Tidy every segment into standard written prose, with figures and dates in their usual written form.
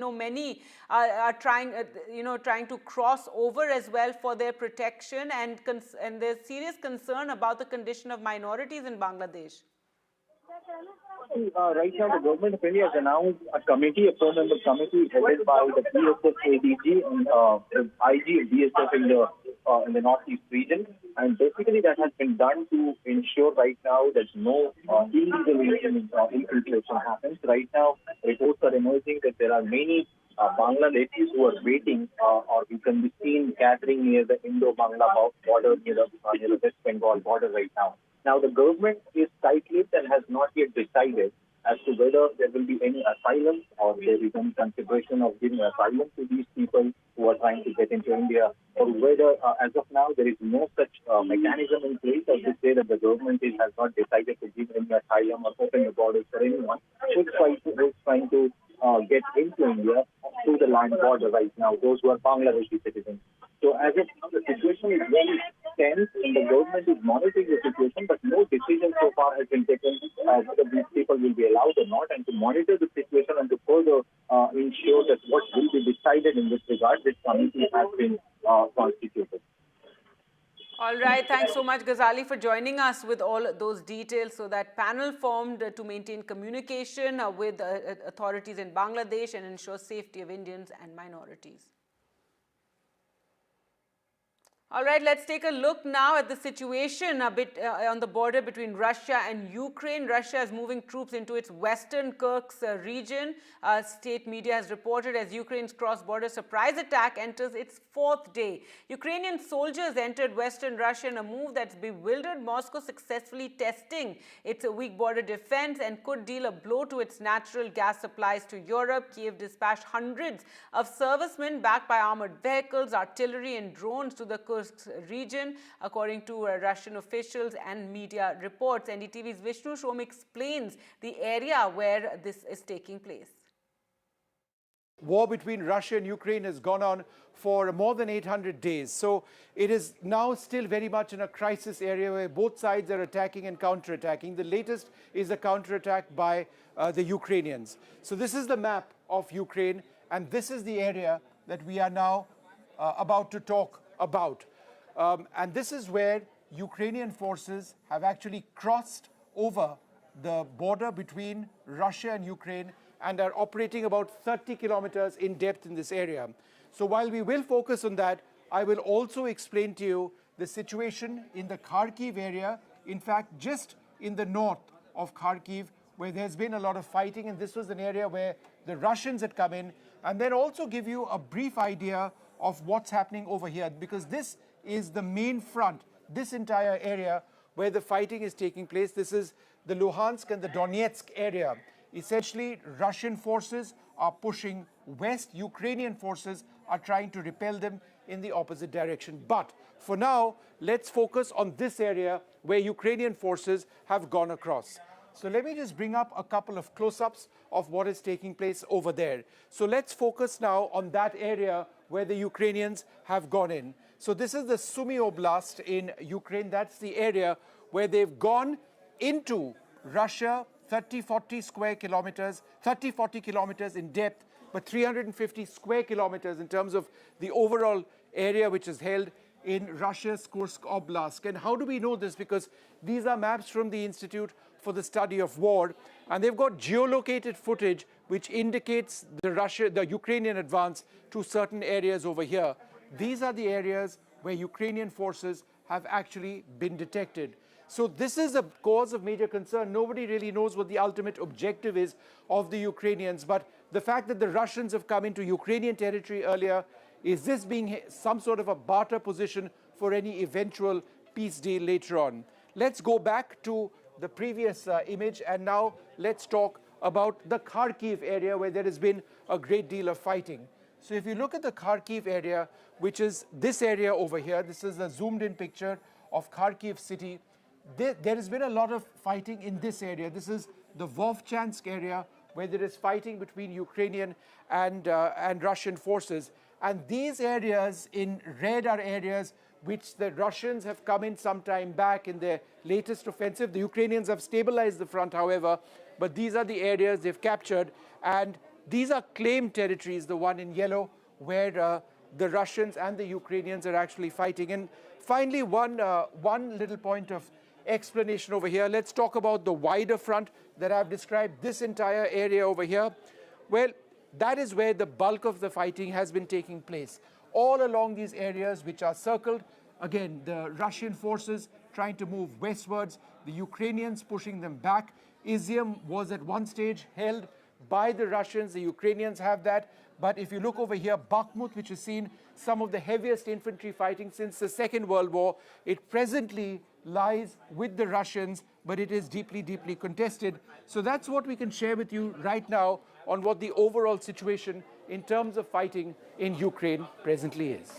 many are trying, trying to cross over as well for their protection, and there's serious concern about the condition of minorities in Bangladesh. Right now, the government of India has announced a committee, a four-member committee headed by the BSF ADG and the IG of BSF in the northeast region. And basically, that has been done to ensure right now that no illegal infiltration happens. Right now, reports are emerging that there are many Bangladeshis who are waiting, or we can be seen gathering near the Indo-Bangla border, near the West Bengal border right now. Now, the government is tight-lipped and has not yet decided as to whether there will be any asylum or there is any consideration of giving asylum to these people who are trying to get into India, or whether, as of now, there is no such mechanism in place as to say that the government has not decided to give any asylum or open the borders for anyone who's trying to get into India through the land border right now, those who are Bangladeshi citizens. So as of now, the situation is very tense and the government is monitoring the situation, but no decision so far has been taken whether these people will be allowed or not. And to monitor the situation and to further ensure that what will be decided in this regard, this committee has been constituted. All right. Thanks so much, Ghazali, for joining us with all those details. So that panel formed to maintain communication with authorities in Bangladesh and ensure safety of Indians and minorities. All right, let's take a look now at the situation a bit on the border between Russia and Ukraine. Russia is moving troops into its western Kursk region. State media has reported as Ukraine's cross-border surprise attack enters its fourth day. Ukrainian soldiers entered western Russia in a move that's bewildered Moscow, successfully testing its weak border defense and could deal a blow to its natural gas supplies to Europe. Kiev dispatched hundreds of servicemen backed by armored vehicles, artillery and drones to the Kursk region, according to Russian officials and media reports. NDTV's Vishnu Shom explains the area where this is taking place. War between Russia and Ukraine has gone on for more than 800 days. So it is now still very much in a crisis area where both sides are attacking and counterattacking. The latest is a counterattack by the Ukrainians. So this is the map of Ukraine, and this is the area that we are now about to talk about. And this is where Ukrainian forces have actually crossed over the border between Russia and Ukraine and are operating about 30 kilometers in depth in this area. So while we will focus on that, I will also explain to you the situation in the Kharkiv area, in fact, just in the north of Kharkiv, where there's been a lot of fighting, and this was an area where the Russians had come in, and then also give you a brief idea of what's happening over here, because this is the main front, this entire area where the fighting is taking place. This is the Luhansk and the Donetsk area. Essentially, Russian forces are pushing west. Ukrainian forces are trying to repel them in the opposite direction. But for now, let's focus on this area where Ukrainian forces have gone across. So let me just bring up a couple of close-ups of what is taking place over there. So let's focus now on that area where the Ukrainians have gone in. So this is the Sumy Oblast in Ukraine. That's the area where they've gone into Russia, 30-40 square kilometers, 30-40 kilometers in depth, but 350 square kilometers in terms of the overall area which is held in Russia's Kursk Oblast. And how do we know this? Because these are maps from the Institute for the Study of War, and they've got geolocated footage which indicates the Ukrainian advance to certain areas over here. These are the areas where Ukrainian forces have actually been detected. So this is a cause of major concern. Nobody really knows what the ultimate objective is of the Ukrainians, but the fact that the Russians have come into Ukrainian territory earlier, is this being some sort of a barter position for any eventual peace deal later on? Let's go back to the previous image, and now let's talk about the Kharkiv area where there has been a great deal of fighting. So if you look at the Kharkiv area, which is this area over here, this is a zoomed in picture of Kharkiv city. There has been a lot of fighting in this area. This is the Vovchansk area where there is fighting between Ukrainian and Russian forces. And these areas in red are areas which the Russians have come in some time back in their latest offensive. The Ukrainians have stabilized the front, however, but these are the areas they've captured. And These are claimed territories, the one in yellow, where the Russians and the Ukrainians are actually fighting. And finally, one little point of explanation over here. Let's talk about the wider front that I've described, this entire area over here. Well, that is where the bulk of the fighting has been taking place. All along these areas which are circled, again, the Russian forces trying to move westwards, the Ukrainians pushing them back. Izium was at one stage held by the Russians, the Ukrainians have that. But if you look over here, Bakhmut, which has seen some of the heaviest infantry fighting since the Second World War, it presently lies with the Russians, but it is deeply, deeply contested. So that's what we can share with you right now on what the overall situation in terms of fighting in Ukraine presently is.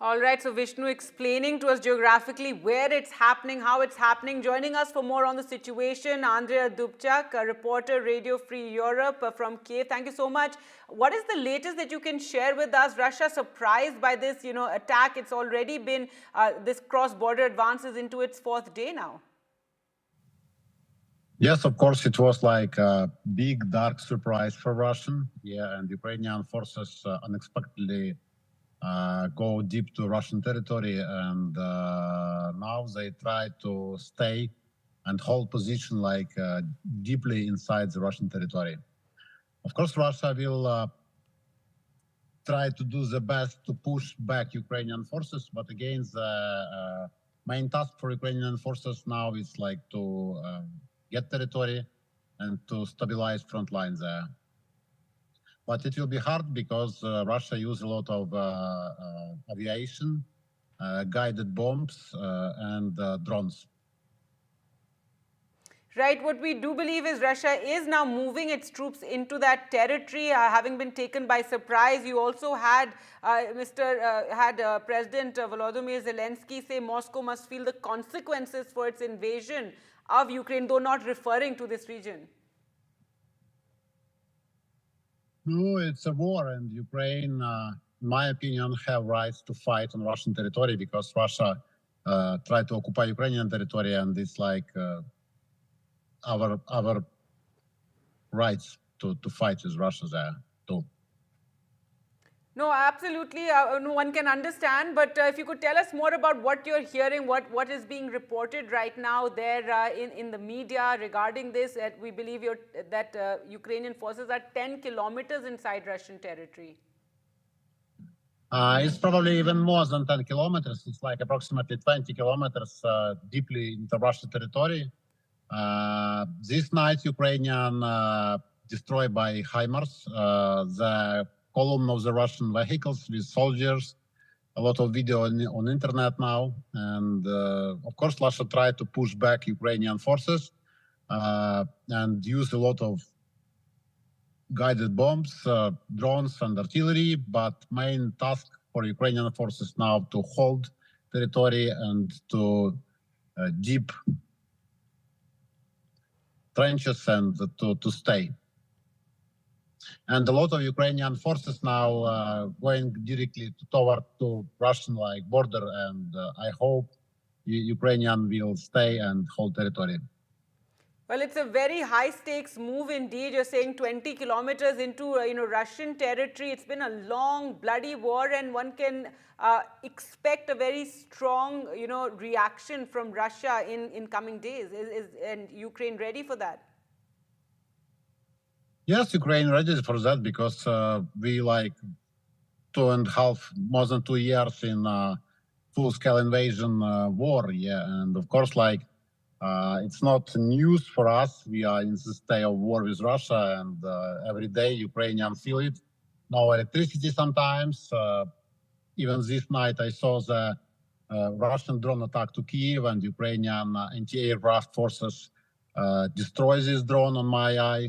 All right, so Vishnu explaining to us geographically where it's happening, how it's happening. Joining us for more on the situation, Andrea Dubchak, a reporter, Radio Free Europe from Kiev. Thank you so much. What is the latest that you can share with us? Russia surprised by this, attack. It's already been, this cross-border advances into its fourth day now. Yes, of course, it was like a big, dark surprise for Russian. Yeah, and Ukrainian forces unexpectedly go deep to Russian territory, and now they try to stay and hold position like deeply inside the Russian territory. Of course, Russia will try to do the best to push back Ukrainian forces, but again, the main task for Ukrainian forces now is like to get territory and to stabilize front lines there. But it will be hard because Russia uses a lot of aviation, guided bombs, and drones. Right, what we do believe is Russia is now moving its troops into that territory, having been taken by surprise. You also had President Volodymyr Zelensky say Moscow must feel the consequences for its invasion of Ukraine, though not referring to this region. No, it's a war, and Ukraine, in my opinion, have rights to fight on Russian territory because Russia tried to occupy Ukrainian territory, and it's like our rights to fight with Russia there too. No, absolutely. One can understand. But if you could tell us more about what you're hearing, what is being reported right now there in the media regarding this. We believe that Ukrainian forces are 10 kilometers inside Russian territory. It's probably even more than 10 kilometers. It's like approximately 20 kilometers deeply into Russian territory. This night, Ukrainian destroyed by HIMARS the column of the Russian vehicles with soldiers. A lot of video on internet now. And of course, Russia tried to push back Ukrainian forces and use a lot of guided bombs, drones and artillery. But main task for Ukrainian forces now to hold territory and to deep trenches and to stay. And a lot of Ukrainian forces now going directly toward to Russian border, and I hope Ukrainian will stay and hold territory. Well, it's a very high-stakes move indeed. You're saying 20 kilometers into Russian territory. It's been a long, bloody war, and one can expect a very strong reaction from Russia in coming days. And Ukraine ready for that? Yes, Ukraine ready for that because we more than 2 years in full-scale invasion war. Yeah, and of course, it's not news for us. We are in the state of war with Russia, and every day Ukrainians feel it. No electricity sometimes. Even this night, I saw the Russian drone attack to Kyiv, and Ukrainian anti-aircraft forces destroy this drone on my eye.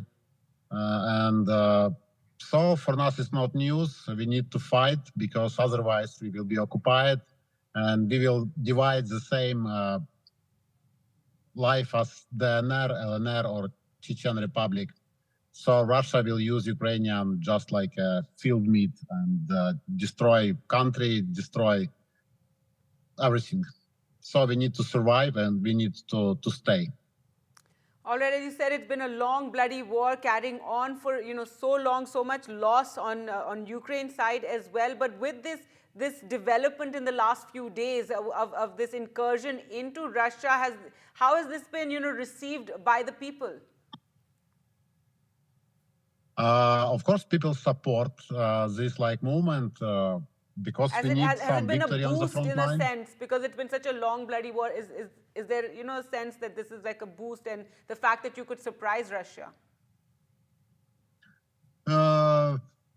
So for us, it's not news. We need to fight because otherwise we will be occupied, and we will divide the same life as DNR, LNR, or Chechen Republic. So Russia will use Ukrainian just like a field meat and destroy country, destroy everything. So we need to survive and we need to stay. All right, as you said, it's been a long, bloody war carrying on for so long, so much loss on Ukraine side as well. But with this development in the last few days of this incursion into Russia, how has this been received by the people? Of course, people support this movement because we need some victory on the front line. Has it been a boost in a sense, because it's been such a long bloody war? Is there a sense that this is like a boost, and the fact that you could surprise Russia?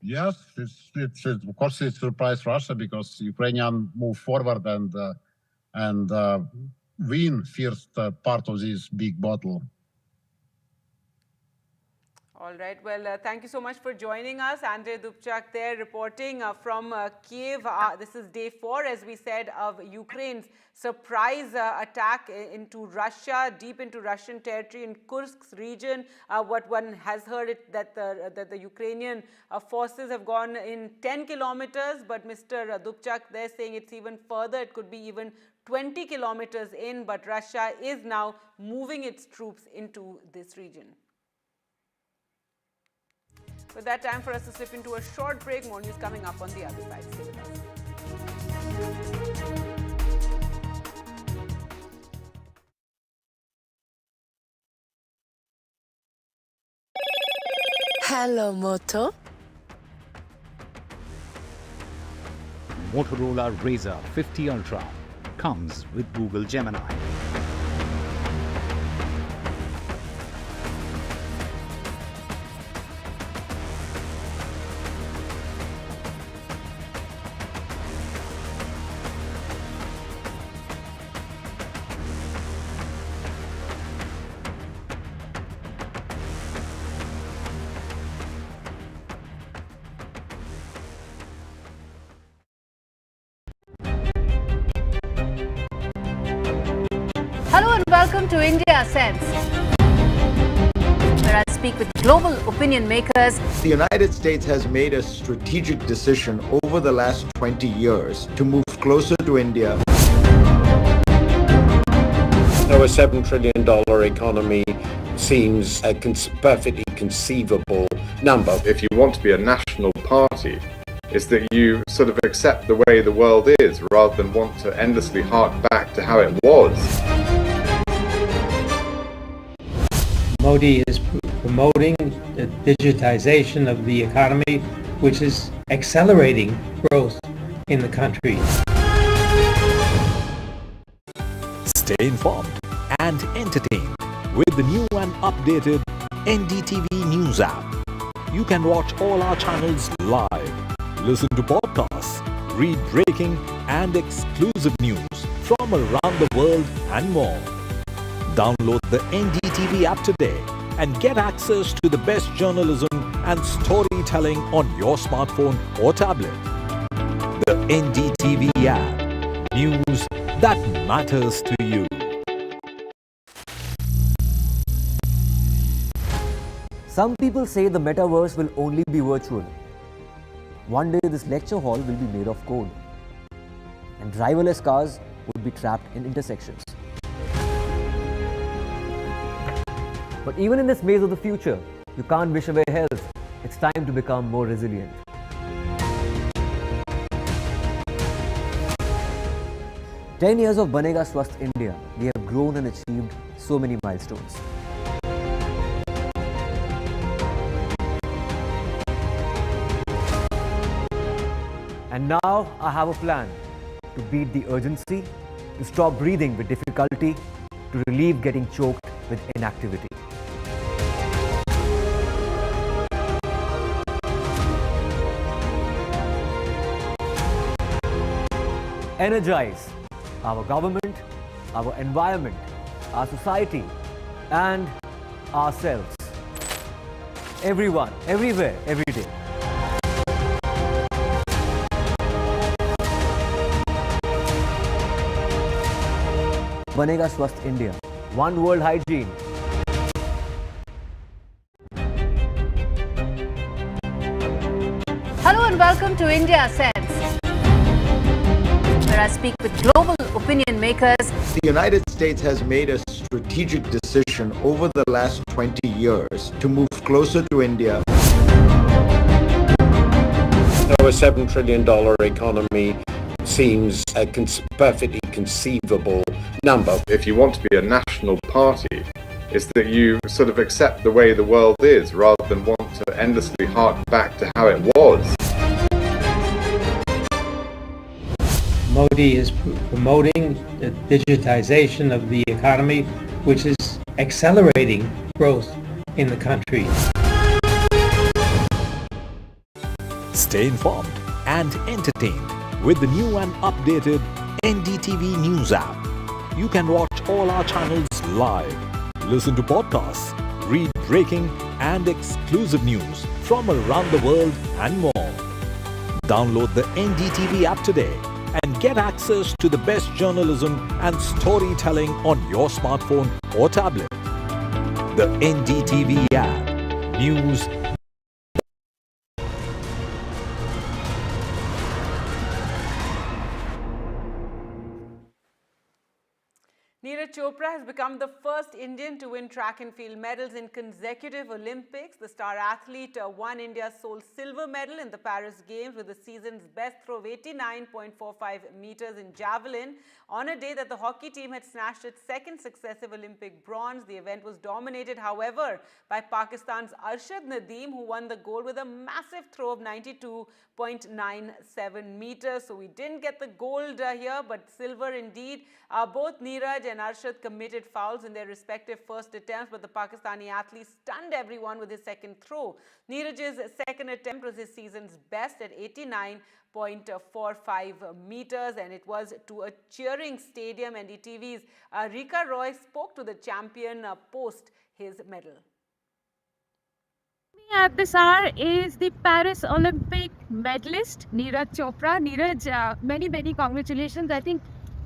Yes, it's of course it surprised Russia because Ukrainians move forward and win first part of this big battle. All right. Well, thank you so much for joining us. Andrei Dubchak there reporting from Kiev. This is day 4, as we said, of Ukraine's surprise attack into Russia, deep into Russian territory in Kursk's region. What one has heard that the Ukrainian forces have gone in 10 kilometers, but Mr. Dubchak there saying it's even further. It could be even 20 kilometers in, but Russia is now moving its troops into this region. With that, time for us to slip into a short break. More news coming up on the other side. Stay with us. Hello, Moto. Motorola Razr 50 Ultra comes with Google Gemini. Hello and welcome to India Sense, where I speak with global opinion makers. The United States has made a strategic decision over the last 20 years to move closer to India. So a $7 trillion economy seems a perfectly conceivable number. If you want to be a national party, it's that you sort of accept the way the world is rather than want to endlessly hark back to how it was. Modi is promoting the digitization of the economy, which is accelerating growth in the country. Stay informed and entertained with the new and updated NDTV News app. You can watch all our channels live, listen to podcasts, read breaking and exclusive news from around the world and more. Download the NDTV app today and get access to the best journalism and storytelling on your smartphone or tablet. The NDTV app. News that matters to you. Some people say the metaverse will only be virtual. One day this lecture hall will be made of code, and driverless cars would be trapped in intersections. But even in this maze of the future, you can't wish away health. It's time to become more resilient. "10 years of Banega Swasth India, we have grown and achieved so many milestones. And now I have a plan to beat the urgency, to stop breathing with difficulty, to relieve getting choked with inactivity. Energize our government, our environment, our society, and ourselves. Everyone, everywhere, every day. Banega Swasth India. One world hygiene. Hello and welcome to India Sense, where I speak with global opinion makers. The United States has made a strategic decision over the last 20 years to move closer to India. So a $7 trillion economy seems a perfectly conceivable number. If you want to be a national party, it's that you sort of accept the way the world is rather than want to endlessly hark back to how it was. Modi is promoting the digitization of the economy, which is accelerating growth in the country. Stay informed and entertained with the new and updated NDTV News app. You can watch all our channels live, listen to podcasts, read breaking and exclusive news from around the world and more. Download the NDTV app today and get access to the best journalism and storytelling on your smartphone or tablet. The NDTV app. News. Neeraj Chopra has become the first Indian to win track and field medals in consecutive Olympics. The star athlete won India's sole silver medal in the Paris Games with the season's best throw of 89.45 meters in javelin. On a day that the hockey team had snatched its second successive Olympic bronze, the event was dominated, however, by Pakistan's Ratnadip, who won the gold with a massive throw of 92.97 meters. So we didn't get the gold here, but silver indeed. Both Neeraj and Arshad committed fouls in their respective first attempts, but the Pakistani athlete stunned everyone with his second throw. Neeraj's second attempt was his season's best at 89.45 meters, and it was to a cheering stadium. NDTV's Rika Roy spoke to the champion post his medal. At this hour is the Paris Olympic medalist Neeraj Chopra. Neeraj, many congratulations. I think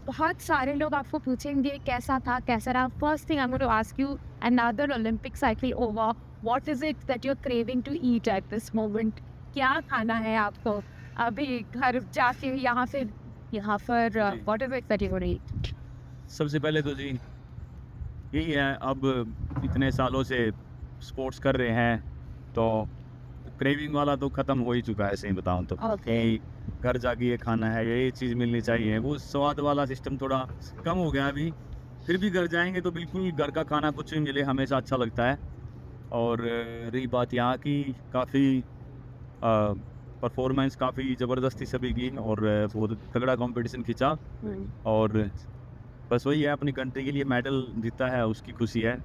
बहुत सारे लोग आपको पूछेंगे कैसा था कैसा रहा. First thing I'm going to ask you, another Olympic cycle over, what is it that you're craving to eat at this moment? क्या खाना है आपको अभी घर जाके यहाँ पर what is it that you're going to eat? सबसे पहले तो जी यही है, अब इतने सालों से स्पोर्ट्स कर रहे हैं तो क्रेविंग वाला तो ख़त्म हो ही चुका है, सही बताऊँ तो. घर जाके ये खाना है, ये चीज़ मिलनी चाहिए, वो स्वाद वाला सिस्टम थोड़ा कम हो गया अभी. फिर भी घर जाएंगे तो बिल्कुल घर का खाना कुछ भी मिले हमेशा अच्छा लगता है. और रही बात यहाँ की, काफ़ी परफॉर्मेंस काफ़ी ज़बरदस्ती सभी की और बहुत तगड़ा कंपटीशन खींचा. और बस वही है, अपनी कंट्री के लिए मेडल जीता है उसकी खुशी है.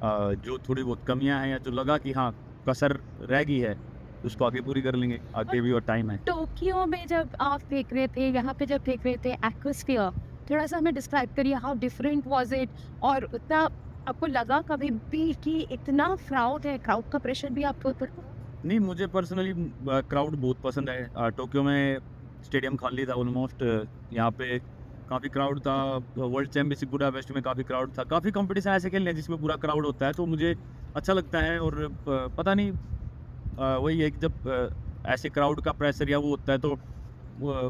जो थोड़ी बहुत कमियां हैं या जो लगा कि हाँ कसर रह गई है उसको आगे पूरी कर लेंगे, आगे भी और टाइम है. टोक्यो में जब आप देख रहे थे, यहाँ पे जब देख रहे थे एटमॉस्फेयर, थोड़ा सा हमें डिस्क्राइब करिए, हाउ डिफरेंट वाज इट? और उतना आपको लगा कभी भी कि इतना क्राउड है, क्राउड का प्रेशर भी आपको? नहीं, मुझे पर्सनली क्राउड बहुत पसंद है. टोक्यो में स्टेडियम खाली था ऑलमोस्ट. यहाँ पे काफ़ी क्राउड था. वर्ल्ड चैम्पियनशिप बुडापेस्ट में काफ़ी क्राउड था. काफ़ी कंपटीशन ऐसे खेलने हैं जिसमें पूरा क्राउड होता है, तो मुझे अच्छा लगता है. और पता नहीं वही है कि जब ऐसे क्राउड का प्रेशर या वो होता है तो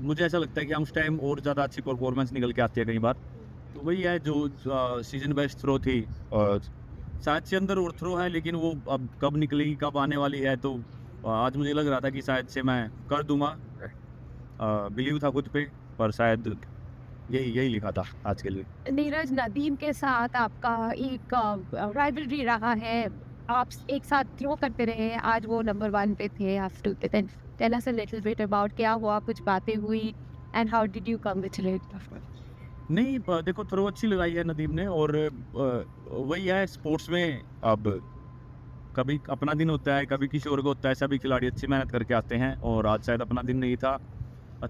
मुझे ऐसा लगता है कि हम उस टाइम और ज़्यादा अच्छी परफॉर्मेंस निकल के आती है कई बार. तो वही है, जो सीजन बेस्ट थ्रो थी शायद से अंदर और थ्रो है, लेकिन वो अब कब निकलेगी, कब आने वाली है, तो आज मुझे लग रहा था कि शायद से मैं कर दूंगा. बिलीव था खुद पे, पर शायद यही लिखा था आज के लिए. नीरज, नदीम के साथ आपका एक राइवलरी रहा है, आप एक साथ थ्रो करते रहे, आज वो नंबर 1 पे थे. After tell us a little bit about क्या हुआ, कुछ बातें हुई, and how did you come with it? नहीं, देखो थ्रो अच्छी लगाई है नदीम ने, और वही है स्पोर्ट्स में, अब कभी अपना दिन होता है, कभी किसी और का होता है. सभी खिलाड़ी अच्छी मेहनत करके आते हैं, और आज शायद अपना दिन नहीं था.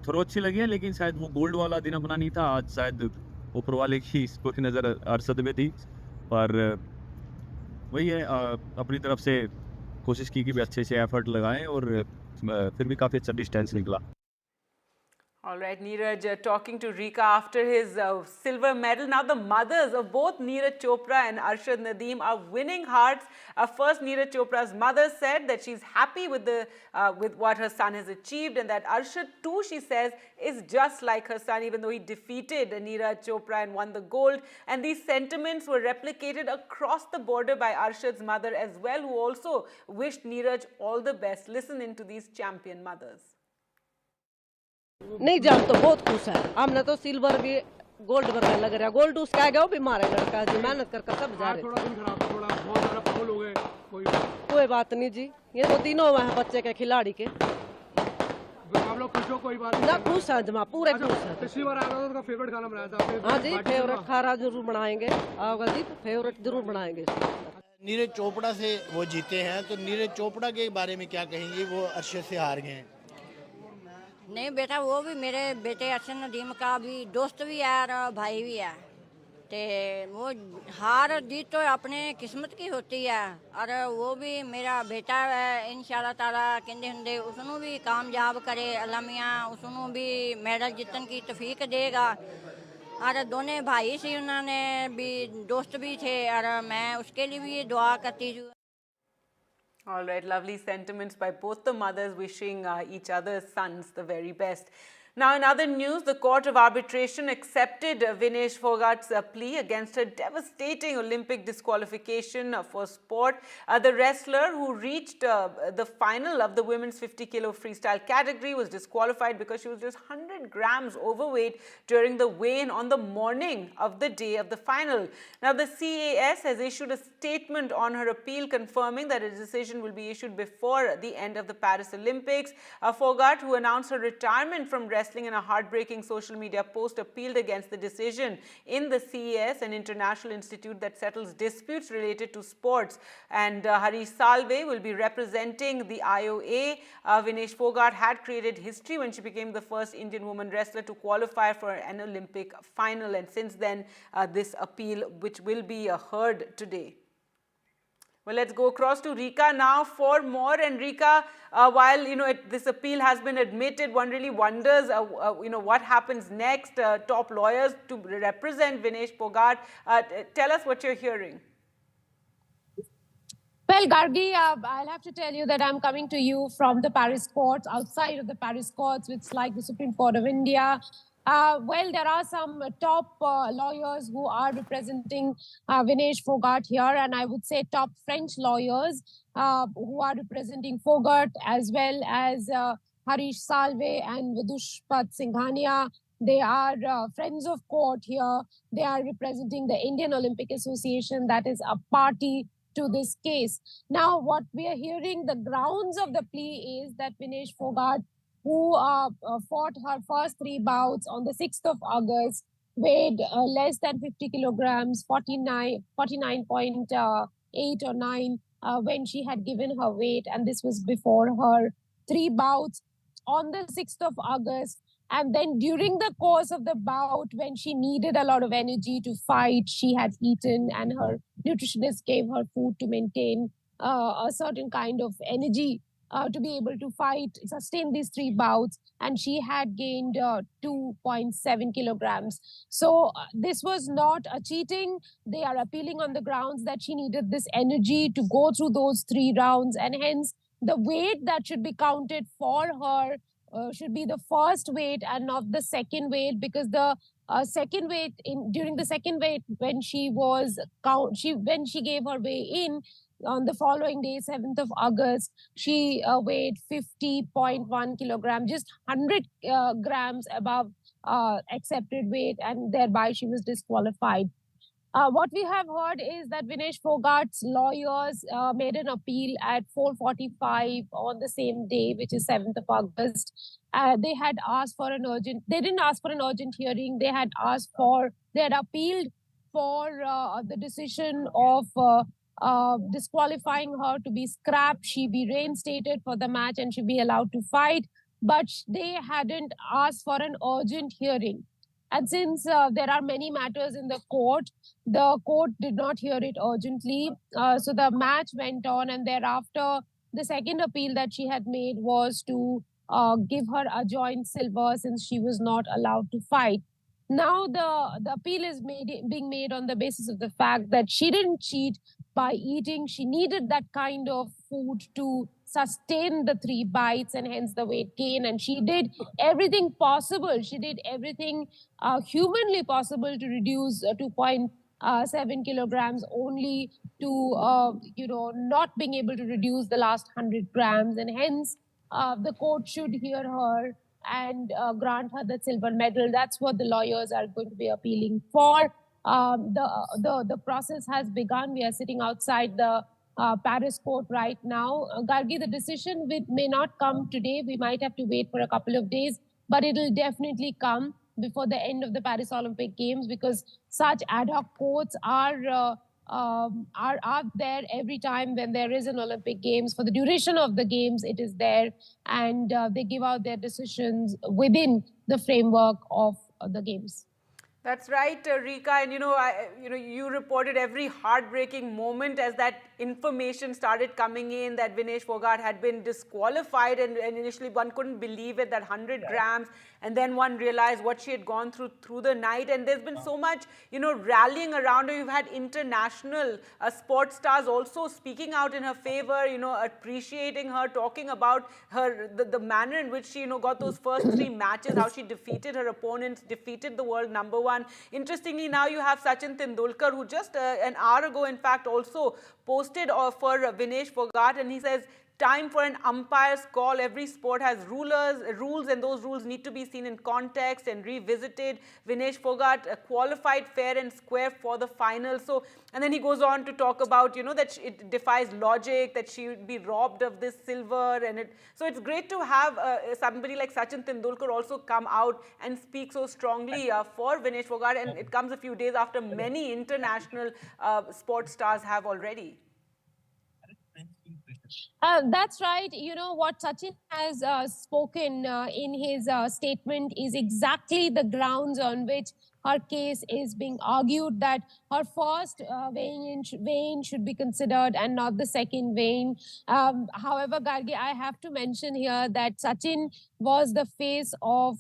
थ्रो अच्छी लगी है, लेकिन शायद वो गोल्ड वाला दिन अपना नहीं था. आज शायद ऊपर वाले की इसको नज़र अरशद में थी, पर वही है, अपनी तरफ से कोशिश की कि भी अच्छे से एफर्ट लगाएं, और फिर भी काफ़ी अच्छा डिस्टेंस निकला. All right, Neeraj, talking to Rika after his silver medal. Now the mothers of both Neeraj Chopra and Arshad Nadeem are winning hearts. First, Neeraj Chopra's mother said that she's happy with what her son has achieved, and that Arshad too, she says, is just like her son, even though he defeated Neeraj Chopra and won the gold. And these sentiments were replicated across the border by Arshad's mother as well, who also wished Neeraj all the best. Listen into these champion mothers. नहीं जान तो बहुत खुश है हमने तो silver भी gold वगैरह लग रहा गोल्ड उसका आ गया वो बीमार है लड़का जी मेहनत करके सब जा रहे थोड़ा दिन खराब थोड़ा बहुत ज्यादा फाउल हो गए कोई बात नहीं जी ये तो तीनों हैं बच्चे के खिलाड़ी के आप लोग खुश हो कोई बात ना खुश है जमा पूरे खुश है पिछली बार आया था उनका फेवरेट खाना बनाया था हाँ जी फेवरेट खाना जरूर बनाएंगे आओगा जी फेवरेट जरूर बनाएंगे नीरज चोपड़ा से वो जीते हैं तो नीरज चोपड़ा के बारे में क्या कहेंगे वो अर्शद से हार गए हैं नहीं बेटा वो भी मेरे बेटे अर्शद नदीम का भी दोस्त भी है और भाई भी है ते वो हार जीत तो अपने किस्मत की होती है और वो भी मेरा बेटा है इंशाल्लाह ताला कहते होंगे उसनों भी कामयाब करे अल्लाह मियां उसनों भी मेडल जीतन की तौफीक देगा और दोनों भाई से उन्होंने भी दोस्त भी थे और मैं उसके लिए भी दुआ करती हूँ. All right, lovely sentiments by both the mothers wishing each other's sons the very best. Now, in other news, the Court of Arbitration accepted Vinesh Phogat's plea against her devastating Olympic disqualification for sport. The wrestler who reached the final of the women's 50-kilo freestyle category was disqualified because she was just 100 grams overweight during the weigh-in on the morning of the day of the final. Now, the CAS has issued a statement on her appeal confirming that a decision will be issued before the end of the Paris Olympics. Phogat, who announced her retirement from wrestling in a heartbreaking social media post, appealed against the decision in the CES, an international institute that settles disputes related to sports. And Harish Salve will be representing the IOA. Vinesh Phogat had created history when she became the first Indian woman wrestler to qualify for an Olympic final. And since then, this appeal, which will be heard today. Well, let's go across to Rika now for more. And Rika, while this appeal has been admitted, one really wonders, what happens next. Top lawyers to represent Vinesh Phogat. Tell us what you're hearing. Well, Gargi, I'll have to tell you that I'm coming to you from the Paris courts, outside of the Paris courts, which is like the Supreme Court of India. Well, there are some top lawyers who are representing Vinesh Phogat here, and I would say top French lawyers who are representing Phogat, as well as Harish Salve and Vidushpat Singhania. They are friends of court here. They are representing the Indian Olympic Association, that is a party to this case. Now, what we are hearing, the grounds of the plea is that Vinesh Phogat, who fought her first 3 bouts on the 6th of August, weighed less than 50 kilograms, 49.8 or 9 when she had given her weight. And this was before her 3 bouts on the 6th of August. And then during the course of the bout, when she needed a lot of energy to fight, she had eaten and her nutritionist gave her food to maintain a certain kind of energy to be able to fight, sustain these 3 bouts, and she had gained 2.7 kilograms. So this was not a cheating. They are appealing on the grounds that she needed this energy to go through those 3 rounds, and hence the weight that should be counted for her should be the first weight and not the second weight, because the second weight during the second weight when she gave her weigh in on the following day, 7th of August, she weighed 50.1 kilogram, just 100 grams above accepted weight, and thereby she was disqualified. What we have heard is that Vinesh Phogat's lawyers made an appeal at 4:45 on the same day, which is 7th of August. They had asked for they didn't ask for an urgent hearing. They had appealed for the decision of disqualifying her to be scrapped. She be reinstated for the match and she be allowed to fight. But they hadn't asked for an urgent hearing. And since there are many matters in the court did not hear it urgently. So the match went on, and thereafter, the second appeal that she had made was to give her a joint silver since she was not allowed to fight. Now the appeal is being made on the basis of the fact that she didn't cheat by eating. She needed that kind of food to sustain the 3 bites and hence the weight gain. And she did everything possible. She did everything humanly possible to reduce 2.7 kilograms only to, not being able to reduce the last 100 grams. And hence the court should hear her and grant her the silver medal. That's what the lawyers are going to be appealing for. The process has begun. We are sitting outside the Paris court right now. Gargi, the decision may not come today. We might have to wait for a couple of days, but it will definitely come before the end of the Paris Olympic Games, because such ad hoc courts are there every time when there is an Olympic Games. For the duration of the Games, it is there, and they give out their decisions within the framework of the Games. That's right, Rika. And you reported every heartbreaking moment as that information started coming in that Vinesh Phogat had been disqualified, and initially one couldn't believe it, that 100 grams, and then one realized what she had gone through the night. And there's been so much, rallying around her. You've had international sports stars also speaking out in her favor, appreciating her, talking about her, the manner in which she, got those first 3 matches, how she defeated her opponents, defeated the world #1. Interestingly, now you have Sachin Tendulkar, who just an hour ago, in fact, also posted for Vinesh Phogat, and he says, time for an umpire's call. Every sport has rules, and those rules need to be seen in context and revisited. Vinesh Phogat qualified fair and square for the final. So, and then he goes on to talk about, that it defies logic, that she would be robbed of this silver. So it's great to have somebody like Sachin Tendulkar also come out and speak so strongly for Vinesh Phogat. And it comes a few days after many international sports stars have already. That's right. What Sachin has spoken in his statement is exactly the grounds on which her case is being argued, that her first vein should be considered and not the second vein. However, Gargi, I have to mention here that Sachin was the face of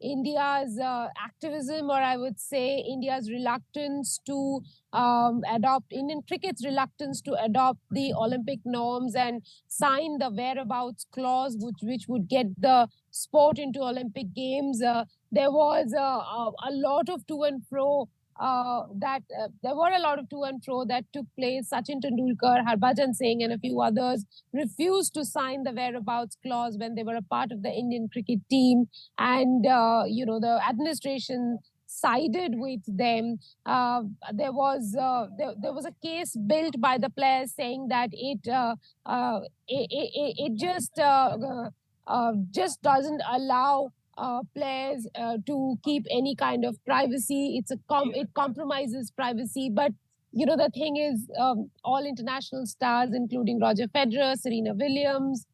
India's activism, or I would say India's reluctance to Indian cricket's reluctance to adopt the Olympic norms and sign the whereabouts clause, which would get the sport into Olympic Games. There was a lot of to and fro. There were a lot of to and fro that took place. Sachin Tendulkar, Harbhajan Singh, and a few others refused to sign the whereabouts clause when they were a part of the Indian cricket team, and the administration sided with them. There was a case built by the players saying that it just doesn't allow players to keep any kind of privacy. It compromises privacy. But the thing is, all international stars, including Roger Federer, Serena Williams,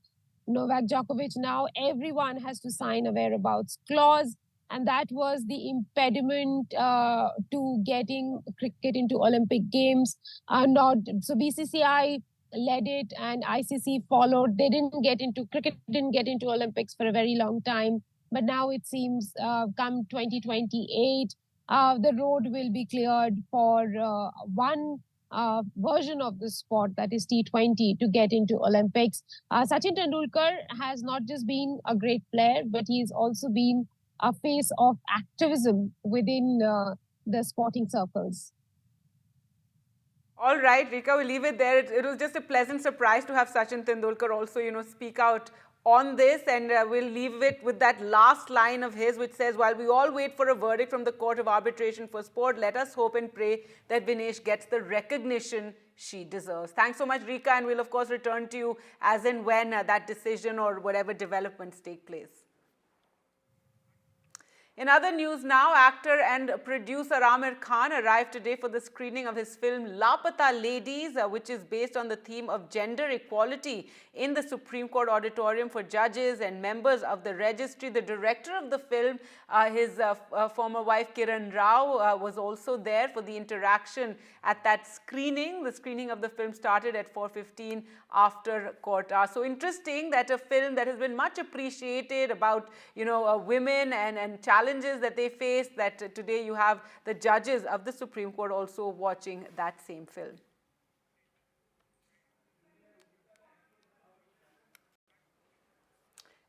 Novak Djokovic, now everyone has to sign a whereabouts clause. And that was the impediment to getting cricket into Olympic Games. So BCCI led it and ICC followed. Cricket didn't get into Olympics for a very long time. But now it seems come 2028, the road will be cleared for one version of the sport, that is T20, to get into Olympics. Sachin Tendulkar has not just been a great player, but he's also been a face of activism within the sporting circles. All right, Rika, we'll leave it there. It was just a pleasant surprise to have Sachin Tendulkar also, speak out on this, and we'll leave it with that last line of his, which says, while we all wait for a verdict from the Court of Arbitration for Sport, let us hope and pray that Vinesh gets the recognition she deserves. Thanks so much, Rika, and we'll of course return to you as and when that decision or whatever developments take place. In other news now, actor and producer Amir Khan arrived today for the screening of his film Lapata Ladies, which is based on the theme of gender equality in the Supreme Court auditorium for judges and members of the registry. The director of the film, his former wife Kiran Rao, was also there for the interaction at that screening. The screening of the film started at 4:15 after court hours. So interesting that a film that has been much appreciated about, women and challenges that they face, that today you have the judges of the Supreme Court also watching that same film.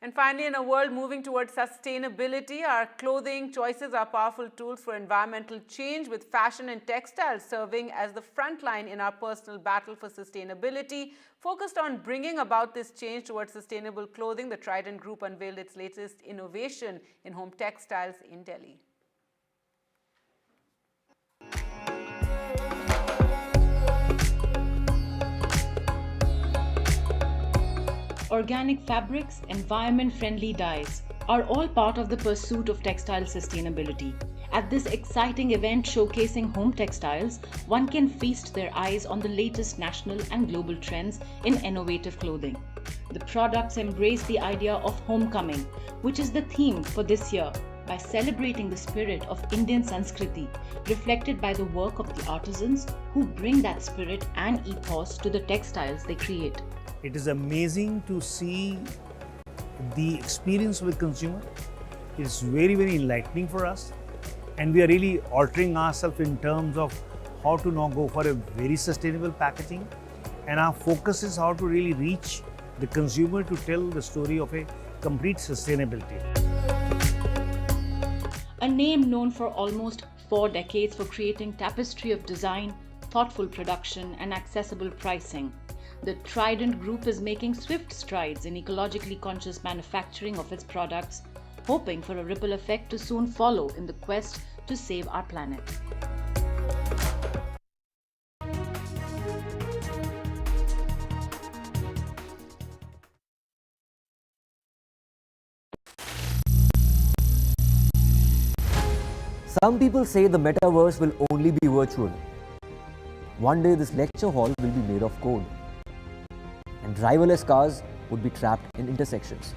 And finally, in a world moving towards sustainability, our clothing choices are powerful tools for environmental change, with fashion and textiles serving as the front line in our personal battle for sustainability. Focused on bringing about this change towards sustainable clothing, the Trident Group unveiled its latest innovation in home textiles in Delhi. Organic fabrics, environment-friendly dyes are all part of the pursuit of textile sustainability. At this exciting event showcasing home textiles, one can feast their eyes on the latest national and global trends in innovative clothing. The products embrace the idea of homecoming, which is the theme for this year, by celebrating the spirit of Indian Sanskriti, reflected by the work of the artisans who bring that spirit and ethos to the textiles they create. It is amazing to see the experience with consumer. It's very, very enlightening for us. And we are really altering ourselves in terms of how to now go for a very sustainable packaging. And our focus is how to really reach the consumer to tell the story of a complete sustainability. A name known for almost 4 decades for creating tapestry of design, thoughtful production, and accessible pricing, the Trident Group is making swift strides in ecologically conscious manufacturing of its products, hoping for a ripple effect to soon follow in the quest to save our planet. Some people say the metaverse will only be virtual. One day this lecture hall will be made of code, and driverless cars would be trapped in intersections.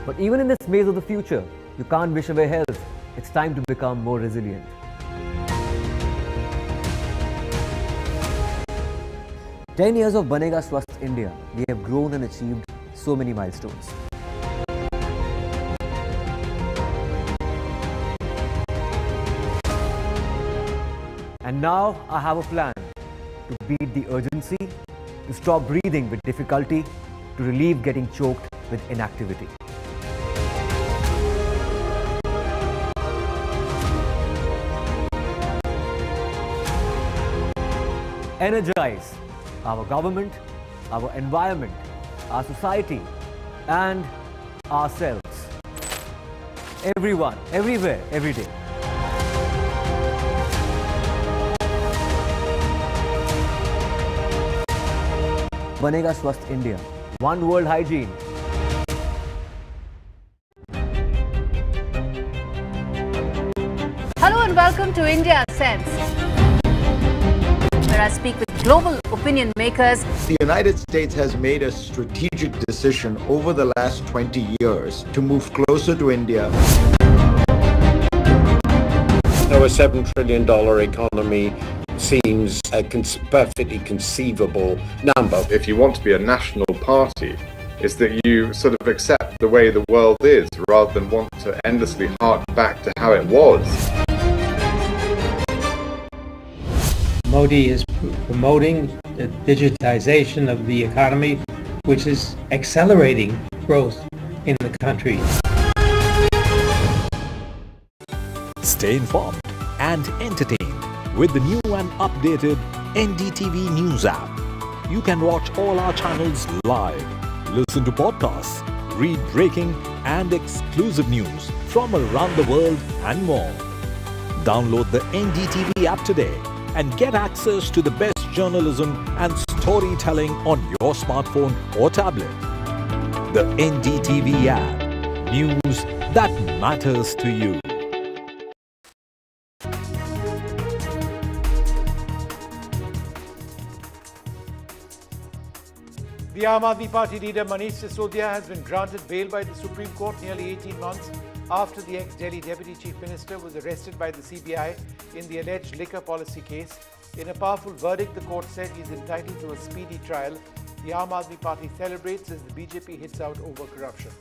But even in this maze of the future, you can't wish away health. It's time to become more resilient. "10 years of Banega Swasth India, we have grown and achieved so many milestones. And now I have a plan to beat the urgency, to stop breathing with difficulty, to relieve getting choked with inactivity. Energize our government, our environment, our society, and ourselves. Everyone, everywhere, every day. Banega Swasth India. One world hygiene. Hello and welcome to India Sense, where I speak with global opinion makers. The United States has made a strategic decision over the last 20 years to move closer to India. So a $7 trillion economy seems a perfectly conceivable number. If you want to be a national party, is that you sort of accept the way the world is rather than want to endlessly hark back to how it was. Modi is promoting the digitization of the economy, which is accelerating growth in the country. Stay informed and entertained with the new and updated NDTV News app. You can watch all our channels live, listen to podcasts, read breaking and exclusive news from around the world and more. Download the NDTV app today and get access to the best journalism and storytelling on your smartphone or tablet. The NDTV app. news that matters to you. The Aam Aadmi Party leader Manish Sisodia has been granted bail by the Supreme Court nearly 18 months after the ex-Delhi Deputy Chief Minister was arrested by the CBI in the alleged liquor policy case. In a powerful verdict, the court said he is entitled to a speedy trial. The Aam Aadmi Party celebrates as the BJP hits out over corruption.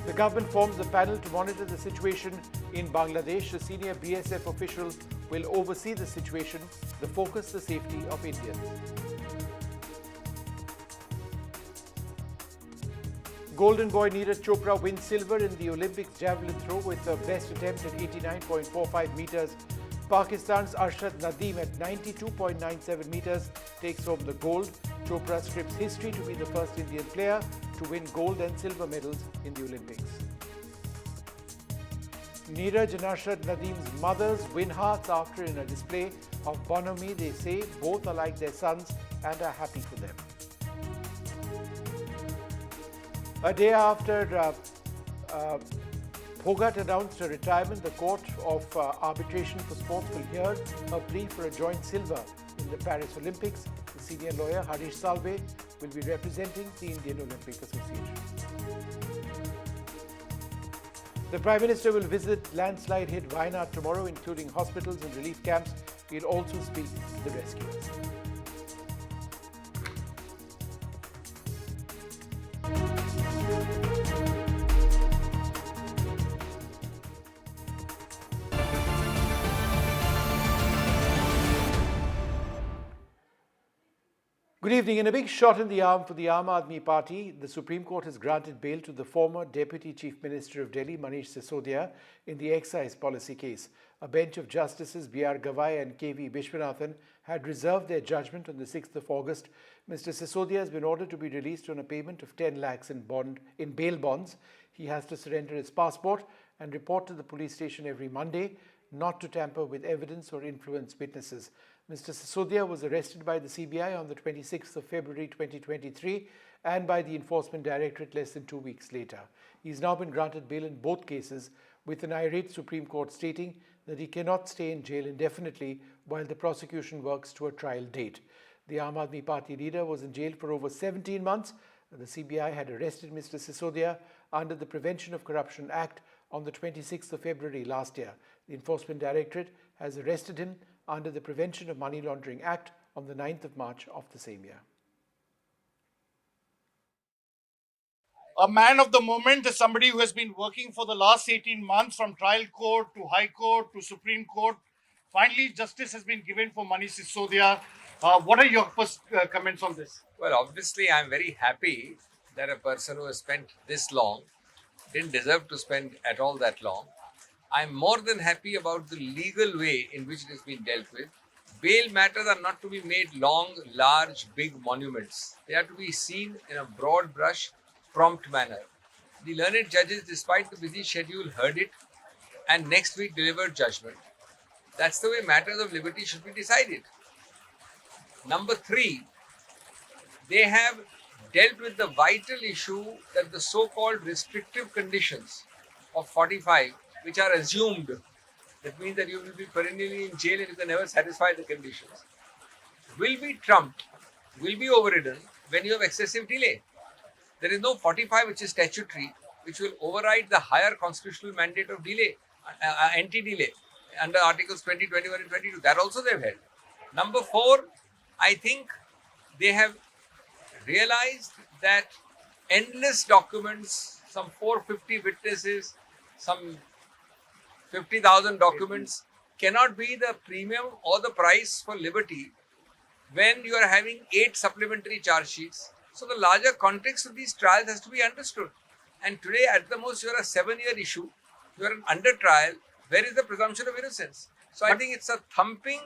The government forms a panel to monitor the situation in Bangladesh. A senior BSF official will oversee the situation. The focus, the safety of Indians. Golden boy Neeraj Chopra wins silver in the Olympics javelin throw with the best attempt at 89.45 meters. Pakistan's Arshad Nadeem at 92.97 meters takes home the gold. Chopra scripts history to be the first Indian player to win gold and silver medals in the Olympics. Neeraj and Arshad Nadeem's mothers win hearts after in a display of bonhomie. They say both are like their sons and are happy for them. A day after Phogat announced her retirement, the Court of Arbitration for Sports will hear a plea for a joint silver in the Paris Olympics. The senior lawyer Harish Salve will be representing the Indian Olympic Association. The Prime Minister will visit landslide-hit Wayanad tomorrow, including hospitals and relief camps. He'll also speak to the rescuers. Good evening. In a big shot in the arm for the Aam Aadmi Party, the Supreme Court has granted bail to the former Deputy Chief Minister of Delhi, Manish Sisodia, in the excise policy case. A bench of Justices B.R. Gavai and K.V. Vishwanathan had reserved their judgment on the 6th of August. Mr. Sisodia has been ordered to be released on a payment of 10 lakhs in bail bonds. He has to surrender his passport and report to the police station every Monday, not to tamper with evidence or influence witnesses. Mr. Sisodia was arrested by the CBI on the 26th of February 2023 and by the Enforcement Directorate less than 2 weeks later. He's now been granted bail in both cases, with an irate Supreme Court stating that he cannot stay in jail indefinitely while the prosecution works to a trial date. The Aam Aadmi Party leader was in jail for over 17 months. The CBI had arrested Mr. Sisodia under the Prevention of Corruption Act on the 26th of February last year. The Enforcement Directorate has arrested him under the Prevention of Money Laundering Act on the 9th of March of the same year. A man of the moment is somebody who has been working for the last 18 months from trial court to high court to Supreme Court. Finally, justice has been given for Manish Sisodia. What are your first comments on this? Well, obviously, I'm very happy that a person who has spent this long didn't deserve to spend at all that long. I'm more than happy about the legal way in which it has been dealt with. Bail matters are not to be made long, large, big monuments. They are to be seen in a broad brush, prompt manner. The learned judges, despite the busy schedule, heard it and next week delivered judgment. That's the way matters of liberty should be decided. Number 3, they have dealt with the vital issue that the so-called restrictive conditions of 45, which are assumed, that means that you will be perennially in jail and you can never satisfy the conditions, will be trumped, will be overridden when you have excessive delay. There is no 45 which is statutory, which will override the higher constitutional mandate of delay, anti-delay, under Articles 20, 21 and 22. That also they have held. Number 4, I think they have realized that endless documents, some 450 witnesses, some 50,000 documents cannot be the premium or the price for liberty when you are having 8 supplementary charge sheets. So the larger context of these trials has to be understood. And today, at the most, you are a 7-year issue. You are under trial. Where is the presumption of innocence? So I think it's a thumping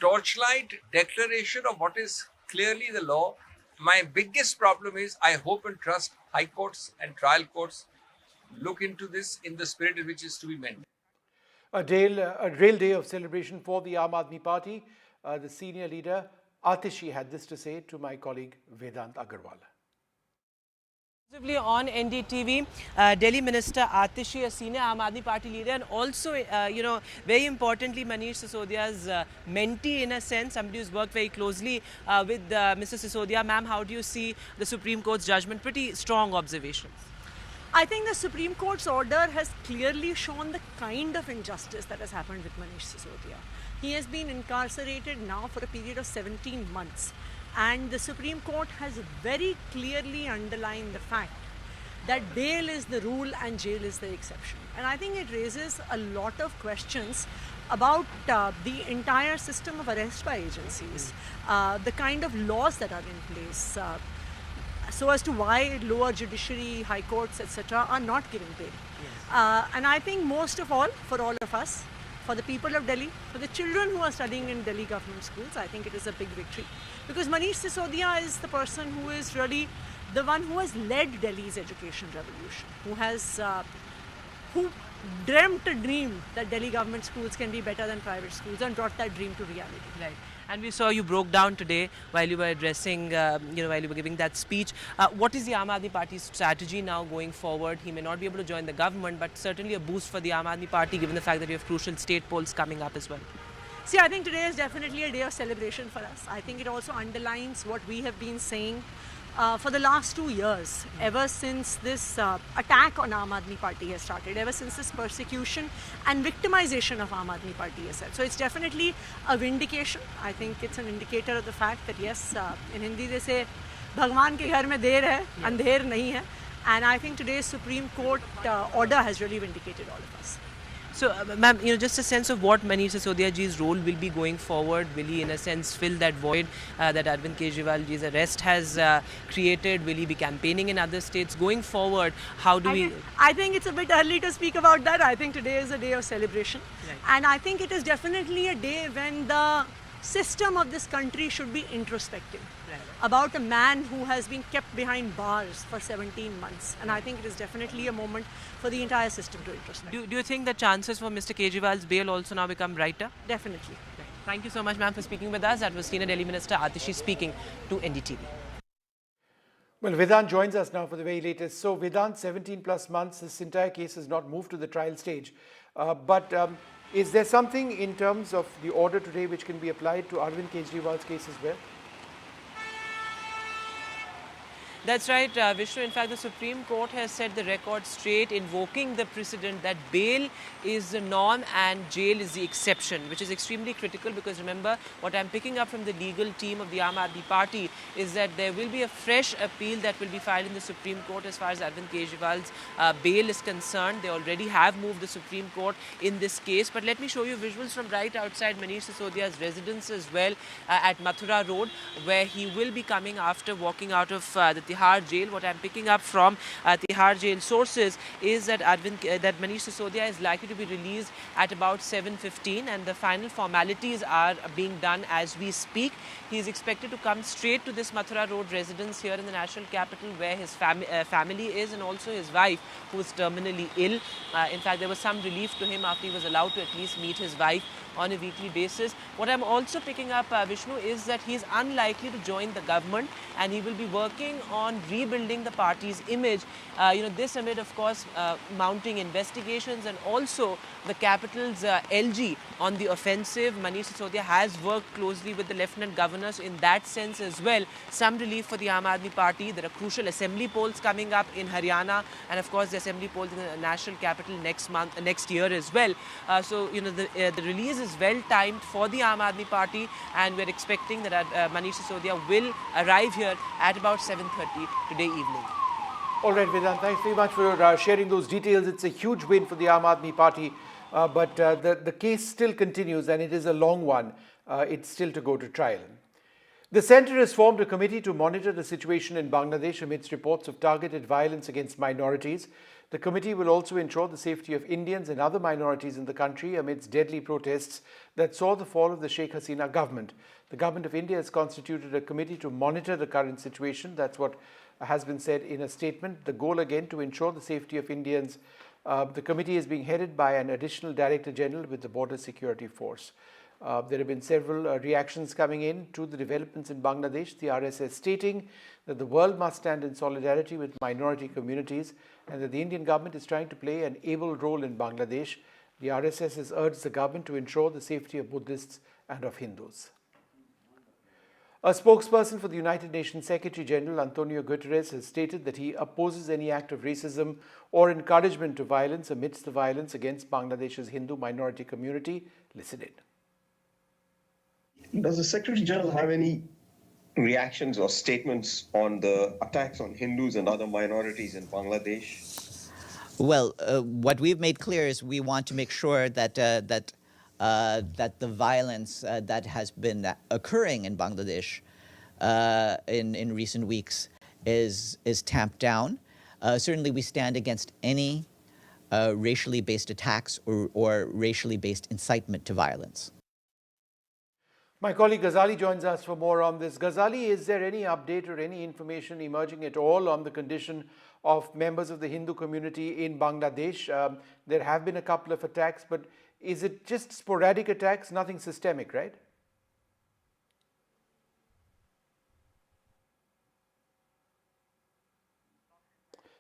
torchlight declaration of what is clearly the law. My biggest problem is I hope and trust high courts and trial courts look into this in the spirit in which it is to be meant. A real day of celebration for the Aam Aadmi Party. The senior leader Atishi had this to say to my colleague Vedant Agarwal. On NDTV, Delhi Minister Atishi, a senior Aam Aadmi Party leader, and also, very importantly, Manish Sisodia's mentee in a sense, somebody who's worked very closely with Mr. Sisodia. Ma'am, how do you see the Supreme Court's judgment? Pretty strong observations. I think the Supreme Court's order has clearly shown the kind of injustice that has happened with Manish Sisodia. He has been incarcerated now for a period of 17 months. And the Supreme Court has very clearly underlined the fact that bail is the rule and jail is the exception. And I think it raises a lot of questions about the entire system of arrest by agencies, the kind of laws that are in place, so as to why lower judiciary, high courts, etc. are not giving bail. And I think most of all, for all of us, for the people of Delhi, for the children who are studying in Delhi government schools, I think it is a big victory. Because Manish Sisodia is the person who is really the one who has led Delhi's education revolution, who dreamt a dream that Delhi government schools can be better than private schools and brought that dream to reality. Right. And we saw you broke down today while you were addressing, while you were giving that speech. What is the Aam Aadmi Party's strategy now going forward? He may not be able to join the government, but certainly a boost for the Aam Aadmi Party given the fact that you have crucial state polls coming up as well. See, I think today is definitely a day of celebration for us. I think it also underlines what we have been saying for the last 2 years, ever since this attack on Aam Aadmi Party has started, ever since this persecution and victimization of Aam Aadmi Party has started. So it's definitely a vindication. I think it's an indicator of the fact that yes, in Hindi they say, Bhagwan ke ghar mein der hai, andher nahi hai. And I think today's Supreme Court order has really vindicated all of us. So, ma'am, just a sense of what Manish Sisodia ji's role will be going forward. Will he, in a sense, fill that void that Arvind Kejriwal ji's arrest has created? Will he be campaigning in other states? Going forward, how do we... I think it's a bit early to speak about that. I think today is a day of celebration. Right. And I think it is definitely a day when the system of this country should be introspective. Right. About a man who has been kept behind bars for 17 months. And I think it is definitely a moment for the entire system to introspect. Do you think the chances for Mr. Kejriwal's bail also now become brighter? Definitely. Right. Thank you so much, ma'am, for speaking with us. That was Senior Delhi Minister Atishi speaking to NDTV. Well, Vedant joins us now for the very latest. So, Vedant, 17 plus months, this entire case has not moved to the trial stage. Is there something in terms of the order today which can be applied to Arvind Kejriwal's case as well? That's right, Vishnu. In fact, the Supreme Court has set the record straight, invoking the precedent that bail is the norm and jail is the exception, which is extremely critical because remember, what I'm picking up from the legal team of the Aam Aadmi Party is that there will be a fresh appeal that will be filed in the Supreme Court as far as Arvind Kejriwal's bail is concerned. They already have moved the Supreme Court in this case. But let me show you visuals from right outside Manish Sisodia's residence as well at Mathura Road, where he will be coming after walking out of the Tihar jail. What I'm picking up from Tihar jail sources is that Manish Sisodia is likely to be released at about 7:15, and the final formalities are being done as we speak. He is expected to come straight to this Mathura Road residence here in the national capital, where his family is, and also his wife, who is terminally ill. In fact, there was some relief to him after he was allowed to at least meet his wife on a weekly basis. What I'm also picking up, Vishnu, is that he is unlikely to join the government, and he will be working on rebuilding the party's image. This amid, of course, mounting investigations and also the capital's LG on the offensive. Manish Sisodia has worked closely with the Lieutenant Governors in that sense as well. Some relief for the Aam Aadmi Party. There are crucial assembly polls coming up in Haryana, and of course the assembly polls in the national capital next year as well. The release is well timed for the Aam Aadmi Party, and we're expecting that Manish Sisodia will arrive here at about 7:30 today evening. All right, Vedant, thanks very much for sharing those details. It's a huge win for the Aam Aadmi Party, but the case still continues, and it is a long one. It's still to go to trial. The centre has formed a committee to monitor the situation in Bangladesh amidst reports of targeted violence against minorities. The committee will also ensure the safety of Indians and other minorities in the country amidst deadly protests that saw the fall of the Sheikh Hasina government. The government of India has constituted a committee to monitor the current situation. That's what has been said in a statement. The goal again to ensure the safety of Indians. The committee is being headed by an additional Director General with the Border Security Force. There have been several reactions coming in to the developments in Bangladesh. The RSS stating that the world must stand in solidarity with minority communities and that the Indian government is trying to play an able role in Bangladesh. The RSS has urged the government to ensure the safety of Buddhists and of Hindus. A spokesperson for the United Nations Secretary General Antonio Guterres has stated that he opposes any act of racism or encouragement to violence amidst the violence against Bangladesh's Hindu minority community. Listen in. Does the Secretary General have any reactions or statements on the attacks on Hindus and other minorities in Bangladesh? Well, what we've made clear is we want to make sure that that the violence that has been occurring in Bangladesh in recent weeks is tamped down. Certainly, we stand against any racially based attacks or racially based incitement to violence. My colleague Ghazali joins us for more on this. Ghazali, is there any update or any information emerging at all on the condition of members of the Hindu community in Bangladesh? There have been a couple of attacks, but is it just sporadic attacks, nothing systemic, right?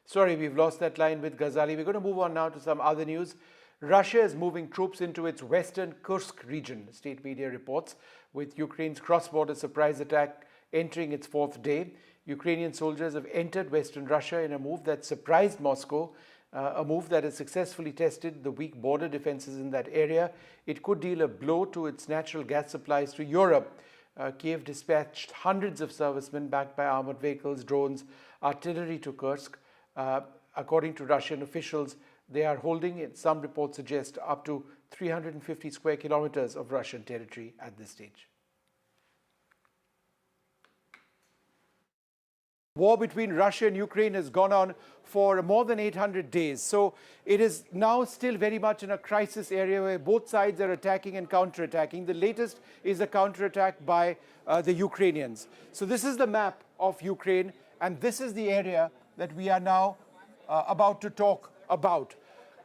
Sorry, we've lost that line with Ghazali. We're going to move on now to some other news. Russia is moving troops into its western Kursk region, state media reports, with Ukraine's cross-border surprise attack entering its fourth day. Ukrainian soldiers have entered western Russia in a move that surprised Moscow, a move that has successfully tested the weak border defenses in that area. It could deal a blow to its natural gas supplies to Europe. Kiev dispatched hundreds of servicemen backed by armored vehicles, drones, artillery to Kursk. According to Russian officials, they are holding, some reports suggest, up to 350 square kilometers of Russian territory at this stage. War between Russia and Ukraine has gone on for more than 800 days. So it is now still very much in a crisis area where both sides are attacking and counterattacking. The latest is a counterattack by the Ukrainians. So this is the map of Ukraine, and this is the area that we are now about to talk about.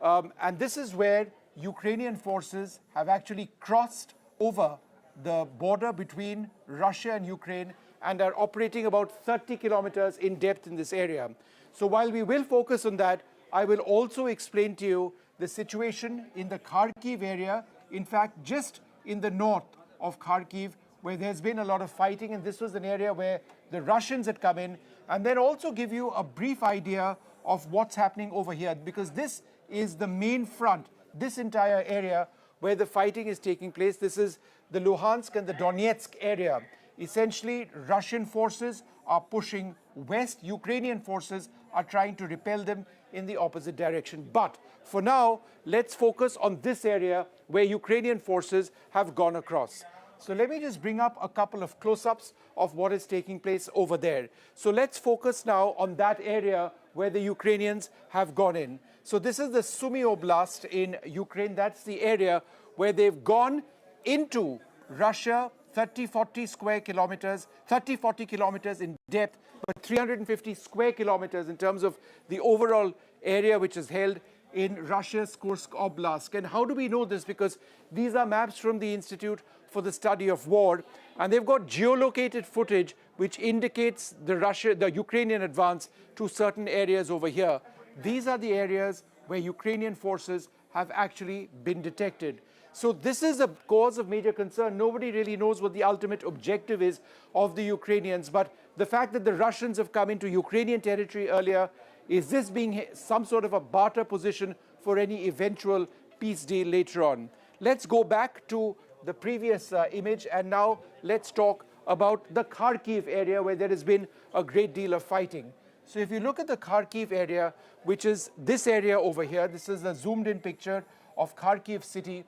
And this is where Ukrainian forces have actually crossed over the border between Russia and Ukraine and are operating about 30 kilometers in depth in this area. So while we will focus on that, I will also explain to you the situation in the Kharkiv area, in fact, just in the north of Kharkiv, where there's been a lot of fighting, and this was an area where the Russians had come in, and then also give you a brief idea of what's happening over here, because this is the main front, this entire area where the fighting is taking place. This is the Luhansk and the Donetsk area. Essentially, Russian forces are pushing west. Ukrainian forces are trying to repel them in the opposite direction. But for now, let's focus on this area where Ukrainian forces have gone across. So let me just bring up a couple of close-ups of what is taking place over there. So let's focus now on that area where the Ukrainians have gone in. So this is the Sumy Oblast in Ukraine. That's the area where they've gone into Russia, 30-40 square kilometers, 30-40 kilometers in depth, but 350 square kilometers in terms of the overall area which is held in Russia's Kursk Oblast. And how do we know this? Because these are maps from the Institute for the Study of War, and they've got geolocated footage which indicates the Ukrainian advance to certain areas over here. These are the areas where Ukrainian forces have actually been detected. So this is a cause of major concern. Nobody really knows what the ultimate objective is of the Ukrainians, but the fact that the Russians have come into Ukrainian territory earlier, is this being some sort of a barter position for any eventual peace deal later on? Let's go back to the previous image, and now let's talk about the Kharkiv area where there has been a great deal of fighting. So if you look at the Kharkiv area, which is this area over here, this is a zoomed in picture of Kharkiv city.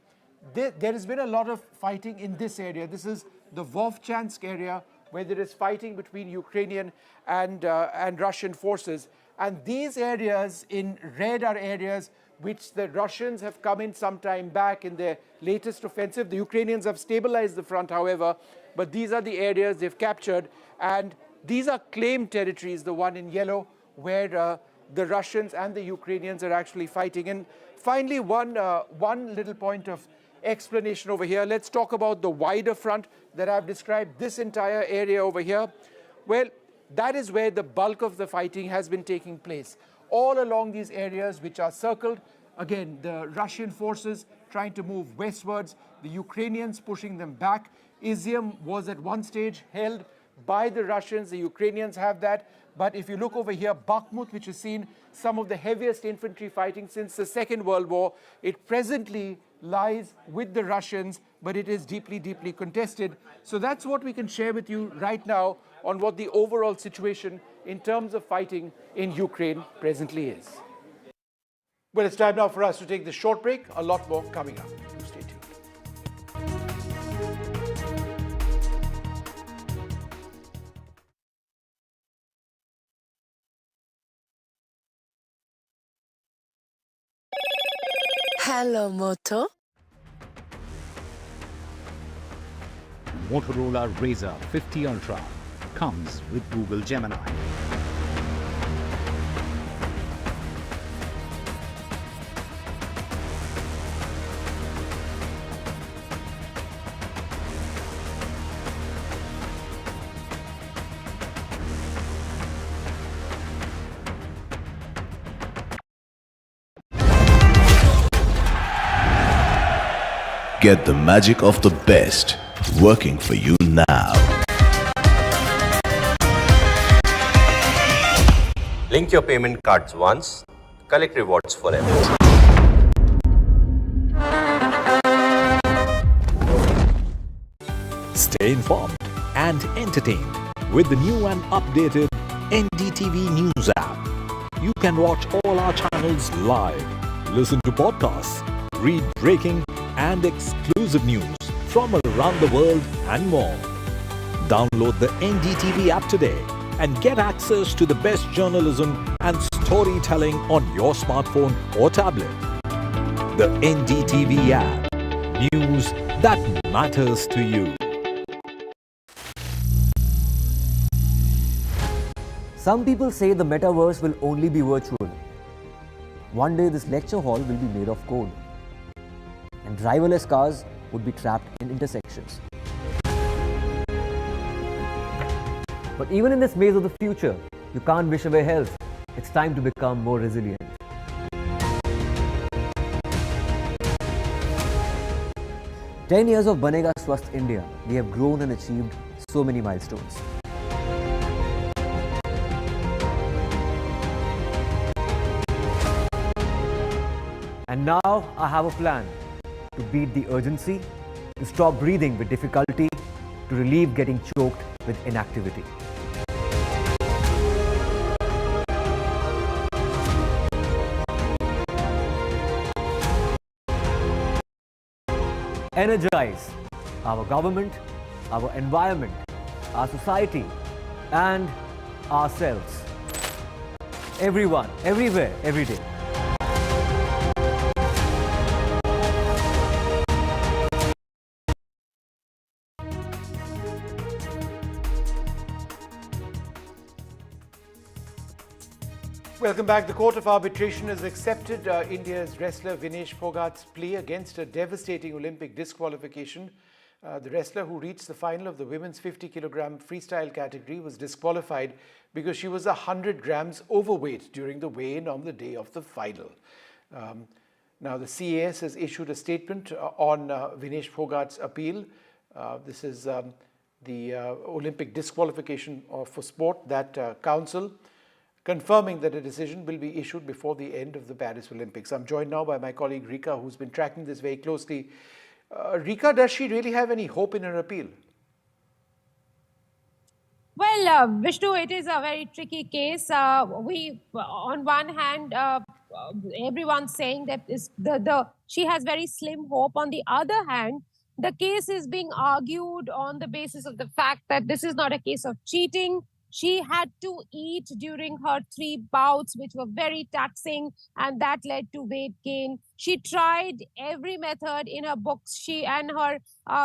There has been a lot of fighting in this area. This is the Vovchansk area where there is fighting between Ukrainian and Russian forces. And these areas in red are areas which the Russians have come in some time back in their latest offensive. The Ukrainians have stabilized the front, however, but these are the areas they've captured. And these are claimed territories, the one in yellow, where the Russians and the Ukrainians are actually fighting. And finally, one little point of explanation over here. Let's talk about the wider front that I've described, this entire area over here. Well, that is where the bulk of the fighting has been taking place. All along these areas which are circled, again, the Russian forces trying to move westwards, the Ukrainians pushing them back. Izium was at one stage held by the Russians, the Ukrainians have that. But if you look over here, Bakhmut, which has seen some of the heaviest infantry fighting since the Second World War, it presently lies with the Russians, but it is deeply, deeply contested. So that's what we can share with you right now on what the overall situation in terms of fighting in Ukraine presently is. Well, it's time now for us to take this short break. A lot more coming up. Do stay tuned. Hello, Moto. Motorola Razr 50 Ultra comes with Google Gemini. Get the magic of the best working for you now. Link your payment cards once, collect rewards forever. Stay informed and entertained with the new and updated NDTV News app. You can watch all our channels live, listen to podcasts, read breaking and exclusive news from around the world and more. Download the NDTV app today and get access to the best journalism and storytelling on your smartphone or tablet. The NDTV app. News that matters to you. Some people say the metaverse will only be virtual. One day this lecture hall will be made of code, and driverless cars would be trapped in intersections. But even in this maze of the future, you can't wish away health. It's time to become more resilient. "10 years of Banega Swasth India, we have grown and achieved so many milestones. And now I have a plan to beat the urgency, to stop breathing with difficulty, to relieve getting choked with inactivity. Energize our government, our environment, our society, and ourselves. Everyone, everywhere, every day. Welcome back. The Court of Arbitration has accepted India's wrestler Vinesh Phogat's plea against a devastating Olympic disqualification. The wrestler who reached the final of the women's 50-kilogram freestyle category was disqualified because she was 100 grams overweight during the weigh-in on the day of the final. Now, the CAS has issued a statement on Vinesh Phogat's appeal. This is the Olympic disqualification for sport, that council, confirming that a decision will be issued before the end of the Paris Olympics. I'm joined now by my colleague Rika, who's been tracking this very closely. Rika, does she really have any hope in her appeal? Well, Vishnu, it is a very tricky case. On one hand, everyone's saying that she has very slim hope. On the other hand, the case is being argued on the basis of the fact that this is not a case of cheating. She had to eat during her 3 bouts, which were very taxing, and that led to weight gain. She tried every method in her books. She and her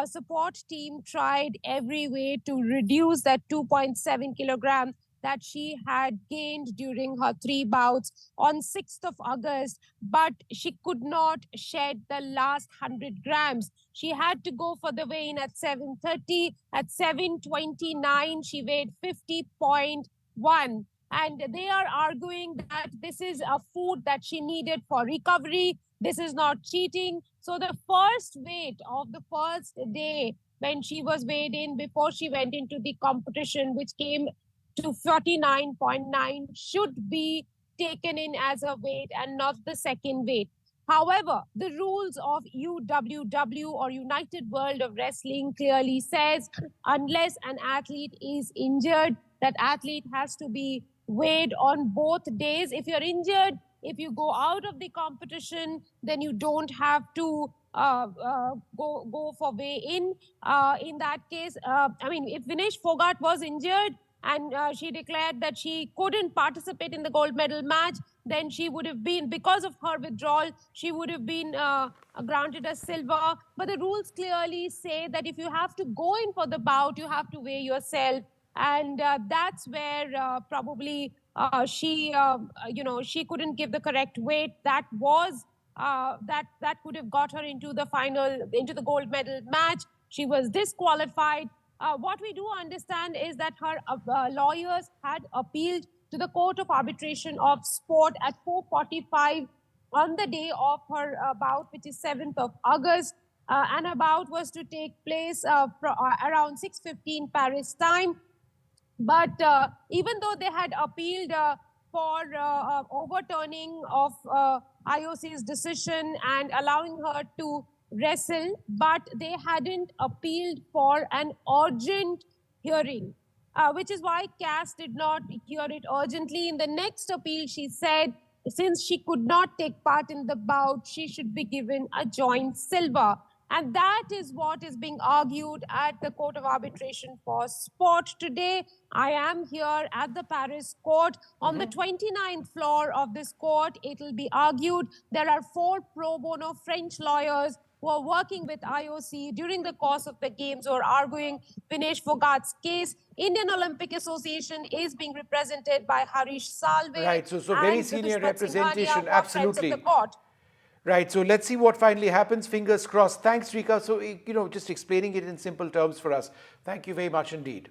support team tried every way to reduce that 2.7 kilogram that she had gained during her 3 bouts on 6th of August, but she could not shed the last 100 grams. She had to go for the weigh-in at 7:30. At 7:29, she weighed 50.1. And they are arguing that this is a food that she needed for recovery. This is not cheating. So the first weight of the first day when she was weighed in before she went into the competition, which came to 49.9, should be taken in as a weight and not the second weight. However, the rules of UWW or United World of Wrestling clearly says unless an athlete is injured, that athlete has to be weighed on both days. If you're injured, if you go out of the competition, then you don't have to go for weigh-in. In that case, I mean, if Vinesh Phogat was injured and she declared that she couldn't participate in the gold medal match, then she would have been, because of her withdrawal, she would have been granted a silver. But the rules clearly say that if you have to go in for the bout, you have to weigh yourself. And that's where probably she, she couldn't give the correct weight. That was that could have got her into the final, into the gold medal match. She was disqualified. What we do understand is that her lawyers had appealed to the Court of Arbitration of Sport at 4:45 on the day of her bout, which is 7th of August. And a bout was to take place around 6:15 Paris time. But even though they had appealed for overturning of IOC's decision and allowing her to wrestle, but they hadn't appealed for an urgent hearing, which is why CAS did not hear it urgently. In the next appeal, she said, since she could not take part in the bout, she should be given a joint silver. And that is what is being argued at the Court of Arbitration for Sport today. I am here at the Paris court. On the 29th floor of this court, it will be argued. There are 4 pro bono French lawyers who are working with IOC during the course of the games who are arguing Vinesh Phogat's case. Indian Olympic Association is being represented by Harish Salve. Right, so very senior representation, absolutely. The court. Right, so let's see what finally happens. Fingers crossed. Thanks, Rika. So, just explaining it in simple terms for us. Thank you very much indeed.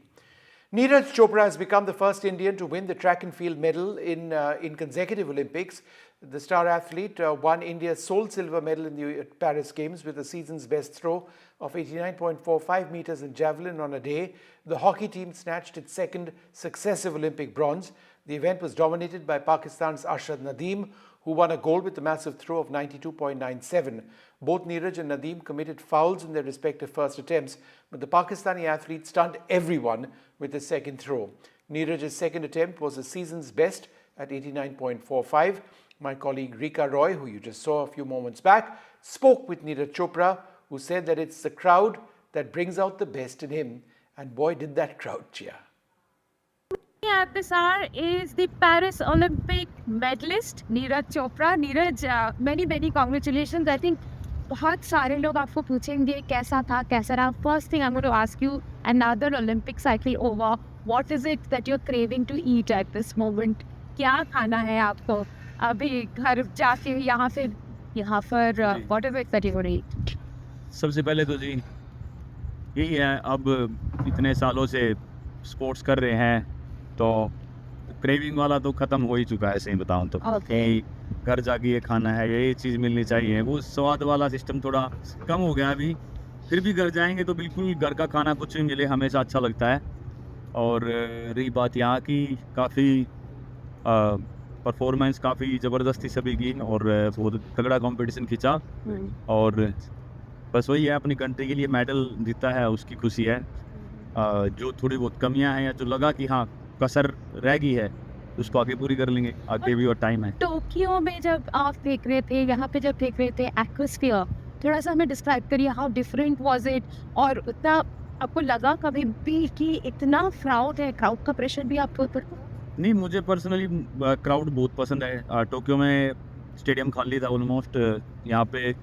Neeraj Chopra has become the first Indian to win the track and field medal in consecutive Olympics. The star athlete won India's sole silver medal in the Paris Games with the season's best throw of 89.45 meters in javelin on a day. The hockey team snatched its second successive Olympic bronze. The event was dominated by Pakistan's Arshad Nadeem, who won a gold with a massive throw of 92.97. Both Neeraj and Nadeem committed fouls in their respective first attempts, but the Pakistani athlete stunned everyone with his second throw. Neeraj's second attempt was the season's best at 89.45. My colleague Rika Roy, who you just saw a few moments back, spoke with Neeraj Chopra, who said that it's the crowd that brings out the best in him. And boy, did that crowd cheer. At this hour is the Paris Olympic medalist Neeraj Chopra. Neeraj, many congratulations. I think बहुत सारे लोग आपको पूछेंगे कैसा था, कैसा रहा. First thing I'm going to ask you, another Olympic cycle over. What is it that you're craving to eat at this moment? क्या खाना है आपको अभी घर जाके यहाँ पर what is it that you're going to eat? सबसे पहले तो जी यही है, अब इतने सालों से स्पोर्ट्स कर रहे हैं तो क्रेविंग वाला तो ख़त्म हो ही चुका है, सही बताऊं तो. घर जाके ये खाना है, ये चीज़ मिलनी चाहिए, वो स्वाद वाला सिस्टम थोड़ा कम हो गया अभी. फिर भी घर जाएंगे तो बिल्कुल घर का खाना कुछ भी मिले हमेशा अच्छा लगता है. और रही बात यहाँ की, काफ़ी परफॉर्मेंस काफ़ी ज़बरदस्ती सभी की और बहुत तगड़ा कंपटीशन खींचा. और बस वही है, अपनी कंट्री के लिए मेडल जीता है उसकी खुशी है. जो थोड़ी बहुत कमियां हैं या जो लगा कि हाँ कसर रह गई है उसको आगे पूरी कर लेंगे, आगे भी और टाइम है. टोक्यो में जब आप देख रहे थे, यहाँ पे जब देख रहे थे एटमॉस्फेयर, थोड़ा सा हमें डिस्क्राइब करिए, हाउ डिफरेंट वाज इट? और उतना आपको लगा कभी भी कि इतना क्राउड है, क्राउड का प्रेशर भी आपको ऊपर? नहीं, मुझे पर्सनली क्राउड बहुत पसंद है. टोक्यो में स्टेडियम खाली था ऑलमोस्ट, यहाँ पे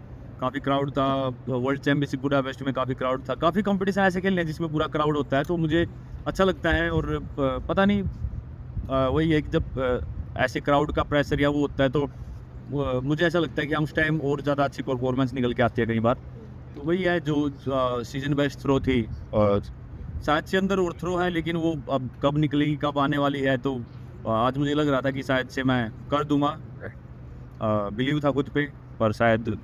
काफ़ी क्राउड था. वर्ल्ड चैम्पियनशिप बुडापेस्ट में काफ़ी क्राउड था. काफ़ी कंपटीशन ऐसे खेलने हैं जिसमें पूरा क्राउड होता है, तो मुझे अच्छा लगता है. और पता नहीं वही है कि जब ऐसे क्राउड का प्रेशर या वो होता है तो मुझे ऐसा लगता है कि हम उस टाइम और ज़्यादा अच्छी परफॉर्मेंस निकल के आती है कई बार। तो वही है जो सीजन बेस्ट थ्रो थी, और शायद से अंदर और थ्रो है, लेकिन वो अब कब निकलेगी कब आने वाली है, तो आज मुझे लग रहा था कि शायद से मैं कर दूंगा, बिलीव था खुद पे, पर शायद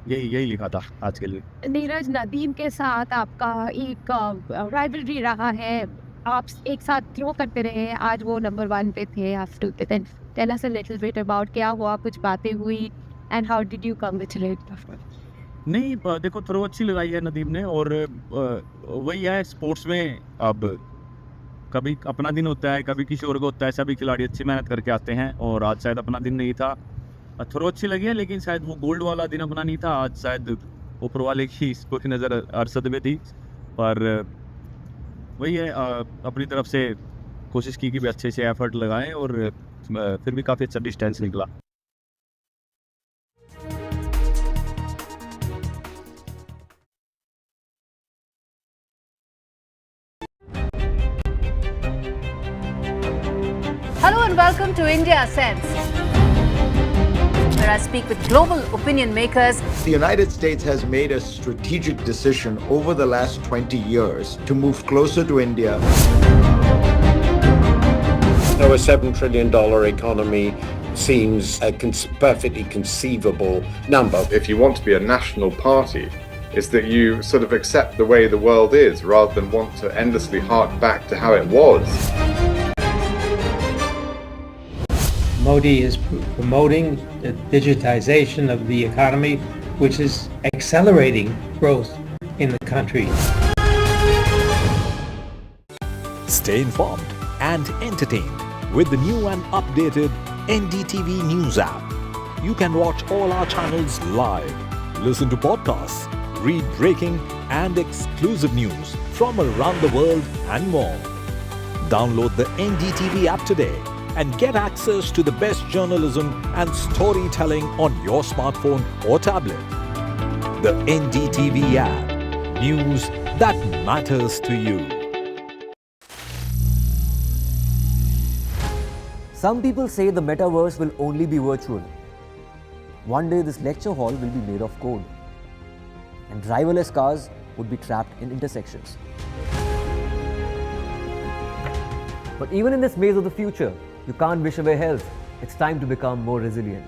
यही लिखा था आज के लिए। नीरज, नदीम के साथ आपका एक राइवलरी रहा है, आप एक साथ थ्रो करते रहे, आज वो नंबर 1 पे थे। Have to tell us a little bit about क्या हुआ, कुछ बातें हुई, and how did you come with it? नहीं, देखो थ्रो अच्छी लगाई है नदीम ने, और वही है स्पोर्ट्स में, अब कभी अपना दिन होता है, कभी किसी और का होता है, सभी खिलाड़ी अच्छी मेहनत करके आते हैं, और आज शायद अपना दिन नहीं था। थ्रो अच्छी लगी है, लेकिन शायद वो गोल्ड वाला दिन अपना नहीं था, आज शायद ऊपर वाले की पूरी नज़र अरशद में थी, पर वही है, अपनी तरफ से कोशिश की कि भी अच्छे से एफर्ट लगाएं, और फिर भी काफ़ी अच्छा डिस्टेंस निकला। Hello and welcome to India Sense, where I speak with global opinion makers. The United States has made a strategic decision over the last 20 years to move closer to India. So a $7 trillion economy seems a perfectly conceivable number. If you want to be a national party, is that you sort of accept the way the world is rather than want to endlessly hark back to how it was. Modi is promoting the digitization of the economy, which is accelerating growth in the country. Stay informed and entertained with the new and updated NDTV News app. You can watch all our channels live, listen to podcasts, read breaking and exclusive news from around the world and more. Download the NDTV app today and get access to the best journalism and storytelling on your smartphone or tablet. The NDTV app. News that matters to you. Some people say the metaverse will only be virtual. One day this lecture hall will be made of code, and driverless cars would be trapped in intersections. But even in this maze of the future, you can't wish away health. It's time to become more resilient.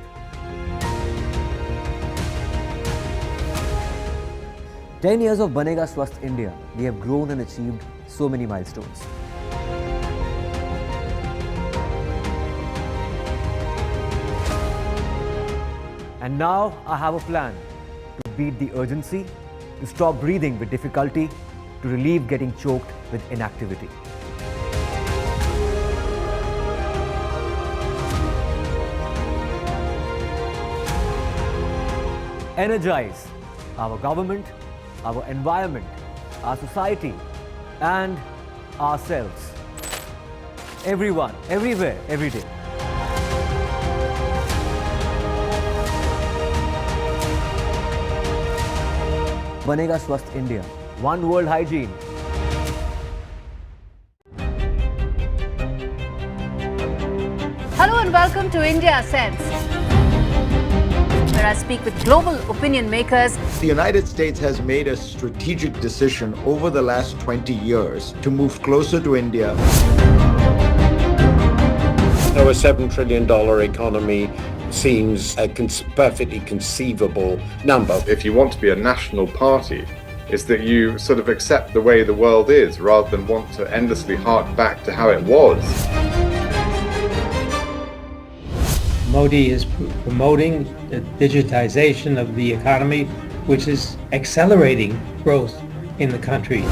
10 years of Banega Swasth India, we have grown and achieved so many milestones. And now I have a plan to beat the urgency, to stop breathing with difficulty, to relieve getting choked with inactivity. Energize our government, our environment, our society, and ourselves. Everyone, everywhere, every day. Banega Swasth India. One world hygiene. Hello and welcome to India Sense, where I speak with global opinion makers. The United States has made a strategic decision over the last 20 years to move closer to India. So a $7 trillion economy seems a perfectly conceivable number. If you want to be a national party, is that you sort of accept the way the world is rather than want to endlessly hark back to how it was. Modi is promoting the digitization of the economy, which is accelerating growth in the country.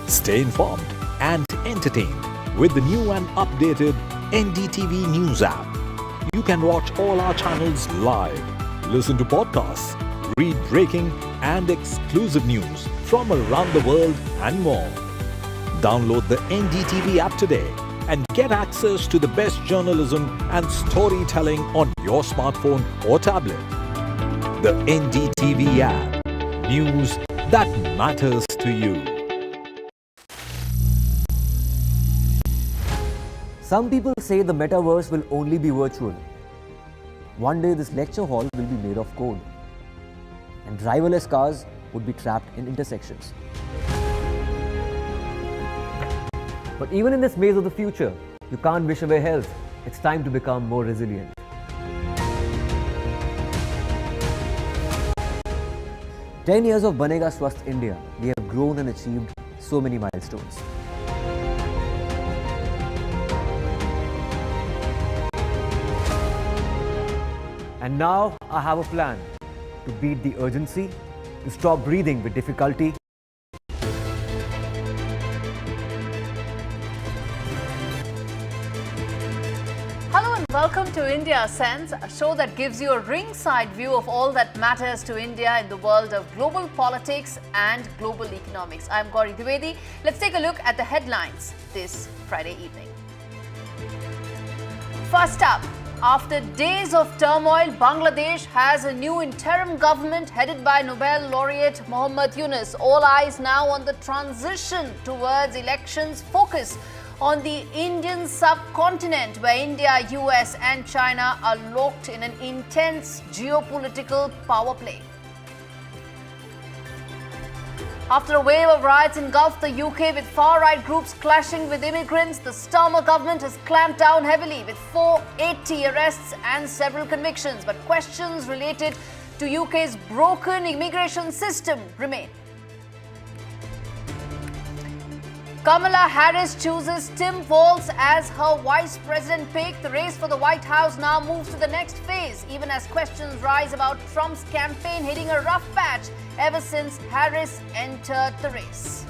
Stay informed and entertained with the new and updated NDTV News app. You can watch all our channels live, listen to podcasts, read breaking and exclusive news from around the world and more. Download the NDTV app today and get access to the best journalism and storytelling on your smartphone or tablet. The NDTV app. News that matters to you. Some people say the metaverse will only be virtual. One day this lecture hall will be made of code, and driverless cars would be trapped in intersections. But even in this maze of the future, you can't wish away health. It's time to become more resilient. "10 years of Banega Swasth India, we have grown and achieved so many milestones. And now I have a plan to beat the urgency, to stop breathing with difficulty. Hello and welcome to India Sense, a show that gives you a ringside view of all that matters to India in the world of global politics and global economics. I'm Gauri Dwivedi. Let's take a look at the headlines this Friday evening. First up, after days of turmoil, Bangladesh has a new interim government headed by Nobel laureate Muhammad Yunus. All eyes now on the transition towards elections focus on the Indian subcontinent, where India, US and China are locked in an intense geopolitical power play. After a wave of riots engulfed the UK with far-right groups clashing with immigrants, the Starmer government has clamped down heavily with 480 arrests and several convictions. But questions related to UK's broken immigration system remain. Kamala Harris chooses Tim Walz as her vice president pick. The race for the White House now moves to the next phase, even as questions rise about Trump's campaign hitting a rough patch ever since Harris entered the race.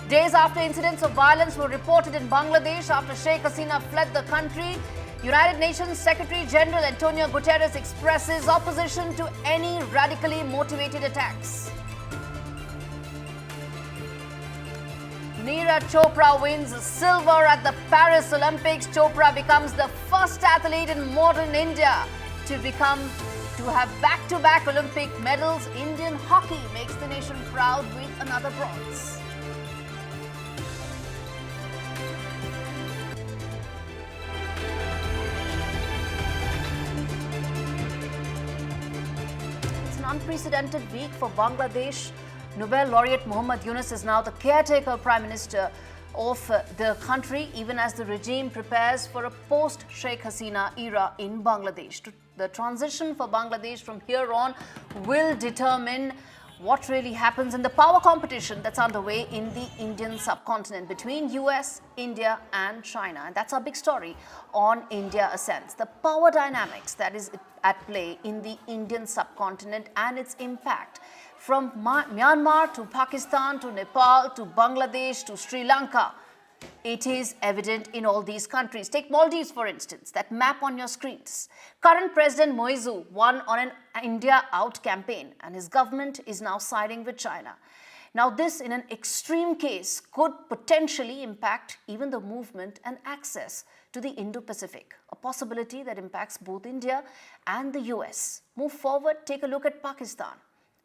Days after incidents of violence were reported in Bangladesh after Sheikh Hasina fled the country, United Nations Secretary General Antonio Guterres expresses opposition to any radically motivated attacks. Neeraj Chopra wins silver at the Paris Olympics. Chopra becomes the first athlete in modern India to have back-to-back Olympic medals. Indian hockey makes the nation proud with another bronze. It's an unprecedented week for Bangladesh. Nobel laureate Muhammad Yunus is now the caretaker Prime Minister of the country, even as the regime prepares for a post-Sheikh Hasina era in Bangladesh. The transition for Bangladesh from here on will determine what really happens in the power competition that's underway in the Indian subcontinent between US, India and China. And that's our big story on India Ascends. The power dynamics that is at play in the Indian subcontinent and its impact from Myanmar to Pakistan to Nepal to Bangladesh to Sri Lanka. It is evident in all these countries. Take Maldives, for instance, that map on your screens. Current President Moizu won on an India Out campaign, and his government is now siding with China. Now, this, in an extreme case, could potentially impact even the movement and access to the Indo-Pacific, a possibility that impacts both India and the US. Move forward, take a look at Pakistan.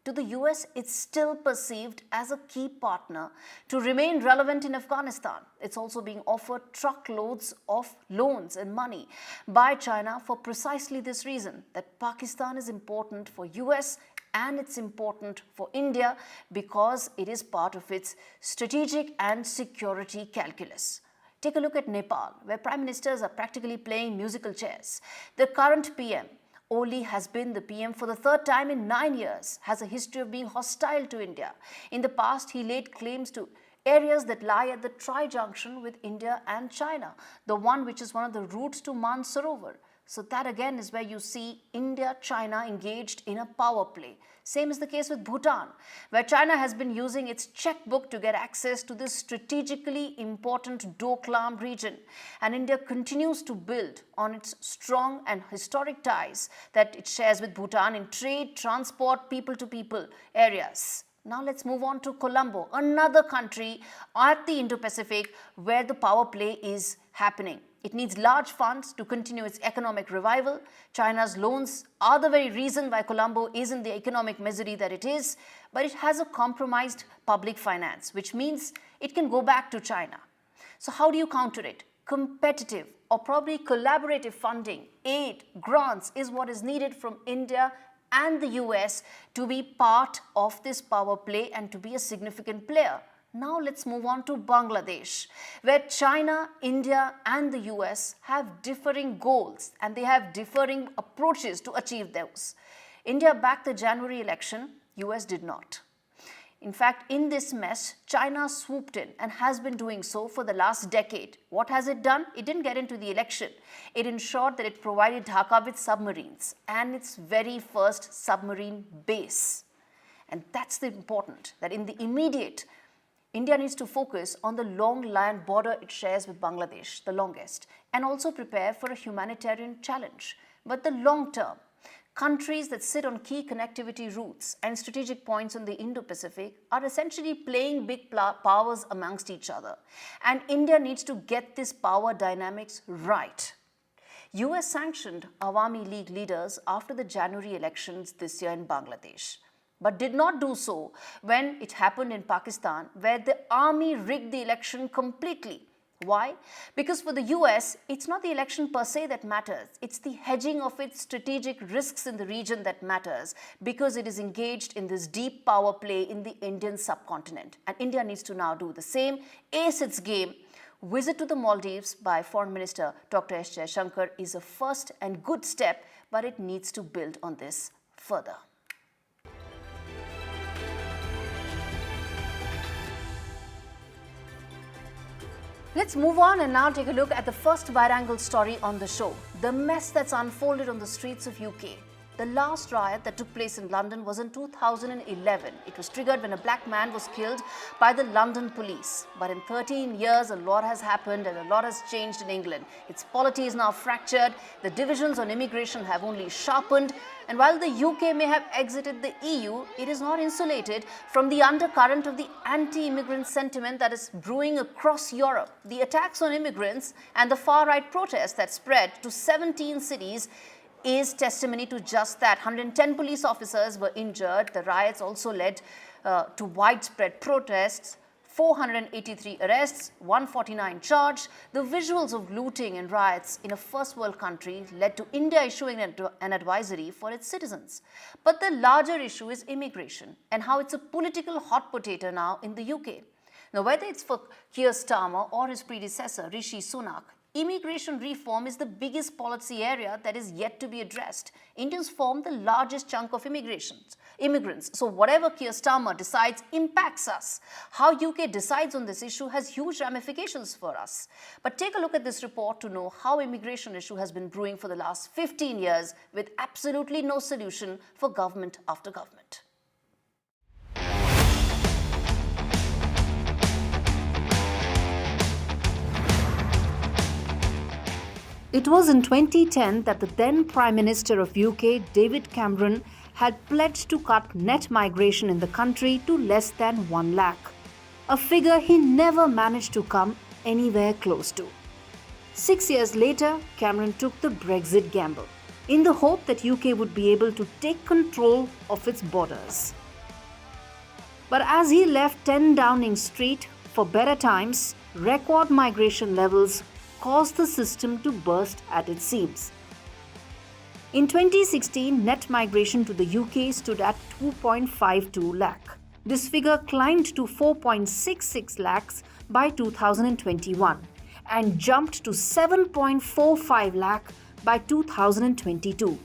To the US, it's still perceived as a key partner to remain relevant in Afghanistan. It's also being offered truckloads of loans and money by China for precisely this reason, that Pakistan is important for US and it's important for India because it is part of its strategic and security calculus. Take a look at Nepal, where prime ministers are practically playing musical chairs. The current PM, Oli, has been the PM for the third time in 9 years, has a history of being hostile to India. In the past, he laid claims to areas that lie at the tri-junction with India and China, the one which is one of the routes to Mansarovar. So that again is where you see India-China engaged in a power play. Same is the case with Bhutan, where China has been using its checkbook to get access to this strategically important Doklam region. And India continues to build on its strong and historic ties that it shares with Bhutan in trade, transport, people-to-people areas. Now let's move on to Colombo, another country at the Indo-Pacific where the power play is happening. It needs large funds to continue its economic revival. China's loans are the very reason why Colombo is in the economic misery that it is, but it has a compromised public finance, which means it can go back to China. So how do you counter it? Competitive or probably collaborative funding, aid, grants is what is needed from India and the US to be part of this power play and to be a significant player. Now let's move on to Bangladesh, where China, India and the US have differing goals and they have differing approaches to achieve those. India backed the January election, US did not. In fact, in this mess, China swooped in and has been doing so for the last decade. What has it done? It didn't get into the election. It ensured that it provided Dhaka with submarines and its very first submarine base. And that's the important, that in the immediate, India needs to focus on the long land border it shares with Bangladesh, the longest, and also prepare for a humanitarian challenge. But the long term, countries that sit on key connectivity routes and strategic points on the Indo-Pacific are essentially playing big powers amongst each other. And India needs to get this power dynamics right. US sanctioned Awami League leaders after the January elections this year in Bangladesh, but did not do so when it happened in Pakistan, where the army rigged the election completely. Why? Because for the US, it's not the election per se that matters. It's the hedging of its strategic risks in the region that matters, because it is engaged in this deep power play in the Indian subcontinent. And India needs to now do the same, ace its game. Visit to the Maldives by Foreign Minister Dr. S. Jaishankar is a first and good step, but it needs to build on this further. Let's move on and now take a look at the first wide-angle story on the show, the mess that's unfolded on the streets of UK. The last riot that took place in London was in 2011. It was triggered when a black man was killed by the London police. But in 13 years, a lot has happened and a lot has changed in England. Its polity is now fractured, the divisions on immigration have only sharpened, and while the UK may have exited the EU, it is not insulated from the undercurrent of the anti-immigrant sentiment that is brewing across Europe. The attacks on immigrants and the far-right protests that spread to 17 cities is testimony to just that. 110 police officers were injured. The riots also led to widespread protests, 483 arrests, 149 charged. The visuals of looting and riots in a first world country led to India issuing an advisory for its citizens. But the larger issue is immigration and how it's a political hot potato now in the UK. Now, whether it's for Keir Starmer or his predecessor, Rishi Sunak, immigration reform is the biggest policy area that is yet to be addressed. Indians form the largest chunk of immigrants. So whatever Keir Starmer decides impacts us. How UK decides on this issue has huge ramifications for us. But take a look at this report to know how immigration issue has been brewing for the last 15 years with absolutely no solution for government after government. It was in 2010 that the then Prime Minister of UK, David Cameron, had pledged to cut net migration in the country to less than 1 lakh, a figure he never managed to come anywhere close to. 6 years later, Cameron took the Brexit gamble, in the hope that UK would be able to take control of its borders. But as he left 10 Downing Street for better times, record migration levels caused the system to burst at its seams. In 2016, net migration to the UK stood at 2.52 lakh. This figure climbed to 4.66 lakhs by 2021 and jumped to 7.45 lakh by 2022.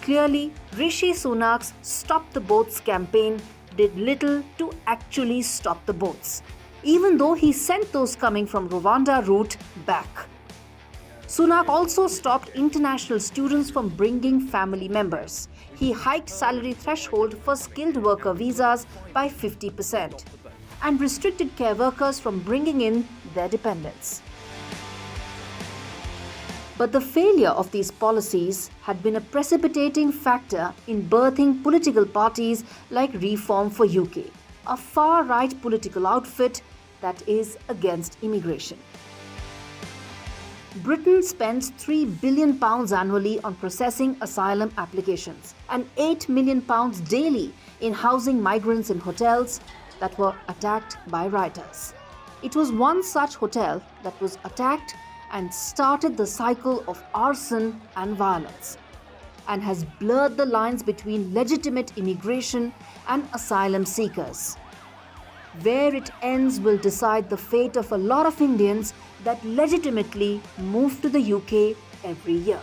Clearly, Rishi Sunak's Stop the Boats campaign did little to actually stop the boats, even though he sent those coming from Rwanda route back. Sunak also stopped international students from bringing family members. He hiked salary threshold for skilled worker visas by 50% and restricted care workers from bringing in their dependents. But the failure of these policies had been a precipitating factor in birthing political parties like Reform for UK, a far-right political outfit that is against immigration. Britain spends £3 billion annually on processing asylum applications and £8 million daily in housing migrants in hotels, that were attacked by rioters. It was one such hotel that was attacked and started the cycle of arson and violence, and has blurred the lines between legitimate immigration and asylum seekers. Where it ends will decide the fate of a lot of Indians that legitimately move to the UK every year.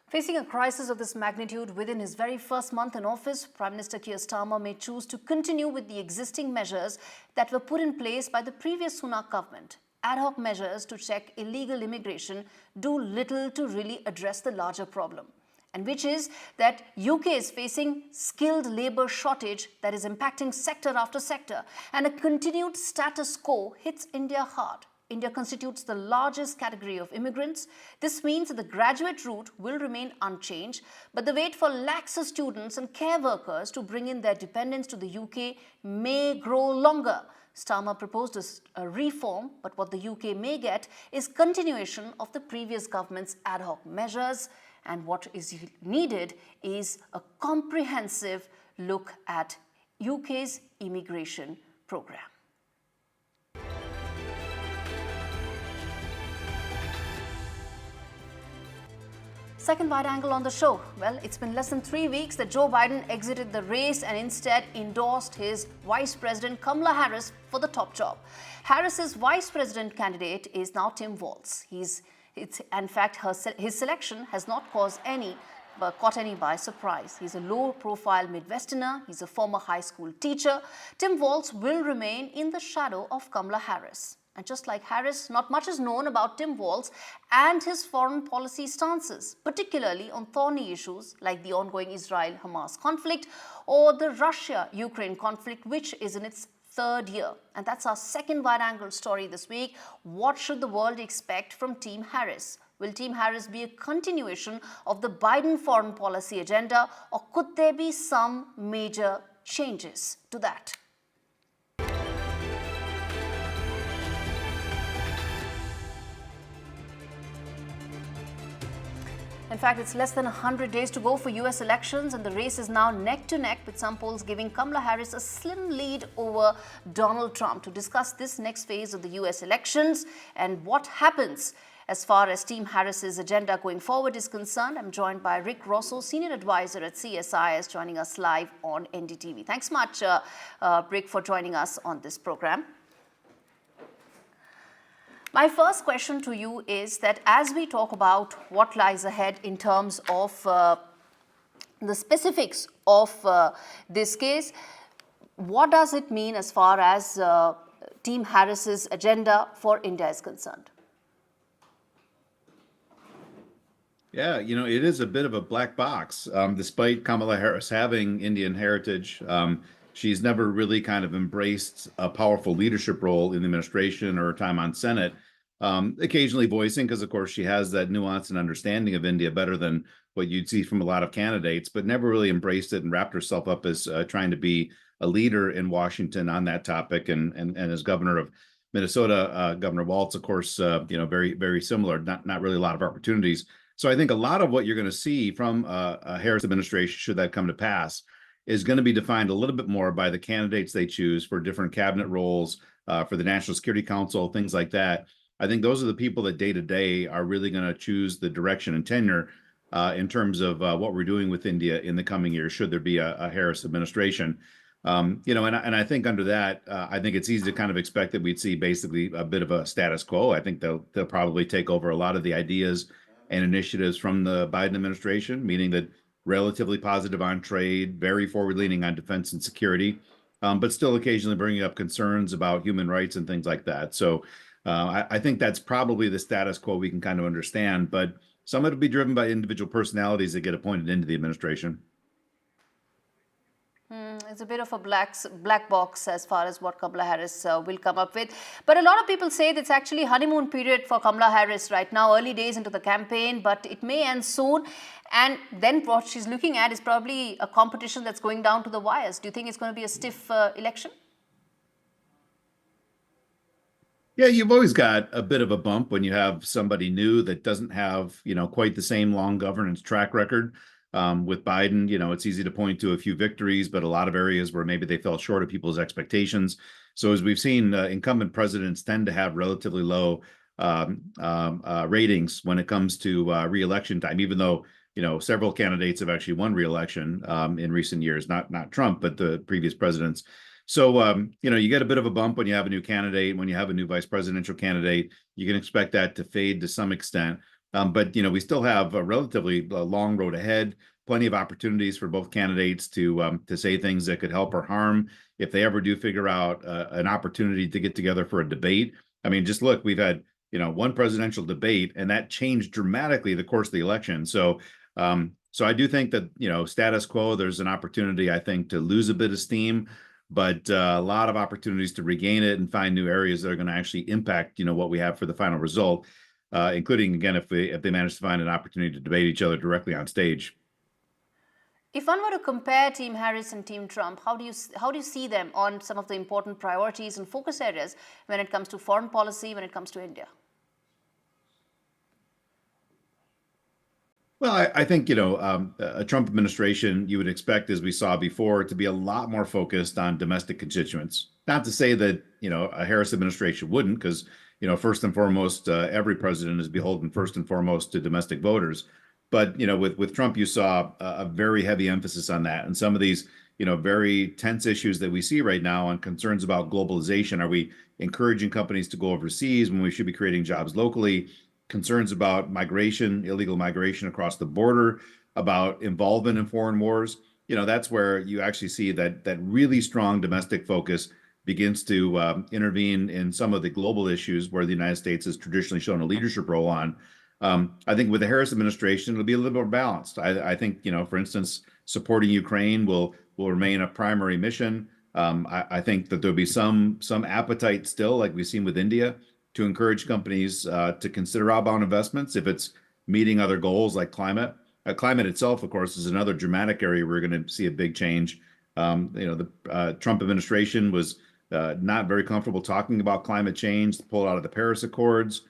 Facing a crisis of this magnitude within his very first month in office, Prime Minister Keir Starmer may choose to continue with the existing measures that were put in place by the previous Sunak government. Ad hoc measures to check illegal immigration do little to really address the larger problem, and which is that UK is facing skilled labour shortage that is impacting sector after sector, and a continued status quo hits India hard. India constitutes the largest category of immigrants. This means that the graduate route will remain unchanged, but the wait for lakhs of students and care workers to bring in their dependents to the UK may grow longer. Starmer proposed a reform, but what the UK may get is continuation of the previous government's ad hoc measures, and what is needed is a comprehensive look at UK's immigration programme. Second wide angle on the show. Well, it's been less than 3 weeks that Joe Biden exited the race and instead endorsed his Vice President Kamala Harris for the top job. Harris's Vice President candidate is now Tim Walz. In fact, his selection has not caught any by surprise. He's a low-profile Midwesterner. He's a former high school teacher. Tim Walz will remain in the shadow of Kamala Harris. And just like Harris, not much is known about Tim Walz and his foreign policy stances, particularly on thorny issues like the ongoing Israel-Hamas conflict or the Russia-Ukraine conflict, which is in its third year. And that's our second wide-angle story this week. What should the world expect from Team Harris? Will Team Harris be a continuation of the Biden foreign policy agenda, or could there be some major changes to that? In fact, it's less than 100 days to go for US elections, and the race is now neck to neck, with some polls giving Kamala Harris a slim lead over Donald Trump. To discuss this next phase of the US elections and what happens as far as Team Harris's agenda going forward is concerned, I'm joined by Rick Rosso, Senior Advisor at CSIS, joining us live on NDTV. Thanks much, Rick, for joining us on this program. My first question to you is that as we talk about what lies ahead in terms of the specifics of this case, what does it mean as far as Team Harris's agenda for India is concerned? Yeah, you know, it is a bit of a black box. Despite Kamala Harris having Indian heritage, she's never really kind of embraced a powerful leadership role in the administration or time on Senate, occasionally voicing, because of course she has that nuance and understanding of India better than what you'd see from a lot of candidates, but never really embraced it and wrapped herself up as trying to be a leader in Washington on that topic. And as governor of Minnesota, Governor Walz, of course, you know, very, very similar, not really a lot of opportunities. So I think a lot of what you're going to see from a Harris administration, should that come to pass, is going to be defined a little bit more by the candidates they choose for different cabinet roles, for the National Security Council, things like that. I think those are the people that day to day are really going to choose the direction and tenure in terms of what we're doing with India in the coming years, should there be a Harris administration. You know, and I think under that, I think it's easy to kind of expect that we'd see basically a bit of a status quo. I think they'll probably take over a lot of the ideas and initiatives from the Biden administration, meaning that relatively positive on trade, very forward-leaning on defense and security, but still occasionally bringing up concerns about human rights and things like that. So I think that's probably the status quo we can kind of understand, but some of it will be driven by individual personalities that get appointed into the administration. It's a bit of a black box as far as what Kamala Harris will come up with. But a lot of people say that it's actually honeymoon period for Kamala Harris right now, early days into the campaign, but it may end soon. And then what she's looking at is probably a competition that's going down to the wires. Do you think it's going to be a stiff election? Yeah, you've always got a bit of a bump when you have somebody new that doesn't have, you know, quite the same long governance track record. With Biden, it's easy to point to a few victories, but a lot of areas where maybe they fell short of people's expectations. So as we've seen, incumbent presidents tend to have relatively low ratings when it comes to re-election time, even though several candidates have actually won re-election in recent years, not Trump, but the previous presidents. So you get a bit of a bump when you have a new candidate. When you have a new vice presidential candidate, you can expect that to fade to some extent. But we still have a relatively long road ahead. Plenty of opportunities for both candidates to say things that could help or harm if they ever do figure out an opportunity to get together for a debate. I mean, just look, we've had one presidential debate, and that changed dramatically the course of the election. So I do think that status quo, there's an opportunity, I think, to lose a bit of steam, but a lot of opportunities to regain it and find new areas that are going to actually impact what we have for the final result. Including, again, if they manage to find an opportunity to debate each other directly on stage. If one were to compare Team Harris and Team Trump, how do you see them on some of the important priorities and focus areas when it comes to foreign policy, when it comes to India? Well, I think, a Trump administration, you would expect, as we saw before, to be a lot more focused on domestic constituents. Not to say that, a Harris administration wouldn't, because, first and foremost, every president is beholden first and foremost to domestic voters. But, with Trump, you saw a very heavy emphasis on that. And some of these, very tense issues that we see right now on concerns about globalization. Are we encouraging companies to go overseas when we should be creating jobs locally? Concerns about migration, illegal migration across the border, about involvement in foreign wars. That's where you actually see that really strong domestic focus begins to intervene in some of the global issues where the United States has traditionally shown a leadership role on. I think with the Harris administration, it'll be a little more balanced. I think, for instance, supporting Ukraine will remain a primary mission. I think that there'll be some appetite still, like we've seen with India, to encourage companies to consider outbound investments if it's meeting other goals like climate. Climate itself, of course, is another dramatic area we're going to see a big change. The Trump administration was not very comfortable talking about climate change, pulled out of the Paris Accords.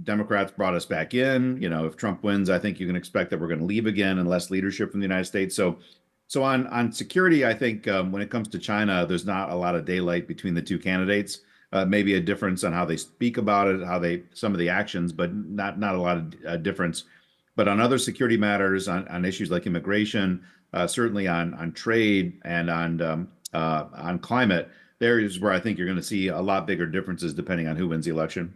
Democrats brought us back in. If Trump wins, I think you can expect that we're going to leave again and less leadership from the United States. So on security, I think when it comes to China, there's not a lot of daylight between the two candidates. Maybe a difference on how they speak about it, some of the actions, but not a lot of difference. But on other security matters, on issues like immigration, certainly on trade and on climate, there is where I think you're going to see a lot bigger differences depending on who wins the election.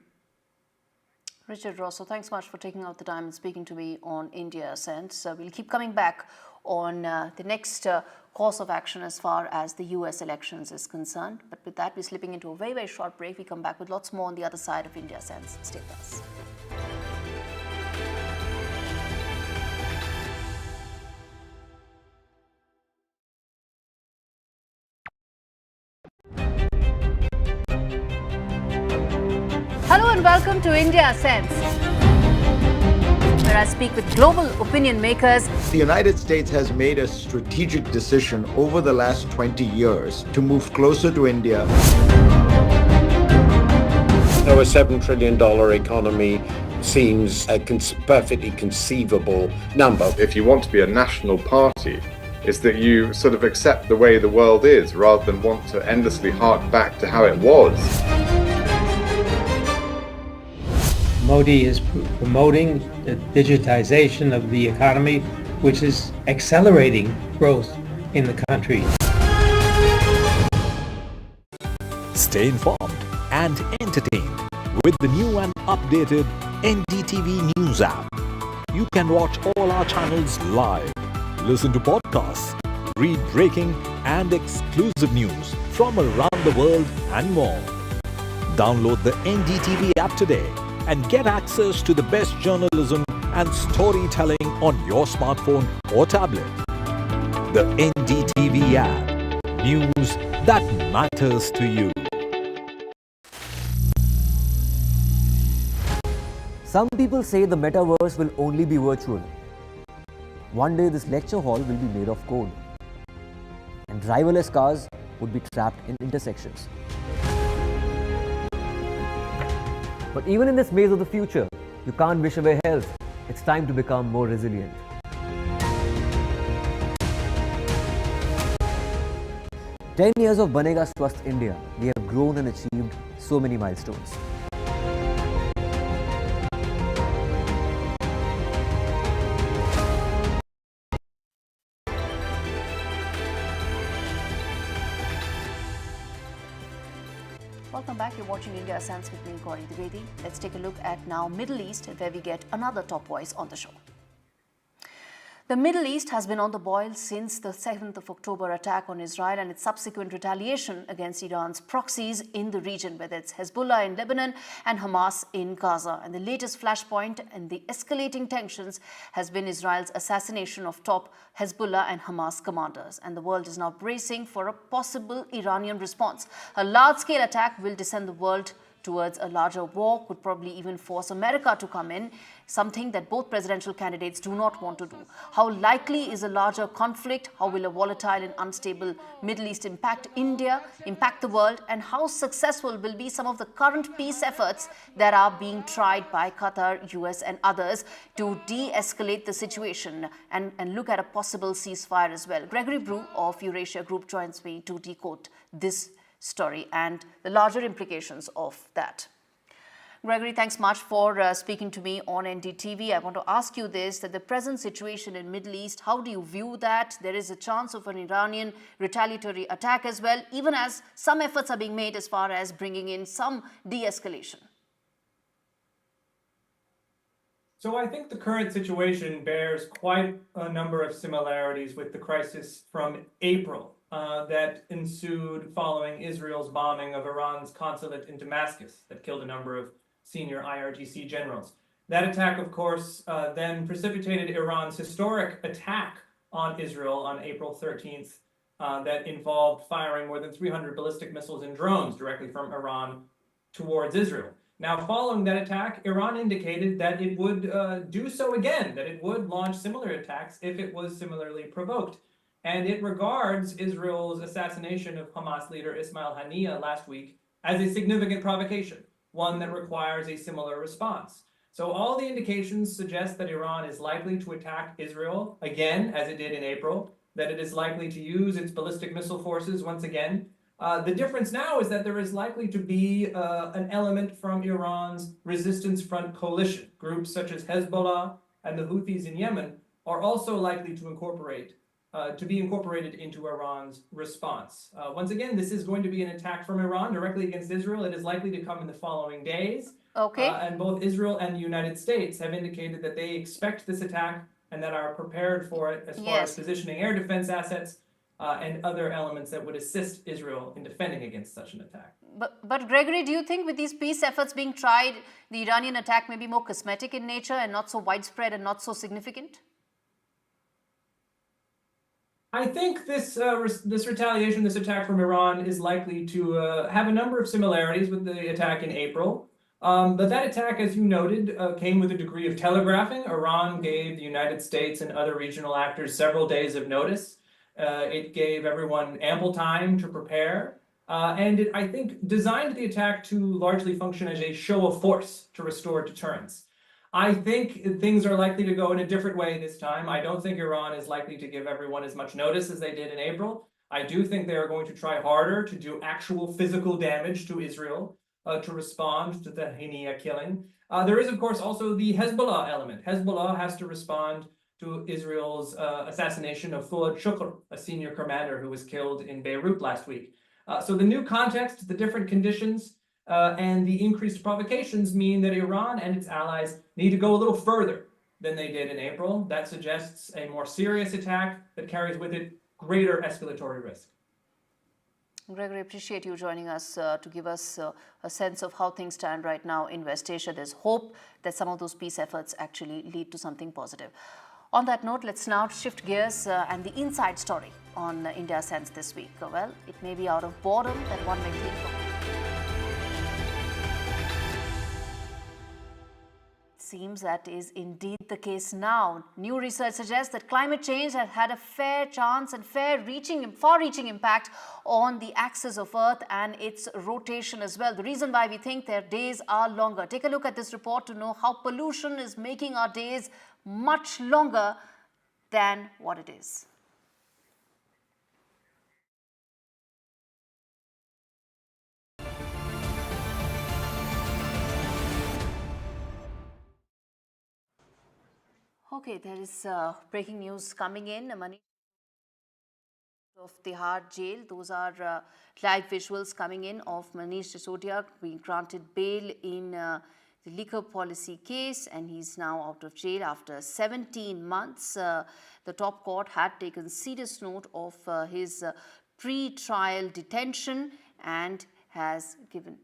Richard Rosso, thanks so much for taking out the time and speaking to me on India Sense. We'll keep coming back on the next course of action as far as the US elections is concerned. But with that, we're slipping into a very, very short break. We come back with lots more on the other side of India Sense. Stay with us. Hello and welcome to India Sense, where I speak with global opinion makers. The United States has made a strategic decision over the last 20 years to move closer to India. Now, a $7 trillion economy seems a perfectly conceivable number. If you want to be a national party, it's that you sort of accept the way the world is rather than want to endlessly hark back to how it was. Modi is promoting the digitization of the economy, which is accelerating growth in the country. Stay informed and entertained with the new and updated NDTV News app. You can watch all our channels live, listen to podcasts, read breaking and exclusive news from around the world and more. Download the NDTV app today and get access to the best journalism and storytelling on your smartphone or tablet. The NDTV app. News that matters to you. Some people say the metaverse will only be virtual. One day this lecture hall will be made of code, and driverless cars would be trapped in intersections. But even in this maze of the future, you can't wish away health. It's time to become more resilient. 10 years of Banega Swasth India, we have grown and achieved so many milestones. Welcome back. You're watching India Ascends with me, Gauri Dwivedi. Let's take a look at now Middle East, where we get another top voice on the show. The Middle East has been on the boil since the 7th of October attack on Israel and its subsequent retaliation against Iran's proxies in the region, whether it's Hezbollah in Lebanon and Hamas in Gaza. And the latest flashpoint in the escalating tensions has been Israel's assassination of top Hezbollah and Hamas commanders. And the world is now bracing for a possible Iranian response. A large-scale attack will descend the world towards a larger war, could probably even force America to come in, something that both presidential candidates do not want to do. How likely is a larger conflict? How will a volatile and unstable Middle East impact India, impact the world? And how successful will be some of the current peace efforts that are being tried by Qatar, US and others to de-escalate the situation and look at a possible ceasefire as well? Gregory Brew of Eurasia Group joins me to decode this story and the larger implications of that. Gregory, thanks much for speaking to me on NDTV. I want to ask you this, that the present situation in Middle East, how do you view that? There is a chance of an Iranian retaliatory attack as well, even as some efforts are being made as far as bringing in some de-escalation. So I think the current situation bears quite a number of similarities with the crisis from April that ensued following Israel's bombing of Iran's consulate in Damascus that killed a number of senior IRGC generals. That attack, of course, then precipitated Iran's historic attack on Israel on April 13th that involved firing more than 300 ballistic missiles and drones directly from Iran towards Israel. Now, following that attack, Iran indicated that it would do so again, that it would launch similar attacks if it was similarly provoked. And it regards Israel's assassination of Hamas leader Ismail Haniyeh last week as a significant provocation, one that requires a similar response. So all the indications suggest that Iran is likely to attack Israel again, as it did in April, that it is likely to use its ballistic missile forces once again. The difference now is that there is likely to be an element from Iran's resistance front coalition. Groups such as Hezbollah and the Houthis in Yemen are also likely to be incorporated into Iran's response. Once again, this is going to be an attack from Iran directly against Israel. It is likely to come in the following days. Okay. And both Israel and the United States have indicated that they expect this attack and that are prepared for it as far as positioning air defense assets and other elements that would assist Israel in defending against such an attack. But Gregory, do you think with these peace efforts being tried, the Iranian attack may be more cosmetic in nature and not so widespread and not so significant? I think this retaliation, this attack from Iran is likely to have a number of similarities with the attack in April. But that attack, as you noted, came with a degree of telegraphing. Iran gave the United States and other regional actors several days of notice. It gave everyone ample time to prepare. And it, I think, designed the attack to largely function as a show of force to restore deterrence. I think things are likely to go in a different way this time. I don't think Iran is likely to give everyone as much notice as they did in April. I do think they are going to try harder to do actual physical damage to Israel to respond to the Haniyeh killing. There is, of course, also the Hezbollah element. Hezbollah has to respond to Israel's assassination of Fuad Shukr, a senior commander who was killed in Beirut last week. So the new context, the different conditions, and the increased provocations mean that Iran and its allies need to go a little further than they did in April. That suggests a more serious attack that carries with it greater escalatory risk. Gregory, appreciate you joining us to give us a sense of how things stand right now in West Asia. There's hope that some of those peace efforts actually lead to something positive. On that note, let's now shift gears and the inside story on India Sense this week. Well, it may be out of boredom that one may think of. Seems that is indeed the case now. New research suggests that climate change has had a fair chance and far-reaching impact on the axis of Earth and its rotation as well. The reason why we think their days are longer. Take a look at this report to know how pollution is making our days much longer than what it is. Okay, there is breaking news coming in. Manish of Tihar jail. Those are live visuals coming in of Manish Sisodia being granted bail in the liquor policy case, and he's now out of jail after 17 months. The top court had taken serious note of his pre-trial detention and has given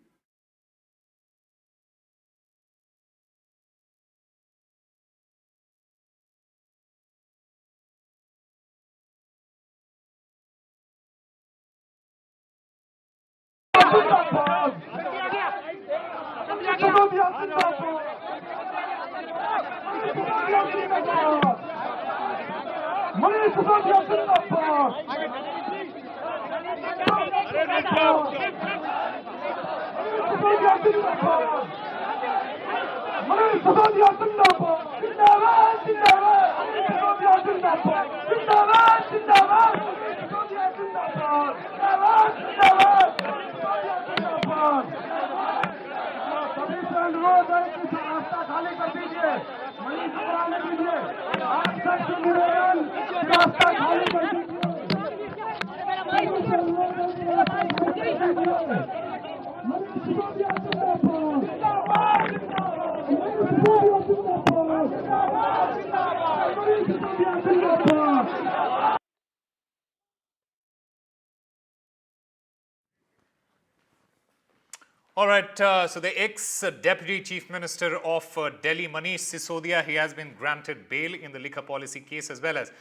All right, so the ex-Deputy Chief Minister of Delhi, Manish Sisodia, he has been granted bail in the liquor policy case as well as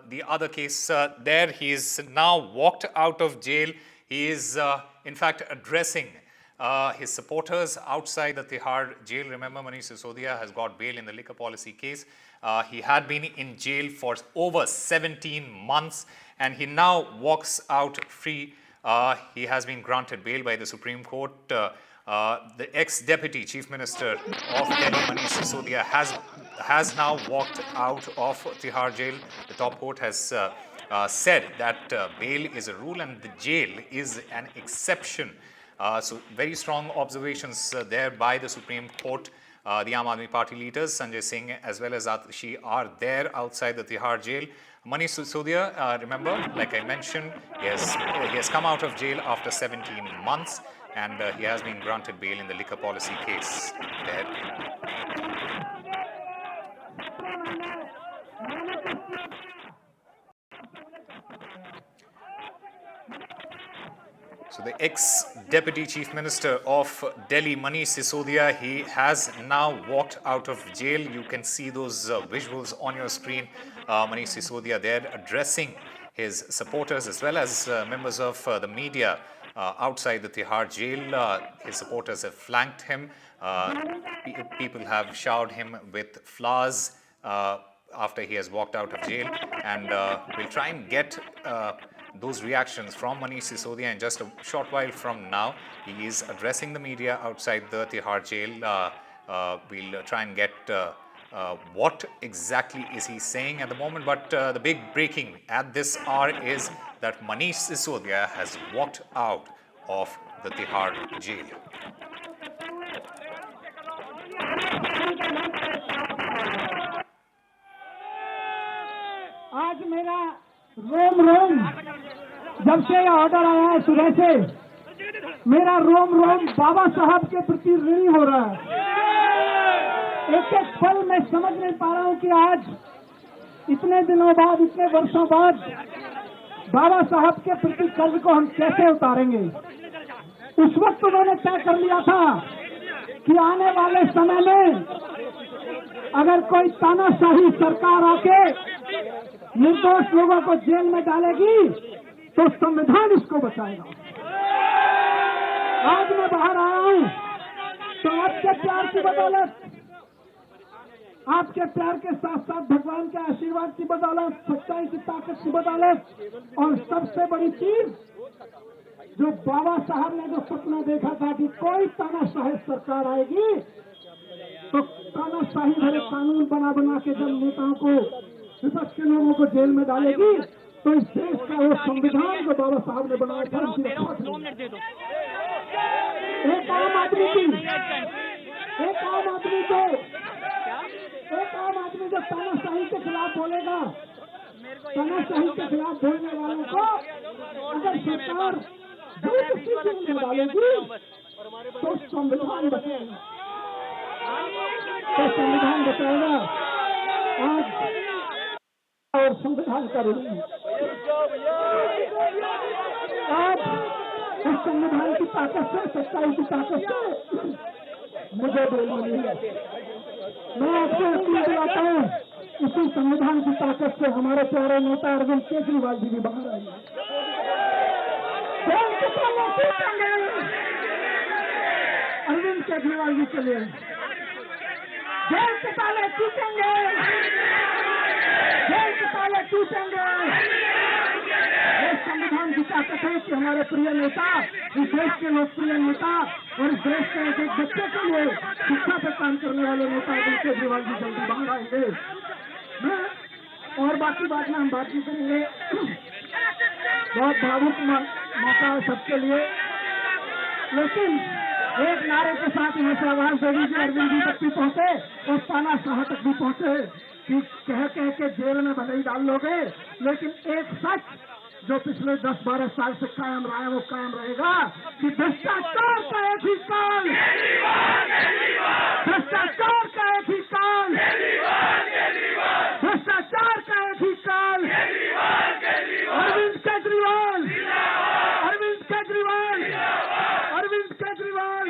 the other case there. He is now walked out of jail. He is, in fact, addressing his supporters outside the Tihar jail. Remember, Manish Sisodia has got bail in the liquor policy case. He had been in jail for over 17 months and he now walks out free. He has been granted bail by the Supreme Court. The ex-Deputy Chief Minister of Delhi, Manish Sisodia, has now walked out of Tihar jail. The top court has said that bail is a rule and the jail is an exception. So very strong observations there by the Supreme Court. The Aam Aadmi Party leaders, Sanjay Singh as well as Atashi, are there outside the Tihar jail. Manish Sisodia, remember, like I mentioned, he has come out of jail after 17 months and he has been granted bail in the liquor policy case there. So the ex-Deputy Chief Minister of Delhi, Manish Sisodia, he has now walked out of jail. You can see those visuals on your screen. Manish Sisodia there addressing his supporters as well as members of the media outside the Tihar jail. His supporters have flanked him. People have showered him with flowers after he has walked out of jail. And we'll try and get those reactions from Manish Sisodia in just a short while from now. He is addressing the media outside the Tihar jail. We'll try and get what exactly is he saying at the moment. But the big breaking at this hour is that Manish Sisodia has walked out of the Tihar jail. आज मेरा रोम रोम जब से यह order आया है सुबह से मेरा रोम रोम बाबा साहब के प्रति ऋणी हो रहा है। एक एक पल मैं समझ नहीं पा रहा हूं कि आज इतने दिनों बाद इतने वर्षों बाद बाबा साहब के प्रति कर्ज को हम कैसे उतारेंगे। उस वक्त उन्होंने तय कर लिया था कि आने वाले समय में अगर कोई तानाशाही सरकार आके निर्दोष लोगों को जेल में डालेगी तो संविधान इसको बचाएगा। आज मैं बाहर आया हूं तो आपके प्यार की बदौलत, आपके प्यार के साथ साथ भगवान के आशीर्वाद की बदौलत, सच्चाई की ताकत की बदौलत और सबसे बड़ी चीज जो बाबा साहब ने जो सपना देखा था कि कोई तानाशाही सरकार आएगी तो तानाशाही भरे कानून बना के जब नेताओं को, विपक्ष के लोगों को जेल में डालेगी तो इस देश का वो संविधान जो बाबा साहब ने बनाया था उसकी रक्षा। एक आम आदमी जो तानाशाही के खिलाफ बोलेगा, तानाशाही के खिलाफ बोलने वालों को अगर सरकार जबरदस्ती डालेगी तो संविधान बचाएगा, आज और संविधान का रूप आज इस संविधान की ताकत से, सच्चाई की ताकत से मुझे बोलना नहीं है। मैं आपसे अपील दिलाता हूँ, इसी संविधान की ताकत से हमारे प्यारे नेता अरविंद केजरीवाल जी भी बाहर आए। अरविंद केजरीवाल जी चलिए, जेल के ताले टूटेंगे, जेल के ताले टूटेंगे। ये संविधान की ताकत है कि हमारे प्रिय नेता, इस देश के लोकप्रिय नेता और इस देश के एक बच्चे के लिए शिक्षा पे काम करने वाले नेता अरविंद केजरीवाल जी जल्दी बाहर आएंगे। मैं और बाकी बात में हम बात नहीं करेंगे। बहुत भावुक मौका है सबके लिए, लेकिन एक नारे के साथ यहाँ से आवाज दे दीजिए, अरविंद जी तक भी पहुंचे और तानाशाह तक भी पहुंचे कि कह के जेल में भले ही डाल लोगे, लेकिन एक सच जो पिछले 10-12 साल से कायम रहा है वो कायम रहेगा कि भ्रष्टाचार का एक ही काल, भ्रष्टाचार का एक ही काल, भ्रष्टाचार का एक ही काल। अरविंद केजरीवाल, अरविंद केजरीवाल, अरविंद केजरीवाल।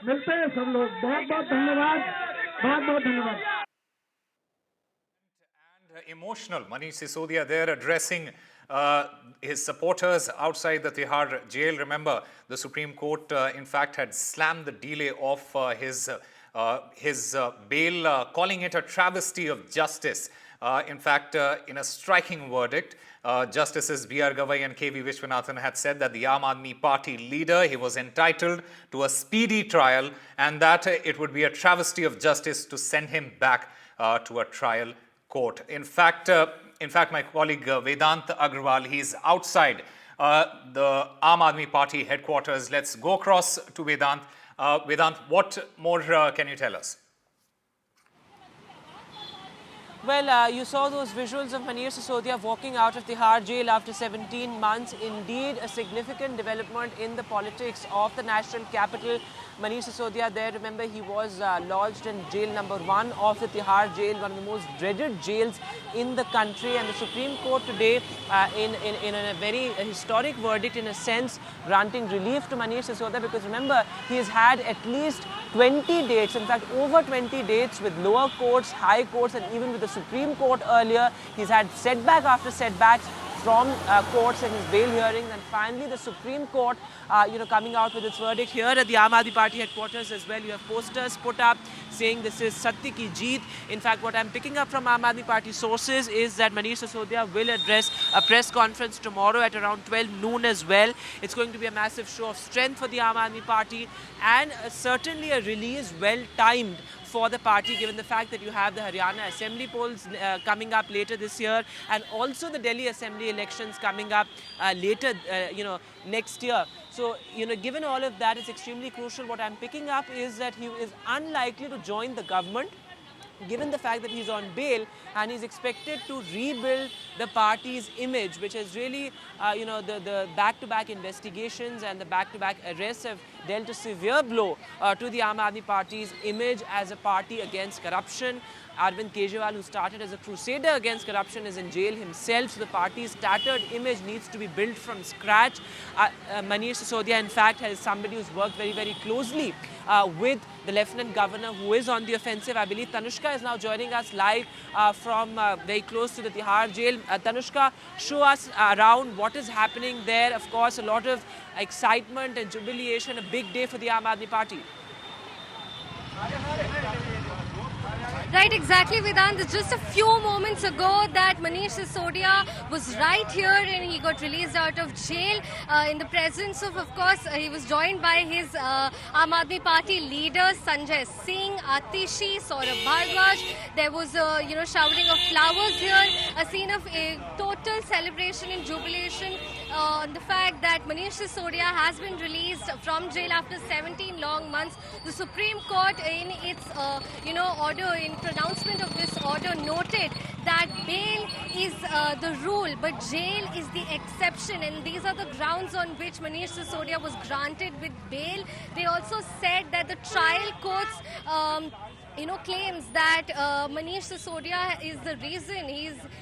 मिलते हैं सब लोग। बहुत बहुत धन्यवाद, बहुत बहुत धन्यवाद। Emotional, Manish Sisodia there addressing his supporters outside the Tihar jail. Remember, the Supreme Court, in fact, had slammed the delay of his bail, calling it a travesty of justice. In fact, in a striking verdict, Justices B.R. Gavai and K.V. Vishwanathan had said that the Aam Aadmi Party leader, he was entitled to a speedy trial and that it would be a travesty of justice to send him back to a trial court. In fact, my colleague Vedant Agrawal, he's outside the Aam Aadmi Party headquarters. Let's go across to Vedant. Vedant, what more can you tell us? Well, you saw those visuals of Manish Sisodia walking out of Tihar jail after 17 months. Indeed, a significant development in the politics of the national capital. Manish Sisodia there, remember, he was lodged in jail number 1 of the Tihar jail, one of the most dreaded jails in the country. And the Supreme Court today, in a very historic verdict, in a sense, granting relief to Manish Sisodia, because remember, he has had at least 20 dates, in fact, over 20 dates with lower courts, high courts, and even with the Supreme Court earlier. He's had setback after setbacks from courts and his bail hearings, and finally the Supreme Court, coming out with its verdict here at the Aam Aadmi Party headquarters as well. You have posters put up saying this is Satya ki Jeet. In fact, what I'm picking up from Aam Aadmi Party sources is that Manish Sisodia will address a press conference tomorrow at around 12 noon as well. It's going to be a massive show of strength for the Aam Aadmi Party, and certainly a release well timed for the party, given the fact that you have the Haryana Assembly polls coming up later this year, and also the Delhi Assembly elections coming up later, next year. So, given all of that, it's extremely crucial. What I'm picking up is that he is unlikely to join the government, given the fact that he's on bail, and he's expected to rebuild the party's image, which is really, the back-to-back investigations and the back-to-back arrests have dealt a severe blow to the Aam Aadmi Party's image as a party against corruption. Arvind Kejriwal, who started as a crusader against corruption, is in jail himself. So the party's tattered image needs to be built from scratch. Manish Sisodia, in fact, is somebody who's worked very, very closely with the Lieutenant Governor, who is on the offensive. I believe Tanushka is now joining us live from very close to the Tihar jail. Tanushka, show us around what is happening there. Of course, a lot of excitement and jubilation, a big day for the Aam Aadmi Party. Right, exactly, Vedant. It's just a few moments ago that Manish Sisodia was right here and he got released out of jail in the presence of course, he was joined by his Aam Aadmi Party leaders, Sanjay Singh, Atishi, Saurabh Bhardwaj. There was a, showering of flowers here, a scene of a total celebration and jubilation on the fact that Manish Sisodia has been released from jail after 17 long months. The Supreme Court, in its order, in pronouncement of this order, noted that bail is the rule, but jail is the exception, and these are the grounds on which Manish Sisodia was granted with bail. They also said that the trial courts claims that Manish Sisodia is the reason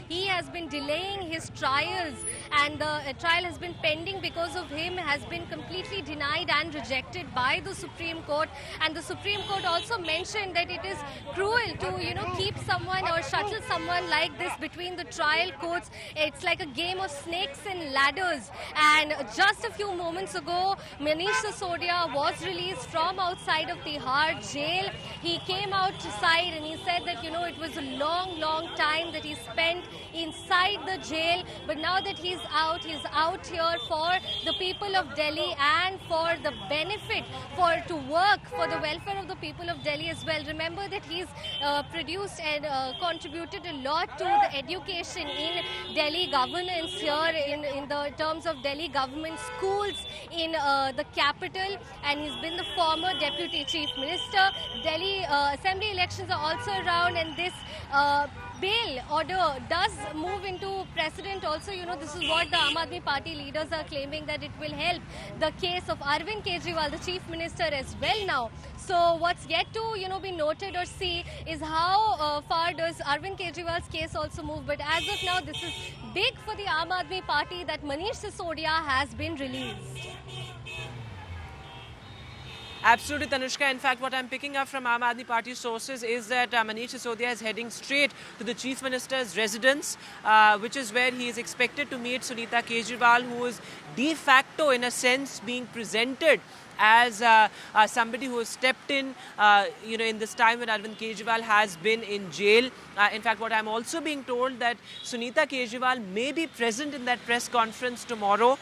he has been delaying his trials, and the trial has been pending because of him, has been completely denied and rejected by the Supreme Court. And the Supreme Court also mentioned that it is cruel to keep someone or shuttle someone like this between the trial courts. It's like a game of snakes and ladders. And just a few moments ago, Manish Sisodia was released from outside of Tihar jail. He came outside and he said that it was a long time that he spent inside the jail, but now that he's out here for the people of Delhi and for the benefit, to work for the welfare of the people of Delhi as well. Remember that he's produced and contributed a lot to the education in Delhi governance here, in the terms of Delhi government schools in the capital, and he's been the former deputy chief minister. Delhi assembly elections are also around, and this bail order does move into precedent also. This is what the Aam Aadmi Party leaders are claiming, that it will help the case of Arvind Kejriwal, the chief minister, as well now. So what's yet to be noted or see is how far does Arvind Kejriwal's case also move. But as of now, this is big for the Aam Aadmi Party that Manish Sisodia has been released. Absolutely, Tanushka. In fact, what I'm picking up from Aam Aadmi Party sources is that Manish Sisodia is heading straight to the Chief Minister's residence, which is where he is expected to meet Sunita Kejriwal, who is de facto, in a sense, being presented as somebody who has stepped in this time when Arvind Kejriwal has been in jail. In fact, what I'm also being told that Sunita Kejriwal may be present in that press conference tomorrow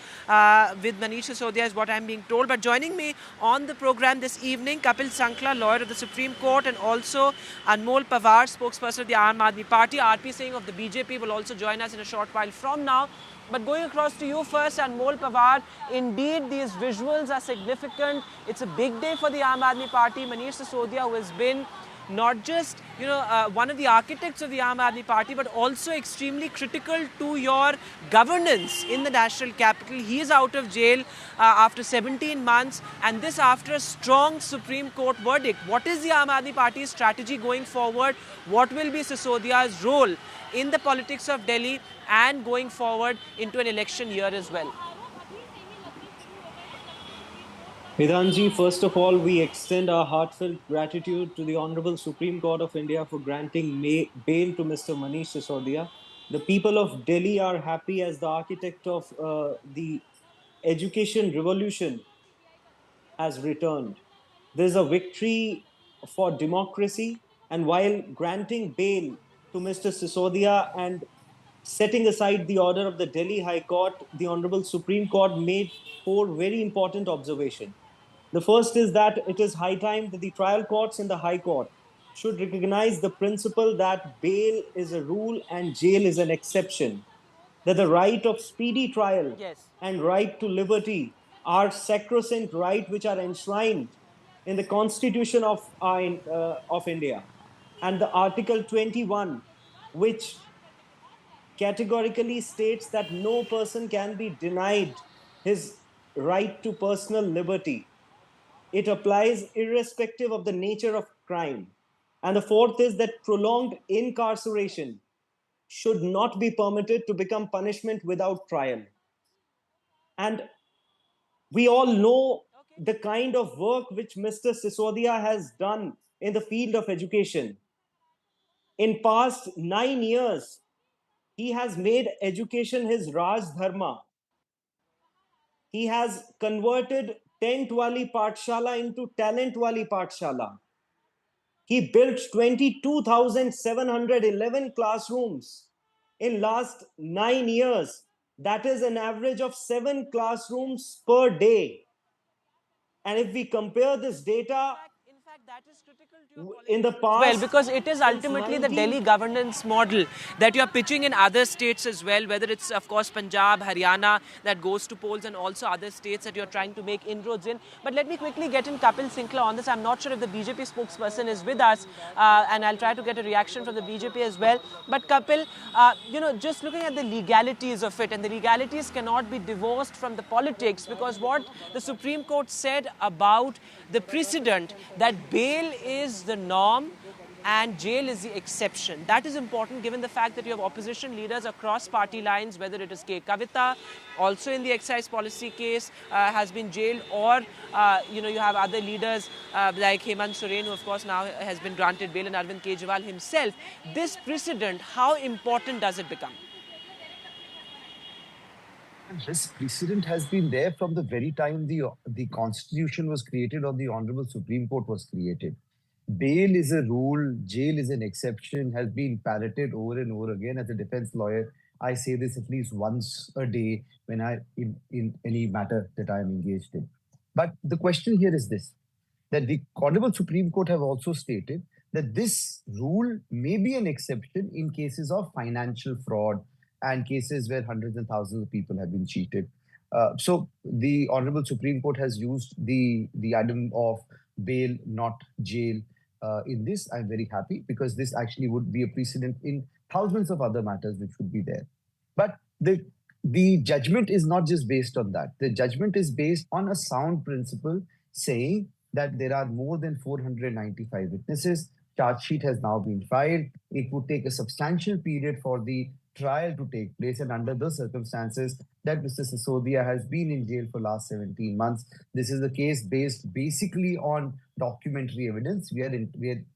with Manish Sisodia is what I'm being told. But joining me on the program this evening, Kapil Sankla, lawyer of the Supreme Court, and also Anmol Pawar, spokesperson of the Aam Aadmi Party. RP Singh of the BJP will also join us in a short while from now. But going across to you first, Anmol Pawar, indeed these visuals are significant. It's a big day for the Aam Aadmi Party. Manish Sisodia, who has been not just one of the architects of the Aam Aadmi Party, but also extremely critical to your governance in the national capital. He is out of jail after 17 months, and this after a strong Supreme Court verdict. What is the Aam Aadmi Party's strategy going forward? What will be Sisodia's role in the politics of Delhi and going forward into an election year as well? Vedanji, first of all, we extend our heartfelt gratitude to the Honorable Supreme Court of India for granting bail to Mr. Manish Sisodia. The people of Delhi are happy as the architect of the education revolution has returned. There's a victory for democracy, and while granting bail to Mr. Sisodia and setting aside the order of the Delhi High Court, the Honorable Supreme Court made 4 very important observations. The first is that it is high time that the trial courts and the High Court should recognize the principle that bail is a rule and jail is an exception, that the right of speedy trial and right to liberty are sacrosanct rights which are enshrined in the Constitution of India. And the Article 21, which categorically states that no person can be denied his right to personal liberty. It applies irrespective of the nature of crime. And the fourth is that prolonged incarceration should not be permitted to become punishment without trial. And we all know the kind of work which Mr. Sisodia has done in the field of education. In past 9 years, he has made education his Raj Dharma. He has converted Tent Wali Pathshala into Talent Wali Pathshala. He built 22,711 classrooms in last 9 years. That is an average of 7 classrooms per day. And if we compare this data that is critical to your In the past, well, because it is ultimately the Delhi governance model that you're pitching in other states as well, whether it's, of course, Punjab, Haryana, that goes to polls, and also other states that you're trying to make inroads in. But let me quickly get in Kapil Sinkla on this. I'm not sure if the BJP spokesperson is with us, and I'll try to get a reaction from the BJP as well. But Kapil, just looking at the legalities of it, and the legalities cannot be divorced from the politics, because what the Supreme Court said about the precedent that bail is the norm and jail is the exception. That is important given the fact that you have opposition leaders across party lines, whether it is K. Kavita, also in the excise policy case, has been jailed, or, you have other leaders like Hemant Soren, who of course now has been granted bail, and Arvind Kejriwal himself. This precedent, how important does it become? This precedent has been there from the very time the Constitution was created or the Honorable Supreme Court was created. Bail is a rule, jail is an exception, has been parroted over and over again. As a defense lawyer, I say this at least once a day when in any matter that I am engaged in. But the question here is this, that the Honorable Supreme Court have also stated that this rule may be an exception in cases of financial fraud and cases where hundreds and thousands of people have been cheated. So the Honorable Supreme Court has used the item of bail, not jail. In this, I'm very happy, because this actually would be a precedent in thousands of other matters which would be there. But the judgment is not just based on that. The judgment is based on a sound principle saying that there are more than 495 witnesses. Charge sheet has now been filed. It would take a substantial period for the trial to take place, and under the circumstances that Mr. Sisodia has been in jail for last 17 months, this is a case based basically on documentary evidence. We are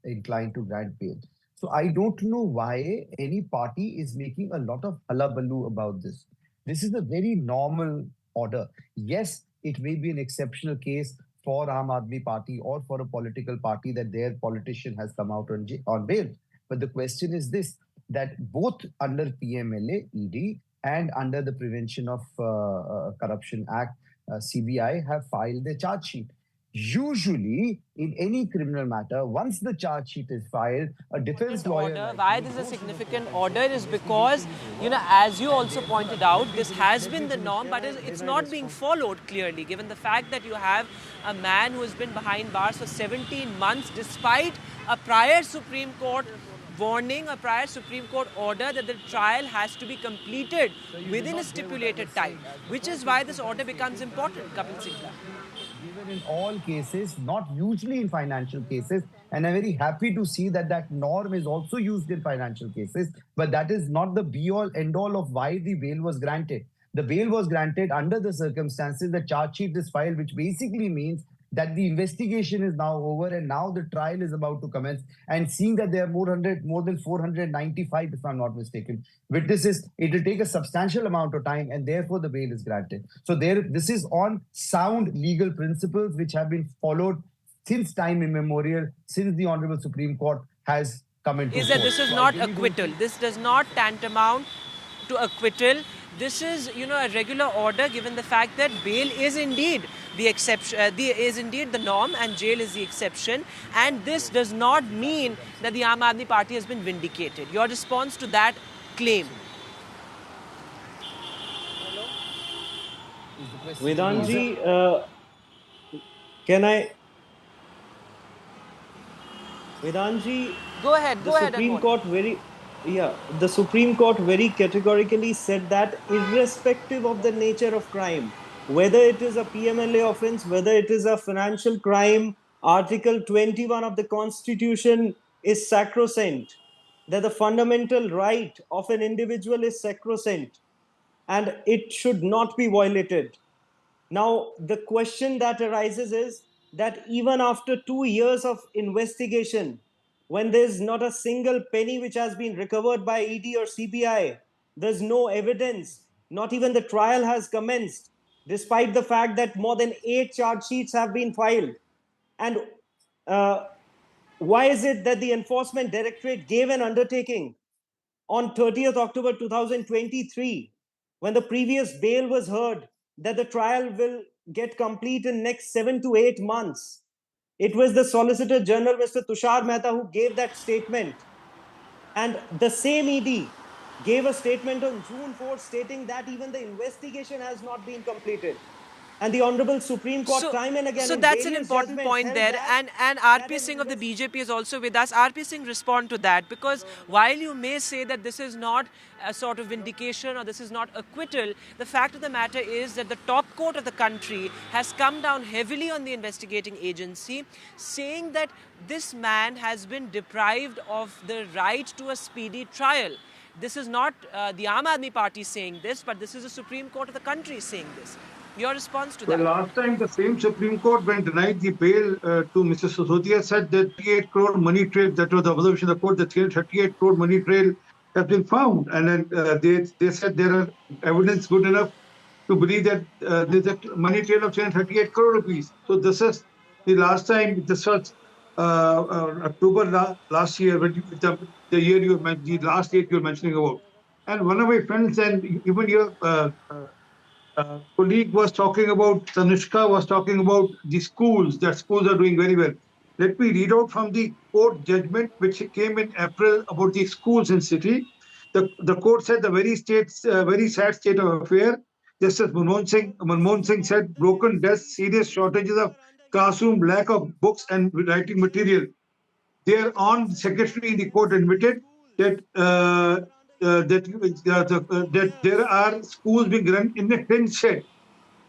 inclined to grant bail. So I don't know why any party is making a lot of hullabaloo about this. This is a very normal order. Yes, it may be an exceptional case for Aam Aadmi Party or for a political party that their politician has come out on bail. But the question is this, that both under PMLA, ED, and under the Prevention of Corruption Act, CBI, have filed their charge sheet. Usually, in any criminal matter, once the charge sheet is filed, a defense lawyer... Why this is a significant order is because, as you also pointed out, this has been the norm, but it's not being followed clearly, given the fact that you have a man who has been behind bars for 17 months, despite a prior Supreme Court warning, a prior Supreme Court order that the trial has to be completed within a stipulated time, which is why this order becomes important, Kapil Sinkla. Given in all cases, not usually in financial cases, and I'm very happy to see that norm is also used in financial cases, but that is not the be-all, end-all of why the bail was granted. The bail was granted under the circumstances the charge sheet is filed, which basically means that the investigation is now over and now the trial is about to commence. And seeing that there are more than 495, if I'm not mistaken, witnesses, it will take a substantial amount of time, and therefore the bail is granted. So this is on sound legal principles which have been followed since time immemorial, since the Honorable Supreme Court has come into force. Is that this is not acquittal. This does not tantamount to acquittal. This is, a regular order, given the fact that bail is indeed the exception, is indeed the norm, and jail is the exception. And this does not mean that the Aam Aadmi Party has been vindicated. Your response to that claim? Vedantji, can I? Vedantji, go ahead. The Supreme Court very categorically said that irrespective of the nature of crime, whether it is a PMLA offense, whether it is a financial crime, Article 21 of the Constitution is sacrosanct, that the fundamental right of an individual is sacrosanct and it should not be violated. Now, the question that arises is that even after 2 years of investigation, when there's not a single penny which has been recovered by ED or CBI, there's no evidence, not even the trial has commenced, despite the fact that more than 8 charge sheets have been filed. And why is it that the Enforcement Directorate gave an undertaking on 30th October 2023, when the previous bail was heard, that the trial will get complete in next 7 to 8 months? It was the Solicitor General, Mr. Tushar Mehta, who gave that statement. And the same ED gave a statement on June 4th stating that even the investigation has not been completed. And the Honorable Supreme Court time and again So in that's an various important judgments point held there, that and RP Singh of the BJP is also with us. RP Singh, respond to that, because while you may say that this is not a sort of vindication or this is not acquittal, the fact of the matter is that the top court of the country has come down heavily on the investigating agency, saying that this man has been deprived of the right to a speedy trial. This is not the Aam Aadmi Party saying this, but this is the Supreme Court of the country saying this. Your response to that? Well, last time the same Supreme Court, when denied the bail to Mr. Sisodia, said that 38 crore money trail, that was the observation of the court, that 38 crore money trail has been found. And then they said there are evidence good enough to believe that there's a money trail of 38 crore rupees. So this is the last time, this was October last year, when the year you mentioned, the last date you're mentioning about. And one of my friends and even your colleague was talking about, Tanushka was talking about the schools, that schools are doing very well. Let me read out from the court judgment which came in April about the schools in city. The court said the very sad state of affair. Justice Manmohan Singh said broken desks, serious shortages of classroom, lack of books and writing material. Their own secretary in the court admitted that that there are schools being run in a tin shed,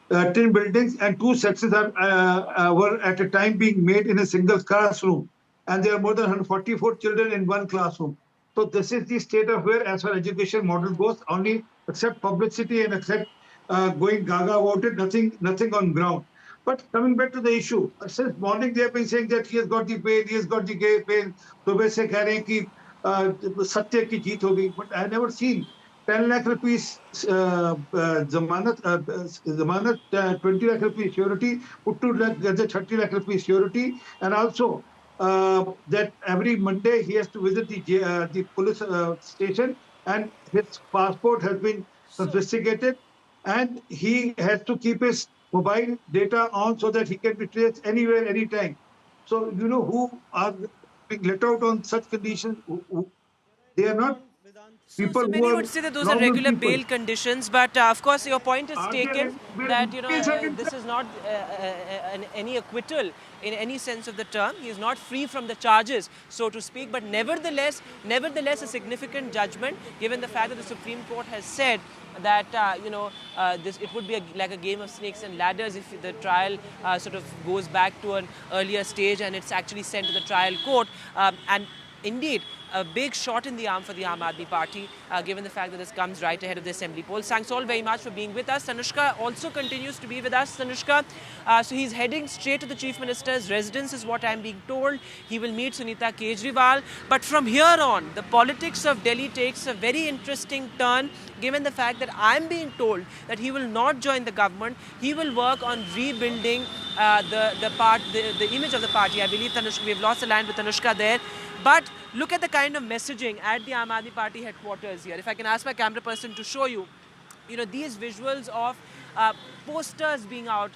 10 buildings, and 2 sections were at a time being made in a single classroom, and there are more than 144 children in one classroom. So this is the state of where, as far as education model goes, only except publicity and except going gaga about it, nothing on ground. But coming back to the issue, since morning they have been saying that he has got the bail, he has got the bail. सुबह से कह रहे हैं कि सत्य की जीत होगी. But I have never seen 10 lakh rupees zamanat, 20 lakh rupees surety, put to 30 lakh rupees surety, and also that every Monday he has to visit the police station, and his passport has been confiscated, and he has to keep his mobile data on so that he can be traced anywhere, anytime. So, you know, who are being let out on such conditions? They are not people So who many are would say that those are normal regular people. bail conditions, but of course your point is taken that, you know, this is not any acquittal in any sense of the term. He is not free from the charges, so to speak, but nevertheless a significant judgment, given the fact that the Supreme Court has said that it would be like a game of snakes and ladders if the trial sort of goes back to an earlier stage and it's actually sent to the trial court. And indeed, a big shot in the arm for the Aam Aadmi Party, given the fact that this comes right ahead of the assembly polls. Thanks all very much for being with us. Tanushka also continues to be with us. Tanushka, so he's heading straight to the Chief Minister's residence, is what I'm being told. He will meet Sunita Kejriwal. But from here on, the politics of Delhi takes a very interesting turn, given the fact that I'm being told that he will not join the government. He will work on rebuilding the image of the party. I believe, Tanushka, we've lost the line with Tanushka there. But look at the kind of messaging at the Aam Aadmi Party headquarters here. If I can ask my camera person to show you, these visuals of posters being out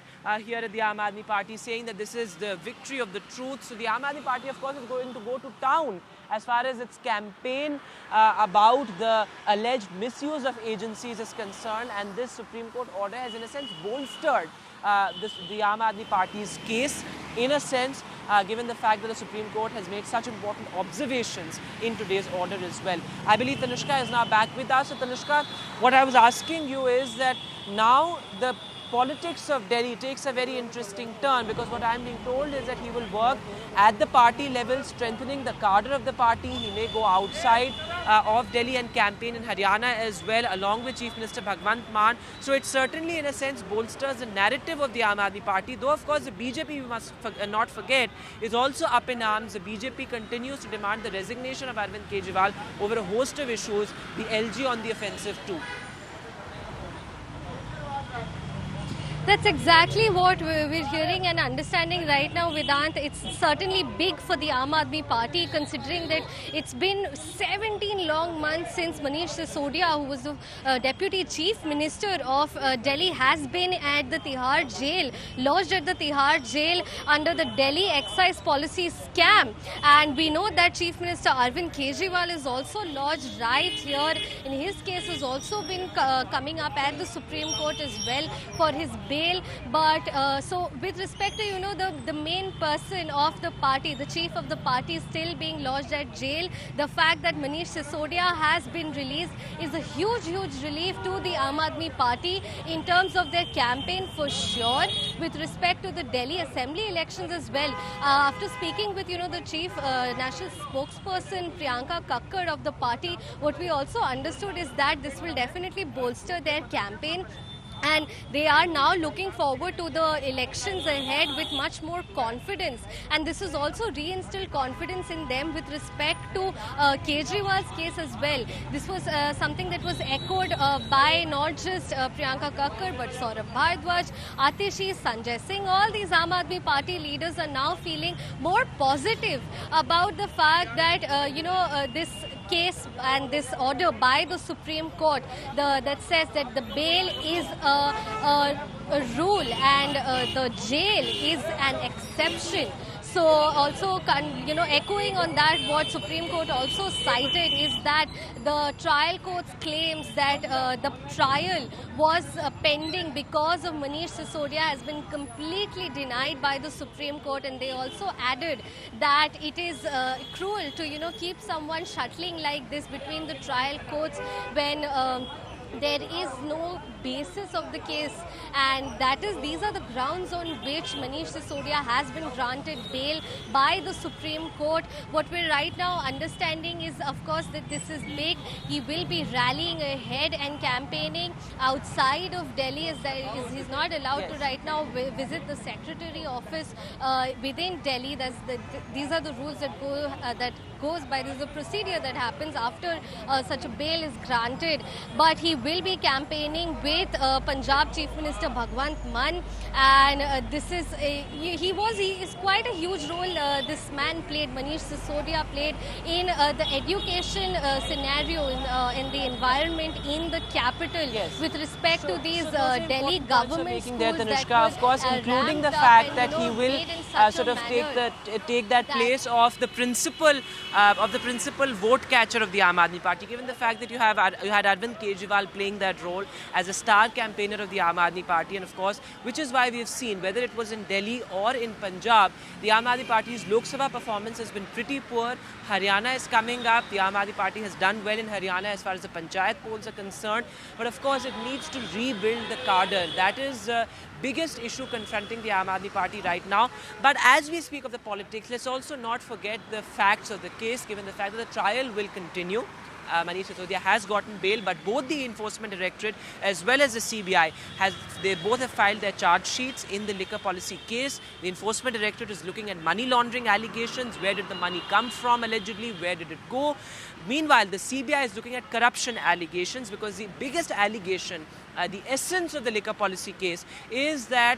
here at the Aam Aadmi Party saying that this is the victory of the truth. So the Aam Aadmi Party, of course, is going to go to town as far as its campaign about the alleged misuse of agencies is concerned. And this Supreme Court order has, in a sense, bolstered the Aam Aadmi Party's case, in a sense, given the fact that the Supreme Court has made such important observations in today's order as well. I believe Tanushka is now back with us. So Tanushka, what I was asking you is that now the politics of Delhi takes a very interesting turn, because what I'm being told is that he will work at the party level, strengthening the cadre of the party. He may go outside of Delhi and campaign in Haryana as well, along with Chief Minister Bhagwant Mann. So it certainly, in a sense, bolsters the narrative of the Aam Aadmi Party. Though, of course, the BJP, we must not forget, is also up in arms. The BJP continues to demand the resignation of Arvind Kejriwal over a host of issues, the LG on the offensive too. That's exactly what we're hearing and understanding right now, Vedant. It's certainly big for the Aam Aadmi Party, considering that it's been 17 long months since Manish Sisodia, who was the Deputy Chief Minister of Delhi, has been at the Tihar jail, lodged at the Tihar jail under the Delhi excise policy scam. And we know that Chief Minister Arvind Kejriwal is also lodged right here. In his case has also been coming up at the Supreme Court as well for his bail. But so with respect to the main person of the party, the chief of the party, still being lodged at jail, the fact that Manish Sisodia has been released is a huge relief to the Aam Aadmi Party in terms of their campaign for sure. With respect to the Delhi Assembly elections as well, after speaking with the chief national spokesperson Priyanka Kakkar of the party, what we also understood is that this will definitely bolster their campaign. And they are now looking forward to the elections ahead with much more confidence. And this has also reinstilled confidence in them with respect to Kejriwal's case as well. This was something that was echoed by not just Priyanka Kakkar, but Saurabh Bhardwaj, Atishi, Sanjay Singh. All these Aam Aadmi Party leaders are now feeling more positive about the fact that, this case and this order by the Supreme Court that says that the bail is a rule and the jail is an exception. So also, echoing on that, what Supreme Court also cited is that the trial court's claims that the trial was pending because of Manish Sisodia has been completely denied by the Supreme Court, and they also added that it is cruel to keep someone shuttling like this between the trial courts when there is no basis of the case, and these are the grounds on which Manish Sisodia has been granted bail by the Supreme Court. What we're right now understanding is, of course, that this is big. He will be rallying ahead and campaigning outside of Delhi, as he's not allowed to right now visit the secretary office within Delhi. These are the rules that goes by. This is a procedure that happens after such a bail is granted. But he will be campaigning with Punjab Chief Minister Bhagwant Mann, and he is quite a huge role this man played, Manish Sisodia played in the education scenario in the environment in the capital with respect to these Delhi government schools there, Tanishka, of course, including the fact that he will take that place of the principal vote catcher of the Aam Aadmi Party, given the fact that you had Arvind Kejriwal playing that role as a star campaigner of the Aam Aadmi Party, and of course, which is why we have seen, whether it was in Delhi or in Punjab, the Aam Aadmi Party's Lok Sabha performance has been pretty poor. Haryana is coming up. The Aam Aadmi Party has done well in Haryana as far as the Panchayat polls are concerned, but of course, it needs to rebuild the cadre. That is the biggest issue confronting the Aam Aadmi Party right now. But as we speak of the politics, let's also not forget the facts of the case, given the fact that the trial will continue. Manish Sisodia has gotten bail, but both the Enforcement Directorate as well as the CBI they both have filed their charge sheets in the liquor policy case. The Enforcement Directorate is looking at money laundering allegations. Where did the money come from allegedly? Where did it go? Meanwhile, the CBI is looking at corruption allegations, because the biggest allegation, the essence of the liquor policy case, is that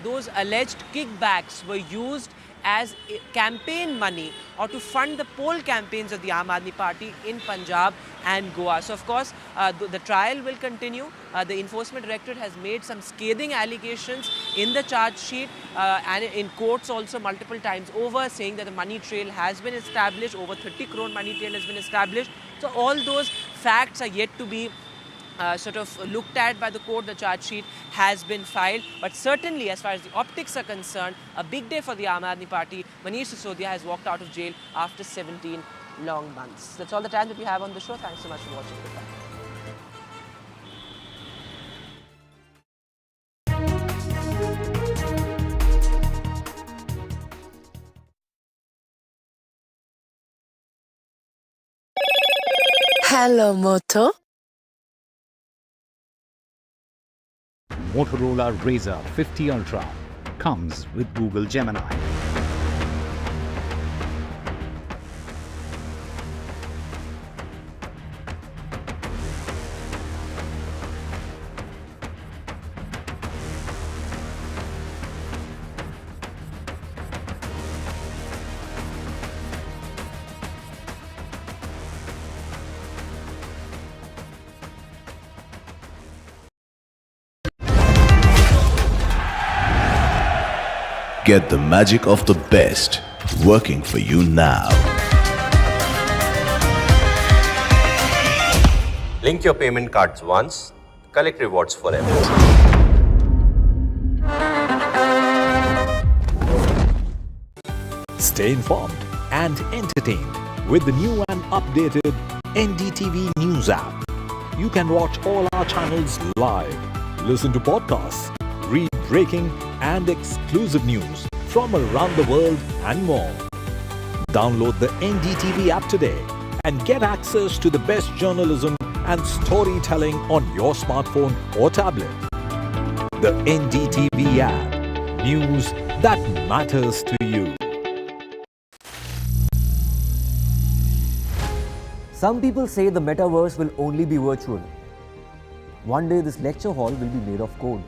those alleged kickbacks were used as campaign money or to fund the poll campaigns of the Aam Aadmi Party in Punjab and Goa. So, of course, the trial will continue. The Enforcement Directorate has made some scathing allegations in the charge sheet and in courts also multiple times over, saying that the money trail has been established, over 30 crore money trail has been established. So, all those facts are yet to be looked at by the court. The charge sheet has been filed, but certainly as far as the optics are concerned, a big day for the Aam Aadmi Party. Manish Sisodia has walked out of jail after 17 long months. That's all the time that we have on the show. Thanks so much for watching. Goodbye. Hello, Moto. Motorola Razr 50 Ultra comes with Google Gemini. Get the magic of the best working for you now. Link your payment cards once, collect rewards forever. Stay informed and entertained with the new and updated NDTV News app. You can watch all our channels live, listen to podcasts, read breaking and exclusive news from around the world and more. Download the NDTV app today and get access to the best journalism and storytelling on your smartphone or tablet. The NDTV app. News that matters to you. Some people say the metaverse will only be virtual. One day this lecture hall will be made of code,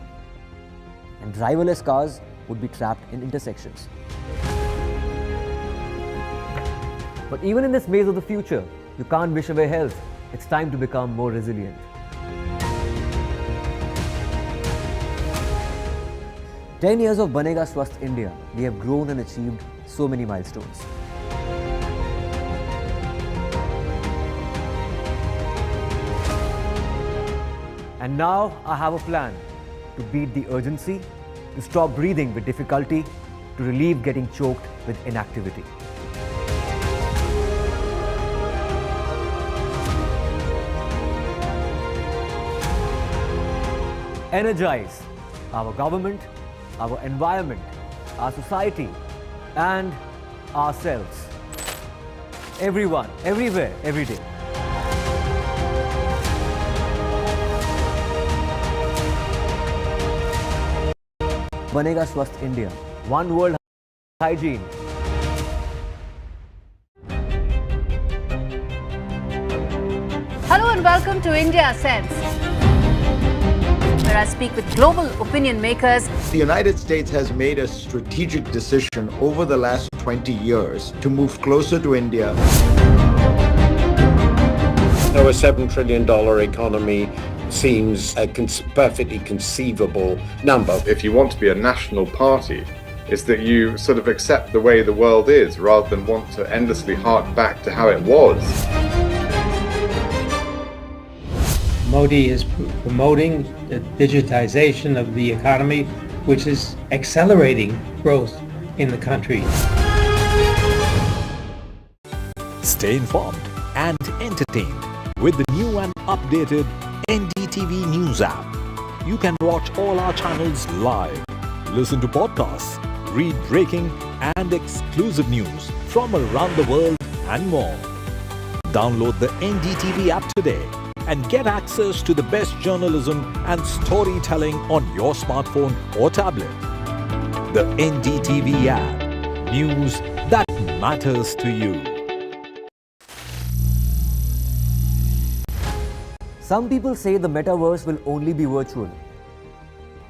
and driverless cars would be trapped in intersections. But even in this maze of the future, you can't wish away health. It's time to become more resilient. "10 years of Banega Swasth India, we have grown and achieved so many milestones. And now I have a plan to beat the urgency, to stop breathing with difficulty, to relieve getting choked with inactivity. Energize our government, our environment, our society, and ourselves. Everyone, everywhere, every day. Banega Swasth India. One world hygiene. Hello and welcome to India Sense, where I speak with global opinion makers. The United States has made a strategic decision over the last 20 years to move closer to India. So a $7 trillion economy seems a perfectly conceivable number. If you want to be a national party, it's that you sort of accept the way the world is rather than want to endlessly hark back to how it was. Modi is promoting the digitization of the economy, which is accelerating growth in the country. Stay informed and entertained with the new and updated NDTV News app. You can watch all our channels live, listen to podcasts, read breaking and exclusive news from around the world and more. Download the NDTV app today and get access to the best journalism and storytelling on your smartphone or tablet. The NDTV app. News that matters to you. Some people say the metaverse will only be virtual.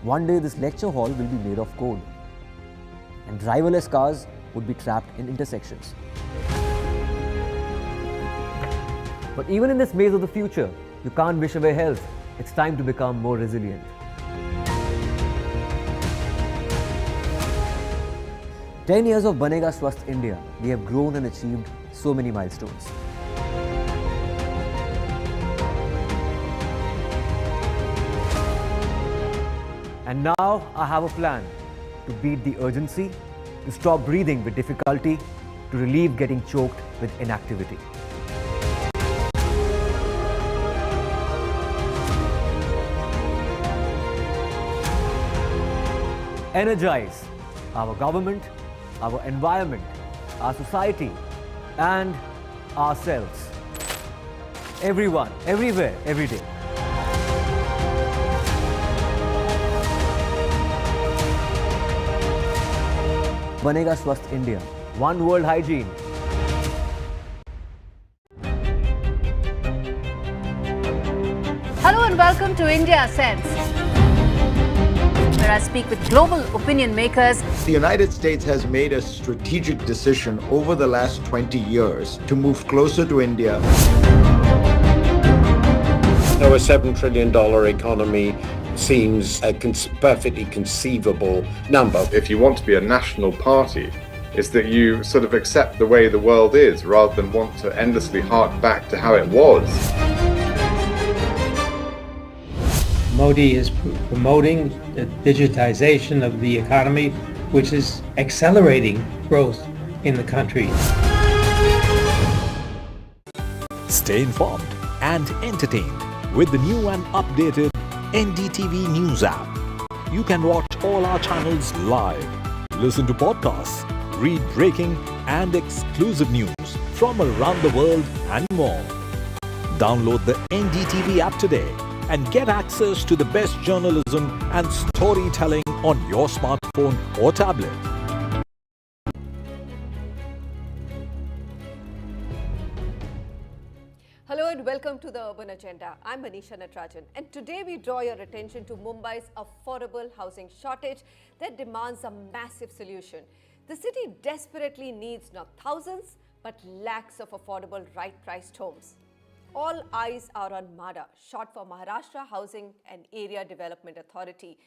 One day this lecture hall will be made of code, and driverless cars would be trapped in intersections. But even in this maze of the future, you can't wish away health. It's time to become more resilient. "10 years of Banega Swasth India, we have grown and achieved so many milestones. And now I have a plan to beat the urgency, to stop breathing with difficulty, to relieve getting choked with inactivity. Energize our government, our environment, our society, and ourselves. Everyone, everywhere, every day. Banega Swasth India. One world hygiene. Hello and welcome to India Sense, where I speak with global opinion makers. The United States has made a strategic decision over the last 20 years to move closer to India. So a $7 trillion economy seems a perfectly conceivable number. If you want to be a national party, is that you sort of accept the way the world is rather than want to endlessly hark back to how it was. Modi is promoting the digitization of the economy, which is accelerating growth in the country. Stay informed and entertained with the new and updated NDTV News app. You can watch all our channels live, listen to podcasts, read breaking and exclusive news from around the world and more. Download the NDTV app today and get access to the best journalism and storytelling on your smartphone or tablet. Hello and welcome to the Urban Agenda. I'm Manish Sisodia, and today we draw your attention to Mumbai's affordable housing shortage that demands a massive solution. The city desperately needs not thousands but lakhs of affordable right-priced homes. All eyes are on MHADA, short for Maharashtra Housing and Area Development Authority.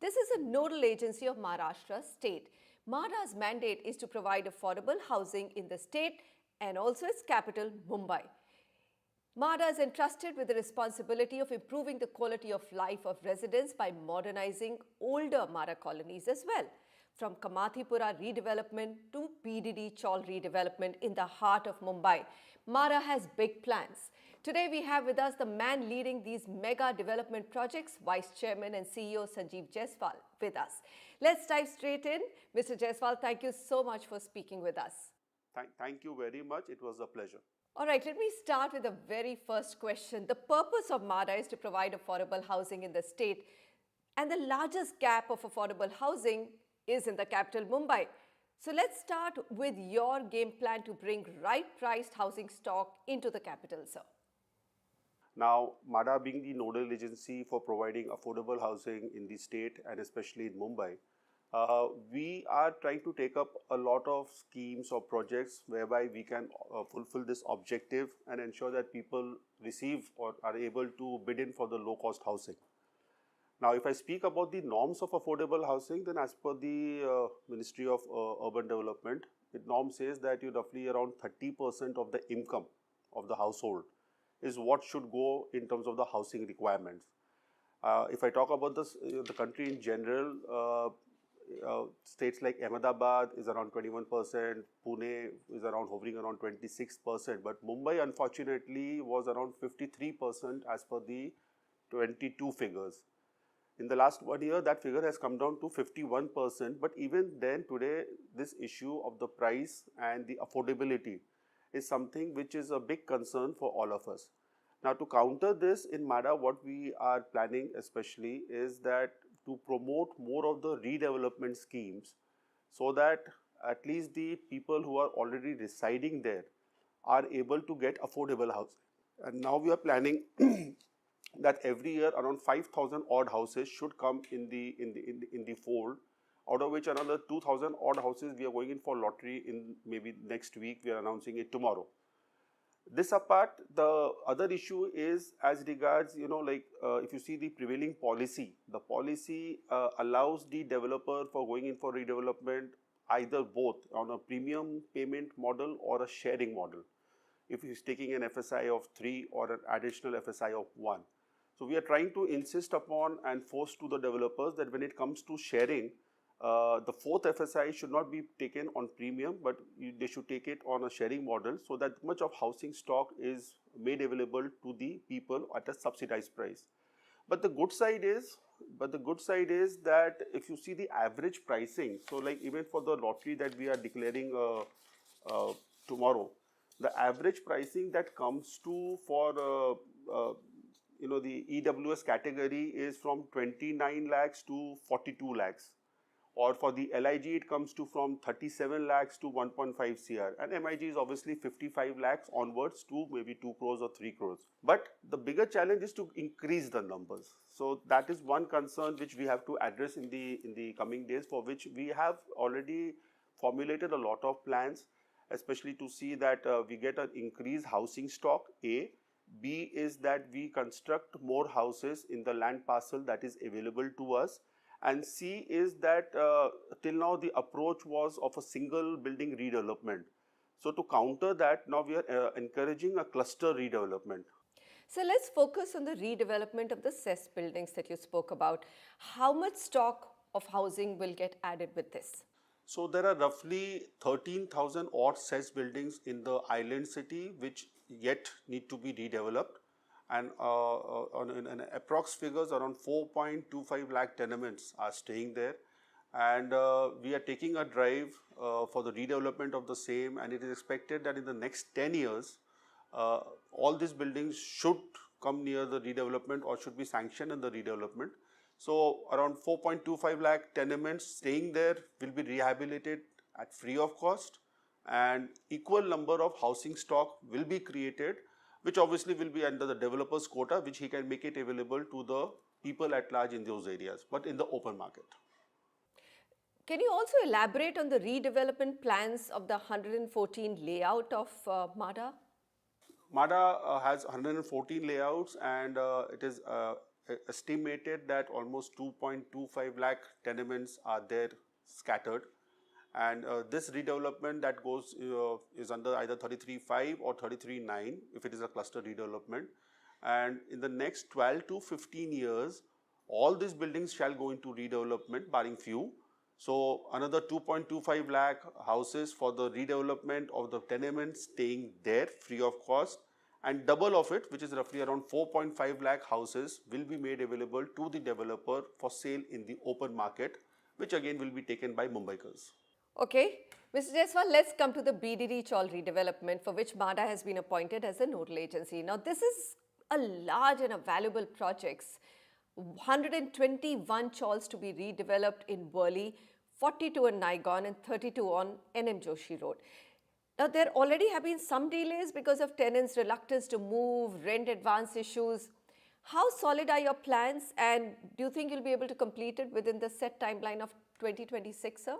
This is a nodal agency of Maharashtra state. MHADA's mandate is to provide affordable housing in the state and also its capital, Mumbai. MHADA is entrusted with the responsibility of improving the quality of life of residents by modernizing older MHADA colonies as well, from Kamatipura redevelopment to PDD Chaul redevelopment in the heart of Mumbai. MHADA has big plans. Today we have with us the man leading these mega development projects, Vice Chairman and CEO Sanjeev Jaiswal with us. Let's dive straight in. Mr. Jaiswal, thank you so much for speaking with us. Thank you very much. It was a pleasure. All right, let me start with the very first question. The purpose of MHADA is to provide affordable housing in the state, and the largest gap of affordable housing is in the capital, Mumbai. So let's start with your game plan to bring right-priced housing stock into the capital, sir. Now, MHADA being the nodal agency for providing affordable housing in the state and especially in Mumbai, we are trying to take up a lot of schemes or projects whereby we can fulfill this objective and ensure that people receive or are able to bid in for the low-cost housing. Now, if I speak about the norms of affordable housing, then as per the Ministry of Urban Development, the norm says that roughly around 30% of the income of the household is what should go in terms of the housing requirements. If I talk about this, the country in general, states like Ahmedabad is around 21%, Pune is around hovering around 26%, but Mumbai unfortunately was around 53% as per the 22 figures. In the last 1 year, that figure has come down to 51%, but even then today, this issue of the price and the affordability is something which is a big concern for all of us. Now, to counter this in MHADA, what we are planning especially is that to promote more of the redevelopment schemes so that at least the people who are already residing there are able to get affordable housing. And now we are planning that every year around 5,000 odd houses should come in the fold, out of which another 2,000 odd houses we are going in for lottery in maybe next week. We are announcing it tomorrow. This apart, the other issue is as regards, if you see the prevailing policy, the policy allows the developer for going in for redevelopment either both on a premium payment model or a sharing model, if he's taking an FSI of 3 or an additional FSI of 1. So we are trying to insist upon and force to the developers that when it comes to sharing, the fourth FSI should not be taken on premium, but they should take it on a sharing model so that much of housing stock is made available to the people at a subsidized price. But the good side is that if you see the average pricing, so like even for the lottery that we are declaring tomorrow, the average pricing that comes to for the EWS category is from 29 lakhs to 42 lakhs. Or for the LIG, it comes to from 37 lakhs to 1.5 CR. And MIG is obviously 55 lakhs onwards to maybe 2 crores or 3 crores. But the bigger challenge is to increase the numbers. So that is one concern which we have to address in the coming days, for which we have already formulated a lot of plans, especially to see that we get an increased housing stock, A. B is that we construct more houses in the land parcel that is available to us. And C is that till now the approach was of a single building redevelopment. So to counter that, now we are encouraging a cluster redevelopment. So let's focus on the redevelopment of the cess buildings that you spoke about. How much stock of housing will get added with this? So there are roughly 13,000 odd cess buildings in the island city which yet need to be redeveloped, and on an approx figures around 4.25 lakh tenements are staying there, and we are taking a drive for the redevelopment of the same, and it is expected that in the next 10 years all these buildings should come near the redevelopment or should be sanctioned in the redevelopment. So around 4.25 lakh tenements staying there will be rehabilitated at free of cost, and equal number of housing stock will be created, which obviously will be under the developer's quota, which he can make it available to the people at large in those areas, but in the open market. Can you also elaborate on the redevelopment plans of the 114 layout of MADA? MADA has 114 layouts, and it is estimated that almost 2.25 lakh tenements are there scattered, and this redevelopment that goes is under either 33.5 or 33.9 if it is a cluster redevelopment, and in the next 12 to 15 years all these buildings shall go into redevelopment barring few. So another 2.25 lakh houses for the redevelopment of the tenements staying there free of cost, and double of it, which is roughly around 4.5 lakh houses, will be made available to the developer for sale in the open market, which again will be taken by Mumbaikars. Okay, Mr. Jaiswal, let's come to the BDD Chawl redevelopment, for which MADA has been appointed as a nodal agency. Now, this is a large and a valuable project. 121 chawls to be redeveloped in Worli, 42 in Naigaon and 32 on NM Joshi Road. Now, there already have been some delays because of tenants' reluctance to move, rent advance issues. How solid are your plans, and do you think you'll be able to complete it within the set timeline of 2026, sir?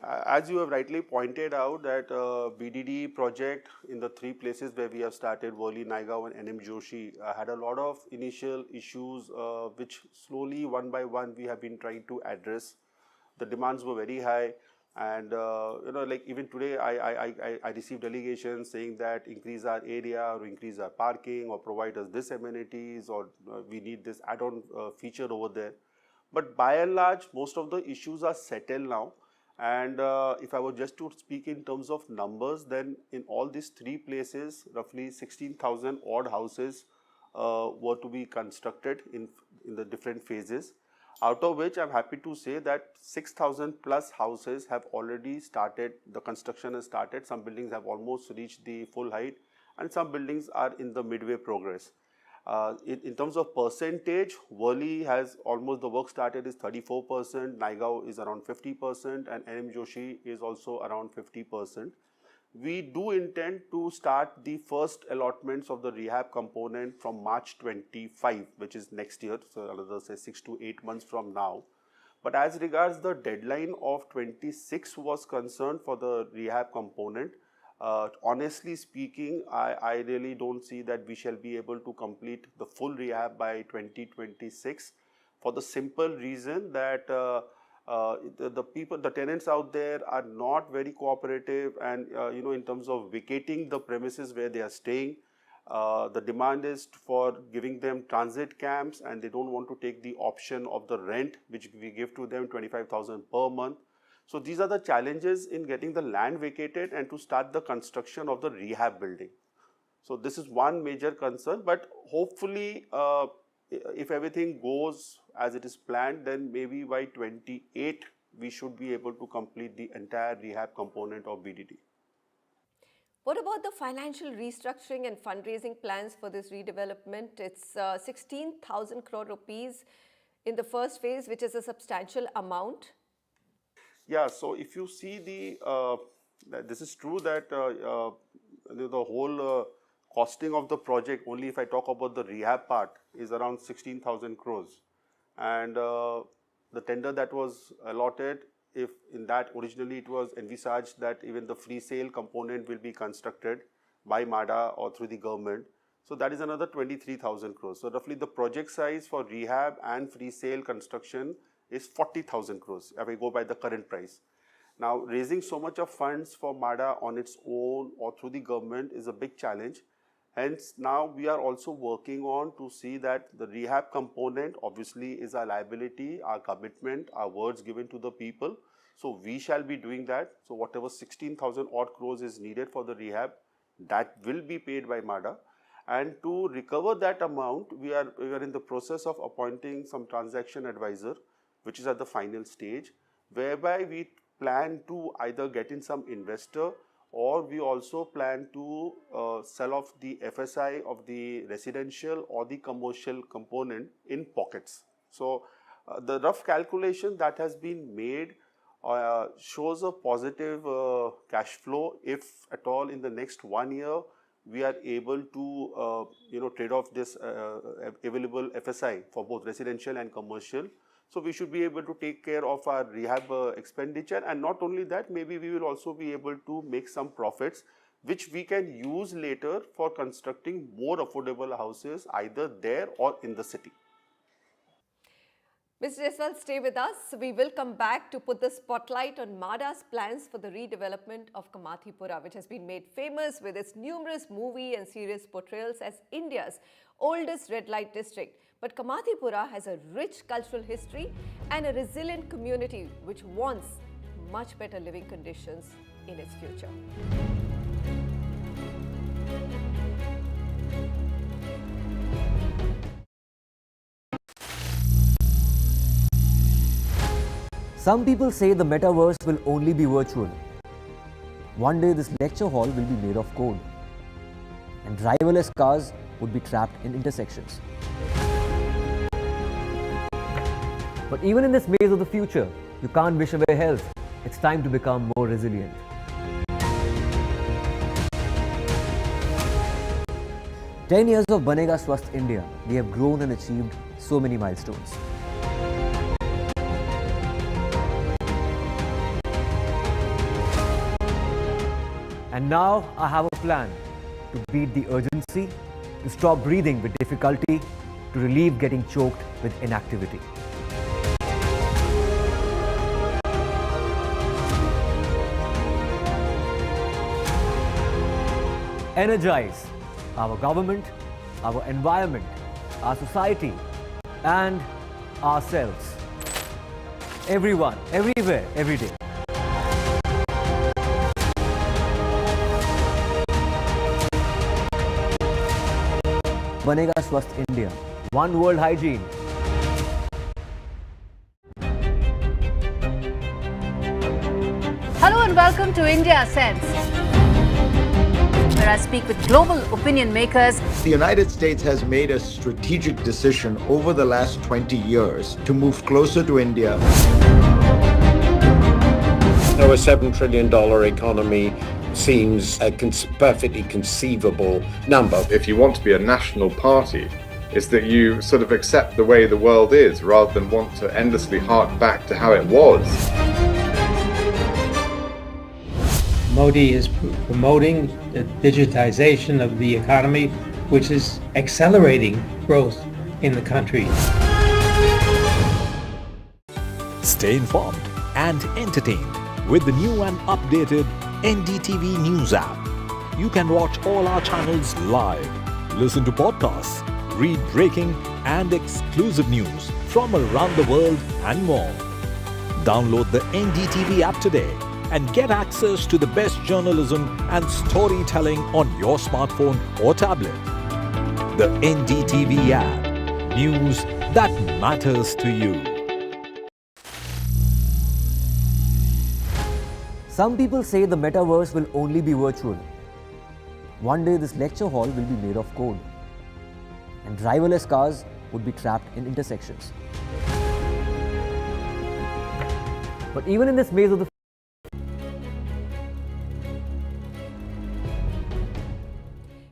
As you have rightly pointed out, that BDD project in the three places where we have started, Worli, Naigaon and NM Joshi, had a lot of initial issues which slowly one by one we have been trying to address. The demands were very high, and like even today I received allegations saying that increase our area or increase our parking or provide us this amenities, or we need this add-on feature over there. But by and large, most of the issues are settled now. And if I were just to speak in terms of numbers, then in all these three places, roughly 16,000 odd houses were to be constructed in the different phases. Out of which I'm happy to say that 6,000 plus houses have already started, the construction has started. Some buildings have almost reached the full height, and some buildings are in the midway progress. In terms of percentage, Worli has almost, the work started is 34%, Naigaon is around 50%, and NM Joshi is also around 50%. We do intend to start the first allotments of the rehab component from March 25, which is next year, so another say 6 to 8 months from now. But as regards the deadline of 26 was concerned for the rehab component, honestly speaking, I really don't see that we shall be able to complete the full rehab by 2026, for the simple reason that the tenants out there are not very cooperative, and in terms of vacating the premises where they are staying, the demand is for giving them transit camps, and they don't want to take the option of the rent which we give to them, 25,000 per month. So these are the challenges in getting the land vacated and to start the construction of the rehab building. So this is one major concern, but hopefully if everything goes as it is planned, then maybe by 28 we should be able to complete the entire rehab component of BDD. What about the financial restructuring and fundraising plans for this redevelopment? It's 16,000 crore rupees in the first phase, which is a substantial amount. Yeah, so if you see this is true that the whole costing of the project, only if I talk about the rehab part, is around 16,000 crores. And the tender that was allotted, if in that originally it was envisaged that even the free sale component will be constructed, by MADA or through the government. So that is another 23,000 crores. So roughly the project size for rehab and free sale construction is 40,000 crores if I go by the current price. Now, raising so much of funds for MADA on its own or through the government is a big challenge. Hence, now we are also working on to see that the rehab component obviously is our liability, our commitment, our words given to the people. So we shall be doing that. So whatever 16,000 odd crores is needed for the rehab, that will be paid by MADA. And to recover that amount, we are in the process of appointing some transaction advisor, which is at the final stage, whereby we plan to either get in some investor, or we also plan to sell off the FSI of the residential or the commercial component in pockets. So the rough calculation that has been made shows a positive cash flow if at all in the next 1 year we are able to trade off this available FSI for both residential and commercial. So we should be able to take care of our rehab expenditure, and not only that, maybe we will also be able to make some profits which we can use later for constructing more affordable houses either there or in the city. Mr. Jaiswal, stay with us. We will come back to put the spotlight on MADA's plans for the redevelopment of Kamatipura, which has been made famous with its numerous movie and series portrayals as India's oldest red light district. But Kamatipura has a rich cultural history and a resilient community which wants much better living conditions in its future. Some people say the metaverse will only be virtual. One day this lecture hall will be made of code, and driverless cars would be trapped in intersections. But even in this maze of the future, you can't wish away health. It's time to become more resilient. "10 years of Banega Swasth India, we have grown and achieved so many milestones. And now I have a plan to beat the urgency, to stop breathing with difficulty, to relieve getting choked with inactivity. Energize our government, our environment, our society, and ourselves. Everyone, everywhere, every day. Banega Swasth India, One World Hygiene. Hello and welcome to India Sense, where I speak with global opinion makers. The United States has made a strategic decision over the last 20 years to move closer to India. Now, a $7 trillion economy seems a perfectly conceivable number. If you want to be a national party, it's that you sort of accept the way the world is rather than want to endlessly hark back to how it was. Modi is promoting the digitization of the economy, which is accelerating growth in the country. Stay informed and entertained with the new and updated NDTV News app. You can watch all our channels live, listen to podcasts, read breaking and exclusive news from around the world and more. Download the NDTV app today and get access to the best journalism and storytelling on your smartphone or tablet. The NDTV app. News that matters to you. Some people say the metaverse will only be virtual. One day this lecture hall will be made of code, and driverless cars would be trapped in intersections. But even in this maze of the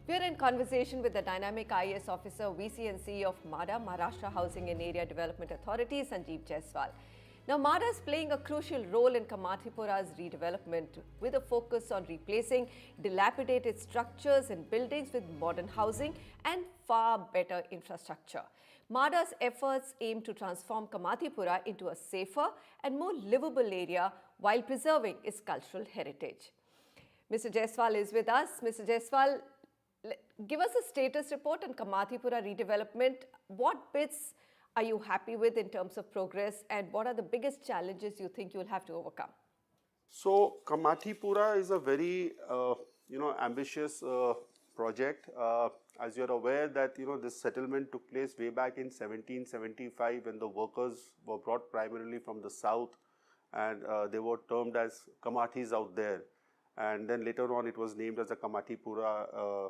We are in conversation with the dynamic IAS officer, VC and CEO of MADA, Maharashtra Housing and Area Development Authority, Sanjeev Jaiswal. Now, MADA is playing a crucial role in Kamatipura's redevelopment with a focus on replacing dilapidated structures and buildings with modern housing and far better infrastructure. MADA's efforts aim to transform Kamatipura into a safer and more livable area while preserving its cultural heritage. Mr. Jaiswal is with us. Mr. Jaiswal, give us a status report on Kamatipura redevelopment. What bits are you happy with in terms of progress, and what are the biggest challenges you think you'll have to overcome? So Kamatipura is a very ambitious project. As you're aware that this settlement took place way back in 1775 when the workers were brought primarily from the south, and they were termed as Kamatis out there. And then later on it was named as a Kamatipura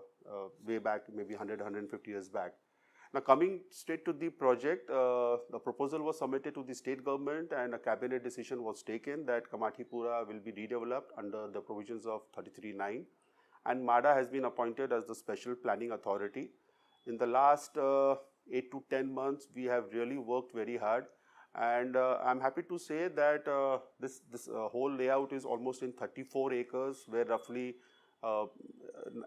way back maybe 100-150 years back. Now coming straight to the project, the proposal was submitted to the state government and a cabinet decision was taken that Kamatipura will be redeveloped under the provisions of 33(9), and MADA has been appointed as the special planning authority. In the last 8 to 10 months, we have really worked very hard, and I'm happy to say that this whole layout is almost in 34 acres where roughly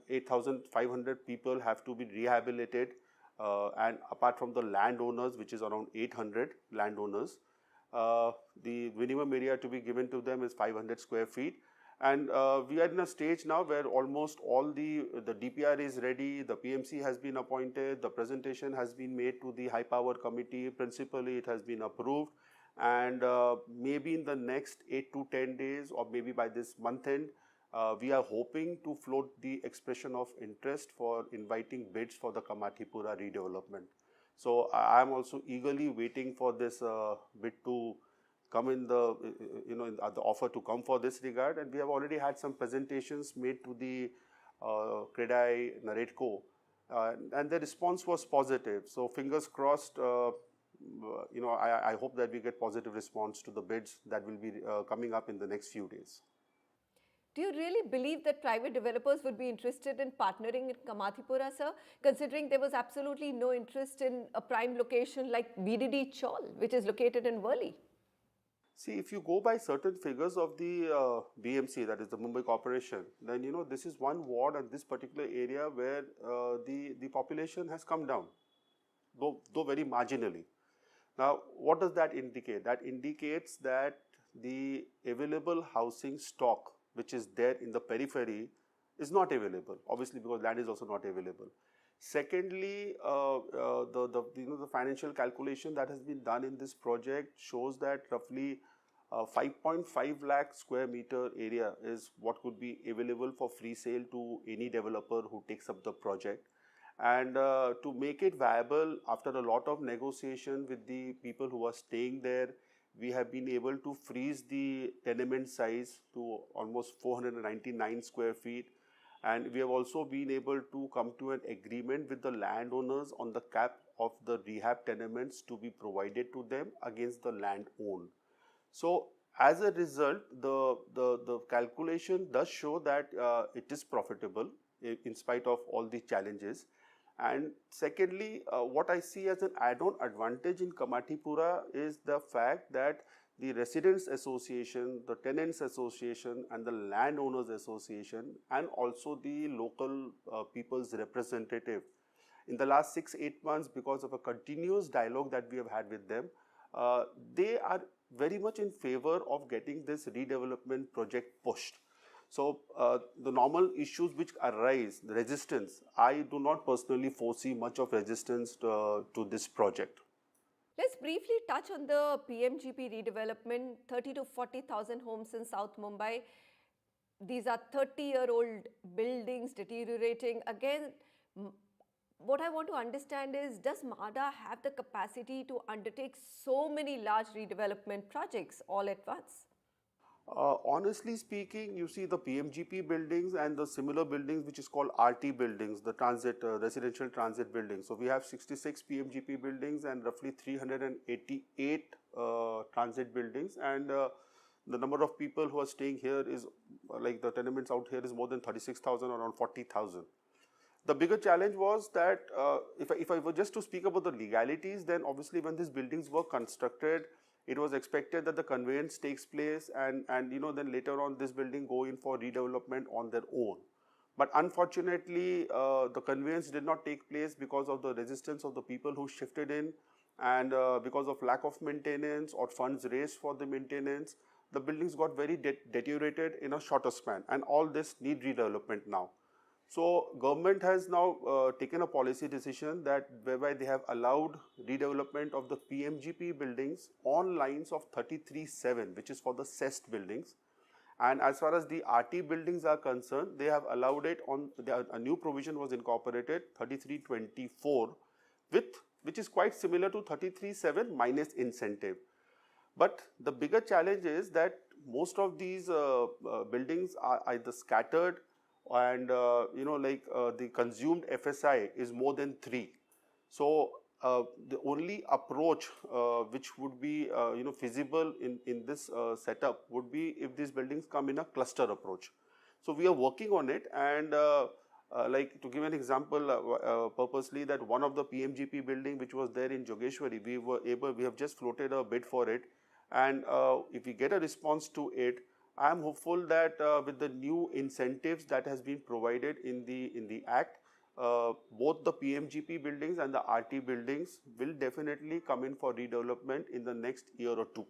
8,500 people have to be rehabilitated. And apart from the landowners, which is around 800 landowners, the minimum area to be given to them is 500 square feet. And we are in a stage now where almost all the DPR is ready, the PMC has been appointed, the presentation has been made to the high power committee, principally it has been approved, and maybe in the next 8 to 10 days or maybe by this month end, we are hoping to float the expression of interest for inviting bids for the Kamatipura redevelopment. So I am also eagerly waiting for this bid to come in the the offer to come for this regard, and we have already had some presentations made to the CREDAI Naredco, and the response was positive. So fingers crossed. I hope that we get positive response to the bids that will be coming up in the next few days. Do you really believe that private developers would be interested in partnering in Kamatipura, sir, considering there was absolutely no interest in a prime location like BDD Chaul, which is located in Worli? See, if you go by certain figures of the BMC, that is the Mumbai Corporation, then this is one ward and this particular area where the population has come down, though very marginally. Now, what does that indicate? That indicates that the available housing stock which is there in the periphery is not available, obviously because land is also not available. Secondly, the financial calculation that has been done in this project shows that roughly 5.5 lakh square meter area is what could be available for free sale to any developer who takes up the project. And to make it viable, after a lot of negotiation with the people who are staying there, we have been able to freeze the tenement size to almost 499 square feet. And we have also been able to come to an agreement with the landowners on the cap of the rehab tenements to be provided to them against the land owned. So as a result, the calculation does show that it is profitable in spite of all the challenges. And secondly, what I see as an add-on advantage in Kamatipura is the fact that the Residents Association, the Tenants Association and the Landowners Association and also the local people's representative, in the last 6-8 months, because of a continuous dialogue that we have had with them, they are very much in favor of getting this redevelopment project pushed. So the normal issues which arise, the resistance, I do not personally foresee much of resistance to this project. Let's briefly touch on the PMGP redevelopment, 30 to 40,000 homes in South Mumbai. These are 30-year-old buildings deteriorating. Again, what I want to understand is, does MADA have the capacity to undertake so many large redevelopment projects all at once? Honestly speaking, you see the PMGP buildings and the similar buildings which is called RT buildings, the transit, residential transit buildings. So we have 66 PMGP buildings and roughly 388 transit buildings, and the number of people who are staying here is like the tenements out here is more than 36,000, around 40,000. The bigger challenge was that if I were just to speak about the legalities, then obviously when these buildings were constructed, it was expected that the conveyance takes place and then later on this building go in for redevelopment on their own. But unfortunately, the conveyance did not take place because of the resistance of the people who shifted in, and because of lack of maintenance or funds raised for the maintenance, the buildings got very deteriorated in a shorter span, and all this need redevelopment now. So government has now taken a policy decision that whereby they have allowed redevelopment of the PMGP buildings on lines of 33/7, which is for the CEST buildings. And as far as the RT buildings are concerned, they have allowed it on, a new provision was incorporated, 33/24, which is quite similar to 33/7 minus incentive. But the bigger challenge is that most of these buildings are either scattered and the consumed FSI is more than 3. So the only approach which would be feasible in this setup would be if these buildings come in a cluster approach. So we are working on it, and like to give an example purposely, that one of the PMGP building which was there in Jogeshwari, we have just floated a bid for it, and if we get a response to it, I am hopeful that with the new incentives that has been provided in the Act, both the PMGP buildings and the RT buildings will definitely come in for redevelopment in the next year or two.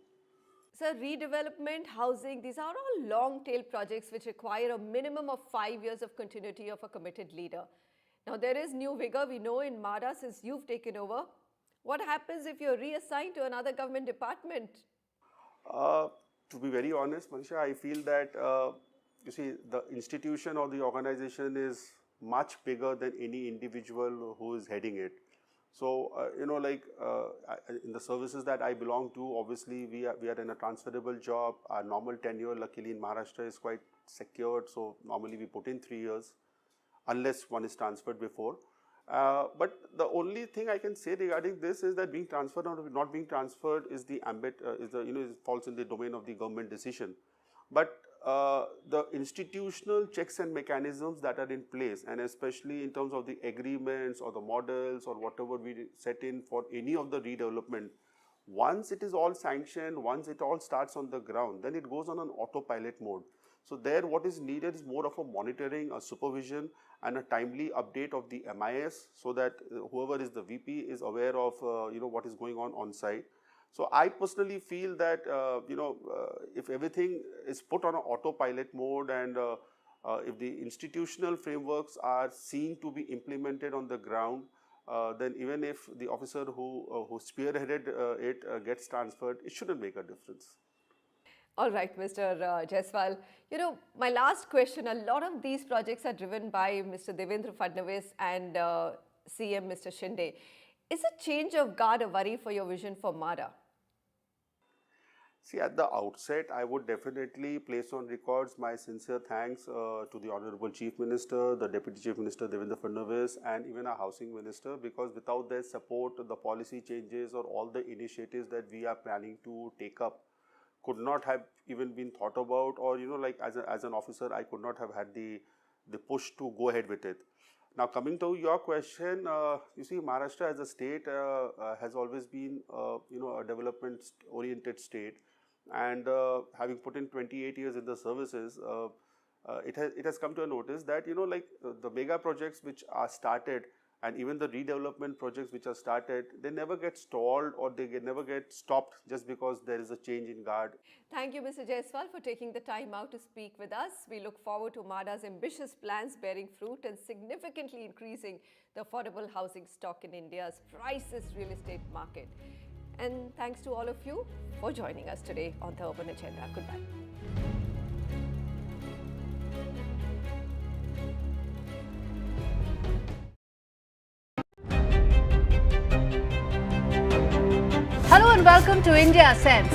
So redevelopment, housing, these are all long-tail projects which require a minimum of 5 years of continuity of a committed leader. Now there is new vigor, we know, in MADA since you've taken over. What happens if you're reassigned to another government department? To be very honest, Manisha, I feel that you see, the institution or the organization is much bigger than any individual who is heading it. So, in the services that I belong to, obviously we are in a transferable job. Our normal tenure, luckily in Maharashtra, is quite secured. So normally we put in 3 years, unless one is transferred before. But the only thing I can say regarding this is that being transferred or not being transferred is the ambit, falls in the domain of the government decision. But the institutional checks and mechanisms that are in place, and especially in terms of the agreements or the models or whatever we set in for any of the redevelopment, once it is all sanctioned, once it all starts on the ground, then it goes on an autopilot mode. So there what is needed is more of a monitoring, a supervision, and a timely update of the MIS, so that whoever is the VP is aware of what is going on site. So I personally feel that if everything is put on an autopilot mode, and if the institutional frameworks are seen to be implemented on the ground, then even if the officer who spearheaded it gets transferred, it shouldn't make a difference. All right, Mr. Jaiswal, my last question, a lot of these projects are driven by Mr. Devendra Fadnavis and CM Mr. Shinde. Is a change of guard a worry for your vision for MADA? See, at the outset, I would definitely place on records my sincere thanks to the Honorable Chief Minister, the Deputy Chief Minister Devendra Fadnavis, and even our Housing Minister, because without their support, the policy changes or all the initiatives that we are planning to take up could not have even been thought about, or as an officer, I could not have had the push to go ahead with it. Now, coming to your question, you see, Maharashtra as a state has always been a development-oriented state, and having put in 28 years in the services, it has come to a notice that the mega projects which are started, and even the redevelopment projects which are started, they never get stalled or they never get stopped just because there is a change in guard. Thank you, Mr. Jaiswal, for taking the time out to speak with us. We look forward to MADA's ambitious plans bearing fruit and significantly increasing the affordable housing stock in India's priceless real estate market. And thanks to all of you for joining us today on the Urban Agenda. Goodbye. Hello and welcome to India Sense,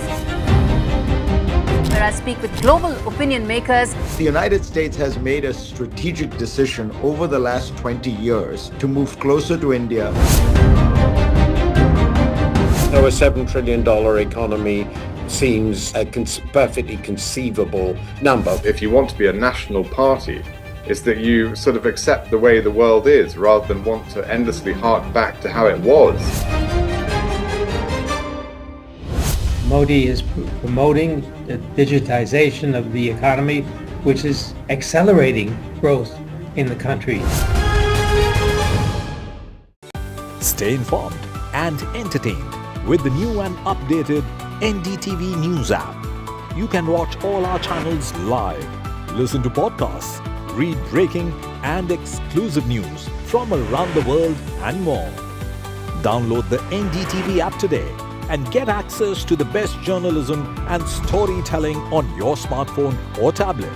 where I speak with global opinion makers. The United States has made a strategic decision over the last 20 years to move closer to India. Now, a $7 trillion economy seems a perfectly conceivable number. If you want to be a national party, it's that you sort of accept the way the world is rather than want to endlessly hark back to how it was. Modi is promoting the digitization of the economy, which is accelerating growth in the country. Stay informed and entertained with the new and updated NDTV News app. You can watch all our channels live, listen to podcasts, read breaking and exclusive news from around the world and more. Download the NDTV app today and get access to the best journalism and storytelling on your smartphone or tablet.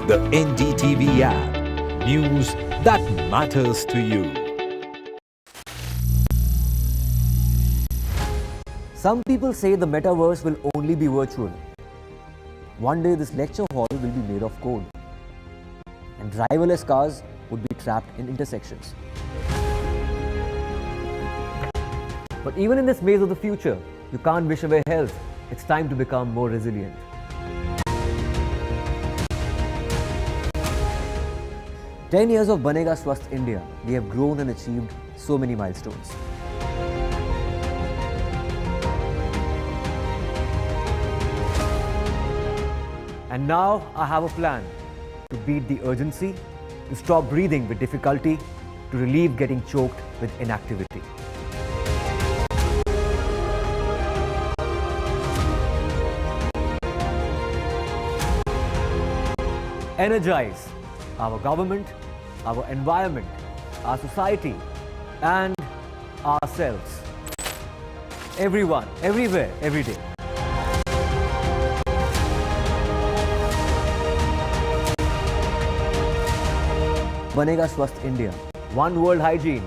The NDTV app. News that matters to you. Some people say the metaverse will only be virtual. One day this lecture hall will be made of code, and driverless cars would be trapped in intersections. But even in this maze of the future, you can't wish away health. It's time to become more resilient. "10 years of Banega Swasth India, we have grown and achieved so many milestones. And now I have a plan to beat the urgency, to stop breathing with difficulty, to relieve getting choked with inactivity. Energize our government, our environment, our society, and ourselves. Everyone, everywhere, every day. Banega Swasth India. One world hygiene.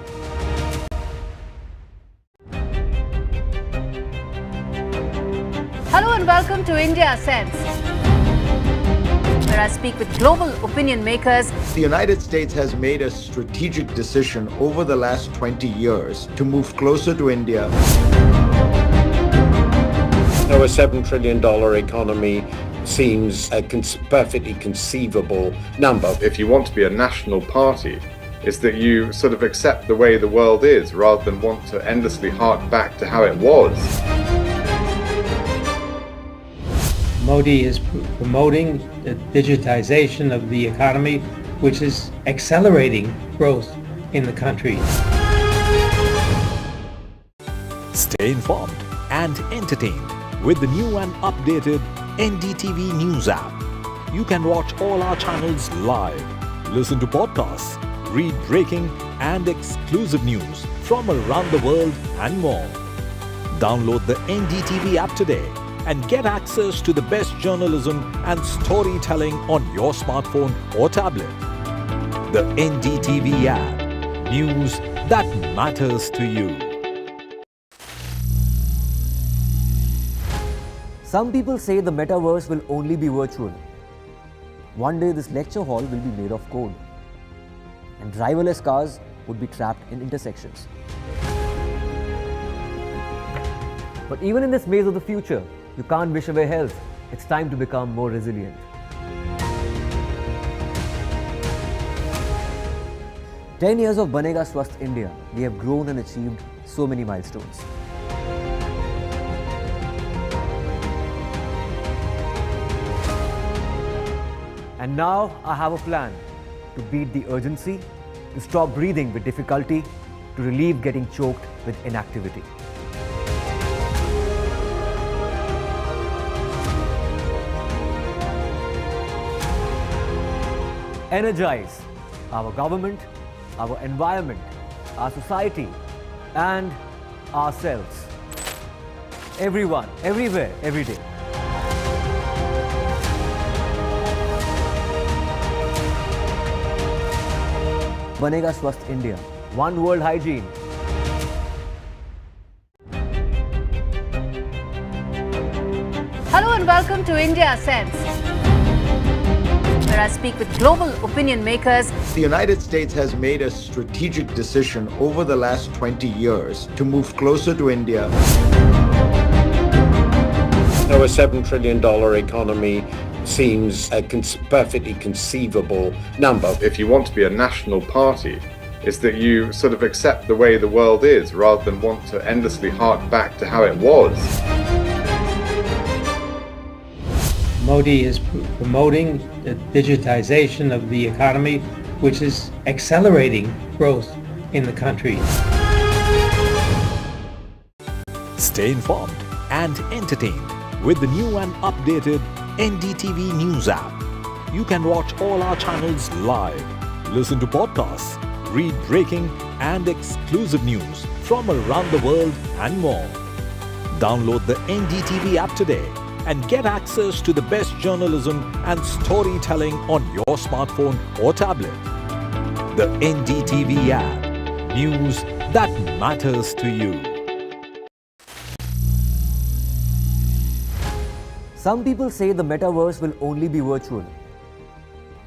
Hello and welcome to India Sense, where I speak with global opinion makers. The United States has made a strategic decision over the last 20 years to move closer to India. Now, a $7 trillion economy seems a perfectly conceivable number. If you want to be a national party, it's that you sort of accept the way the world is rather than want to endlessly hark back to how it was. Modi is promoting the digitization of the economy, which is accelerating growth in the country. Stay informed and entertained with the new and updated NDTV News app. You can watch all our channels live, listen to podcasts, read breaking and exclusive news from around the world and more. Download the NDTV app today and get access to the best journalism and storytelling on your smartphone or tablet. The NDTV app. News that matters to you. Some people say the metaverse will only be virtual. One day this lecture hall will be made of code, and driverless cars would be trapped in intersections. But even in this maze of the future, you can't wish away health. It's time to become more resilient. "10 years of Banega Swasth India, we have grown and achieved so many milestones. And now I have a plan to beat the urgency, to stop breathing with difficulty, to relieve getting choked with inactivity. Energize our government, our environment, our society, and ourselves. Everyone, everywhere, every day. Banega Swasth India. One world hygiene. Hello and welcome to India Sense, where I speak with global opinion makers. The United States has made a strategic decision over the last 20 years to move closer to India. Now, a $7 trillion economy seems a perfectly conceivable number. If you want to be a national party, it's that you sort of accept the way the world is rather than want to endlessly hark back to how it was. Modi is promoting the digitization of the economy, which is accelerating growth in the country. Stay informed and entertained with the new and updated NDTV News app. You can watch all our channels live, listen to podcasts, read breaking and exclusive news from around the world and more. Download the NDTV app today and get access to the best journalism and storytelling on your smartphone or tablet. The NDTV app. News that matters to you. Some people say the metaverse will only be virtual.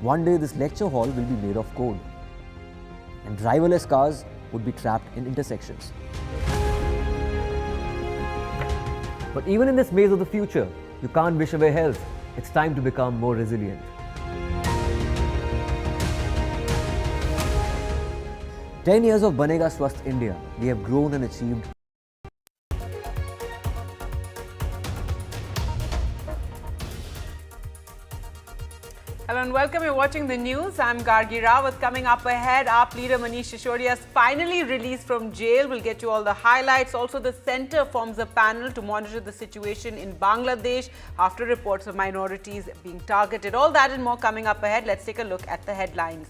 One day this lecture hall will be made of code, and driverless cars would be trapped in intersections. But even in this maze of the future, you can't wish away health. It's time to become more resilient. 10 years of Banega Swasth India, we have grown and achieved. Hello and welcome. You're watching the news. I'm Gargi Rawat. Coming up ahead, AAP leader Manish Sisodia is finally released from jail. We'll get you all the highlights. Also, the centre forms a panel to monitor the situation in Bangladesh after reports of minorities being targeted. All that and more coming up ahead. Let's take a look at the headlines.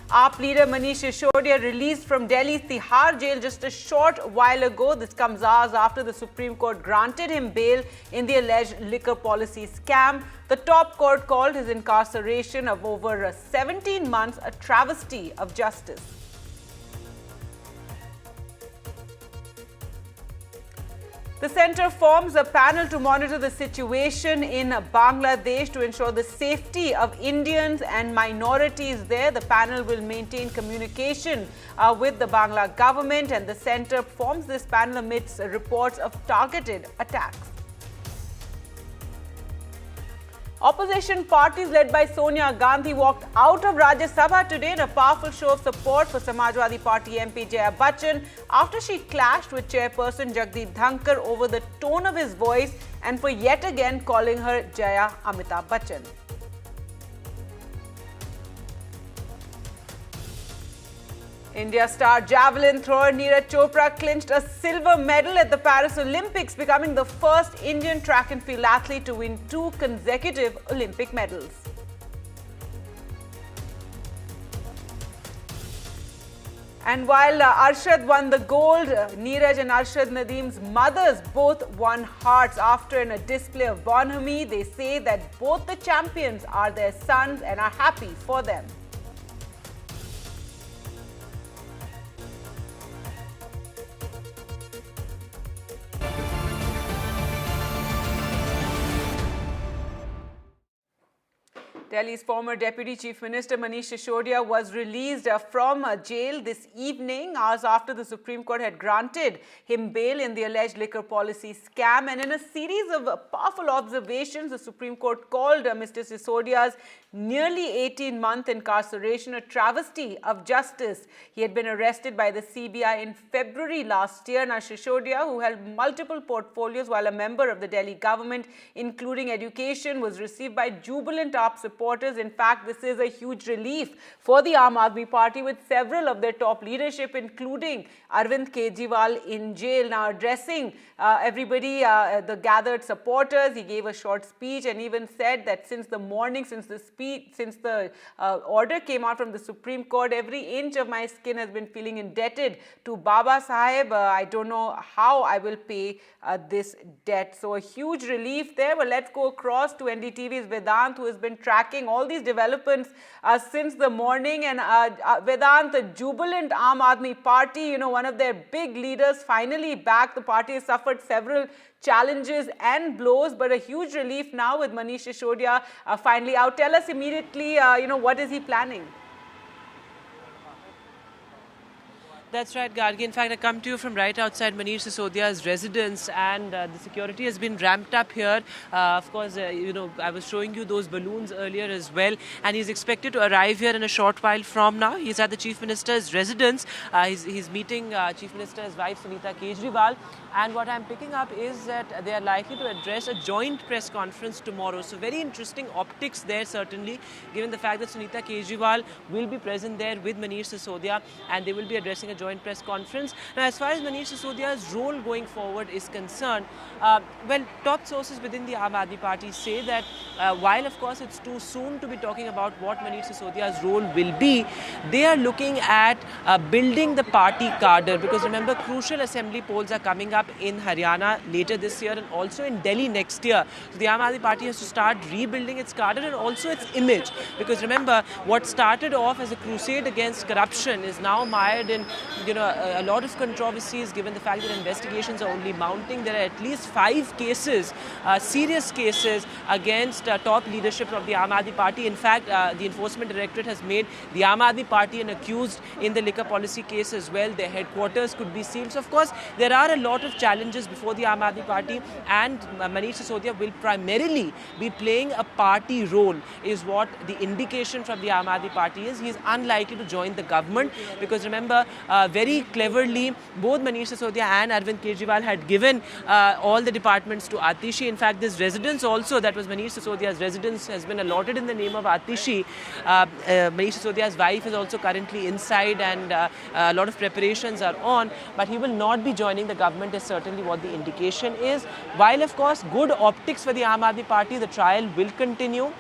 AAP leader Manish Sisodia released from Delhi's Tihar jail just a short while ago. This comes hours after the Supreme Court granted him bail in the alleged liquor policy scam. The top court called his incarceration of over 17 months a travesty of justice. The centre forms a panel to monitor the situation in Bangladesh to ensure the safety of Indians and minorities there. The panel will maintain communication with the Bangla government, and the centre forms this panel amidst reports of targeted attacks. Opposition parties led by Sonia Gandhi walked out of Rajya Sabha today in a powerful show of support for Samajwadi Party MP Jaya Bachchan after she clashed with chairperson Jagdeep Dhankar over the tone of his voice and for yet again calling her Jaya Amitabh Bachchan. India star javelin thrower Neeraj Chopra clinched a silver medal at the Paris Olympics, becoming the first Indian track and field athlete to win 2 consecutive Olympic medals. And while Arshad won the gold, Neeraj and Arshad Nadeem's mothers both won hearts after in a display of bonhomie. They say that both the champions are their sons and are happy for them. Delhi's former Deputy Chief Minister Manish Sisodia was released from jail this evening, hours after the Supreme Court had granted him bail in the alleged liquor policy scam. And in a series of powerful observations, the Supreme Court called Mr. Sisodia's nearly 18-month incarceration a travesty of justice. He had been arrested by the CBI in February last year. Now, Sisodia, who held multiple portfolios while a member of the Delhi government, including education, was received by jubilant AAP supporters. In fact, this is a huge relief for the Aam Aadmi Party, with several of their top leadership, including Arvind Kejriwal, in jail. Now, addressing everybody, the gathered supporters, he gave a short speech and even said that since the morning, since the order came out from the Supreme Court, every inch of my skin has been feeling indebted to Baba Saheb. I don't know how I will pay this debt. So a huge relief there. But let's go across to NDTV's Vedant, who has been tracking all these developments since the morning. And Vedant, the jubilant Aam Aadmi Party, you know, one of their big leaders, finally back. The party has suffered several challenges and blows, but a huge relief now with Manish Sisodia finally out. Tell us immediately, what is he planning? That's right, Gargi. In fact, I come to you from right outside Manish Sisodia's residence, and the security has been ramped up here. Of course, I was showing you those balloons earlier as well, and he's expected to arrive here in a short while from now. He's at the Chief Minister's residence. He's meeting Chief Minister's wife, Sunita Kejriwal, and what I'm picking up is that they are likely to address a joint press conference tomorrow. So very interesting optics there, certainly, given the fact that Sunita Kejriwal will be present there with Manish Sisodia, and they will be addressing a joint press conference. Now, as far as Manish Sisodia's role going forward is concerned, top sources within the Aam Aadmi Party say that while, of course, it's too soon to be talking about what Manish Sisodia's role will be, they are looking at building the party cadre, because remember, crucial assembly polls are coming up in Haryana later this year and also in Delhi next year. So the Aam Aadmi Party has to start rebuilding its cadre and also its image, because remember, what started off as a crusade against corruption is now mired in a lot of controversies, given the fact that investigations are only mounting. There are at least 5 cases, serious cases against top leadership of the Aam Aadmi Party. In fact, the Enforcement Directorate has made the Aam Aadmi Party an accused in the liquor policy case as well. Their headquarters could be sealed. So, of course, there are a lot of challenges before the Aam Aadmi Party, and Manish Sisodia will primarily be playing a party role, is what the indication from the Aam Aadmi Party is. He is unlikely to join the government, because remember, very cleverly, both Manish Sisodia and Arvind Kejriwal had given all the departments to Atishi. In fact, this residence also, that was Manish Sisodia's residence, has been allotted in the name of Atishi. Manish Sisodia's wife is also currently inside, and a lot of preparations are on, but he will not be joining the government, is certainly what the indication is. While, of course, good optics for the Aam Aadmi Party, the trial will continue,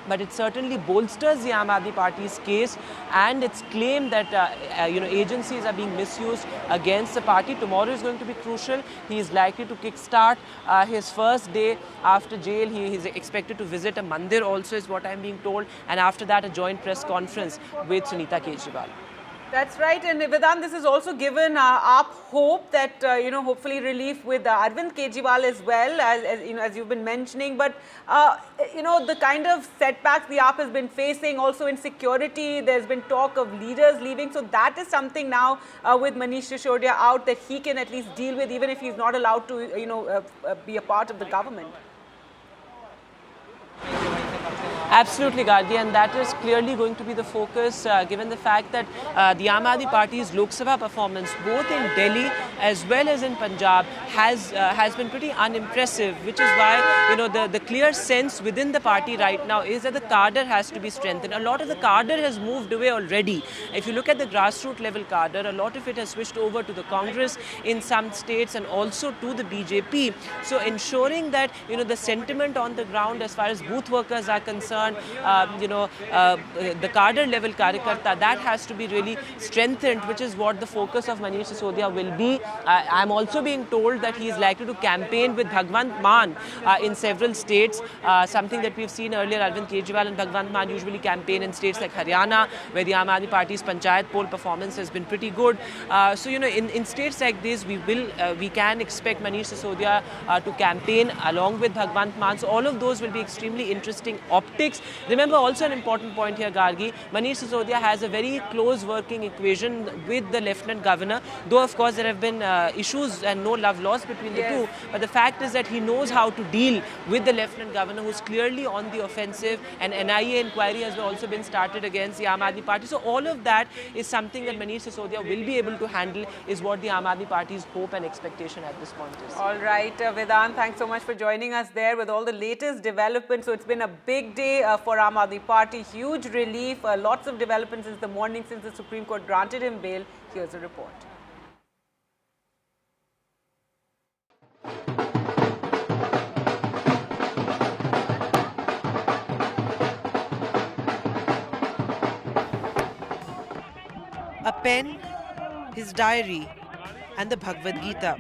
but it certainly bolsters the Aam Aadmi Party's case and its claim that agencies are being misused against the party. Tomorrow is going to be crucial. He is likely to kickstart his first day after jail. He is expected to visit a mandir also, is what I am being told, and after that a joint press conference with Sunita Kejriwal. That's right, and Vedant, this has also given AAP hope that hopefully relief with Arvind Kejriwal as well, as you've been mentioning. But the kind of setbacks the AAP has been facing, also in security, there's been talk of leaders leaving. So that is something now with Manish Sisodia out that he can at least deal with, even if he's not allowed to be a part of the government. Absolutely, Gargi, and that is clearly going to be the focus, given the fact that the Aam Aadmi Party's Lok Sabha performance, both in Delhi as well as in Punjab, has been pretty unimpressive, which is why the clear sense within the party right now is that the cadre has to be strengthened. A lot of the cadre has moved away already. If you look at the grassroots level cadre, a lot of it has switched over to the Congress in some states and also to the BJP. So ensuring that the sentiment on the ground as far as booth workers are concerned, the cadre level karyakarta, that has to be really strengthened, which is what the focus of Manish Sisodia will be. I'm also being told that he is likely to campaign with Bhagwant Mann in several states, something that we've seen earlier. Arvind Kejriwal and Bhagwant Mann usually campaign in states like Haryana, where the Aam Aadmi Party's Panchayat poll performance has been pretty good. In states like this, we can expect Manish Sisodia to campaign along with Bhagwant Mann. So all of those will be extremely interesting optics. Remember, also an important point here, Gargi, Manish Sisodia has a very close working equation with the Lieutenant Governor, though of course there have been issues and no love lost between the two, but the fact is that he knows how to deal with the Lieutenant Governor, who's clearly on the offensive, and NIA inquiry has also been started against the Aam Aadmi Party. So all of that is something that Manish Sisodia will be able to handle, is what the Aam Aadmi Party's hope and expectation at this point is. All right, Vedant, thanks so much for joining us there with all the latest developments. So it's been a big day for Aam Aadmi Party, huge relief, lots of developments since the morning, since the Supreme Court granted him bail. Here's a report. A pen, his diary, and the Bhagavad Gita.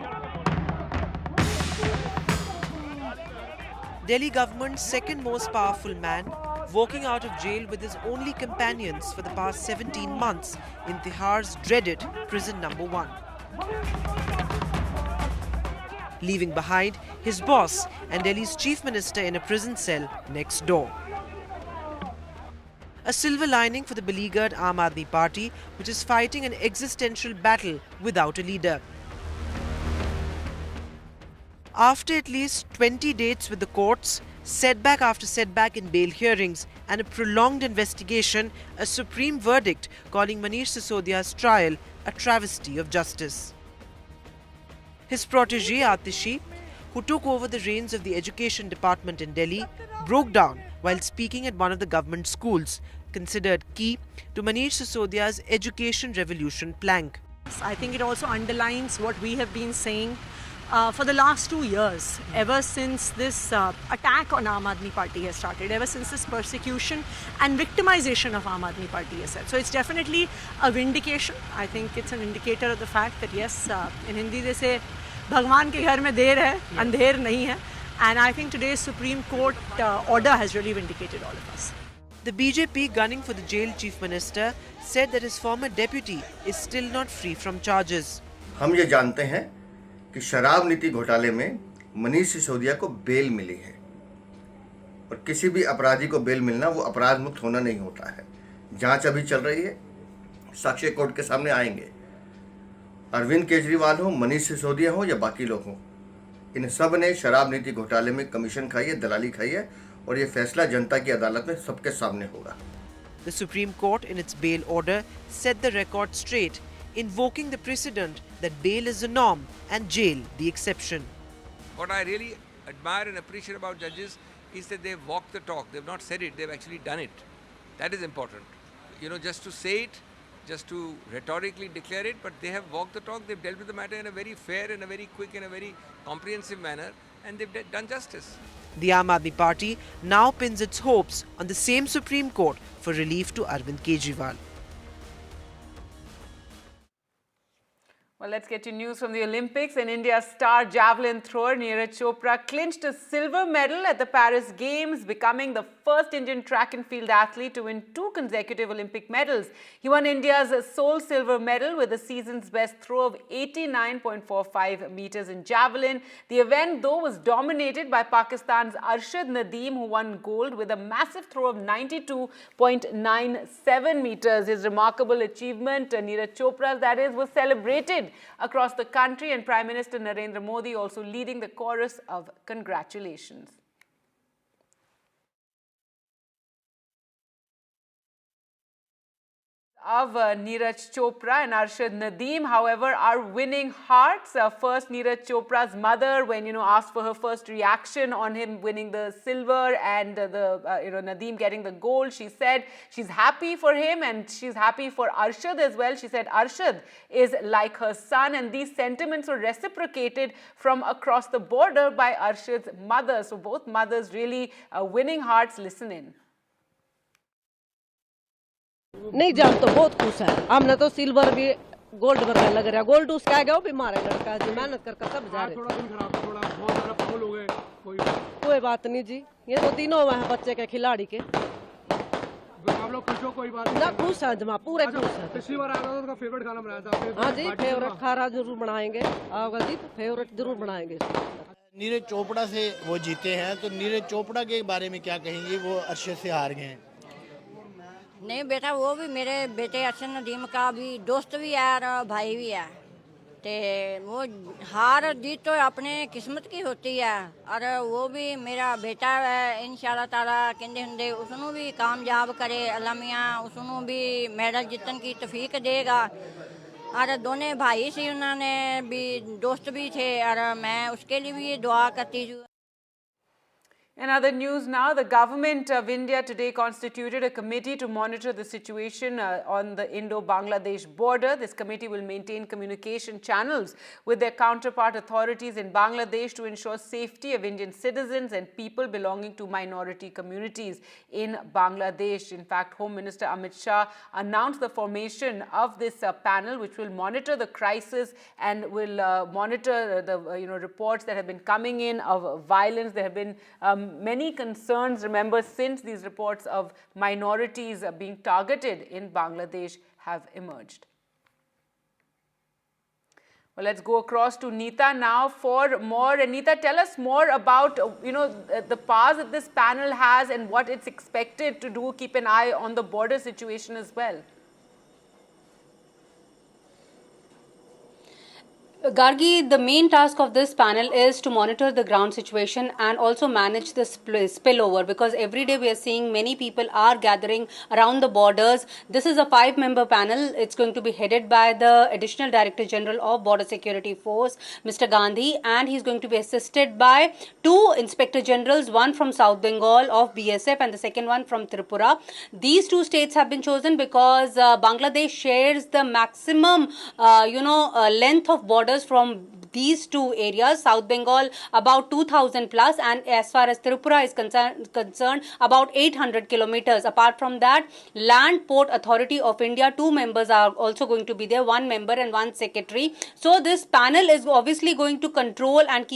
Delhi government's second most powerful man, walking out of jail with his only companions for the past 17 months in Tihar's dreaded prison number 1. Leaving behind his boss and Delhi's chief minister in a prison cell next door. a silver lining for the beleaguered Aam Aadmi Party, which is fighting an existential battle without a leader. After at least 20 dates with the courts, setback after setback in bail hearings and a prolonged investigation, a supreme verdict calling Manish Sisodia's trial a travesty of justice. His protege Atishi, who took over the reins of the education department in Delhi, broke down while speaking at one of the government schools, considered key to Manish Sisodia's education revolution plank. I think it also underlines what we have been saying for the last 2 years, ever since this attack on Aam Aadmi Party has started, ever since this persecution and victimization of Aam Aadmi Party has started. So it's definitely a vindication. I think it's an indicator of the fact that yes, in Hindi they say, Bhagwan ke ghar mein der hai, andher nahi hai. And I think today's Supreme Court order has really vindicated all of us. The BJP gunning for the jail chief minister said that his former deputy is still not free from charges. हम ये जानते हैं कि शराब नीति घोटाले में मनीष सिसोदिया को बेल मिली है और किसी भी अपराधी को बेल मिलना वो अपराध मुक्त होना नहीं होता है। जांच अभी चल रही है, साक्ष्य कोर्ट के सामने आएंगे। अरविंद केजरीवाल हो, मनीष सिसोदिया हो या बाकी लोग हों, इन सब ने शराब नीति घोटाले में कमीशन खाई है, दलाली खाई है और ये फैसला जनता की अदालत में सबके सामने होगा। The Supreme Court in its bail order set the record straight, invoking the precedent that bail is the norm and jail the exception. What I really admire and appreciate about judges is that they've walked the talk. They've not said it, they've actually done it. That is important. You know, just to say it, just to rhetorically declare it, but they have walked the talk. They've dealt with the matter in a very fair and a very quick and a very comprehensive manner, and they've done justice. The Aam Aadmi Party now pins its hopes on the same Supreme Court for relief to Arvind Kejriwal. Well, let's get to news from the Olympics. And India's star javelin thrower Neeraj Chopra clinched a silver medal at the Paris Games, becoming the first Indian track and field athlete to win 2 consecutive Olympic medals. He won India's sole silver medal with the season's best throw of 89.45 meters in javelin. The event, though, was dominated by Pakistan's Arshad Nadeem, who won gold with a massive throw of 92.97 meters. His remarkable achievement, Neeraj Chopra's that is, was celebrated across the country, and Prime Minister Narendra Modi also leading the chorus of congratulations. Of Neeraj Chopra and Arshad Nadeem, however, are winning hearts. First, Neeraj Chopra's mother, when asked for her first reaction on him winning the silver and Nadeem getting the gold, she said she's happy for him and she's happy for Arshad as well. She said Arshad is like her son, and these sentiments were reciprocated from across the border by Arshad's mother. So both mothers really winning hearts. Listen in. नहीं जान तो बहुत खुश है। हमने तो silver भी gold वर्गा लग रहा है। गोल्ड उसका आ गया, वो भी मारा लड़का जी, मेहनत करके सब जा रहे। थोड़ा बहुत सारा फाउल हो गए, कोई बात नहीं जी, ये तो तीनों हैं बच्चे के खिलाड़ी के। आप लोग खुश हो? कोई बात नहीं ना, खुश है जमा, पूरे खुश है। पिछली बार आया था तो फेवरेट खाना बनाया था। हाँ जी, फेवरेट खाना जरूर बनाएंगे। आओगे जी, फेवरेट जरूर बनाएंगे। नीरज चोपड़ा से वो जीते हैं, तो नीरज चोपड़ा के बारे में क्या कहेंगे? वो अर्शद से हार गए हैं। नहीं बेटा, वो भी मेरे बेटे अर्शद नदीम का भी दोस्त भी है और भाई भी है। ते वो हार जीत तो अपने किस्मत की होती है, और वो भी मेरा बेटा है। इंशाल्लाह ताला कहते होंगे उसनों भी कामयाब करे अल्लाह मियाँ, उसनों भी मेडल जीतने की तौफीक देगा। और दोनों भाई से उन्होंने भी दोस्त भी थे, और मैं उसके लिए भी दुआ करती हूँ। In other news now, the government of India today constituted a committee to monitor the situation on the Indo-Bangladesh border. This committee will maintain communication channels with their counterpart authorities in Bangladesh to ensure safety of Indian citizens and people belonging to minority communities in Bangladesh. In fact, Home Minister Amit Shah announced the formation of this panel, which will monitor the crisis and will monitor the reports that have been coming in of violence. There have been many concerns, remember, since these reports of minorities being targeted in Bangladesh have emerged. Well, let's go across to Neeta now for more. And Neeta, tell us more about, the powers that this panel has and what it's expected to do. Keep an eye on the border situation as well. Gargi, the main task of this panel is to monitor the ground situation and also manage the spillover, because every day we are seeing many people are gathering around the borders. This is a 5-member panel. It's going to be headed by the Additional Director General of Border Security Force, Mr. Gandhi, and he's going to be assisted by 2 Inspector Generals, one from South Bengal of BSF and the second one from Tripura. These 2 states have been chosen because Bangladesh shares the maximum, length of borders from these 2 areas. South Bengal about 2000 plus, and as far as Tripura is concerned about 800 kilometers. Apart from that, Land Port Authority of India, 2 members are also going to be there, 1 member and 1 secretary. So this panel is obviously going to control and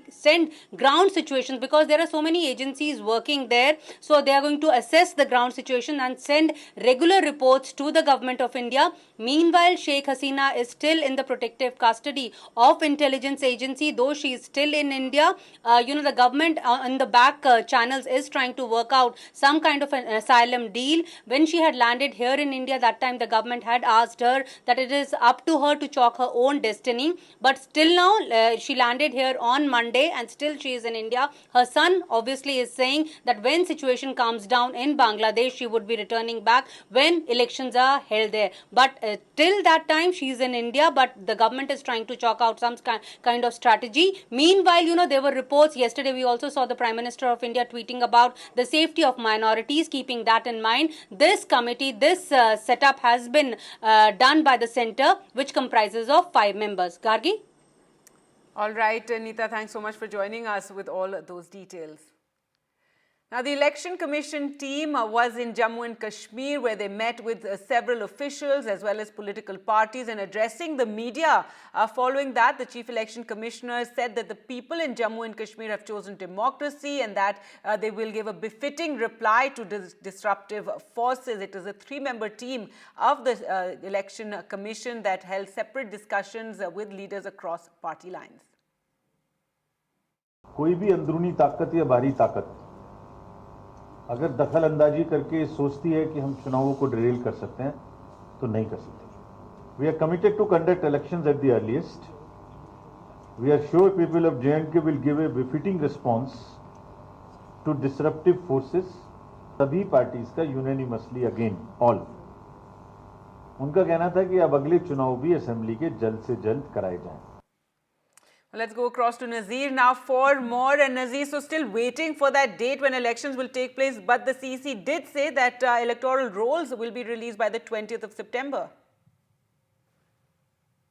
send ground situations, because there are so many agencies working there. So they are going to assess the ground situation and send regular reports to the government of India. Meanwhile, Sheikh Hasina is still in the protective custody of intelligence agency, though she is still in India. The government in the back channels is trying to work out some kind of an asylum deal. When she had landed here in India, that time the government had asked her that it is up to her to chalk her own destiny. But still now, she landed here on Monday and still she is in India. Her son obviously is saying that when situation calms down in Bangladesh, she would be returning back when elections are held there. But till that time, she is in India, but the government is trying to chalk out some kind of strategy. Meanwhile, there were reports yesterday. We also saw the Prime Minister of India tweeting about the safety of minorities. Keeping that in mind, this committee, this setup has been done by the centre, which comprises of 5 members. Gargi? All right, Neeta, thanks so much for joining us with all those details. Now, the Election Commission team was in Jammu and Kashmir, where they met with several officials as well as political parties, and addressing the media. Following that, the Chief Election Commissioner said that the people in Jammu and Kashmir have chosen democracy and that they will give a befitting reply to disruptive forces. It was a 3-member team of the Election Commission that held separate discussions with leaders across party lines. कोई भी अंदरूनी ताकत या बाहरी ताकत अगर दखल अंदाजी करके सोचती है कि हम चुनावों को डिरेल कर सकते हैं तो नहीं कर सकते. We are committed to conduct elections at the earliest. We are sure people of J&K will give a befitting response to disruptive forces. सभी पार्टीज का यूनानिमसली अगेन ऑल. उनका कहना था कि अब अगले चुनाव भी असेंबली के जल्द से जल्द कराए जाएं. Let's go across to Nazir now for more. And Nazir, so still waiting for that date when elections will take place, but the CEC did say that electoral rolls will be released by the 20th of September.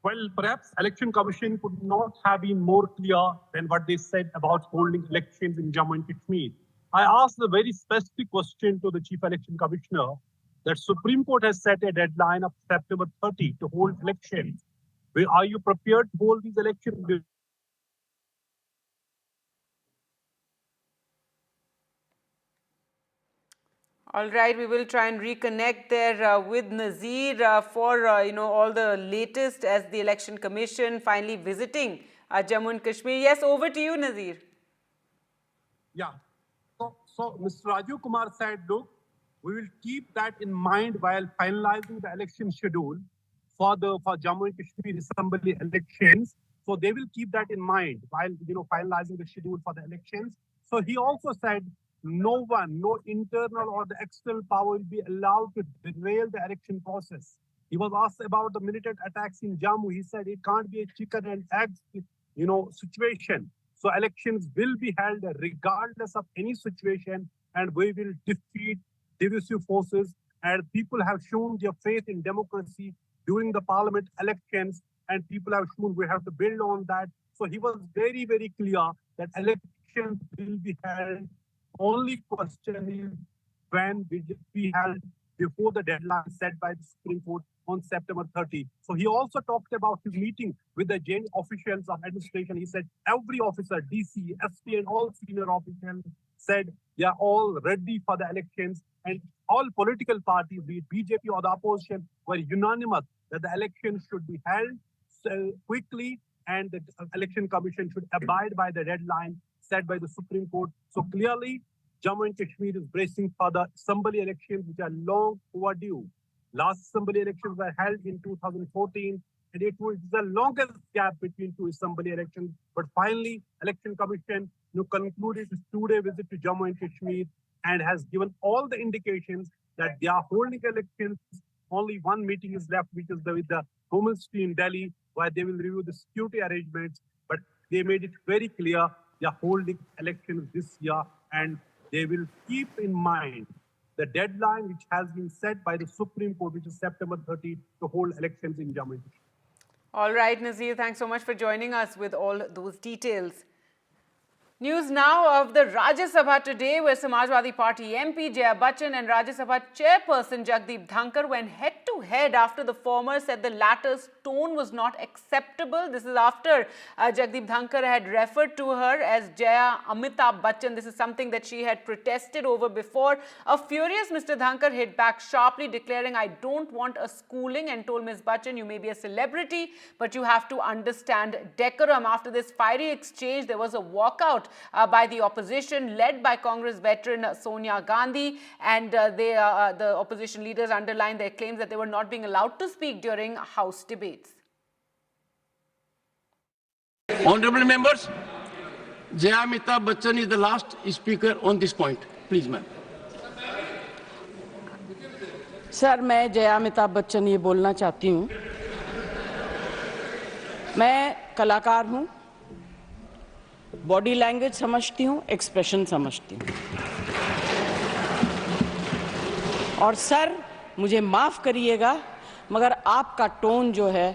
Well, perhaps Election Commission could not have been more clear than what they said about holding elections in Jammu and Kashmir. I asked a very specific question to the Chief Election Commissioner that Supreme Court has set a deadline of September 30 to hold elections. Are you prepared to hold these elections? All right, we will try and reconnect there with Nazir for all the latest as the Election Commission finally visiting Jammu and Kashmir. Yes, over to you, Nazir. Yeah. So Mr. Rajiv Kumar said, look, we will keep that in mind while finalizing the election schedule for Jammu and Kashmir Assembly elections. So they will keep that in mind while finalizing the schedule for the elections. So he also said no one, no internal or the external power will be allowed to derail the election process. He was asked about the militant attacks in Jammu. He said it can't be a chicken and egg, situation. So elections will be held regardless of any situation, and we will defeat divisive forces. And people have shown their faith in democracy during the parliament elections, and people have shown we have to build on that. So he was very, very clear that elections will be held. Only question is when will it be held before the deadline set by the Supreme Court on September 30. So he also talked about his meeting with the Jain officials of administration. He said every officer, DC, SP, and all senior officials said they are all ready for the elections, and all political parties, be it BJP or the opposition, were unanimous that the elections should be held quickly, and the Election Commission should abide by the deadline set by the Supreme Court. So clearly, Jammu and Kashmir is bracing for the assembly elections, which are long overdue. Last assembly elections were held in 2014, and it was the longest gap between two assembly elections. But finally, Election Commission concluded its two-day visit to Jammu and Kashmir and has given all the indications that they are holding elections. Only one meeting is left, which is with the Home Ministry in Delhi, where they will review the security arrangements. But they made it very clear they are holding elections this year, and they will keep in mind the deadline which has been set by the Supreme Court, which is September 30, to hold elections in Jammu and Kashmir. All right, Nazir, thanks so much for joining us with all those details. News now of the Rajya Sabha today, where Samajwadi Party MP Jaya Bachchan and Rajya Sabha chairperson Jagdeep Dhankar went head-to-head after the former said the latter's tone was not acceptable. This is after Jagdeep Dhankar had referred to her as Jaya Amitabh Bachchan. This is something that she had protested over before. A furious Mr. Dhankar hit back sharply, declaring, "I don't want a schooling," and told Ms. Bachchan, "You may be a celebrity, but you have to understand decorum." After this fiery exchange, there was a walkout by the opposition, led by Congress veteran Sonia Gandhi, and the opposition leaders underlined their claims that they were not being allowed to speak during House debates. Honorable members, Jaya Amitabh Bachchan is the last speaker on this point. Please, ma'am. Sir, मैं जया अमिताभ बच्चन ये बोलना चाहती हूँ, मैं कलाकार हूँ, body language समझती हूँ, एक्सप्रेशन समझती हूँ, और सर मुझे माफ करिएगा मगर आपका टोन जो है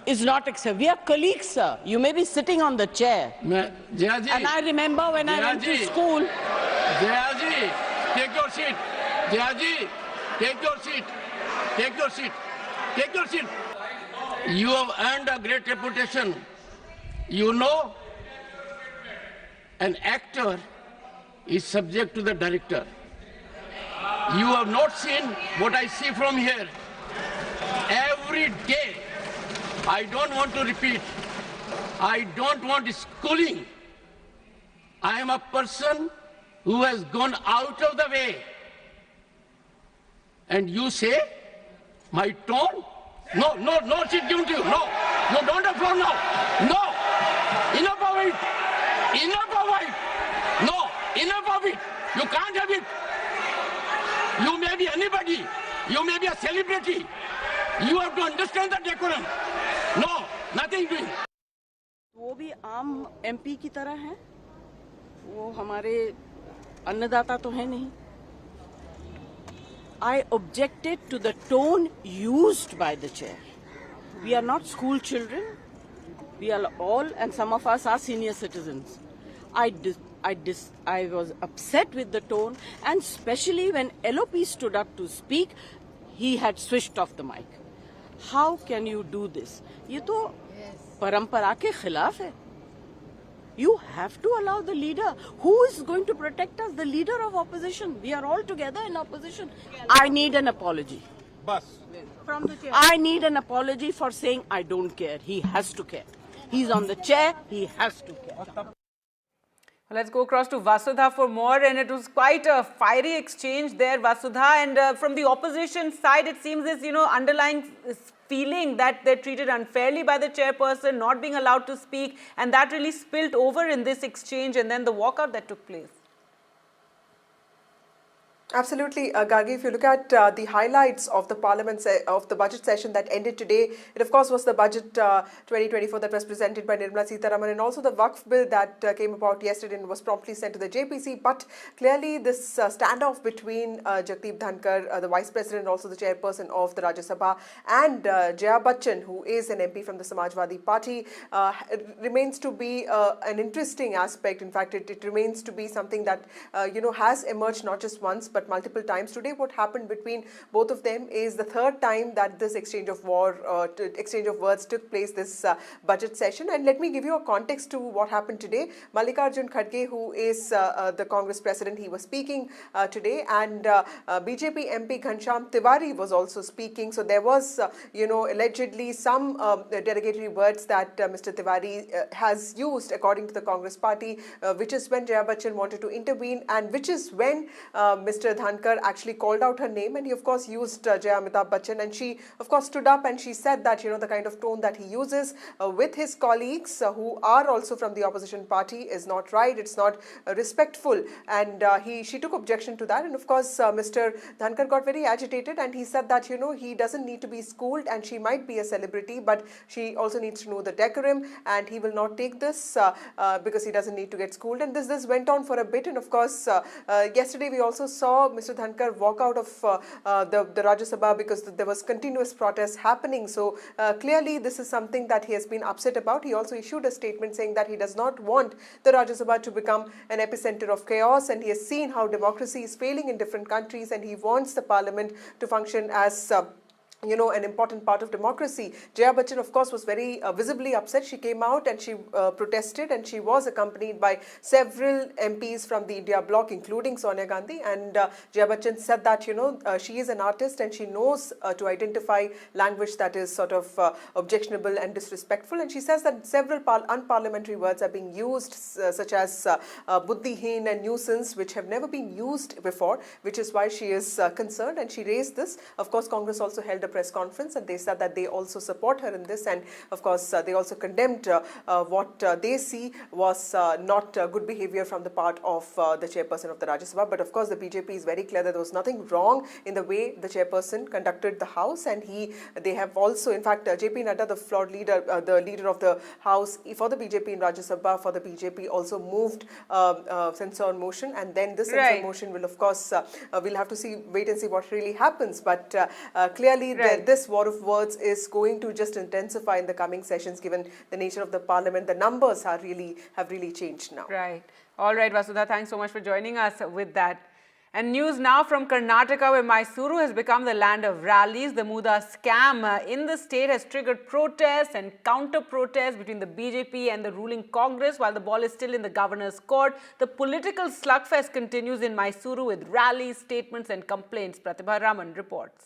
is not acceptable. We are colleagues, sir. You may be sitting on the chair. Jaya ji, and I remember when I went to school. Jaya ji, take your seat. Jaya ji, take your seat. Take your seat. Take your seat. You have earned a great reputation. You know, an actor is subject to the director. You have not seen what I see from here. Every day, I don't want to repeat. I don't want schooling. I am a person who has gone out of the way. And you say, my tone? No, she's given to you. No, don't have floor now. No, enough of it. Enough of it. No, enough of it. You can't have it. You may be anybody. You may be a celebrity. You have to understand the decorum. No, nothing doing. वो भी आम MP की तरह हैं, वो हमारे अन्नदाता तो है नहीं. I objected to the tone used by the chair. We are not school children. We are all, and some of us are senior citizens. I was upset with the tone, and especially when LOP stood up to speak, he had switched off the mic. How can you do this? ये तो परंपरा के खिलाफ है. You have to allow the leader. Who is going to protect us? The leader of opposition. We are all together in opposition. I need an apology. From the chair. I need an apology for saying I don't care. He has to care. He's on the chair. He has to care. Let's go across to Vasudha for more, and it was quite a fiery exchange there, Vasudha. And from the opposition side, it seems this, underlying feeling that they're treated unfairly by the chairperson, not being allowed to speak, and that really spilled over in this exchange and then the walkout that took place. Absolutely, Gargi. If you look at the highlights of the of the budget session that ended today, it of course was the budget 2024 that was presented by Nirmala Sitharaman, and also the Waqf bill that came about yesterday and was promptly sent to the JPC. But clearly, this standoff between Jagdeep Dhankar, the Vice President, and also the Chairperson of the Rajya Sabha, and Jaya Bachchan, who is an MP from the Samajwadi Party, remains to be an interesting aspect. In fact, it remains to be something that has emerged not just once, but but multiple times. Today, what happened between both of them is the third time that this exchange of words took place this budget session. And let me give you a context to what happened today. Mallikarjun Kharge, who is the Congress president, he was speaking today, and BJP MP Ghanshyam Tiwari was also speaking. So there was, allegedly some derogatory words that Mr. Tiwari has used according to the Congress party, which is when Jaya Bachchan wanted to intervene, and which is when Mr. Dhankar actually called out her name, and he of course used Jaya Amitabh Bachchan, and she of course stood up and she said that the kind of tone that he uses with his colleagues who are also from the opposition party is not right, it's not respectful, and she took objection to that, and of course Mr. Dhankar got very agitated, and he said that he doesn't need to be schooled, and she might be a celebrity, but she also needs to know the decorum, and he will not take this because he doesn't need to get schooled. And this went on for a bit, and of course yesterday we also saw Mr. Dhankar walk out of the Rajya Sabha because there was continuous protest happening. So clearly this is something that he has been upset about. He also issued a statement saying that he does not want the Rajya Sabha to become an epicenter of chaos, and he has seen how democracy is failing in different countries, and he wants the parliament to function as an important part of democracy. Jaya Bachchan, of course, was very visibly upset. She came out and she protested, and she was accompanied by several MPs from the India bloc, including Sonia Gandhi. And Jaya Bachchan said that, she is an artist and she knows to identify language that is sort of objectionable and disrespectful. And she says that several unparliamentary words are being used, such as buddhihin and nuisance, which have never been used before, which is why she is concerned. And she raised this. Of course, Congress also held a press conference, and they said that they also support her in this, and of course they also condemned what they see was not good behavior from the part of the chairperson of the Rajya Sabha. But of course the BJP is very clear that there was nothing wrong in the way the chairperson conducted the house, and they have also, in fact, JP Nadda, the floor leader, the leader of the house for the BJP in Rajya Sabha for the BJP, also moved censure motion, and then this censure motion will, of course, we'll have to wait and see what really happens. But clearly this war of words is going to just intensify in the coming sessions, given the nature of the parliament. The numbers have really changed now. Right. All right, Vasudha, thanks so much for joining us with that. And news now from Karnataka, where Mysuru has become the land of rallies. The Muda scam in the state has triggered protests and counter-protests between the BJP and the ruling Congress. While the ball is still in the governor's court, the political slugfest continues in Mysuru with rallies, statements and complaints. Pratibha Raman reports.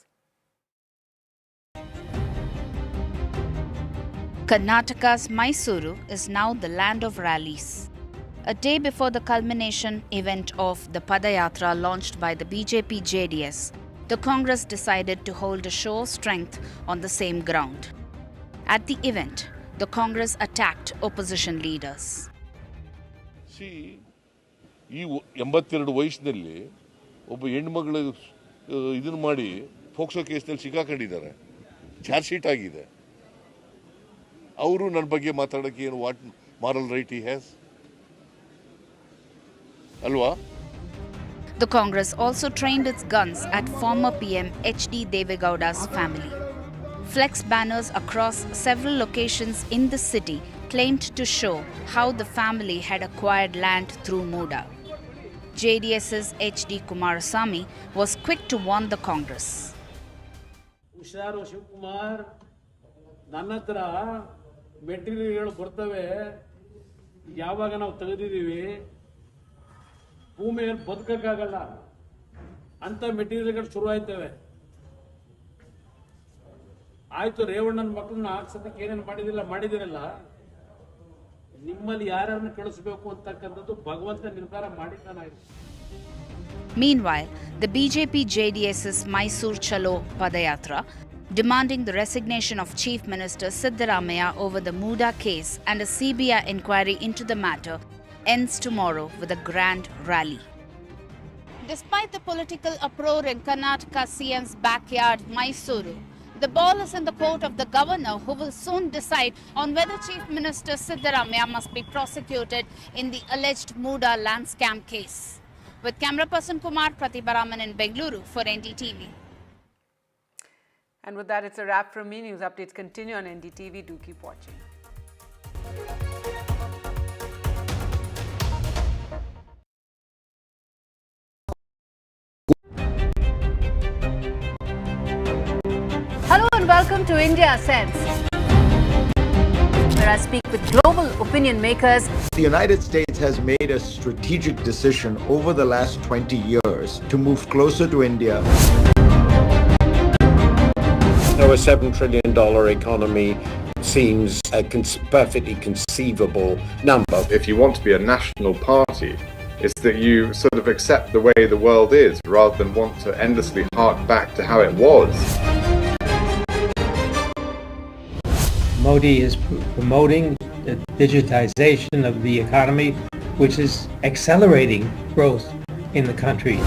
Karnataka's Mysuru is now the land of rallies. A day before the culmination event of the Padayatra launched by the BJP-JDS, the Congress decided to hold a show of strength on the same ground. At the event, the Congress attacked opposition leaders. See, ಈ 82 ವಯಸ್ಸಿನಲ್ಲಿ ಒಬ್ಬ ಹೆಣ್ಮಗಳು ಇದನ್ನ ಮಾಡಿ ಫೋಕ್ಸೋ ಕೇಸ್ನಲ್ಲಿ ಸಿಕ್ಕಾಕೊಂಡಿದ್ದಾರೆ, charge sheet ಆಗಿದೆ. ಅವರು ನನ್ನ ಬಗ್ಗೆ ಮಾತಾಡೋಕ್ಕೆ ಏನು what moral right he has ಅಲ್ವಾ? The Congress also trained its guns at former PM H.D. Devegowda's family. Flex banners across several locations in the city claimed to show how the family had acquired land through Muda. JDS's H.D. Kumarasamy was quick to warn the Congress. ಹುಷಾರು ಶಿವಕುಮಾರ್, ನನ್ನ ಹತ್ರ ಮೆಟೀರಿಯಲ್ಗಳು ಬರ್ತವೆ, ಯಾವಾಗ ನಾವು ತೆಗೆದಿದ್ದೀವಿ ಭೂಮಿಯಲ್ಲಿ ಬದುಕಕ್ಕಾಗಲ್ಲ ಅಂತ ಮೆಟೀರಿಯಲ್ಗಳು ಶುರು ಆಯ್ತವೆ. ಆಯ್ತು, ರೇವಣ್ಣನ ಮಕ್ಕಳನ್ನ ಹಾಕ್ಸೋದಕ್ಕೆ ಏನೇನು ಮಾಡಿದಿರಲ್ಲ, ನಿಮ್ಮಲ್ಲಿ ಯಾರನ್ನು ಕಳಿಸಬೇಕು ಅಂತಕ್ಕಂಥದ್ದು ಭಗವಂತ ನಿರ್ಧಾರ ಮಾಡಿದ್ದಾನಾಯ್ತು. Meanwhile, the BJP-JDS's Mysore Chalo Padayatra, demanding the resignation of Chief Minister Siddaramaiah over the Muda case and a CBI inquiry into the matter, ends tomorrow with a grand rally. Despite the political uproar in Karnataka CM's backyard, Mysuru, the ball is in the court of the governor, who will soon decide on whether Chief Minister Siddaramaiah must be prosecuted in the alleged Muda land scam case. With camera person Kumar, Pratibha Raman in Bengaluru for NDTV. And with that, it's a wrap from me. News updates continue on NDTV. Do keep watching. Welcome to India Sense, where I speak with global opinion makers. The United States has made a strategic decision over the last 20 years to move closer to India. So a $7 trillion economy seems a perfectly conceivable number. If you want to be a national party, it's that you sort of accept the way the world is rather than want to endlessly hark back to how it was. Modi is promoting the digitization of the economy, which is accelerating growth in the country.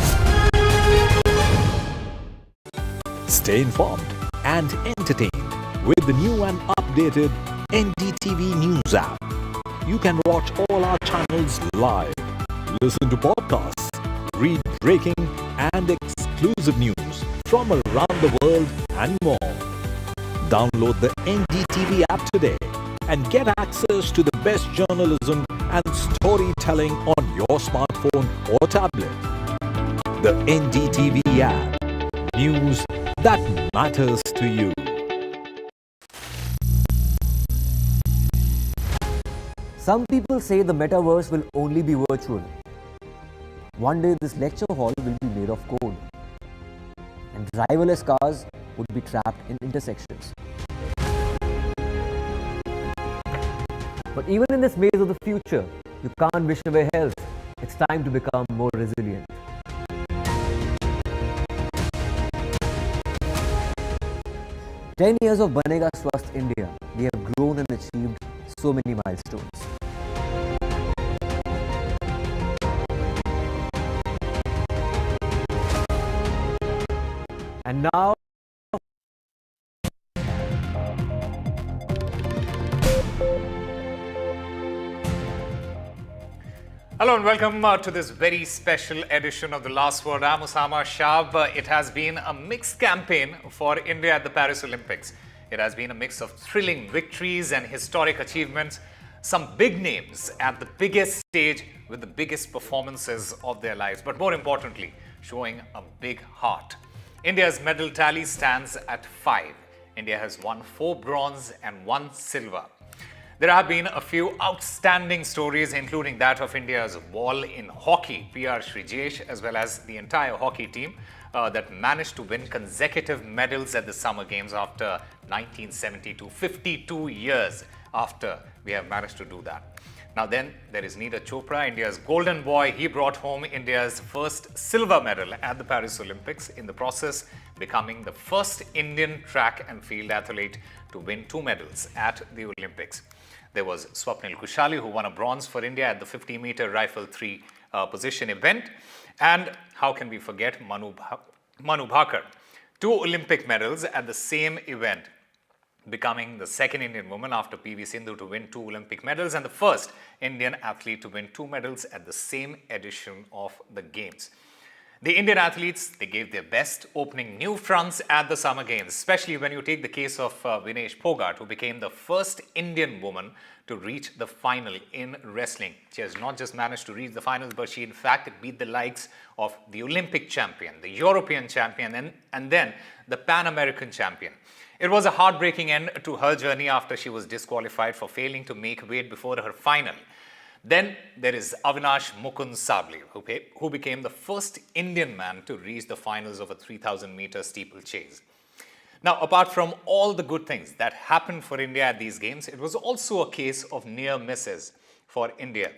Stay informed and entertained with the new and updated NDTV News app. You can watch all our channels live, listen to podcasts, read breaking and exclusive news from around the world and more. Download the NDTV app today and get access to the best journalism and storytelling on your smartphone or tablet. The NDTV app. News that matters to you. Some people say the metaverse will only be virtual. One day this lecture hall will be made of code, and driverless cars would be trapped in intersections. But even in this maze of the future, you can't wish away health. It's time to become more resilient. "10 years of Banega Swasth India, we have grown and achieved so many milestones. And now, hello and welcome to this very special edition of The Last Word. I'm Osama Shab. It has been a mixed campaign for India at the Paris Olympics. It has been a mix of thrilling victories and historic achievements. Some big names at the biggest stage with the biggest performances of their lives. But more importantly, showing a big heart. India's medal tally stands at 5. India has won 4 bronze and 1 silver. There have been a few outstanding stories, including that of India's wall in hockey, PR Shrijesh, as well as the entire hockey team that managed to win consecutive medals at the Summer Games after 1972, 52 years after we have managed to do that. Now then, there is Neeraj Chopra, India's golden boy. He brought home India's first silver medal at the Paris Olympics, in the process becoming the first Indian track and field athlete to win 2 medals at the Olympics. There was Swapnil Kushali, who won a bronze for India at the 50-meter rifle 3 position event. And how can we forget Manu Bhaker? 2 Olympic medals at the same event, becoming the second Indian woman after PV Sindhu to win 2 Olympic medals and the first Indian athlete to win 2 medals at the same edition of the Games. The Indian athletes, they gave their best, opening new fronts at the Summer Games, especially when you take the case of Vinesh Phogat, who became the first Indian woman to reach the final in wrestling. She has not just managed to reach the finals, but she in fact beat the likes of the Olympic champion, the European champion, and then the Pan-American champion. It was a heartbreaking end to her journey after she was disqualified for failing to make weight before her final. Then there is Avinash Mukund Sabli, who became the first Indian man to reach the finals of a 3,000-meter steeplechase. Now, apart from all the good things that happened for India at these games, it was also a case of near misses for India.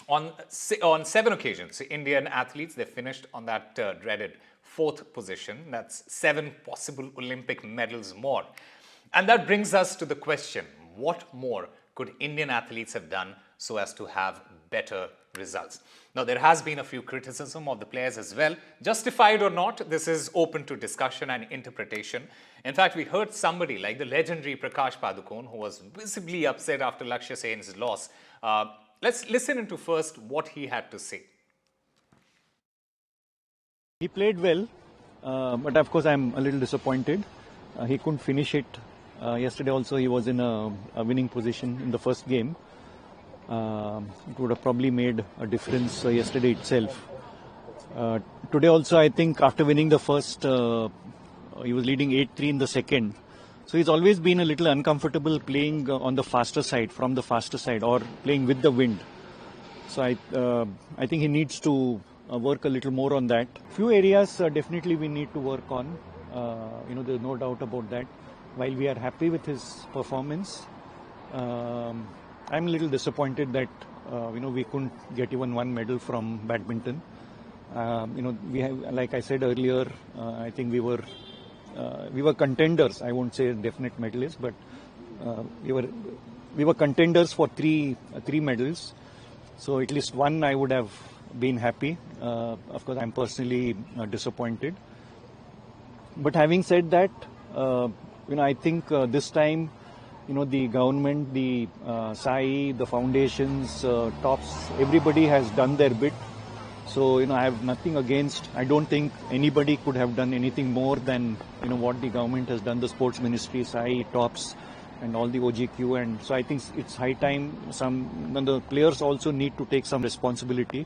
On 7 occasions, Indian athletes, they finished on that dreaded 4th position. That's 7 possible Olympic medals more. And that brings us to the question, what more could Indian athletes have done so as to have better results? Now, there has been a few criticism of the players as well. Justified or not, this is open to discussion and interpretation. In fact, we heard somebody like the legendary Prakash Padukone, who was visibly upset after Lakshya Sen's loss. Let's listen into first what he had to say. He played well, but of course I'm a little disappointed. He couldn't finish it. Yesterday also he was in a winning position in the first game. It would have probably made a difference yesterday itself. Today also I think after winning the first, he was leading 8-3 in the second. So he's always been a little uncomfortable playing on the faster side, from the faster side, or playing with the wind. So I think he needs to work a little more on that. Few areas definitely we need to work on. There's no doubt about that. While we are happy with his performance, I'm a little disappointed that we couldn't get even one medal from badminton. We have, like I said earlier, I think we were contenders. I won't say definite medalists, but we were contenders for three medals. So at least one I would have been happy. Of course, I'm personally disappointed. But having said that, I think this time, the government, the SAI, the foundations, TOPS, everybody has done their bit. So, I have nothing against. I don't think anybody could have done anything more than, what the government has done, the sports ministry, SAI, TOPS, and all the OGQ. And so I think it's high time the players also need to take some responsibility.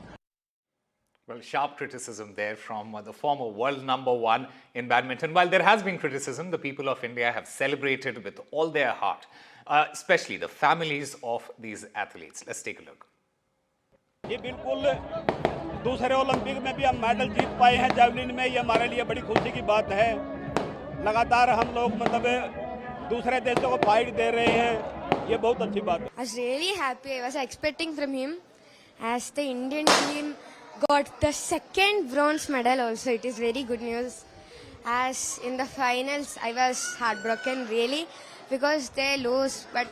Well, sharp criticism there from the former world #1 in badminton. While there has been criticism, the people of India have celebrated with all their heart, especially the families of these athletes. Let's take a look. ये बिल्कुल दूसरे Olympic में भी हम medal जीत पाए हैं javelin में, ये हमारे लिए बड़ी खुशी की बात है। लगातार हम लोग दूसरे देशों को फाइट दे रहे हैं, ये बहुत अच्छी बात है। I was really happy. I was expecting from him, as the Indian team got the second bronze medal also. It is very good news. As in the finals, I was heartbroken really because they lose, but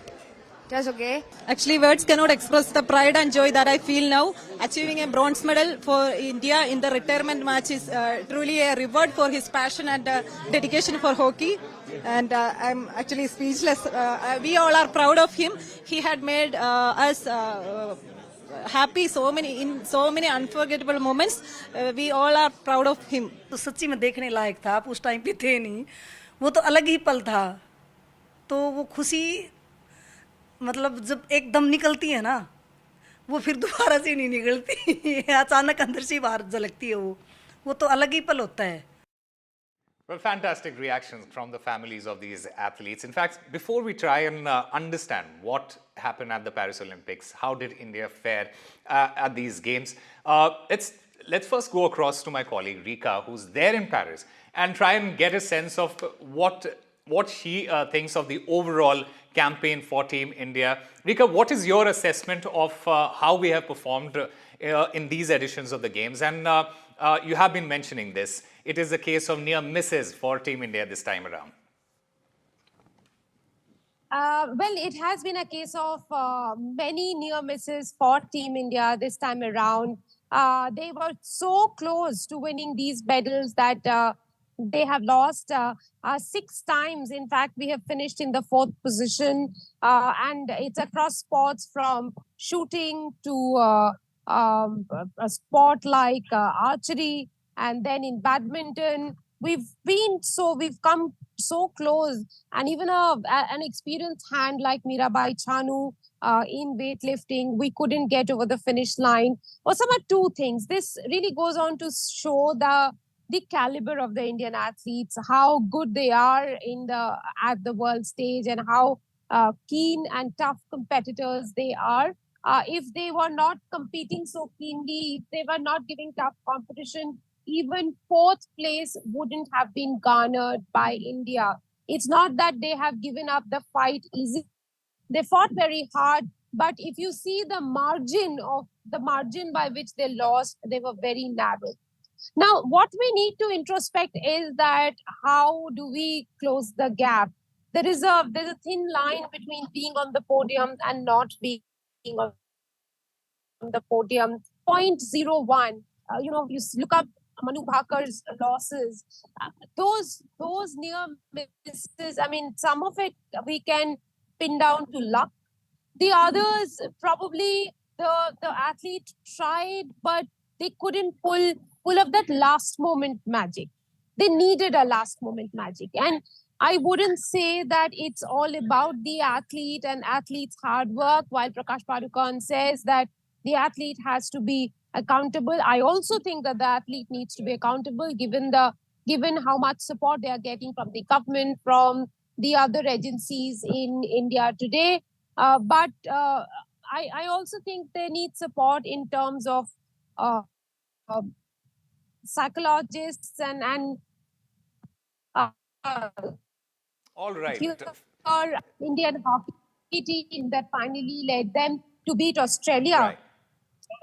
it was okay. Actually, words cannot express the pride and joy that I feel now. Achieving a bronze medal for India in the retirement match is truly a reward for his passion and dedication for hockey. And I'm actually speechless. We all are proud of him. He had made us happy in so many unforgettable moments. We all are proud of him. तो सच्ची में देखने लायक था। आप उस time पे थे नहीं, वो तो अलग ही पल था। तो वो खुशी मतलब जब एकदम निकलती है ना, वो फिर दोबारा से नहीं निकलती। अचानक अंदर से बाहर झलकती है वो तो अलग ही पल होता है। Well, fantastic reactions from the families of these athletes. In fact, before we try and understand what happened at the Paris Olympics, how did India fare at these games, let's first go across to my colleague Rika, who's there in Paris, and try and get a sense of what she thinks of the overall campaign for Team India. Rika, what is your assessment of how we have performed in these editions of the games? And you have been mentioning this. It is a case of near misses for Team India this time around. Well, it has been a case of many near misses for Team India this time around. They were so close to winning these medals that they have lost 6 times. In fact, we have finished in the 4th position. And it's across sports from shooting to a sport like archery. And then in badminton, we've come so close. And even an experienced hand like Mirabai Chanu in weightlifting, we couldn't get over the finish line. Or some are 2 things. This really goes on to show the caliber of the Indian athletes, how good they are at the world stage, and how keen and tough competitors they are. If they were not competing so keenly, if they were not giving tough competition, even 4th place wouldn't have been garnered by India. It's not that they have given up the fight easily. They fought very hard, but if you see the margin by which they lost, they were very narrow. Now, what we need to introspect is that how do we close the gap? There's a thin line between being on the podium and not being on the podium. 0.01. You look up Manu Bhakar's losses. Those near misses, I mean, some of it we can pin down to luck. The others, probably the athlete tried, but they couldn't pull up that last moment magic. They needed a last moment magic. And I wouldn't say that it's all about the athlete and athlete's hard work, while Prakash Padukone says that the athlete has to be accountable. I also think that the athlete needs to be accountable given how much support they are getting from the government, from the other agencies in India today. But I also think they need support in terms of psychologists and All right. your Indian hockey team that finally led them to beat Australia.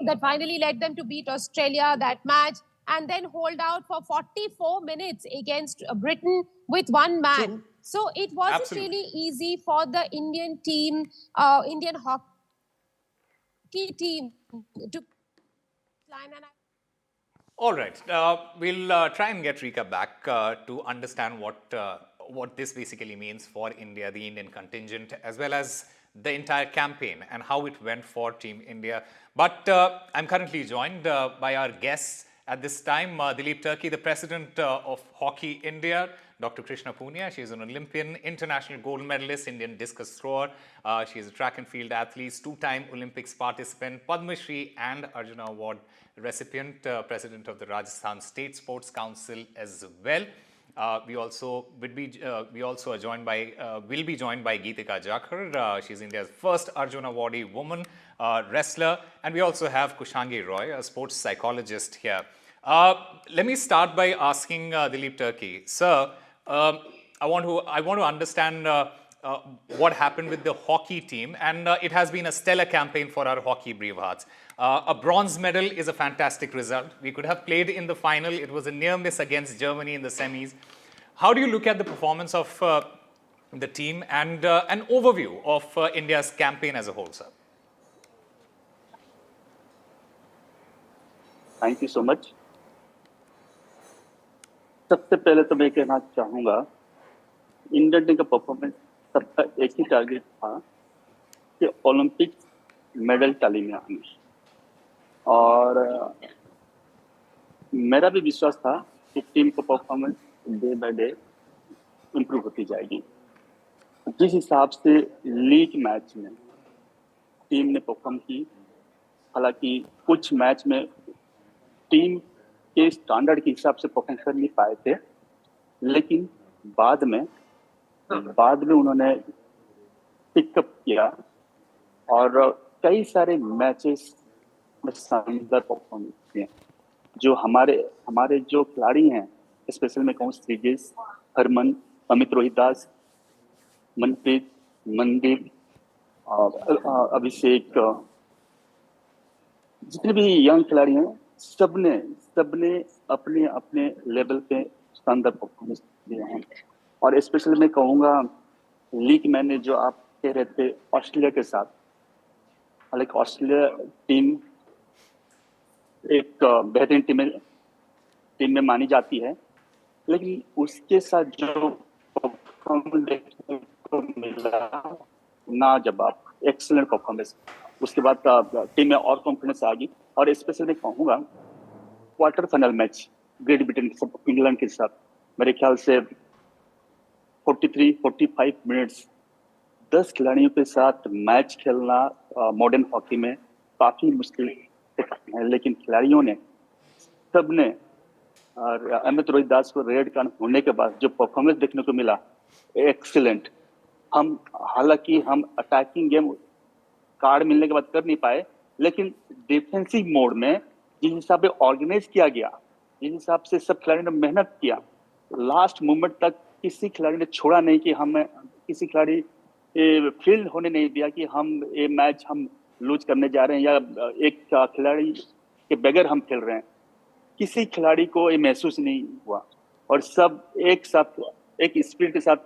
That finally led them to beat Australia that match and then hold out for 44 minutes against Britain with one man. So it wasn't really easy for the Indian team, Indian hockey team to line and All right. We'll try and get Rika back to understand what this basically means for India, the Indian contingent, as well as the entire campaign and how it went for Team India. But I'm currently joined by our guests at this time, Dilip Turkey, the president of Hockey India, Dr. Krishna Punia. She is an Olympian, international gold medalist, Indian discus thrower. She is a track and field athlete, two-time Olympics participant, Padma Shri and Arjuna Award recipient, president of the Rajasthan State Sports Council as well. We also will be joined by Geetika Jakhar. She's India's first Arjuna Awardee woman wrestler, and we also have Kushangi Roy, a sports psychologist here. Let me start by asking Dilip Turkey, sir. I want to understand what happened with the hockey team, and it has been a stellar campaign for our hockey bravehearts. A bronze medal is a fantastic result. We could have played in the final. It was a near miss against Germany in the semis. How do you look at the performance of the team and an overview of India's campaign as a whole, sir? Thank you so much. सबसे पहले तो मैं कहना चाहूँगा Indian team का performance सबका एक ही target था कि ओलंपिक्स मेडल टैली में आने और मेरा भी विश्वास था कि टीम का performance day by day improve होती जाएगी। जिस हिसाब से लीग मैच में टीम ने परफॉर्म की, हालांकि कुछ मैच में टीम के स्टैंडर्ड के हिसाब से परफॉर्म कर नहीं पाए थे, लेकिन बाद में उन्होंने पिकअप किया और कई सारे मैचेस में शानदार परफॉर्मेंस किए। जो हमारे जो खिलाड़ी हैं, स्पेशल में कहूँ श्रीजेश, हरमन, अमित रोहिदास, मनप्रीत, मनदीप, अभिषेक, जितने भी यंग खिलाड़ी हैं सबने अपने अपने लेवल पे शानदार परफॉर्मेंस दिए हैं। और स्पेशली मैं कहूँगा लीग मैंने जो आप कह रहे थे ऑस्ट्रेलिया के साथ, हालांकि ऑस्ट्रेलिया टीम एक बेहतरीन टीम में मानी जाती है, लेकिन उसके साथ जो परफॉर्मेंस देखने को मिला ना जवाब, एक्सीलेंट परफॉर्मेंस। उसके बाद टीम में और कॉन्फिडेंस आ गई और स्पेशली मैं कहूँगा quarter final match great Britain के साथ, इंग्लैंड के साथ, मेरे ख्याल से 43-45 मिनट्स 10 खिलाड़ियों के साथ मैच खेलना मॉडर्न हॉकी में काफ़ी मुश्किल है, लेकिन खिलाड़ियों ने सबने अमित रोहिदास को रेड कार्ड होने के बाद जो परफॉर्मेंस देखने को मिला एक्सीलेंट। हालांकि हम अटैकिंग गेम कार्ड मिलने के बाद कर नहीं पाए, लेकिन डिफेंसिव मोड में जिस हिसाब से ऑर्गेनाइज किया गया, जिस हिसाब से सब खिलाड़ियों ने मेहनत किया, लास्ट मोमेंट तक किसी खिलाड़ी ने छोड़ा नहीं कि हम किसी खिलाड़ी फील होने नहीं दिया कि हम ये मैच हम लूज करने जा रहे हैं या एक खिलाड़ी के बगैर हम खेल रहे हैं। किसी खिलाड़ी को ये महसूस नहीं हुआ और सब एक साथ एक स्पिरिट के साथ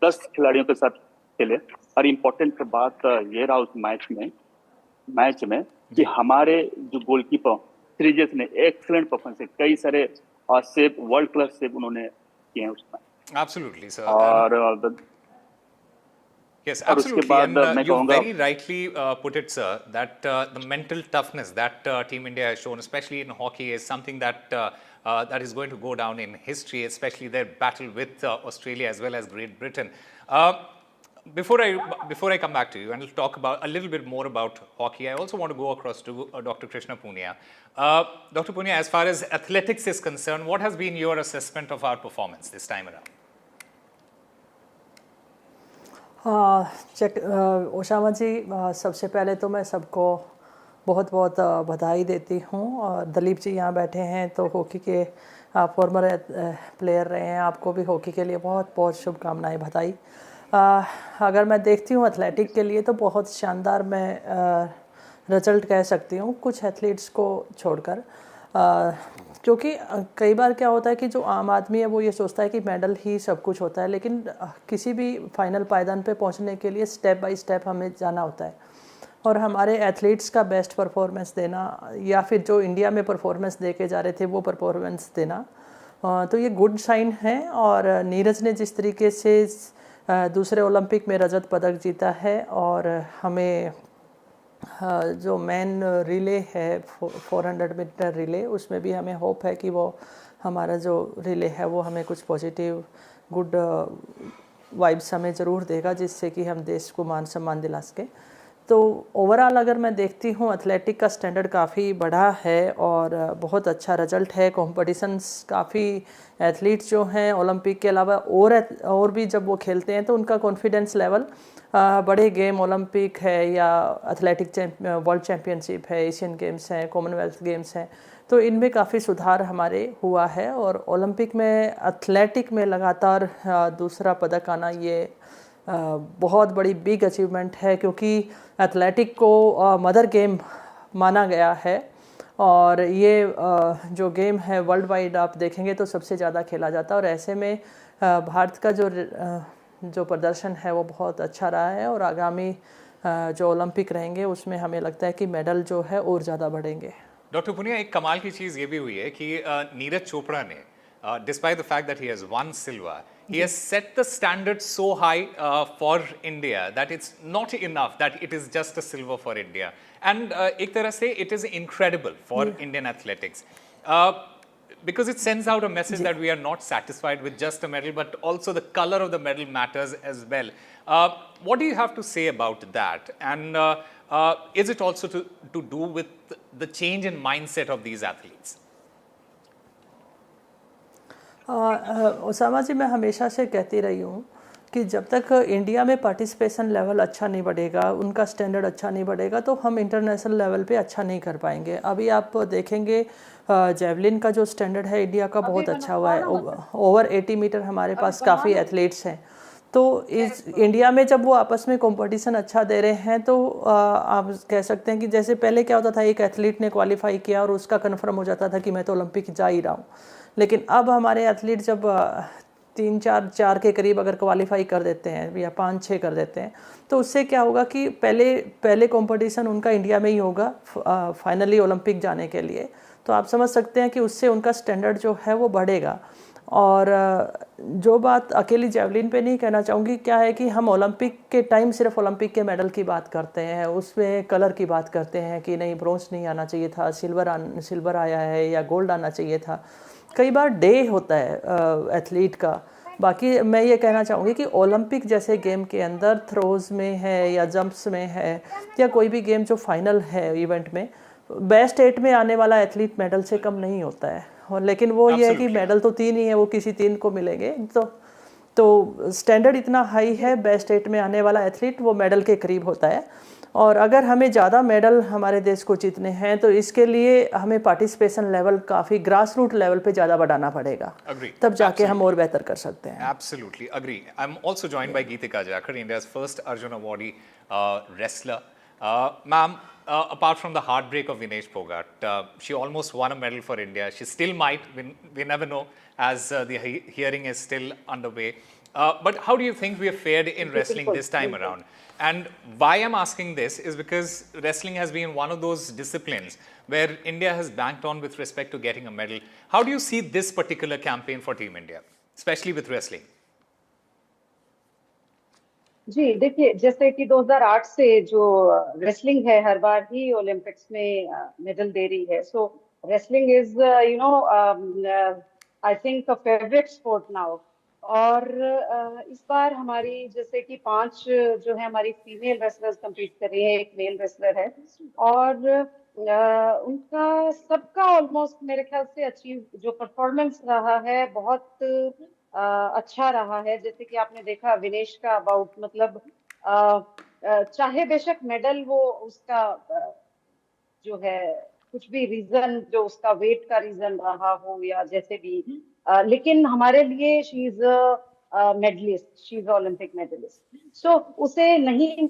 10 खिलाड़ियों के साथ खेले। और इम्पोर्टेंट बात ये रहा उस मैच में कि हमारे जो गोलकीपर श्रीजेश ने एक्सीलेंट परफॉर्मेंस है, कई सारे सेव, वर्ल्ड क्लास सेव उन्होंने किए हैं उसमें। Absolutely, sir. और yes, absolutely. And you very rightly put it, sir, that the mental toughness that Team India has shown, especially in hockey, is something that that is going to go down in history, especially their battle with Australia as well as Great Britain. Before I come back to you and we'll talk about a little bit more about hockey, I also want to go across to Dr. Krishna Punia. Dr. Punia, as far as athletics is concerned, what has been your assessment of our performance this time around? Osama ji, सबसे पहले तो मैं सबको बहुत बहुत बधाई देती हूँ। और दलीप जी यहाँ बैठे हैं तो हॉकी के फॉर्मर प्लेयर रहे हैं, आपको भी हॉकी के लिए बहुत बहुत शुभकामनाएं, बधाई। अगर मैं देखती हूँ एथलेटिक के लिए तो बहुत शानदार मैं रिजल्ट कह सकती हूँ, कुछ एथलीट्स को छोड़कर। क्योंकि कई बार क्या होता है कि जो आम आदमी है वो ये सोचता है कि मेडल ही सब कुछ होता है, लेकिन किसी भी फाइनल पायदान पे पहुंचने के लिए स्टेप बाय स्टेप हमें जाना होता है। और हमारे एथलीट्स का बेस्ट परफॉर्मेंस देना, या फिर जो इंडिया में परफॉर्मेंस दे के जा रहे थे वो परफॉर्मेंस देना, तो ये गुड साइन है। और नीरज ने जिस तरीके से दूसरे ओलंपिक में रजत पदक जीता है, और हमें जो मेन रिले है 400 मीटर रिले, उसमें भी हमें होप है कि वो हमारा जो रिले है वो हमें कुछ पॉजिटिव गुड वाइब्स हमें ज़रूर देगा, जिससे कि हम देश को मान सम्मान दिला सके। तो ओवरऑल अगर मैं देखती हूँ एथलेटिक का स्टैंडर्ड काफ़ी बड़ा है और बहुत अच्छा रिजल्ट है। कॉम्पिटिशन्स काफ़ी एथलीट्स जो हैं ओलंपिक के अलावा और भी जब वो खेलते हैं तो उनका कॉन्फिडेंस लेवल, बड़े गेम ओलंपिक है या एथलेटिक वर्ल्ड चैम्पियनशिप है, एशियन गेम्स हैं, कॉमनवेल्थ गेम्स हैं, तो इनमें काफ़ी सुधार हमारे हुआ है। और ओलंपिक में एथलेटिक में लगातार दूसरा पदक आना ये बहुत बड़ी बिग अचीवमेंट है, क्योंकि एथलेटिक को मदर गेम माना गया है। और ये जो गेम है वर्ल्ड वाइड आप देखेंगे तो सबसे ज़्यादा खेला जाता है। और ऐसे में भारत का जो प्रदर्शन है वो बहुत अच्छा रहा है। और आगामी जो ओलंपिक रहेंगे उसमें हमें लगता है कि मेडल जो है और ज़्यादा बढ़ेंगे। डॉक्टर पुनिया, एक कमाल की चीज़ ये भी हुई है कि नीरज चोपड़ा ने, despite the fact that he has won silver, he has set the standard so high for India that it's not enough that it is just a silver for India. And ek tarah se it is incredible for Indian athletics. Because it sends out a message that we are not satisfied with just a medal, but also the color of the medal matters as well. What do you have to say about that? And is it also to do with the change in mindset of these athletes? Osama ji, मैं हमेशा से कहती रही हूँ कि जब तक India में पार्टिसिपेशन लेवल अच्छा नहीं बढ़ेगा, उनका स्टैंडर्ड अच्छा नहीं बढ़ेगा, तो हम इंटरनेशनल लेवल पे अच्छा नहीं कर पाएंगे। अभी आप देखेंगे जेवलिन का जो स्टैंडर्ड है इंडिया का बहुत अच्छा हुआ है। ओवर 80 मीटर हमारे पास काफ़ी एथलीट्स हैं। तो इस इंडिया में जब वो आपस में कंपटीशन अच्छा दे रहे हैं तो आप कह सकते हैं कि जैसे पहले क्या होता था, एक एथलीट ने क्वालिफाई किया और उसका कन्फर्म हो जाता था कि मैं तो ओलंपिक जा ही रहा हूँ। लेकिन अब हमारे एथलीट जब 3-4 के करीब अगर क्वालिफाई कर देते हैं या 5-6 कर देते हैं, तो उससे क्या होगा कि पहले कंपटीशन उनका इंडिया में ही होगा फाइनली ओलंपिक जाने के लिए। तो आप समझ सकते हैं कि उससे उनका स्टैंडर्ड जो है वो बढ़ेगा। और जो बात अकेली जेवलिन पे नहीं कहना चाहूँगी, क्या है कि हम ओलंपिक के टाइम सिर्फ ओलंपिक के मेडल की बात करते हैं, उसमें कलर की बात करते हैं कि नहीं ब्रोंज नहीं आना चाहिए था, सिल्वर आया है या गोल्ड आना चाहिए था। कई बार डे होता है एथलीट का। बाकी मैं ये कहना चाहूँगी कि ओलंपिक जैसे गेम के अंदर थ्रोज में है या जंप्स में है या कोई भी गेम जो फाइनल है इवेंट में, बेस्ट 8 में आने वाला एथलीट मेडल से कम नहीं होता है। और लेकिन वो ये है कि मेडल तो 3 ही है, वो किसी 3 को मिलेंगे। तो स्टैंडर्ड इतना हाई है, बेस्ट 8 में आने वाला एथलीट वो मेडल के करीब होता है। और अगर हमें ज़्यादा मेडल हमारे देश को जीतने हैं तो इसके लिए हमें पार्टिसिपेशन लेवल काफ़ी ग्रास रूट लेवल पे ज़्यादा बढ़ाना पड़ेगा, तब जाके हम और बेहतर कर सकते हैं। Absolutely agree. I'm also joined by Geetika Jakar, India's first Arjun awardee wrestler. Ma'am, apart from the heartbreak of Vinesh Phogat, she almost won a medal for India. She still might. We never know, as the hearing is still underway. But how do you think we have fared in wrestling this time around? And why I'm asking this is because wrestling has been one of those disciplines where India has banked on with respect to getting a medal. How do you see this particular campaign for Team India, especially with wrestling? जी देखिए, जैसे कि 2008 से जो wrestling है हर बार ही Olympics में medal दे रही है। So wrestling is I think a favourite sport now. और इस बार हमारी जैसे कि 5 जो है हमारी फीमेल रेसलर्स compete कर रही है, एक मेल रेसलर है। और उनका सबका ऑलमोस्ट मेरे ख्याल से अचीव जो परफॉर्मेंस रहा है बहुत अच्छा रहा है। जैसे कि आपने देखा विनेश का अबाउट, मतलब चाहे बेशक मेडल वो उसका जो है कुछ भी रीजन, जो उसका वेट का रीजन रहा हो या जैसे भी, लेकिन हमारे लिए she is medallist, she is Olympic medallist. So उसे नहीं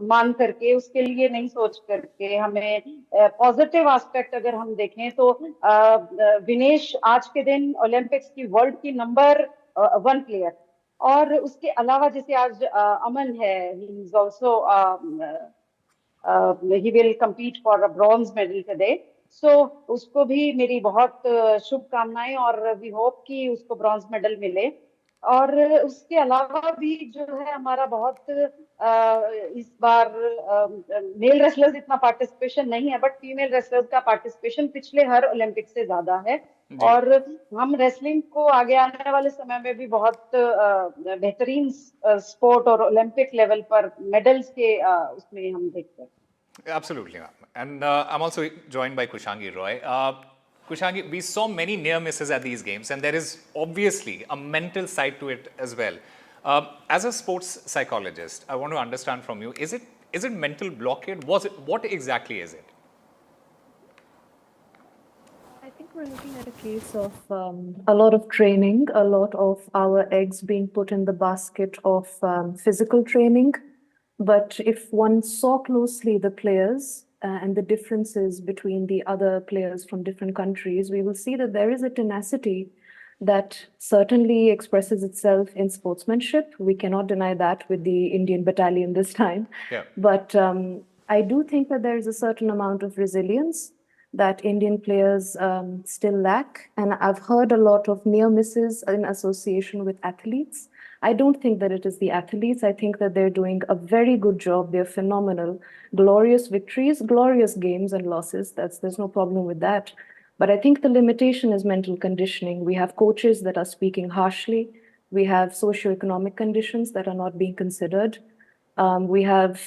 मान करके, उसके लिए नहीं सोच करके, हमें पॉजिटिव एस्पेक्ट अगर हम देखें तो विनेश आज के दिन ओलंपिक्स की वर्ल्ड की नंबर 1 प्लेयर, और उसके अलावा जैसे आज अमन है, he is also he will compete for a bronze medal today. So उसको भी मेरी बहुत शुभकामनाएं, और वी होप कि उसको ब्रॉन्ज मेडल मिले। और उसके अलावा भी जो है हमारा बहुत इस बार मेल रेसलर्स इतना पार्टिसिपेशन नहीं है, बट फीमेल रेसलर्स का पार्टिसिपेशन पिछले हर ओलंपिक से ज्यादा है। और हम रेसलिंग को आगे आने वाले समय में भी बहुत बेहतरीन स्पोर्ट और ओलंपिक लेवल पर मेडल्स के उसमें हम देखते हैं। Absolutely, ma'am. And I'm also joined by Kushangi Roy. Kushangi, we saw many near misses at these games, and there is obviously a mental side to it as well. As a sports psychologist, I want to understand from you: is it mental blockade? What exactly is it? I think we're looking at a case of a lot of training, a lot of our eggs being put in the basket of physical training. But if one saw closely the players and the differences between the other players from different countries, we will see that there is a tenacity that certainly expresses itself in sportsmanship. We cannot deny that with the Indian battalion this time. Yeah. But I do think that there is a certain amount of resilience that Indian players still lack. And I've heard a lot of near misses in association with athletes. I don't think that it is the athletes. I think that they're doing a very good job. They're phenomenal. Glorious victories, glorious games and losses. There's no problem with that. But I think the limitation is mental conditioning. We have coaches that are speaking harshly. We have socioeconomic conditions that are not being considered. We have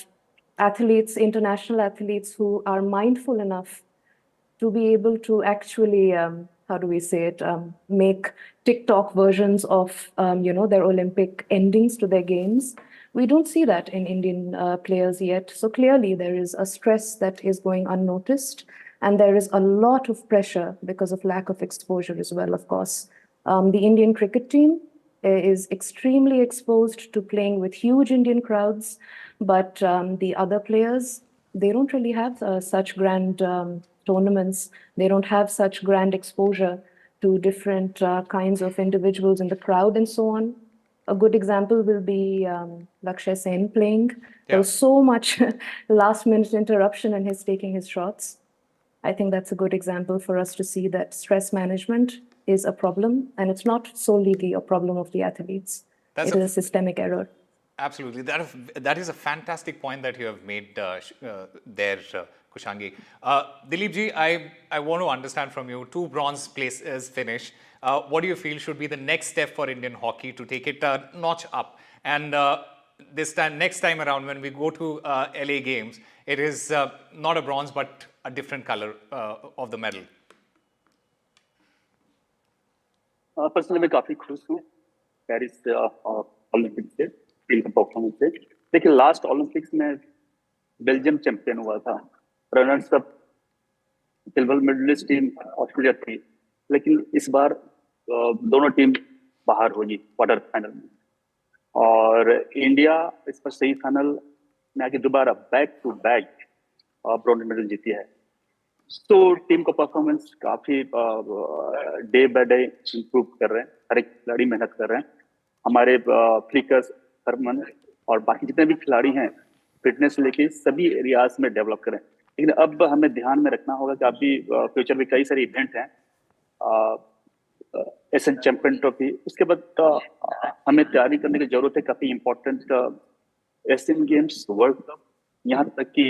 athletes, international athletes, who are mindful enough to be able to actually, how do we say it, make TikTok versions of, their Olympic endings to their games. We don't see that in Indian players yet. So clearly there is a stress that is going unnoticed, and there is a lot of pressure because of lack of exposure as well, of course. The Indian cricket team is extremely exposed to playing with huge Indian crowds, but the other players, they don't really have such grand tournaments. They don't have such grand exposure to different kinds of individuals in the crowd and so on. A good example will be Lakshya Sen playing. There was so much last-minute interruption and his taking his shots. I think that's a good example for us to see that stress management is a problem, and it's not solely a problem of the athletes. It is a systemic error. Absolutely. That is a fantastic point that you have made there, Kushangi. Dilip ji, I want to understand from you, 2 bronze places finish. What do you feel should be the next step for Indian hockey to take it a notch up? And next time around, when we go to LA Games, it is not a bronze, but a different color of the medal. Personally मैं काफी खुश हूँ Paris Olympic से, team का performance से। देखिए last Olympics में Belgium champion हुआ था, runners up silver medalist team Australia थी, लेकिन इस बार दोनों टीम बाहर होगी क्वार्टर फाइनल में, और इंडिया इस पर सेमीफाइनल में आके दोबारा back to back bronze medal जीती है। तो टीम का परफॉर्मेंस काफी डे बाय डे इम्प्रूव कर रहे हैं, हर एक खिलाड़ी मेहनत कर रहे हैं। हमारे फ्लिकर्स, हरमन और बाकी जितने भी खिलाड़ी हैं फिटनेस लेके सभी एरियाज में डेवलप करें। लेकिन अब हमें ध्यान में रखना होगा कि अभी फ्यूचर में कई सारे इवेंट हैं, एशियन चैंपियन ट्रॉफी, उसके बाद हमें तैयारी करने की जरूरत है। काफी important Asian games, world cup, यहाँ तक कि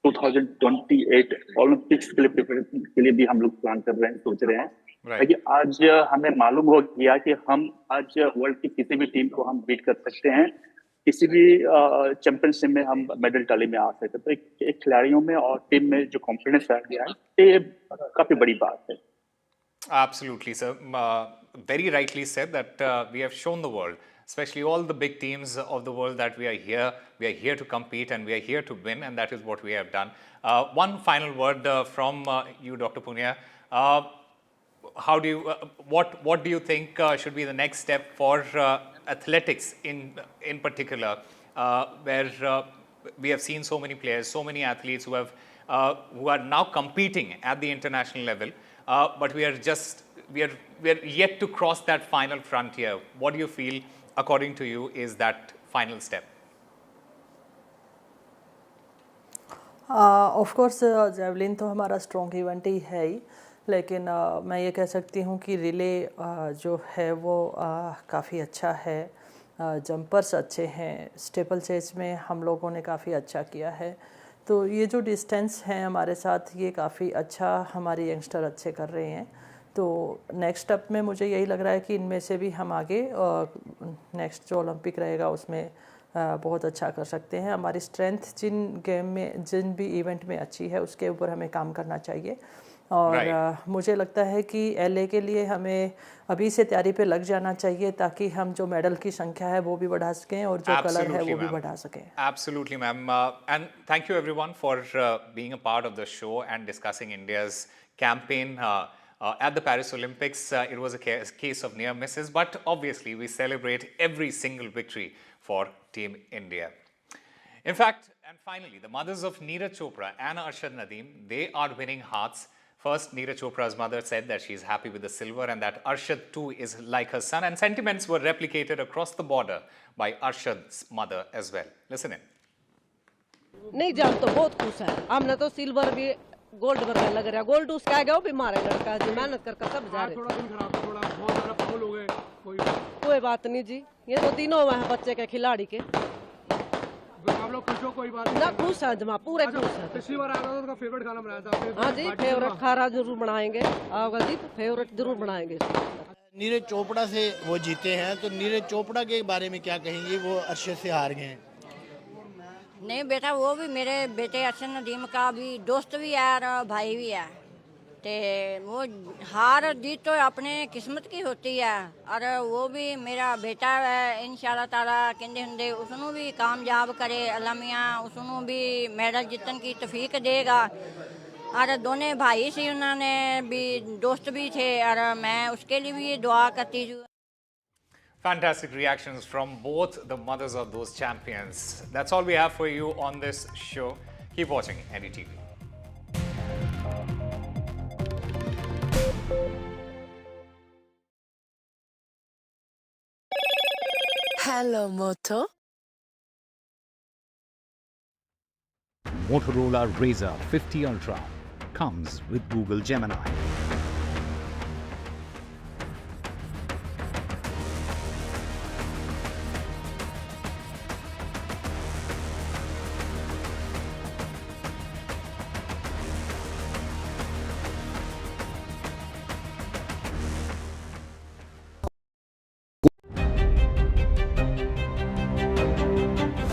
2028 ओलंपिक्स के लिए प्रिपरेशन के लिए भी हम लोग प्लान कर रहे हैं, सोच रहे हैं। ताकि आज हमें मालूम हो गया कि हम आज वर्ल्ड की किसी भी टीम को हम बीट कर सकते हैं, किसी भी चैंपियनशिप में हम मेडल टैली में आ सकते हैं। तो एक खिलाड़ियों में और टीम में जो कॉन्फिडेंस आ गया है, ये काफी बड़ी बात है। Absolutely, sir. Very rightly said that we have shown the world, especially all the big teams of the world, that we are here. We are here to compete and we are here to win, and that is what we have done. One final word from you, Dr. Punia. How do you? What do you think should be the next step for athletics in particular, where we have seen so many players, so many athletes who are now competing at the international level, but we are yet to cross that final frontier. What do you feel, according to you, is that final step? Of course javelin तो हमारा strong event ही है ही, लेकिन मैं ये कह सकती हूँ कि रिले जो है वो काफ़ी अच्छा है, जंपर्स अच्छे हैं, स्टेपल चेज में हम लोगों ने काफ़ी अच्छा किया है, तो ये जो डिस्टेंस हैं हमारे साथ ये काफ़ी अच्छा हमारी यंगस्टर अच्छे कर रहे हैं। तो नेक्स्ट स्टेप में मुझे यही लग रहा है कि इनमें से भी हम आगे नेक्स्ट जो ओलंपिक रहेगा उसमें बहुत अच्छा कर सकते हैं। हमारी स्ट्रेंथ जिन गेम में जिन भी इवेंट में अच्छी है उसके ऊपर हमें काम करना चाहिए, और मुझे लगता है कि एलए के लिए हमें अभी से तैयारी पे लग जाना चाहिए ताकि हम जो मेडल की संख्या है वो भी बढ़ा सकें और जो कलर है वो भी बढ़ा सकें। Absolutely, ma'am. And thank you everyone for being a part of the show and discussing India's campaign at the Paris Olympics. It was a case of near misses, but obviously we celebrate every single victory for Team India. In fact, and finally, the mothers of Neeraj Chopra and Arshad Nadeem, they are winning hearts. First, Neeraj Chopra's mother said that she is happy with the silver and that Arshad too is like her son, and sentiments were replicated across the border by Arshad's mother as well. Listen in. नहीं जान तो बहुत खुश है, हमने तो silver भी gold वर्ग लग रहा है, गोल्ड उसका आएगा वो भी मारेगा लड़का जी, मेहनत करके सब जा रहे। थोड़ा बहुत ज़्यादा फाउल हो गए, कोई बात नहीं जी, ये तो तीनों हुए हैं बच्चे के खिलाड़ी के। आप लोग खुश हो? कोई बात नहीं, खुश है जमा, पूरे खुश है। पिछली बार आया था तो फेवरेट खाना बनाया था। हाँ जी, फेवरेट खाना जरूर बनाएंगे, आओगा जी, फेवरेट जरूर बनाएंगे। नीरज चोपड़ा से वो जीते हैं, तो नीरज चोपड़ा के बारे में क्या कहेंगे? वो अर्शद से हार गए हैं। नहीं बेटा, वो भी मेरे बेटे अर्शद नदीम का भी दोस्त भी है और भाई भी है, तो वो हार जीत तो अपने किस्मत की होती है, और वो भी मेरा बेटा है। इंशाल्लाह ताला कहते होंगे उसनों भी कामयाब करे अल्लाह मियाँ, उसनों भी मेडल जीतन की तौफीक देगा, और दोनों भाई से उन्होंने भी दोस्त भी थे, और मैं उसके लिए भी दुआ करती हूँ। Fantastic reactions from both the mothers of those champions. That's all we have for you on this show. Keep watching NDTV. Hello, Moto. Motorola Razr 50 Ultra comes with Google Gemini.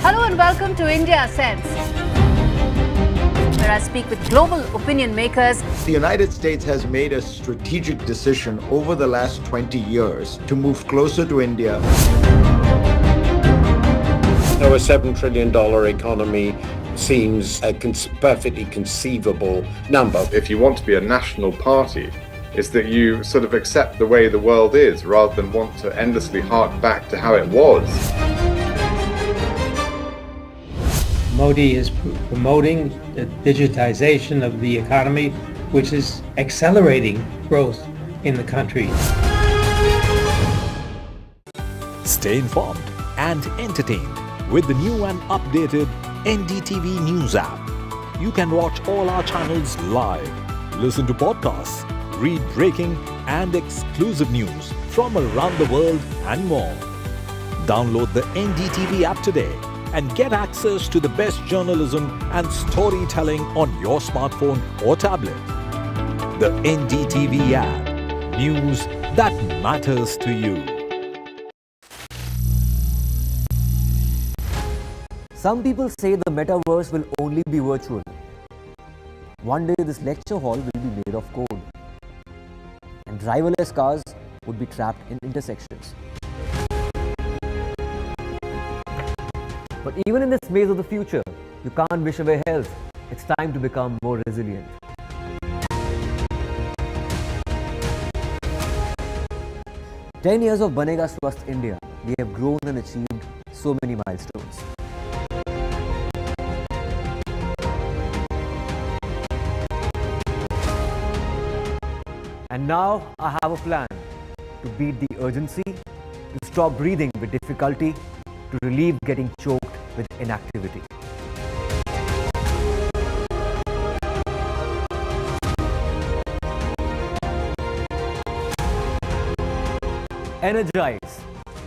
Hello and welcome to India Sense, where I speak with global opinion makers. The United States has made a strategic decision over the last 20 years to move closer to India. Now, a $7 trillion economy seems a perfectly conceivable number. If you want to be a national party, it's that you sort of accept the way the world is rather than want to endlessly hark back to how it was. Modi is promoting the digitization of the economy, which is accelerating growth in the country. Stay informed and entertained with the new and updated NDTV News app. You can watch all our channels live, listen to podcasts, read breaking and exclusive news from around the world and more. Download the NDTV app today and get access to the best journalism and storytelling on your smartphone or tablet. The NDTV app. News that matters to you. Some people say the metaverse will only be virtual. One day this lecture hall will be made of code. And driverless cars would be trapped in intersections. But even in this maze of the future, you can't wish away health. It's time to become more resilient. "10 years of Banega Swasth India, we have grown and achieved so many milestones. And now I have a plan to beat the urgency, to stop breathing with difficulty, to relieve getting choked with inactivity. Energize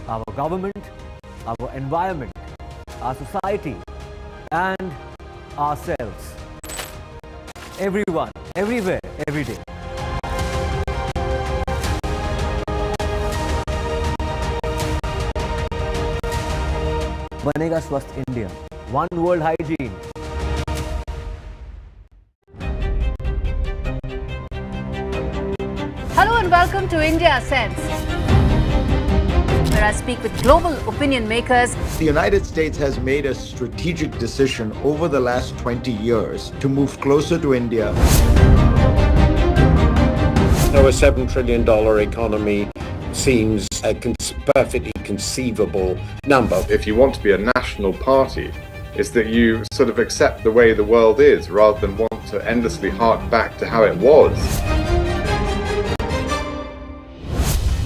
our government, our environment, our society, and ourselves. Everyone, everywhere, every day. Banega Swasth India. One world hygiene. Hello and welcome to India Sense, where I speak with global opinion makers. The United States has made a strategic decision over the last 20 years to move closer to India. So a $7 trillion economy seems a perfectly conceivable number. If you want to be a national party, it's that you sort of accept the way the world is rather than want to endlessly hark back to how it was.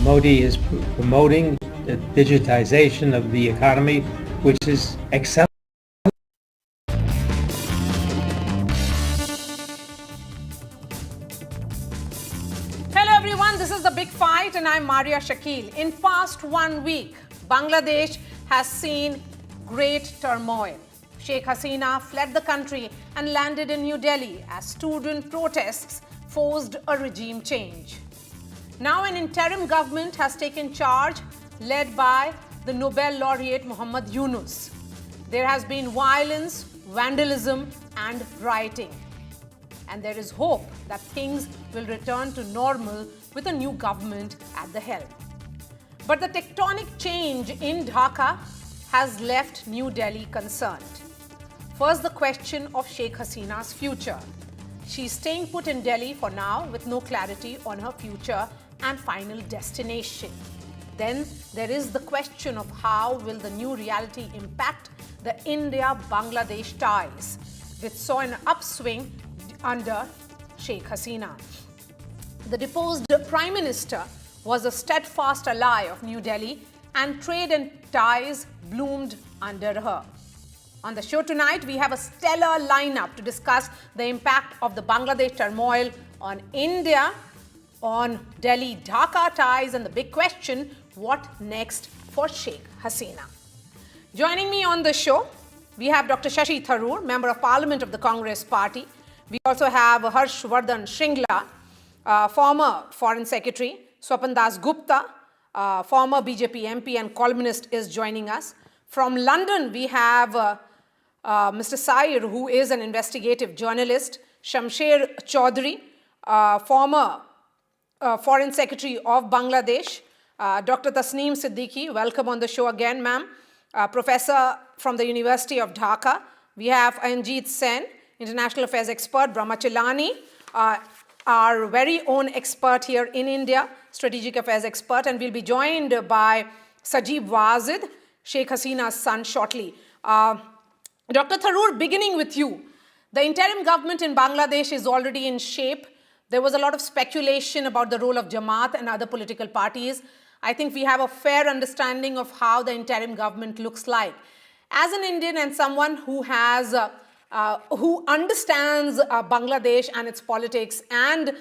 Modi is promoting the digitization of the economy, which is accelerating. Hello everyone, this is The Big Fight and I'm Maria Shakil. In past 1 week, Bangladesh has seen great turmoil. Sheikh Hasina fled the country and landed in New Delhi as student protests forced a regime change. Now an interim government has taken charge, led by the Nobel laureate Muhammad Yunus. There has been violence, vandalism and rioting. And there is hope that things will return to normal with a new government at the helm. But the tectonic change in Dhaka has left New Delhi concerned. First, the question of Sheikh Hasina's future. She's staying put in Delhi for now with no clarity on her future and final destination. Then there is the question of how will the new reality impact the India-Bangladesh ties, which saw an upswing under Sheikh Hasina. The deposed Prime Minister was a steadfast ally of New Delhi and trade and ties bloomed under her. On the show tonight, we have a stellar lineup to discuss the impact of the Bangladesh turmoil on India, on Delhi-Dhaka ties, and the big question, what next for Sheikh Hasina? Joining me on the show, we have Dr. Shashi Tharoor, Member of Parliament of the Congress Party. We also have Harshvardhan Shringla, former Foreign Secretary. Swapan Das Gupta, former BJP MP and columnist, is joining us. From London, we have Mr. Sair, who is an investigative journalist. Shamsher Choudhury, former Foreign Secretary of Bangladesh. Dr. Tasneem Siddiqui, welcome on the show again, ma'am. Professor from the University of Dhaka. We have Anjeet Sen, International Affairs expert. Brahmachalani, our very own expert here in India, Strategic Affairs expert. And we'll be joined by Sajib Wazid, Sheikh Hasina's son, shortly. Dr. Tharoor, beginning with you. The interim government in Bangladesh is already in shape. There was a lot of speculation about the role of Jamaat and other political parties. I think we have a fair understanding of how the interim government looks like. As an Indian and someone who has, who understands Bangladesh and its politics and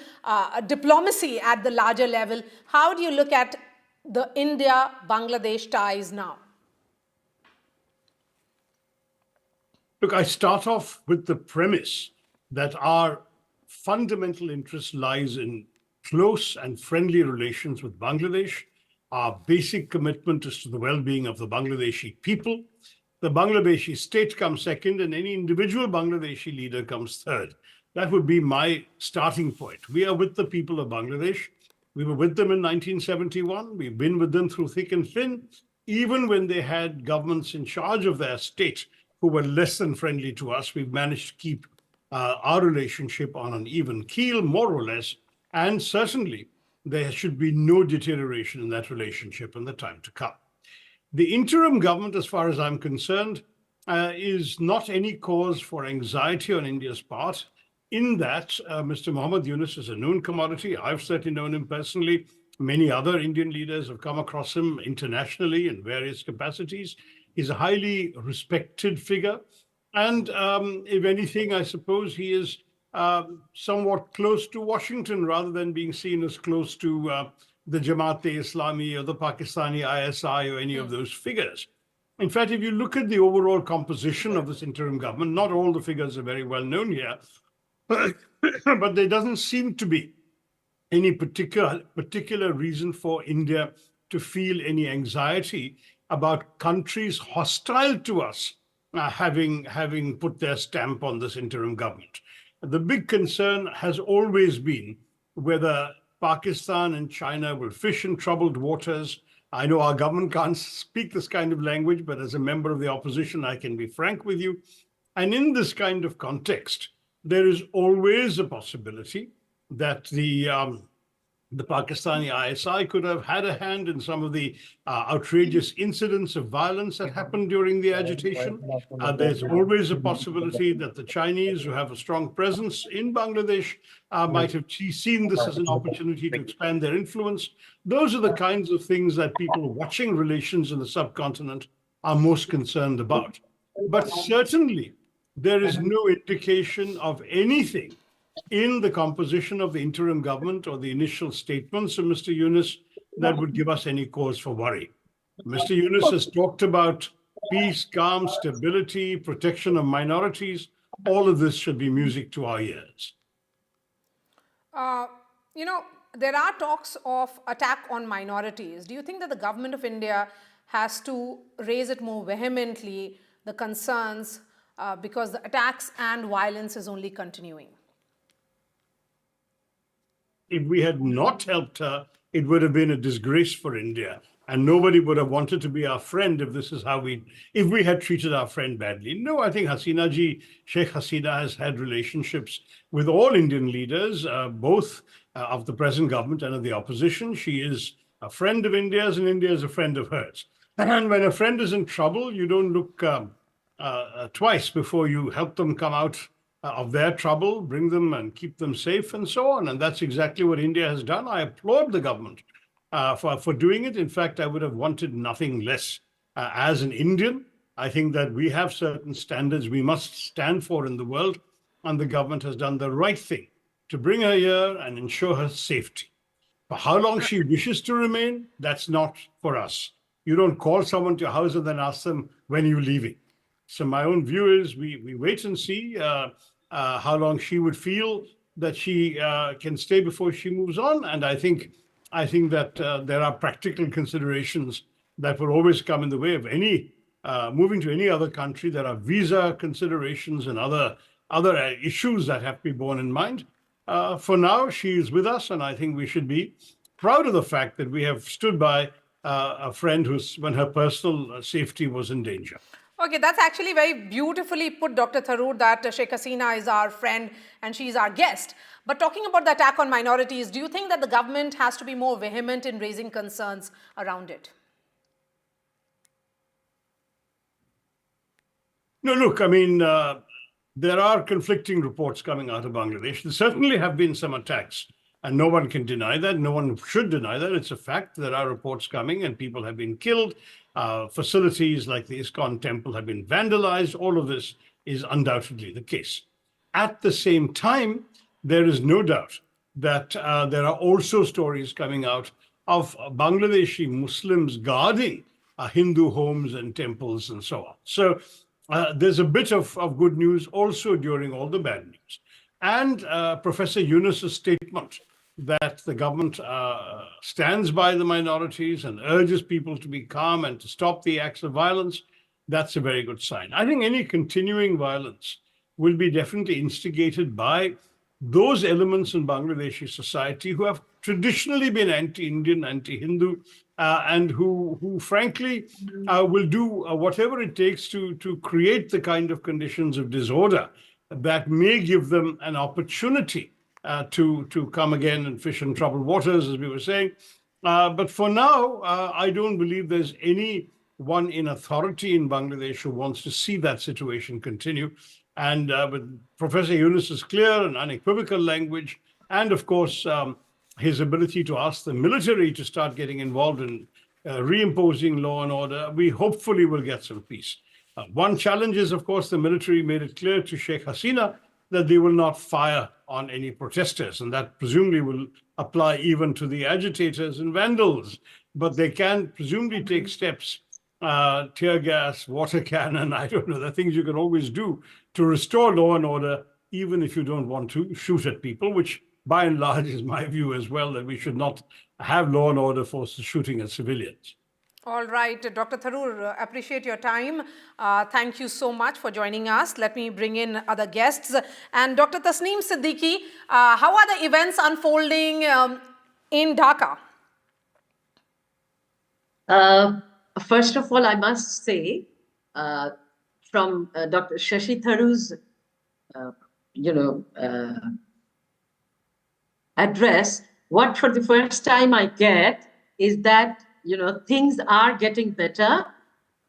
diplomacy at the larger level, how do you look at the India-Bangladesh ties now? Look, I start off with the premise that our fundamental interest lies in close and friendly relations with Bangladesh. Our basic commitment is to the well-being of the Bangladeshi people. The Bangladeshi state comes second, and any individual Bangladeshi leader comes third. That would be my starting point. We are with the people of Bangladesh. We were with them in 1971. We've been with them through thick and thin, even when they had governments in charge of their state who were less than friendly to us. We've managed to keep our relationship on an even keel, more or less, and certainly there should be no deterioration in that relationship in the time to come. The interim government, as far as I'm concerned, is not any cause for anxiety on India's part, in that Mr. Mohammad Yunus is a known commodity. I've certainly known him personally. Many other Indian leaders have come across him internationally in various capacities. He's a highly respected figure. And if anything, I suppose he is somewhat close to Washington rather than being seen as close to the Jamaat-e-Islami or the Pakistani ISI or any of those figures. In fact, if you look at the overall composition of this interim government, not all the figures are very well known here, but there doesn't seem to be any particular reason for India to feel any anxiety about countries hostile to us having put their stamp on this interim government. The big concern has always been whether Pakistan and China will fish in troubled waters. I know our government can't speak this kind of language, but as a member of the opposition, I can be frank with you. And in this kind of context, there is always a possibility that the Pakistani ISI could have had a hand in some of the outrageous incidents of violence that happened during the agitation. There's always a possibility that the Chinese, who have a strong presence in Bangladesh, might have seen this as an opportunity to expand their influence. Those are the kinds of things that people watching relations in the subcontinent are most concerned about. But certainly, there is no indication of anything in the composition of the interim government or the initial statements of Mr. Yunus that would give us any cause for worry. Mr. Yunus has talked about peace, calm, stability, protection of minorities. All of this should be music to our ears. You know, there are talks of attack on minorities. Do you think that the government of India has to raise it more vehemently, the concerns, because the attacks and violence is only continuing? If we had not helped her, it would have been a disgrace for India. And nobody would have wanted to be our friend if this is how if we had treated our friend badly. No, I think Sheikh Hasina has had relationships with all Indian leaders, both of the present government and of the opposition. She is a friend of India's and India is a friend of hers. And when a friend is in trouble, you don't look twice before you help them come out of their trouble, bring them and keep them safe and so on. And that's exactly what India has done. I applaud the government for doing it. In fact, I would have wanted nothing less. As an Indian, I think that we have certain standards we must stand for in the world, and the government has done the right thing to bring her here and ensure her safety. For how long she wishes to remain, that's not for us. You don't call someone to your house and then ask them, when are you leaving? So my own view is we wait and see how long she would feel that she can stay before she moves on. And I think that there are practical considerations that will always come in the way of any moving to any other country. There are visa considerations and other issues that have to be borne in mind. For now, she is with us, and I think we should be proud of the fact that we have stood by a friend when her personal safety was in danger. Okay, that's actually very beautifully put, Dr. Tharoor, that Sheikh Hasina is our friend and she's our guest. But talking about the attack on minorities, do you think that the government has to be more vehement in raising concerns around it? No, look, I mean, there are conflicting reports coming out of Bangladesh. There certainly have been some attacks, and no one can deny that. No one should deny that. It's a fact. There are reports coming and people have been killed. Facilities like the ISKCON temple have been vandalized. All of this is undoubtedly the case. At the same time, there is no doubt that there are also stories coming out of Bangladeshi Muslims guarding Hindu homes and temples and so on. So there's a bit of good news also during all the bad news. And Professor Yunus's statement that the government stands by the minorities and urges people to be calm and to stop the acts of violence, that's a very good sign. I think any continuing violence will be definitely instigated by those elements in Bangladeshi society who have traditionally been anti-Indian, anti-Hindu, and who frankly will do whatever it takes to create the kind of conditions of disorder that may give them an opportunity to come again and fish in troubled waters, as we were saying. But for now, I don't believe there's anyone in authority in Bangladesh who wants to see that situation continue. And with Professor Yunus's clear and unequivocal language, and of course, his ability to ask the military to start getting involved in reimposing law and order, we hopefully will get some peace. One challenge is, of course, the military made it clear to Sheikh Hasina that they will not fire on any protesters, and that presumably will apply even to the agitators and vandals. But they can presumably take steps, tear gas, water cannon, I don't know, the things you can always do to restore law and order, even if you don't want to shoot at people, which by and large is my view as well, that we should not have law and order forces shooting at civilians. All right, Dr. Tharoor, appreciate your time. Thank you so much for joining us. Let me bring in other guests. And Dr. Tasneem Siddiqui, how are the events unfolding in Dhaka? First of all, I must say, from Dr. Shashi Tharoor's, address, what for the first time I get is that things are getting better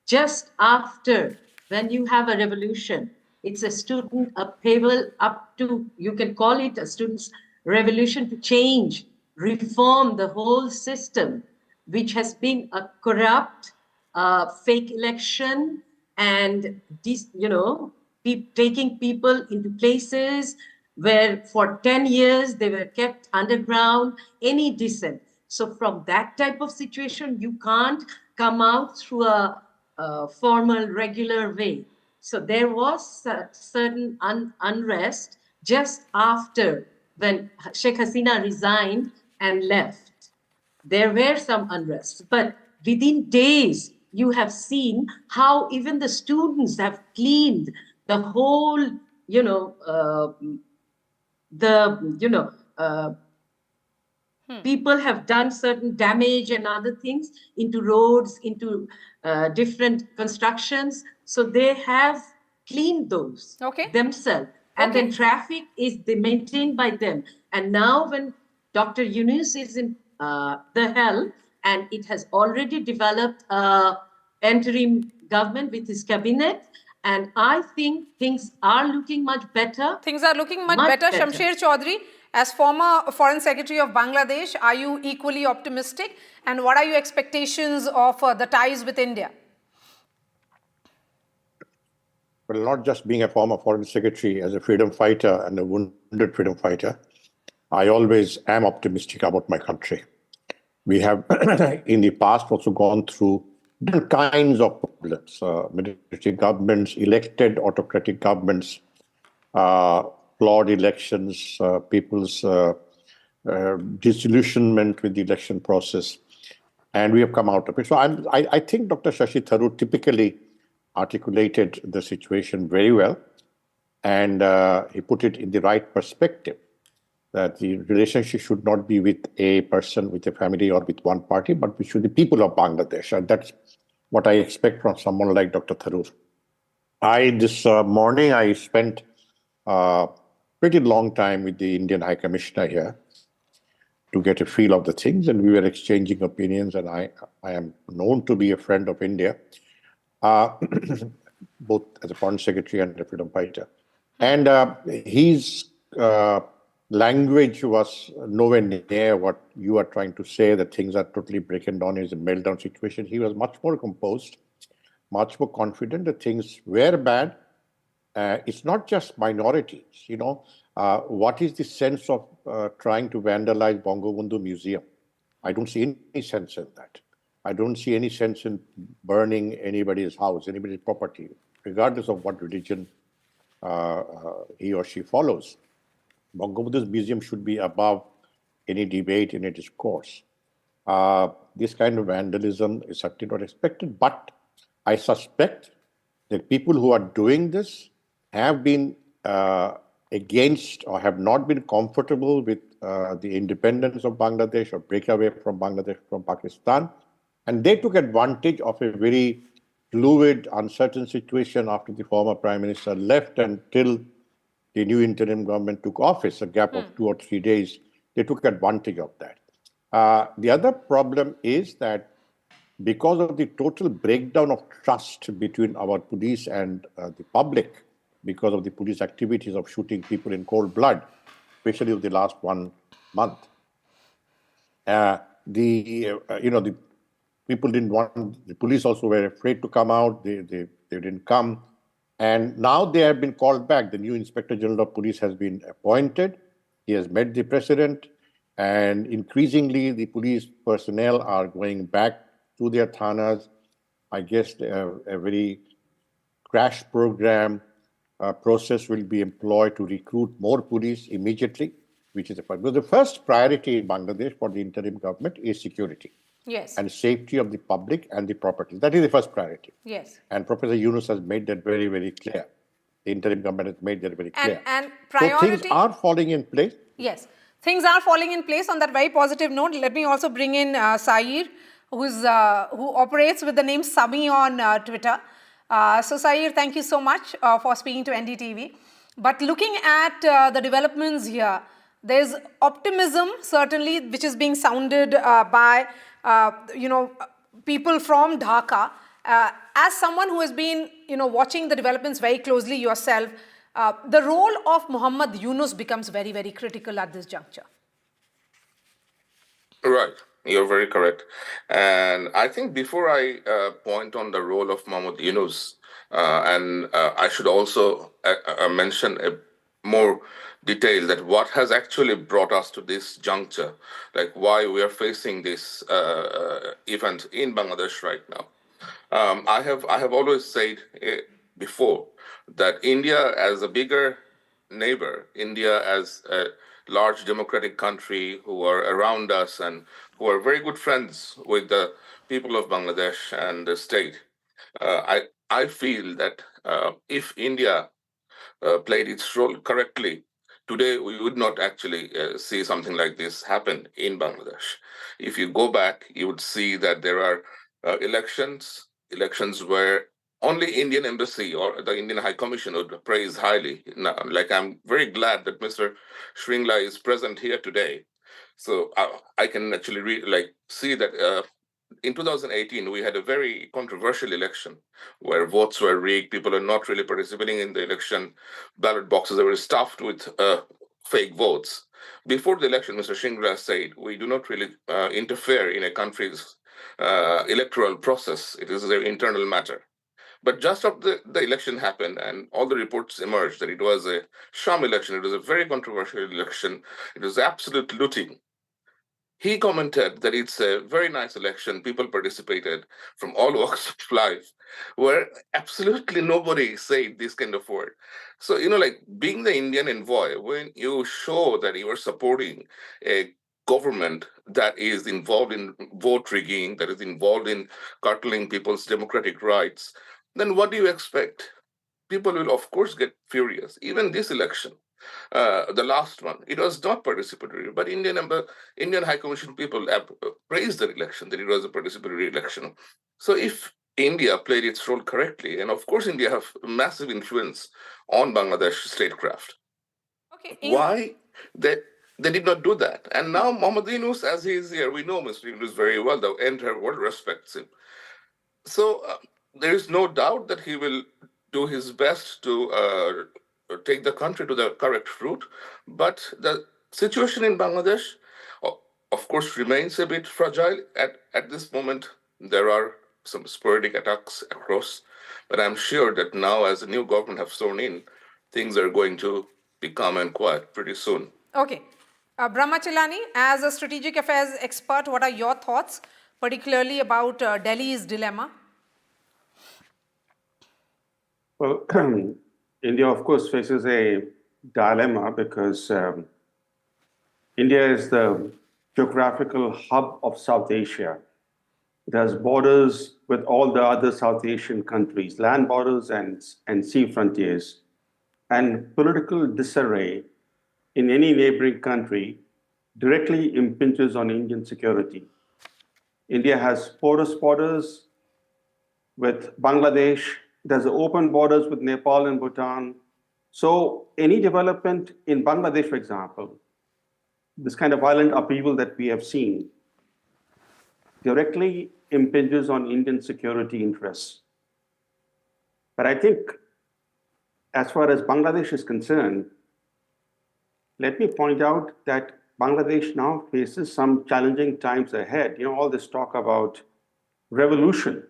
just after, when you have a revolution. It's a student upheaval up to, you can call it a student's revolution to change, reform the whole system, which has been a corrupt, fake election, and taking people into places where for 10 years they were kept underground, any dissent. So from that type of situation, you can't come out through a formal, regular way. So there was a certain unrest just after when Sheikh Hasina resigned and left. There were some unrest, but within days, you have seen how even the students have cleaned the whole, people have done certain damage and other things into roads, into different constructions. So they have cleaned those themselves. And then traffic is maintained by them. And now when Dr. Yunus is in the helm, and it has already developed an interim government with his cabinet, and I think things are looking much better. Things are looking much better. Shamsher Choudhury, as former Foreign Secretary of Bangladesh, are you equally optimistic? And what are your expectations of the ties with India? Well, not just being a former Foreign Secretary, as a freedom fighter and a wounded freedom fighter, I always am optimistic about my country. We have in the past also gone through different kinds of problems, military governments, elected autocratic governments, flawed elections, people's disillusionment with the election process, and we have come out of it. So I think Dr. Shashi Tharoor typically articulated the situation very well, and he put it in the right perspective, that the relationship should not be with a person, with a family, or with one party, but we should be people of Bangladesh. And that's what I expect from someone like Dr. Tharoor. This morning, I spent a pretty long time with the Indian High Commissioner here to get a feel of the things, and we were exchanging opinions, and I am known to be a friend of India, both as a Foreign Secretary and a freedom fighter. And his language was nowhere near what you are trying to say, that things are totally breaking down, is a meltdown situation. He was much more composed, much more confident that things were bad. It's not just minorities, what is the sense of trying to vandalize Bangabandhu Museum? I don't see any sense in that. I don't see any sense in burning anybody's house, anybody's property, regardless of what religion he or she follows. Bangabandhu's museum should be above any debate, any discourse. This kind of vandalism is certainly not expected, but I suspect that people who are doing this have been against or have not been comfortable with the independence of Bangladesh or breakaway from Bangladesh, from Pakistan. And they took advantage of a very fluid, uncertain situation after the former Prime Minister left until the new interim government took office, a gap of 2 or 3 days. They took advantage of that. The other problem is that because of the total breakdown of trust between our police and the public, because of the police activities of shooting people in cold blood, especially of the last 1 month, the people didn't want, the police also were afraid to come out, they didn't come. And now they have been called back. The new Inspector General of Police has been appointed. He has met the President, and increasingly the police personnel are going back to their thanas. I guess a very crash program process will be employed to recruit more police immediately, which is because the first priority in Bangladesh for the interim government is security. Yes. And safety of the public and the property. That is the first priority. Yes. And Professor Yunus has made that very, very clear. The interim government has made that very clear. And priority... So things are falling in place. Yes. Things are falling in place. On that very positive note, let me also bring in Sair, who operates with the name Sami on Twitter. So Sair, thank you so much for speaking to NDTV. But looking at the developments here, there's optimism, certainly, which is being sounded by people from Dhaka. As someone who has been, watching the developments very closely yourself, the role of Muhammad Yunus becomes very, very critical at this juncture. Right, you're very correct. And I think before I point on the role of Muhammad Yunus, I should also mention a more detail that what has actually brought us to this juncture, like why we are facing this event in Bangladesh right now. I have always said before that India as a bigger neighbor, India as a large democratic country who are around us and who are very good friends with the people of Bangladesh and the state, I feel that if India played its role correctly, today we would not actually see something like this happen in Bangladesh. If you go back, you would see that there are elections where only Indian embassy or the Indian High Commission would praise highly. Now, like, I'm very glad that Mr. Shringla is present here today. So I can actually see that in 2018, we had a very controversial election where votes were rigged. People are not really participating in the election. Ballot boxes were stuffed with fake votes. Before the election, Mr. Shringla said, we do not really interfere in a country's electoral process. It is their internal matter. But just after the election happened and all the reports emerged that it was a sham election, it was a very controversial election, it was absolute looting. He commented that it's a very nice election, people participated from all walks of life, where absolutely nobody said this kind of word. So, being the Indian envoy, when you show that you are supporting a government that is involved in vote rigging, that is involved in curtailing people's democratic rights, then what do you expect? People will, of course, get furious. Even this election, the last one, it was not participatory, but Indian High Commission people praised the election, that it was a participatory election. So if India played its role correctly, and of course India have massive influence on Bangladesh statecraft, why they did not do that? And now Muhammad Yunus, as he is here, we know Mr. Yunus very well, the entire world respects him. So there is no doubt that he will do his best to take the country to the correct route. But the situation in Bangladesh, of course, remains a bit fragile. At this moment, there are some sporadic attacks across. But I'm sure that now, as the new government have sworn in, things are going to be calm and quiet pretty soon. Okay. Brahmachalani, as a strategic affairs expert, what are your thoughts, particularly about Delhi's dilemma? Well, India, of course, faces a dilemma because India is the geographical hub of South Asia. It has borders with all the other South Asian countries, land borders and sea frontiers. and political disarray in any neighboring country directly impinges on Indian security. India has porous borders with Bangladesh. It has open borders with Nepal and Bhutan. So any development in Bangladesh, for example, this kind of violent upheaval that we have seen, directly impinges on Indian security interests. But I think as far as Bangladesh is concerned, let me point out that Bangladesh now faces some challenging times ahead. You know, all this talk about revolution,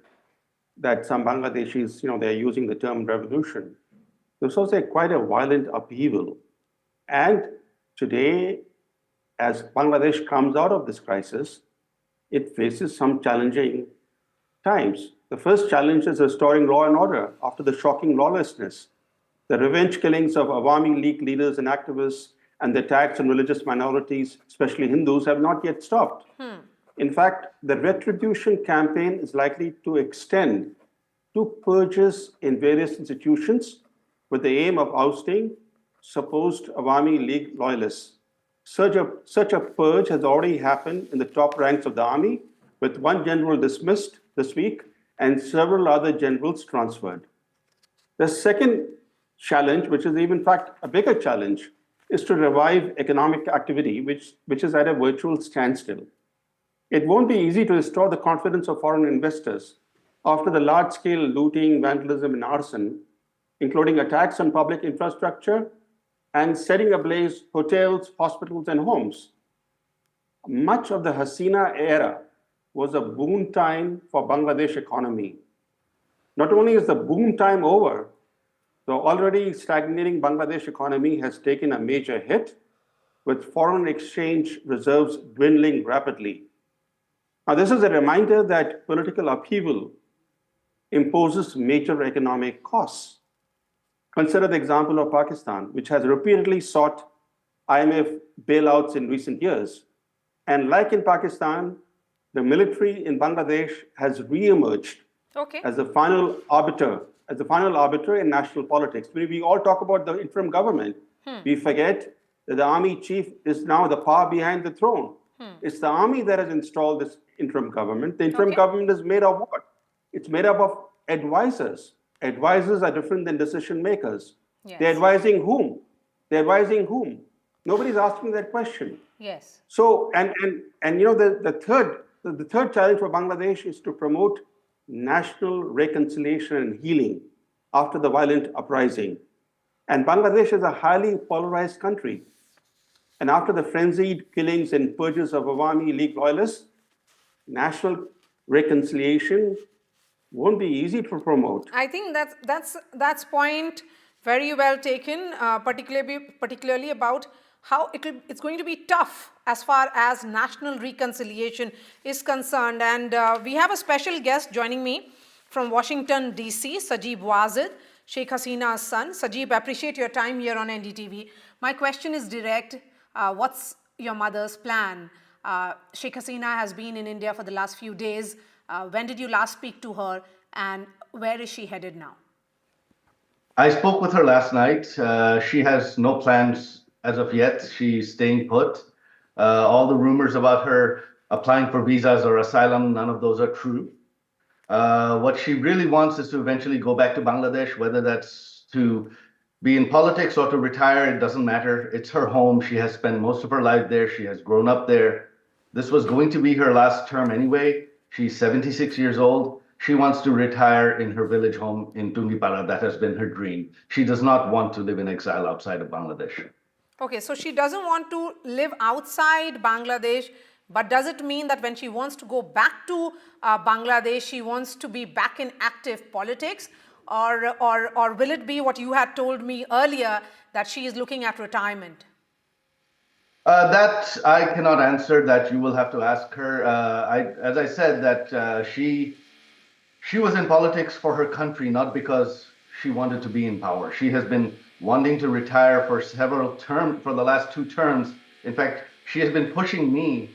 that some Bangladeshis, they're using the term revolution. This was quite a violent upheaval. And today, as Bangladesh comes out of this crisis, it faces some challenging times. The first challenge is restoring law and order after the shocking lawlessness. The revenge killings of Awami League leaders and activists and the attacks on religious minorities, especially Hindus, have not yet stopped. In fact, the retribution campaign is likely to extend to purges in various institutions with the aim of ousting supposed Awami League loyalists. Such a purge has already happened in the top ranks of the army, with one general dismissed this week and several other generals transferred. The second challenge, which is even in fact a bigger challenge, is to revive economic activity, which is at a virtual standstill. It won't be easy to restore the confidence of foreign investors after the large-scale looting, vandalism, and arson, including attacks on public infrastructure and setting ablaze hotels, hospitals, and homes. Much of the Hasina era was a boom time for Bangladesh economy. Not only is the boom time over, the already stagnating Bangladesh economy has taken a major hit, with foreign exchange reserves dwindling rapidly. Now, this is a reminder that political upheaval imposes major economic costs. Consider the example of Pakistan, which has repeatedly sought IMF bailouts in recent years. And like in Pakistan, the military in Bangladesh has re-emerged as the final arbiter in national politics. When we all talk about the interim government, we forget that the army chief is now the power behind the throne. It's the army that has installed this interim government. The interim government is made of what? It's made up of advisors. Advisors are different than decision makers. Yes. They're advising whom? They're advising whom? Nobody's asking that question. Yes. So, the third challenge for Bangladesh is to promote national reconciliation and healing after the violent uprising. And Bangladesh is a highly polarized country. And after the frenzied killings and purges of Awami League loyalists, national reconciliation won't be easy to promote. I think that's point very well taken, particularly about how it's going to be tough as far as national reconciliation is concerned. And we have a special guest joining me from Washington, D.C., Sajib Wazid, Sheikh Hasina's son. Sajib, I appreciate your time here on NDTV. My question is direct. What's your mother's plan? Sheikh Hasina has been in India for the last few days. When did you last speak to her, and where is she headed now? I spoke with her last night. She has no plans as of yet. She's staying put. All the rumors about her applying for visas or asylum, none of those are true. What she really wants is to eventually go back to Bangladesh, whether that's to be in politics or to retire, it doesn't matter. It's her home. She has spent most of her life there. She has grown up there. This was going to be her last term anyway. She's 76 years old. She wants to retire in her village home in Tungipara. That has been her dream. She does not want to live in exile outside of Bangladesh. Okay, so she doesn't want to live outside Bangladesh, but does it mean that when she wants to go back to Bangladesh, she wants to be back in active politics? Or will it be what you had told me earlier, that she is looking at retirement? That I cannot answer. That you will have to ask her. As I said, that she was in politics for her country, not because she wanted to be in power. She has been wanting to retire for several terms, for the last 2 terms. In fact, she has been pushing me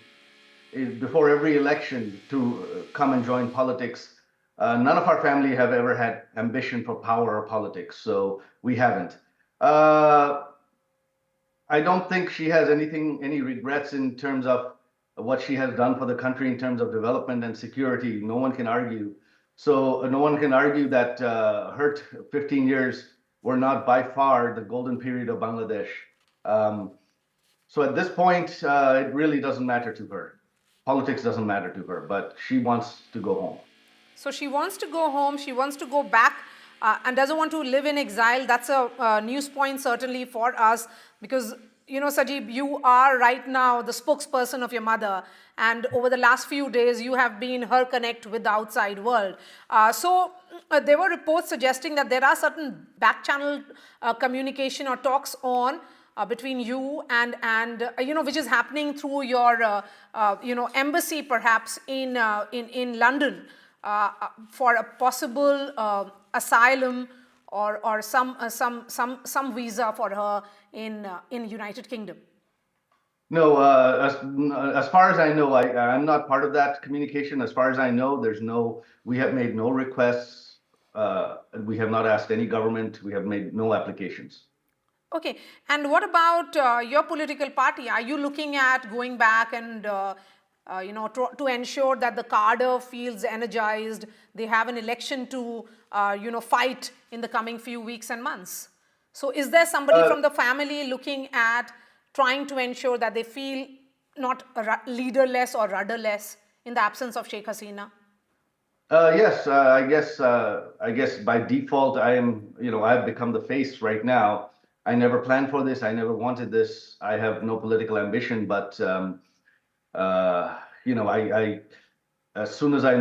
before every election to come and join politics. None of our family have ever had ambition for power or politics, so we haven't. I don't think she has any regrets in terms of what she has done for the country in terms of development and security. No one can argue. So no one can argue that her 15 years were not by far the golden period of Bangladesh. So at this point, it really doesn't matter to her. Politics doesn't matter to her, but she wants to go home. So she wants to go home, she wants to go back and doesn't want to live in exile. That's a news point certainly for us because, you know, Sajib, you are right now the spokesperson of your mother, and over the last few days you have been her connect with the outside world. So there were reports suggesting that there are certain back channel communication or talks on between you and you know, which is happening through your you know, embassy perhaps in London for a possible asylum or some visa for her in United Kingdom. No, as far as I know, I'm not part of that communication. As far as I know, we have made no requests. We have not asked any government. We have made no applications. Okay, and what about your political party? Are you looking at going back and you know, to ensure that the cadre feels energized, they have an election to you know, fight in the coming few weeks and months? So is there somebody from the family looking at trying to ensure that they feel not leaderless or rudderless in the absence of Sheikh Hasina? Yes, I guess by default I've become the face right now. I never planned for this. I never wanted this. I have no political ambition, but you know, I as soon as I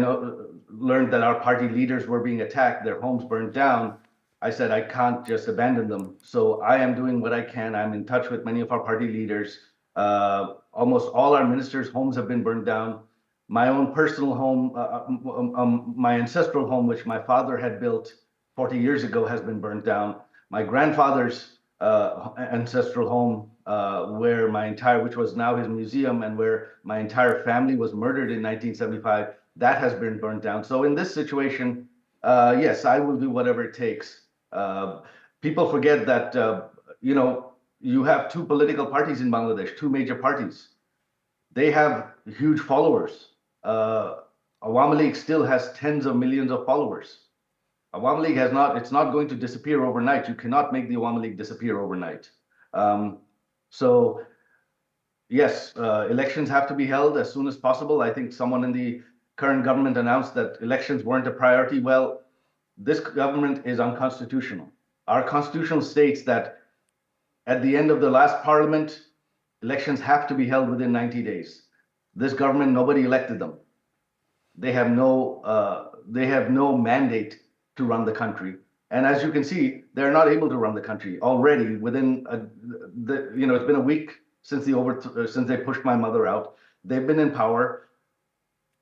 learned that our party leaders were being attacked, their homes burned down, I said I can't just abandon them. So I am doing what I can. I'm in touch with many of our party leaders. Almost all our ministers' homes have been burned down. My own personal home, my ancestral home, which my father had built 40 years ago, has been burned down. My grandfather's ancestral home, which was now his museum and where my entire family was murdered in 1975, that has been burned down. So in this situation, yes, I will do whatever it takes. People forget that, you know, you have two political parties in Bangladesh, two major parties. They have huge followers. Awami League still has tens of millions of followers. Awami League it's not going to disappear overnight. You cannot make the Awami League disappear overnight. So yes, elections have to be held as soon as possible. I think someone in the current government announced that elections weren't a priority. Well, this government is unconstitutional. Our constitution states that at the end of the last parliament, elections have to be held within 90 days. This government, nobody elected them. They have no mandate to run the country. And as you can see, they're not able to run the country already within, you know, it's been a week since they pushed my mother out. They've been in power.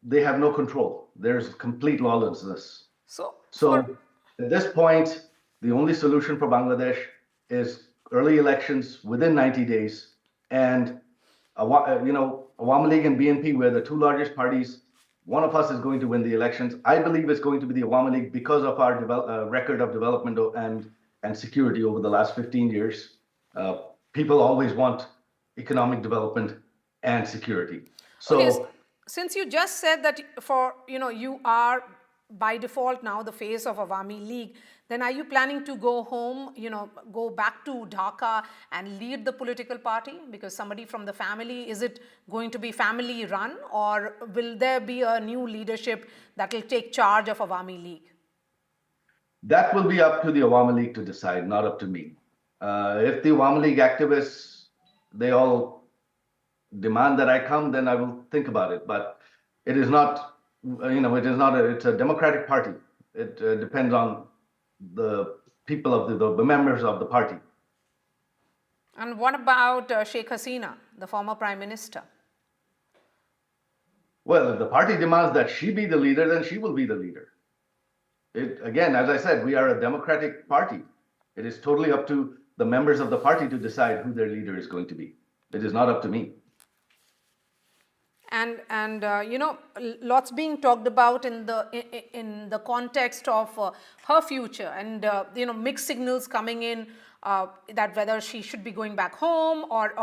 They have no control. There's complete lawlessness. So at this point, the only solution for Bangladesh is early elections within 90 days. And, you know, Awami League and BNP, we're the two largest parties. One of us is going to win the elections. I believe it's going to be the Awami League because of our record of development and security over the last 15 years. People always want economic development and security. So, okay, since you just said that you are by default now the face of Awami League, then are you planning to go home, go back to Dhaka and lead the political party? Because somebody from the family, is it going to be family run, or will there be a new leadership that will take charge of Awami League? That will be up to the Awami League to decide, not up to me. If the Awami League activists, they all demand that I come, then I will think about it. But it is not, it's a democratic party. It depends on the people of the members of the party. And what about Sheikh Hasina, the former prime minister? Well, if the party demands that she be the leader, then she will be the leader. Again, as I said, we are a democratic party. It is totally up to the members of the party to decide who their leader is going to be. It is not up to me. And lots being talked about in the context of her future, and mixed signals coming in that whether she should be going back home or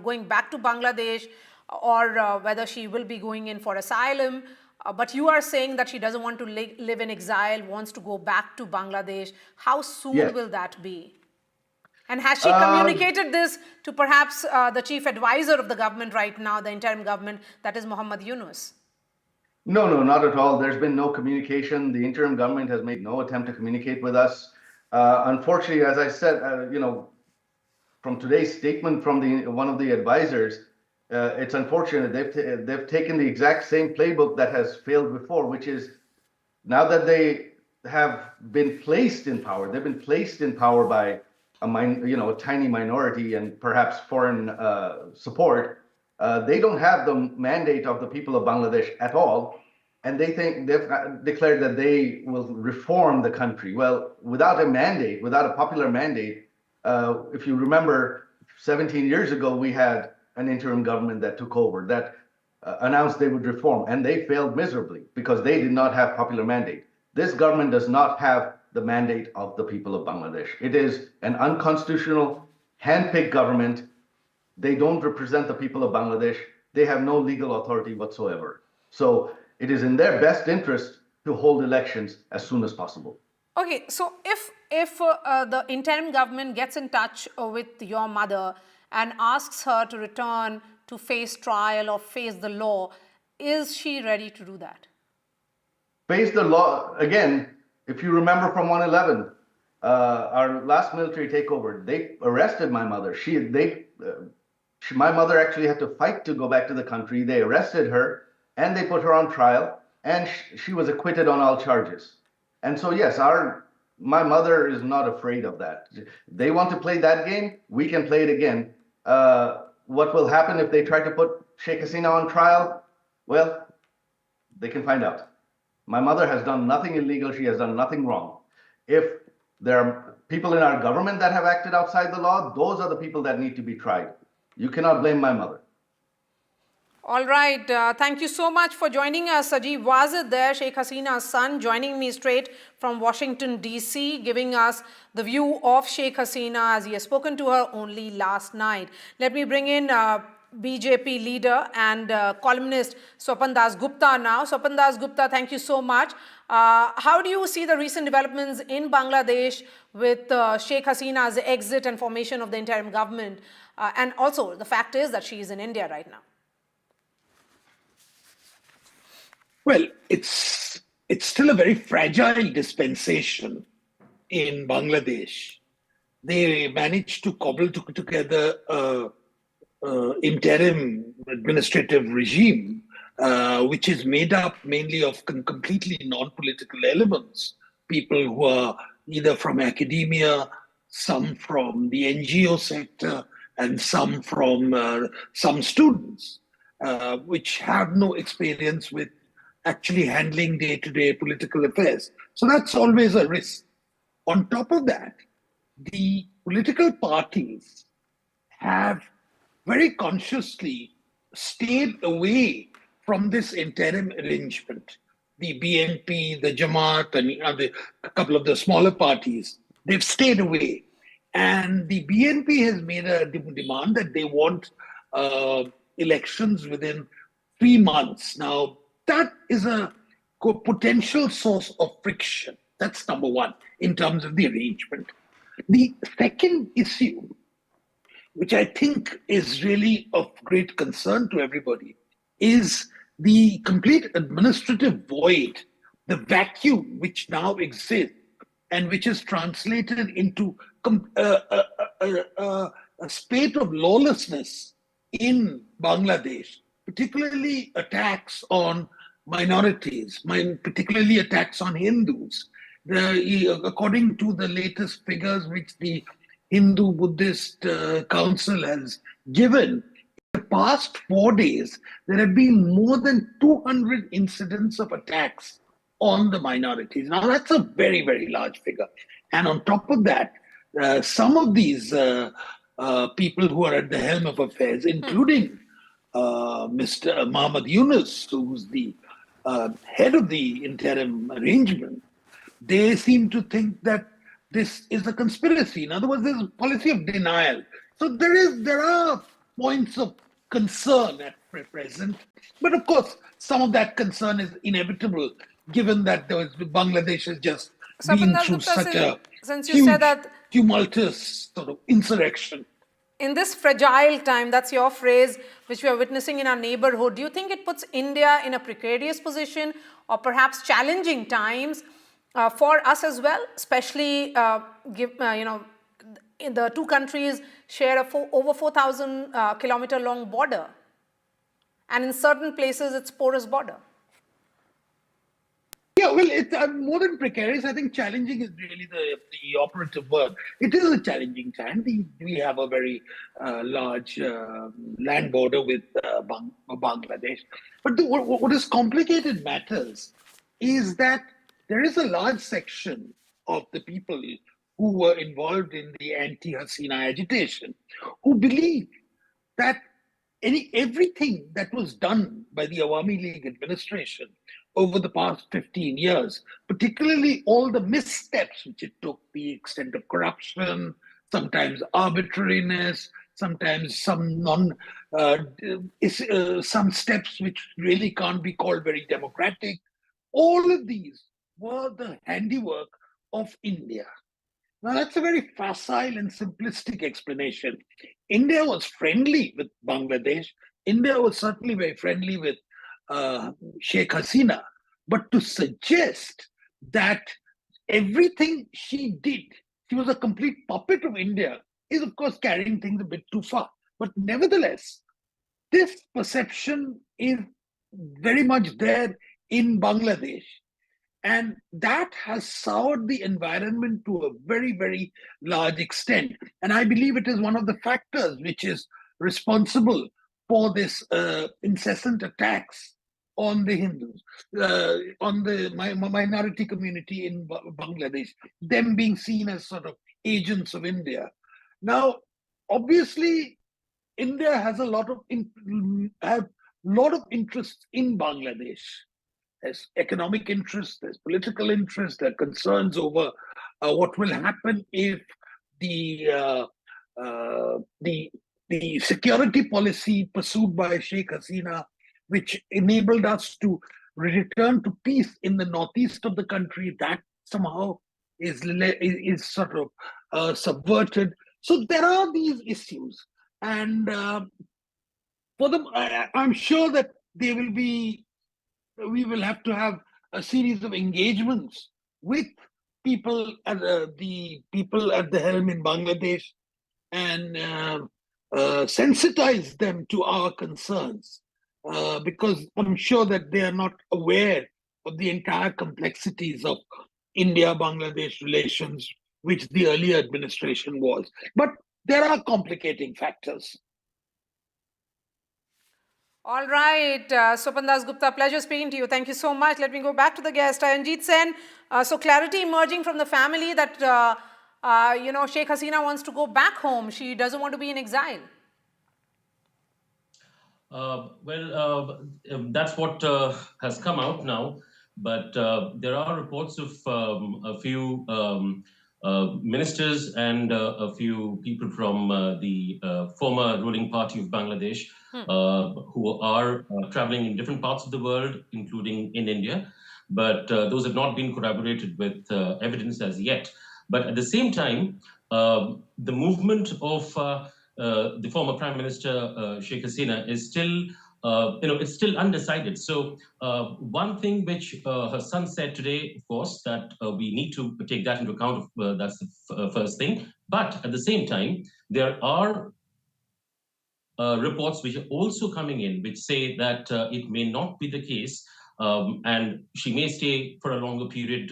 going back to Bangladesh, or whether she will be going in for asylum. But you are saying that she doesn't want to live in exile, wants to go back to Bangladesh. How soon will that be? And has she communicated this to perhaps the chief advisor of the government right now, the interim government, that is Muhammad Yunus? No, not at all. There's been no communication. The interim government has made no attempt to communicate with us. Unfortunately, as I said, from today's statement from one of the advisors, it's unfortunate. They've taken the exact same playbook that has failed before, which is now that they have been placed in power, they've been placed in power by a tiny minority and perhaps foreign support. They don't have the mandate of the people of Bangladesh at all, and they think they've declared that they will reform the country. Well, without a mandate, without a popular mandate, if you remember, 17 years ago we had an interim government that took over, that announced they would reform, and they failed miserably because they did not have popular mandate. This government does not have the mandate of the people of Bangladesh. It is an unconstitutional, hand-picked government. They don't represent the people of Bangladesh. They have no legal authority whatsoever. So it is in their best interest to hold elections as soon as possible. Okay, so if the interim government gets in touch with your mother and asks her to return to face trial or face the law, is she ready to do that? Face the law, again, if you remember from 1/11, our last military takeover, they arrested my mother. My mother actually had to fight to go back to the country. They arrested her and they put her on trial, and she was acquitted on all charges. And so, yes, my mother is not afraid of that. They want to play that game, we can play it again. What will happen if they try to put Sheikh Hasina on trial? Well, they can find out. My mother has done nothing illegal. She has done nothing wrong. If there are people in our government that have acted outside the law, those are the people that need to be tried. You cannot blame my mother. All right. Thank you so much for joining us. Sajib Wazid there, Sheikh Hasina's son, joining me straight from Washington, D.C., giving us the view of Sheikh Hasina as he has spoken to her only last night. Let me bring in BJP leader and columnist Swapan Das Gupta now. Swapan Das Gupta, thank you so much. How do you see the recent developments in Bangladesh with Sheikh Hasina's exit and formation of the interim government? And also, the fact is that she is in India right now. Well, it's still a very fragile dispensation in Bangladesh. They managed to cobble together a interim administrative regime, which is made up mainly of completely non-political elements, people who are either from academia, some from the NGO sector, and some from some students, which have no experience with actually handling day-to-day political affairs. So that's always a risk. On top of that, the political parties have very consciously stayed away from this interim arrangement. The BNP, the Jamaat, and a couple of the smaller parties, they've stayed away. And the BNP has made a demand that they want elections within 3 months. Now, that is a potential source of friction. That's number one in terms of the arrangement. The second issue, which I think is really of great concern to everybody, is the complete administrative void, the vacuum which now exists and which is translated into a spate of lawlessness in Bangladesh, particularly attacks on minorities, particularly attacks on Hindus. According to the latest figures which the Hindu Buddhist Council has given, in the past 4 days, there have been more than 200 incidents of attacks on the minorities. Now, that's a very, very large figure. And on top of that, some of these people who are at the helm of affairs, including Mr. Muhammad Yunus, who's the head of the interim arrangement, they seem to think that this is a conspiracy. In other words, there's a policy of denial. So there are points of concern at present, but of course, some of that concern is inevitable, given that Bangladesh has just been Sapandas through Gupta, such a since you said huge, that tumultuous sort of insurrection. in this fragile time, that's your phrase, which we are witnessing in our neighborhood, do you think it puts India in a precarious position or perhaps challenging times for us as well, especially the two countries share over 4,000 kilometer long border, and in certain places it's porous border? Yeah, well, it's more than precarious. I think challenging is really the operative word. It is a challenging time. We have a very large land border with Bangladesh. But what is complicated matters is that there is a large section of the people who were involved in the anti-Hasina agitation who believe that everything that was done by the Awami League administration over the past 15 years, particularly all the missteps which it took, the extent of corruption, sometimes arbitrariness, sometimes some some steps which really can't be called very democratic. All of these were the handiwork of India. Now, that's a very facile and simplistic explanation. India was friendly with Bangladesh. India was certainly very friendly with Sheikh Hasina. But to suggest that everything she did, she was a complete puppet of India, is of course carrying things a bit too far. But nevertheless, this perception is very much there in Bangladesh. And that has soured the environment to a very, very large extent. And I believe it is one of the factors which is responsible for this incessant attacks on the Hindus, on the minority community in Bangladesh, them being seen as sort of agents of India. Now, obviously, India has a lot of interest in Bangladesh. There's economic interest, there's political interest, there are concerns over what will happen if the security policy pursued by Sheikh Hasina, which enabled us to return to peace in the northeast of the country, that somehow is sort of subverted. So there are these issues, and for them, I'm sure that they will be. We will have to have a series of engagements with people at the helm in Bangladesh and sensitize them to our concerns, because I'm sure that they are not aware of the entire complexities of India-Bangladesh relations, which the earlier administration was. But there are complicating factors. All right, Sopandas Gupta, pleasure speaking to you. Thank you so much. Let me go back to the guest, Anjit Sen. So clarity emerging from the family that, Sheikh Hasina wants to go back home. She doesn't want to be in exile. That's what has come out now. But there are reports of a few ministers and a few people from the former ruling party of Bangladesh who are traveling in different parts of the world, including in India. But those have not been corroborated with evidence as yet. But at the same time, the movement of the former Prime Minister Sheikh Hasina is still it's still undecided. So one thing which her son said today, of course, that we need to take that into account. That's the first thing. But at the same time, there are reports which are also coming in, which say that it may not be the case, and she may stay for a longer period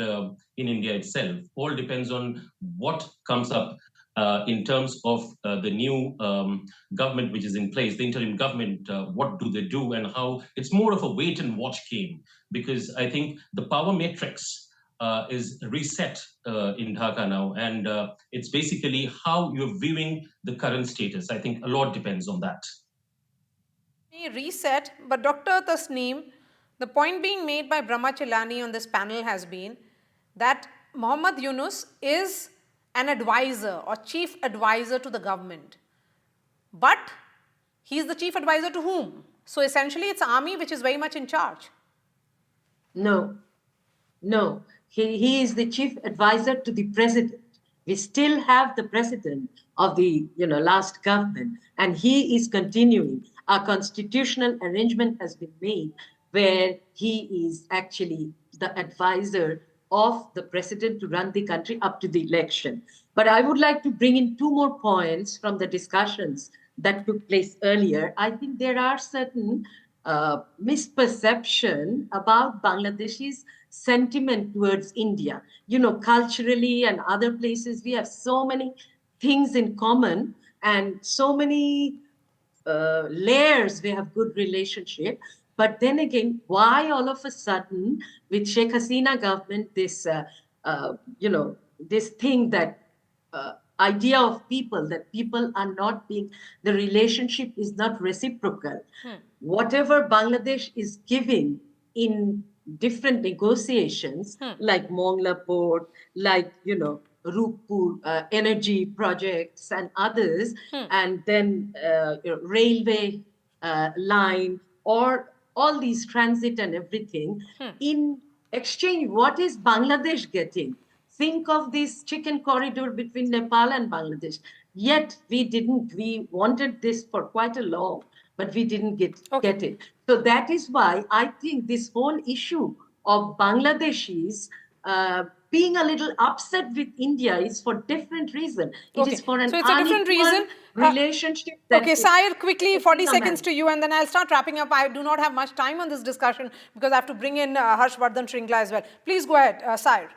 in India itself. All depends on what comes up in terms of the new government which is in place, the interim government. What do they do, and how? It's more of a wait and watch game, because I think the power matrix is reset in Dhaka now, and it's basically how you're viewing the current status. I think a lot depends on that. Reset, but Dr. Tasneem, the point being made by Brahma Chelani on this panel has been that Mohammad Yunus is an advisor or chief advisor to the government. But he's the chief advisor to whom? So essentially it's army which is very much in charge. No, no. He is the chief advisor to the president. We still have the president of the last government, and he is continuing. A constitutional arrangement has been made where he is actually the advisor of the president to run the country up to the election. But I would like to bring in two more points from the discussions that took place earlier. I think there are certain misperception about Bangladesh's sentiment towards India. Culturally and other places, we have so many things in common and so many layers. We have good relationship. But then again, why all of a sudden with Sheikh Hasina government, this, this thing that idea of people, that people are not being, the relationship is not reciprocal. Whatever Bangladesh is giving in different negotiations, like Mongla Port, like, Rupur energy projects and others, and then railway line, or all these transit and everything, in exchange, what is Bangladesh getting? Think of this chicken corridor between Nepal and Bangladesh. Yet we wanted this for quite a long, but we didn't get it. So that is why I think this whole issue of Bangladeshis being a little upset with India is for different reason. It is for an so it's a different reason. Relationship. Okay, Sair, quickly, 40 seconds to you, and then I'll start wrapping up. I do not have much time on this discussion because I have to bring in Harshvardhan Shringla as well. Please go ahead, Sair.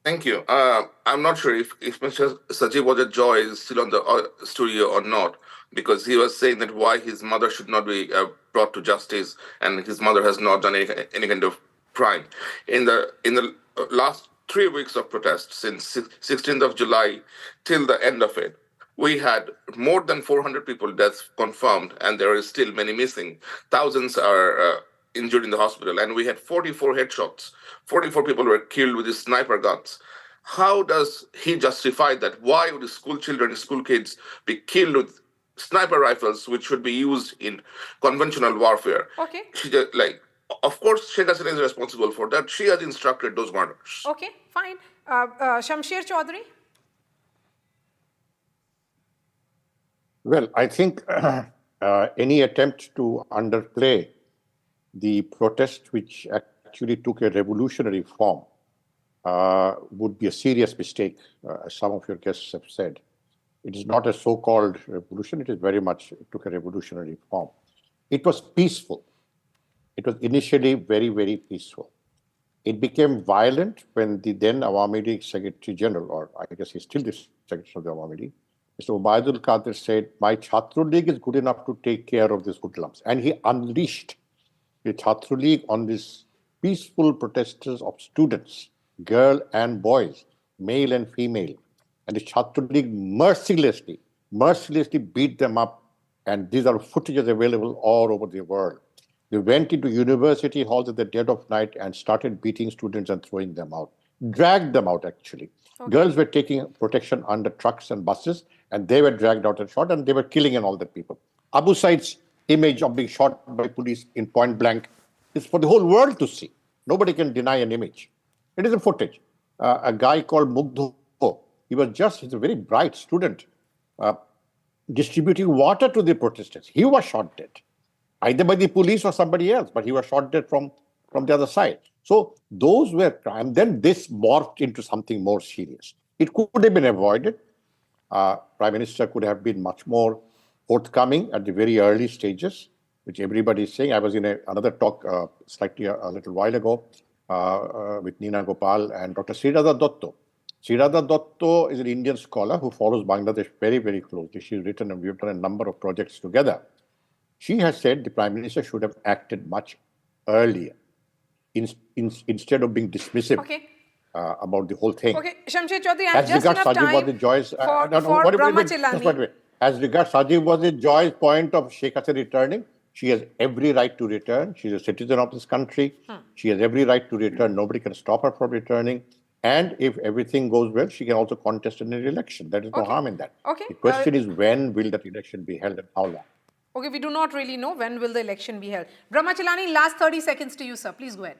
Thank you. I'm not sure if Mr. Sajib Joy is still on the studio or not, because he was saying that why his mother should not be brought to justice, and his mother has not done any kind of crime. In the last 3 weeks of protest, since 16th of July till the end of it, we had more than 400 people deaths confirmed, and there is still many missing. Thousands are injured in the hospital, and we had 44 headshots. 44 people were killed with his sniper guns. How does he justify that? Why would school children, school kids be killed with sniper rifles, which should be used in conventional warfare? Okay. Of course, Sheikh Hasina is responsible for that. She has instructed those murders. Okay, fine. Shamsher Choudhury? Well, I think any attempt to underplay the protest, which actually took a revolutionary form, would be a serious mistake, as some of your guests have said. It is not a so-called revolution. It is very much, it took a revolutionary form. It was peaceful. It was initially very, very peaceful. It became violent when the then Awami League Secretary General, or I guess he's still the Secretary of the Awami League, Mr. Ubaidul Qadir said, my Chhatru League is good enough to take care of these hoodlums. And he unleashed the Chhatru League on these peaceful protesters of students, girls and boys, male and female. And the Chhatru League mercilessly beat them up. And these are footages available all over the world. They went into university halls at the dead of night and started beating students and throwing them out. Dragged them out, actually. Okay. Girls were taking protection under trucks and buses, and they were dragged out and shot, and they were killing and all that people. Abu Said's image of being shot by police in point blank is for the whole world to see. Nobody can deny an image. It is a footage. A guy called Mugdho, he's a very bright student, distributing water to the protesters. He was shot dead, either by the police or somebody else, but he was shot dead from the other side. So those were crimes. Then this morphed into something more serious. It could have been avoided. Prime Minister could have been much more forthcoming at the very early stages, which everybody is saying. I was in another talk slightly a little while ago with Nina Gopal and Dr. Sridhar Dotto. Sridhar Dotto is an Indian scholar who follows Bangladesh very, very closely. She's written, and we've done a number of projects together. She has said the Prime Minister should have acted much earlier instead of being dismissive about the whole thing. Okay, Shamsher Choudhury, I have just enough time for Brahmachilani. As regards Sajib Wazir Joy's point of Sheikh Hasina returning, she has every right to return. She's a citizen of this country. She has every right to return. Nobody can stop her from returning. And if everything goes well, she can also contest in an election. There is no harm in that. Okay. The question is when will that election be held and how long? Okay, we do not really know when will the election be held. Brahmachalani, last 30 seconds to you, sir. Please go ahead.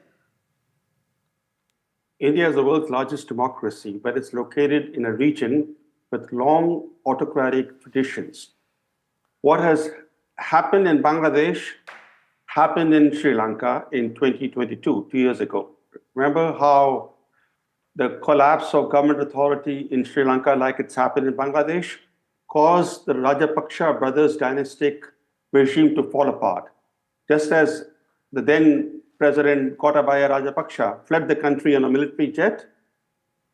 India is the world's largest democracy, but it's located in a region with long autocratic traditions. What has happened in Bangladesh happened in Sri Lanka in 2022, 2 years ago. Remember how the collapse of government authority in Sri Lanka, like it's happened in Bangladesh, caused the Rajapaksa brothers' dynastic regime to fall apart. Just as the then President Gotabaya Rajapaksa fled the country on a military jet,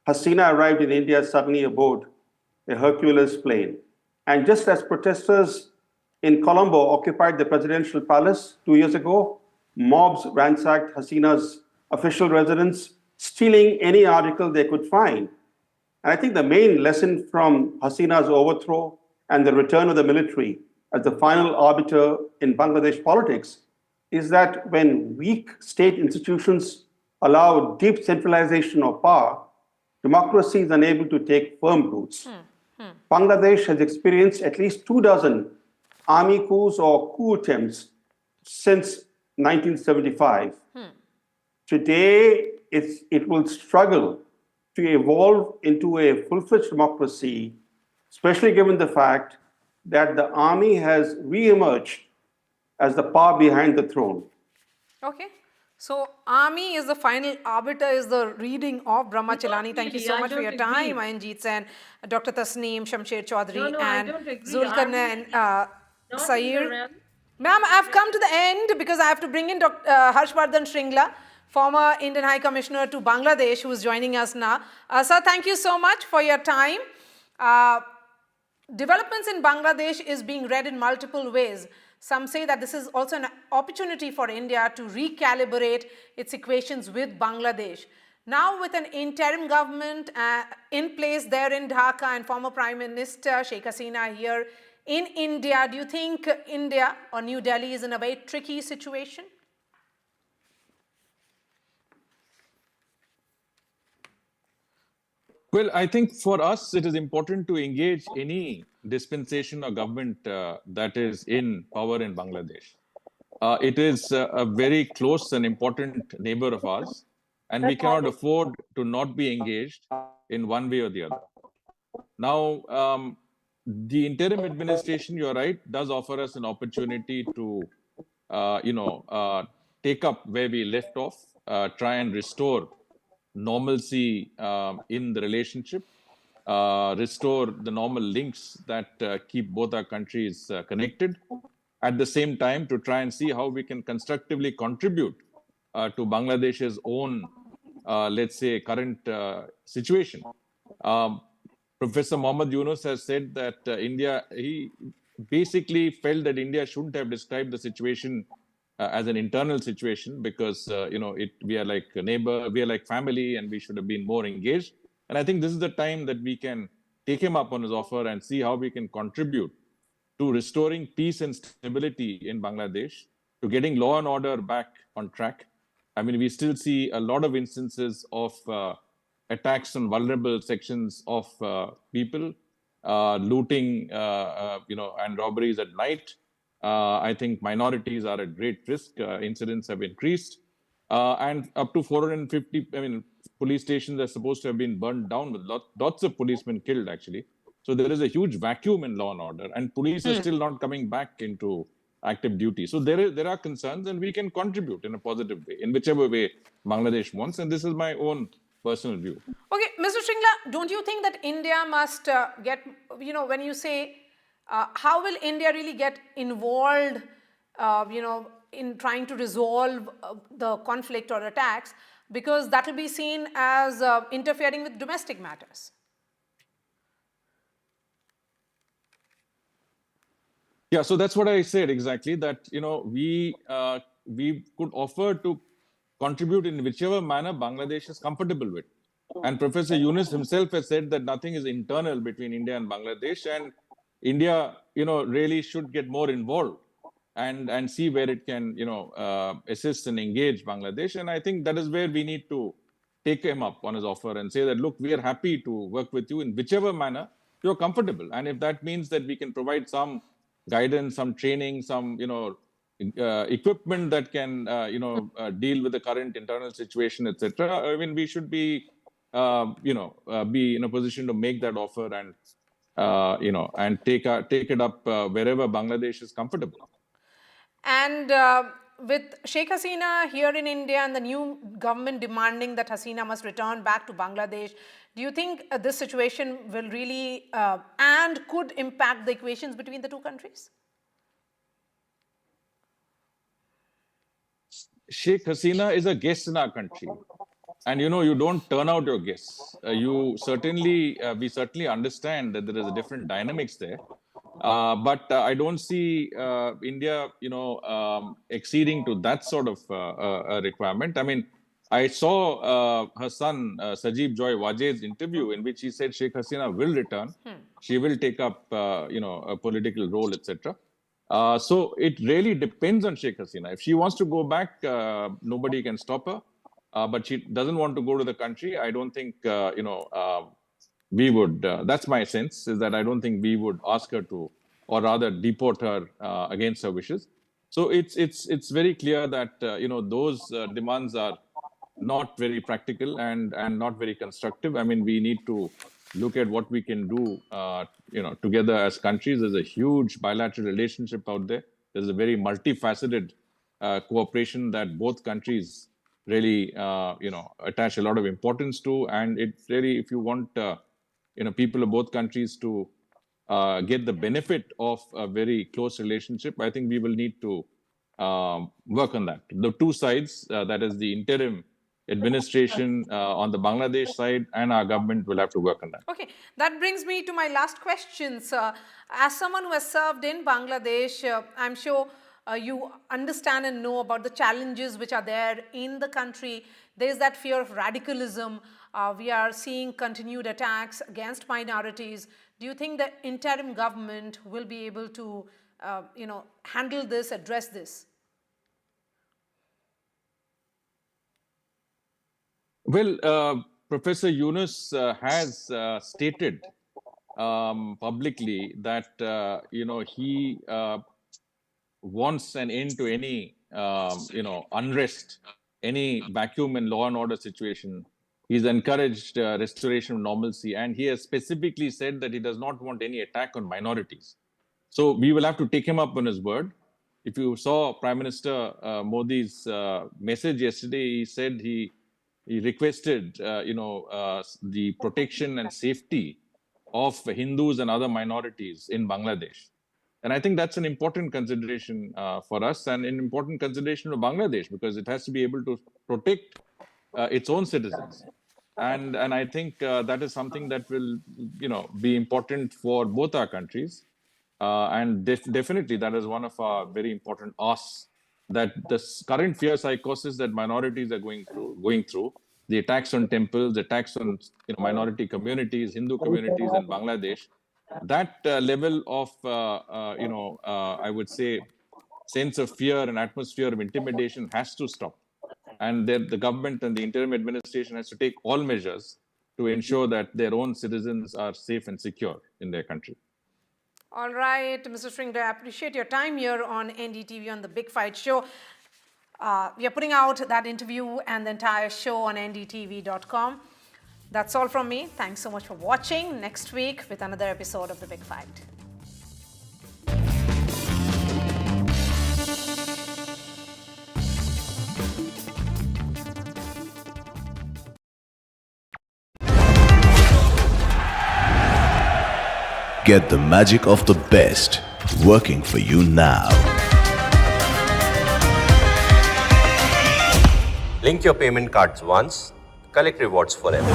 Hasina arrived in India suddenly aboard a Hercules plane. And just as protesters in Colombo occupied the presidential palace 2 years ago, mobs ransacked Hasina's official residence, stealing any article they could find. And I think the main lesson from Hasina's overthrow and the return of the military as the final arbiter in Bangladesh politics is that when weak state institutions allow deep centralization of power, democracy is unable to take firm roots. Bangladesh has experienced at least 24 army coups or coup attempts since 1975. Today, it will struggle to evolve into a full-fledged democracy, especially given the fact that the army has re-emerged as the power behind the throne. Okay. So, army is the final arbiter is the reading of Brahmachalani. Thank you so much for your time, Ayanjeet Sen, Dr. Tasneem, Shamsher Choudhury, and Zulkarnain Saeer. Ma'am, I've come to the end because I have to bring in Dr. Harshvardhan Shringla, former Indian High Commissioner to Bangladesh, who is joining us now. Sir, thank you so much for your time. Developments in Bangladesh is being read in multiple ways. Some say that this is also an opportunity for India to recalibrate its equations with Bangladesh. Now, with an interim government in place there in Dhaka and former Prime Minister Sheikh Hasina here in India, do you think India or New Delhi is in a very tricky situation? Well, I think for us, it is important to engage any dispensation or government that is in power in Bangladesh. It is a very close and important neighbor of ours, and we cannot afford to not be engaged in one way or the other. Now, the interim administration, you're right, does offer us an opportunity to, take up where we left off, try and restore normalcy in the relationship, restore the normal links that keep both our countries connected. At the same time, to try and see how we can constructively contribute to Bangladesh's own, let's say, current situation. Professor Mohammad Yunus has said that he basically felt that India shouldn't have described the situation as an internal situation because, we are like a neighbor, we are like family, and we should have been more engaged. And I think this is the time that we can take him up on his offer and see how we can contribute to restoring peace and stability in Bangladesh, to getting law and order back on track. I mean, we still see a lot of instances of attacks on vulnerable sections of people, looting, and robberies at night. I think minorities are at great risk. Incidents have increased. And up to 450, police stations are supposed to have been burned down with lots of policemen killed, actually. So there is a huge vacuum in law and order, and police are still not coming back into active duty. So there are concerns, and we can contribute in a positive way, in whichever way Bangladesh wants. And this is my own personal view. Okay, Mr. Shringla, don't you think that India must get, when you say, how will India really get involved, in trying to resolve the conflict or attacks? Because that will be seen as interfering with domestic matters. Yeah, so that's what I said exactly, that, we could offer to contribute in whichever manner Bangladesh is comfortable with. And Professor Yunus himself has said that nothing is internal between India and Bangladesh, and India, really should get more involved and see where it can, assist and engage Bangladesh. And I think that is where we need to take him up on his offer and say that, look, we are happy to work with you in whichever manner you're comfortable. And if that means that we can provide some guidance, some training, some, equipment that can, deal with the current internal situation, etc. I mean, we should be, be in a position to make that offer and, and take it up wherever Bangladesh is comfortable. And with Sheikh Hasina here in India and the new government demanding that Hasina must return back to Bangladesh, do you think this situation will really and could impact the equations between the two countries? Sheikh Hasina is a guest in our country. And, you don't turn out your guests. We certainly understand that there is a different dynamics there. But I don't see India, acceding to that sort of requirement. I mean, I saw her son, Sajib Joy Wajed's interview in which he said Sheikh Hasina will return. She will take up, a political role, etc. So it really depends on Sheikh Hasina. If she wants to go back, nobody can stop her. But she doesn't want to go to the country. I don't think, we would. That's my sense, is that I don't think we would ask her to, or rather deport her against her wishes. So it's very clear that, those demands are not very practical and not very constructive. I mean, we need to look at what we can do, together as countries. There's a huge bilateral relationship out there. There's a very multifaceted cooperation that both countries really, attach a lot of importance to. And it really, if you want, people of both countries to get the benefit of a very close relationship, I think we will need to work on that. The two sides, that is the interim administration on the Bangladesh side and our government, will have to work on that. Okay, that brings me to my last questions. As someone who has served in Bangladesh, I'm sure you understand and know about the challenges which are there in the country. There is that fear of radicalism. We are seeing continued attacks against minorities. Do you think the interim government will be able to, handle this, address this? Well, Professor Yunus has stated publicly that, he wants an end to any, unrest, any vacuum in law and order situation. He's encouraged restoration of normalcy, and he has specifically said that he does not want any attack on minorities. So we will have to take him up on his word. If you saw Prime Minister Modi's message yesterday, he said he requested, the protection and safety of Hindus and other minorities in Bangladesh. And I think that's an important consideration for us, and an important consideration of Bangladesh, because it has to be able to protect its own citizens. And I think that is something that will, be important for both our countries. And definitely that is one of our very important asks, that this current fear psychosis that minorities are going through, the attacks on temples, the attacks on minority communities, Hindu communities in Bangladesh, that level of, I would say, sense of fear and atmosphere of intimidation has to stop. And the government and the interim administration has to take all measures to ensure that their own citizens are safe and secure in their country. All right, Mr. Sringde, I appreciate your time here on NDTV on the Big Fight Show. We are putting out that interview and the entire show on ndtv.com. That's all from me. Thanks so much for watching. Next week with another episode of The Big Fight. Get the magic of the best working for you now. Link your payment cards once, collect rewards forever.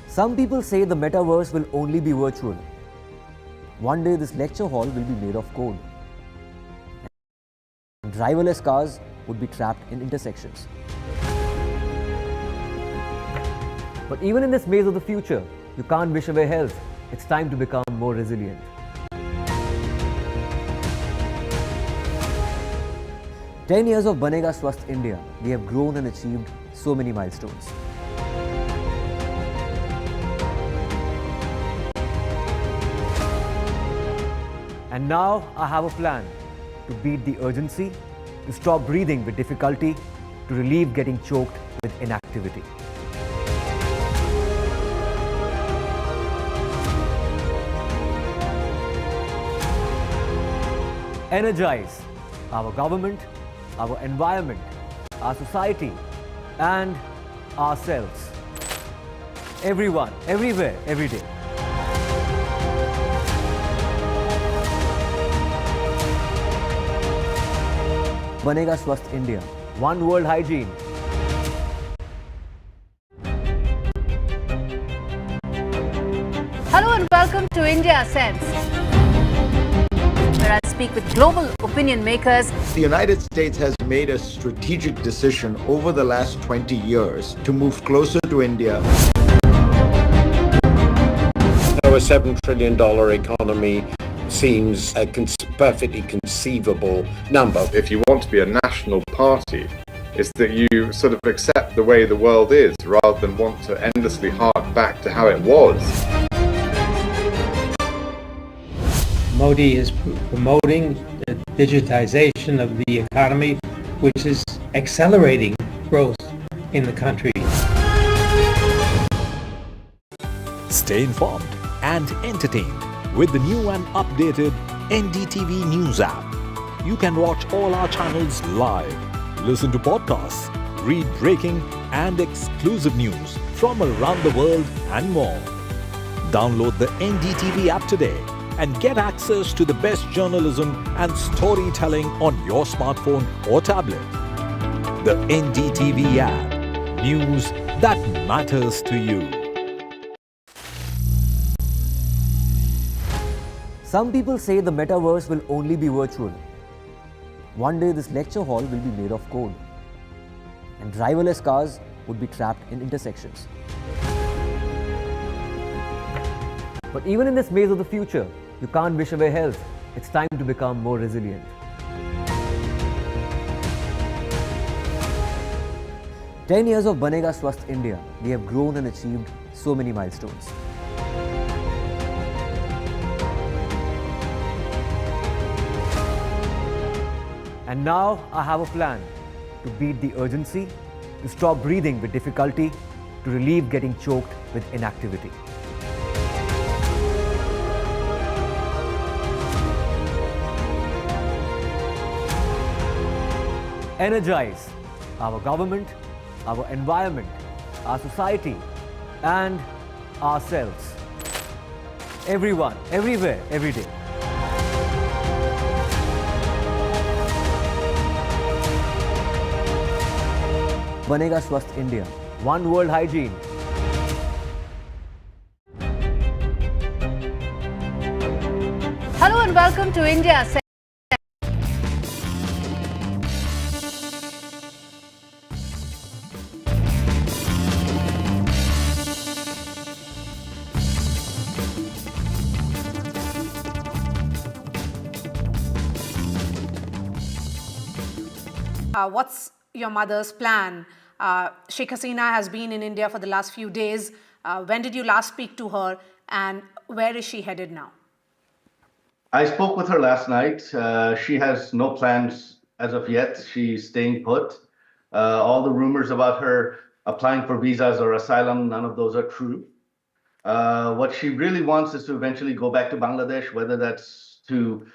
Some people say the metaverse will only be virtual. One day this lecture hall will be made of code. And driverless cars would be trapped in intersections. But even in this maze of the future, you can't wish away health. It's time to become more resilient. 10 years of Banega Swasth India, we have grown and achieved so many milestones. And now I have a plan to beat the urgency, to stop breathing with difficulty, to relieve getting choked with inactivity. Energize our government, our environment, our society, and ourselves. Everyone, everywhere, every day. Banega Swasth India. One world hygiene. Hello and welcome to India Sense, where I speak with global opinion makers. The United States has made a strategic decision over the last 20 years to move closer to India. So a $7 trillion economy seems a perfectly conceivable number. If you want to be a national party, it's that you sort of accept the way the world is rather than want to endlessly hark back to how it was. Modi is promoting the digitization of the economy, which is accelerating growth in the country. Stay informed and entertained with the new and updated NDTV News app. You can watch all our channels live, listen to podcasts, read breaking and exclusive news from around the world and more. Download the NDTV app today and get access to the best journalism and storytelling on your smartphone or tablet. The NDTV app. News that matters to you. Some people say the metaverse will only be virtual. One day this lecture hall will be made of code, and driverless cars would be trapped in intersections. But even in this maze of the future, you can't wish away health. It's time to become more resilient. "10 years of Banega Swasth India, we have grown and achieved so many milestones. And now I have a plan to beat the urgency, to stop breathing with difficulty, to relieve getting choked with inactivity. Energize our government, our environment, our society, and ourselves. Everyone, everywhere, every day. Banega Swasth India. One world hygiene. Hello and welcome to India Sense. What's your mother's plan? Sheikh Hasina has been in India for the last few days. When did you last speak to her, and where is she headed now? I spoke with her last night. She has no plans as of yet. She's staying put. All the rumors about her applying for visas or asylum, none of those are true. What she really wants is to eventually go back to Bangladesh, whether that's to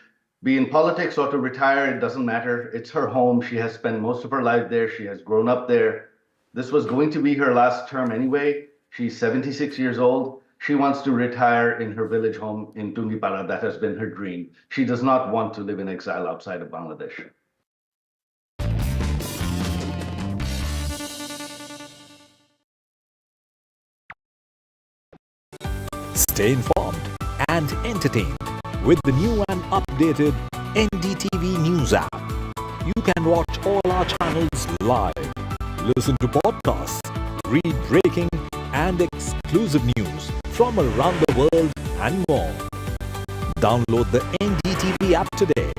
be in politics or to retire, it doesn't matter. It's her home. She has spent most of her life there. She has grown up there. This was going to be her last term anyway. She's 76 years old. She wants to retire in her village home in Tungipara. That has been her dream. She does not want to live in exile outside of Bangladesh. Stay informed and entertained with the new and updated NDTV News app. You can watch all our channels live, listen to podcasts, read breaking and exclusive news from around the world and more. Download the NDTV app today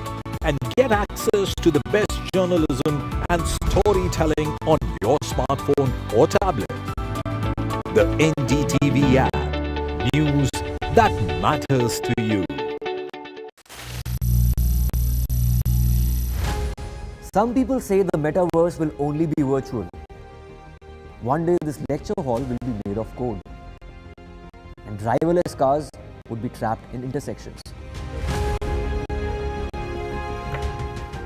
and get access to the best journalism and storytelling on your smartphone or tablet. The NDTV app. News that matters to you. Some people say the metaverse will only be virtual. One day this lecture hall will be made of code, and driverless cars would be trapped in intersections.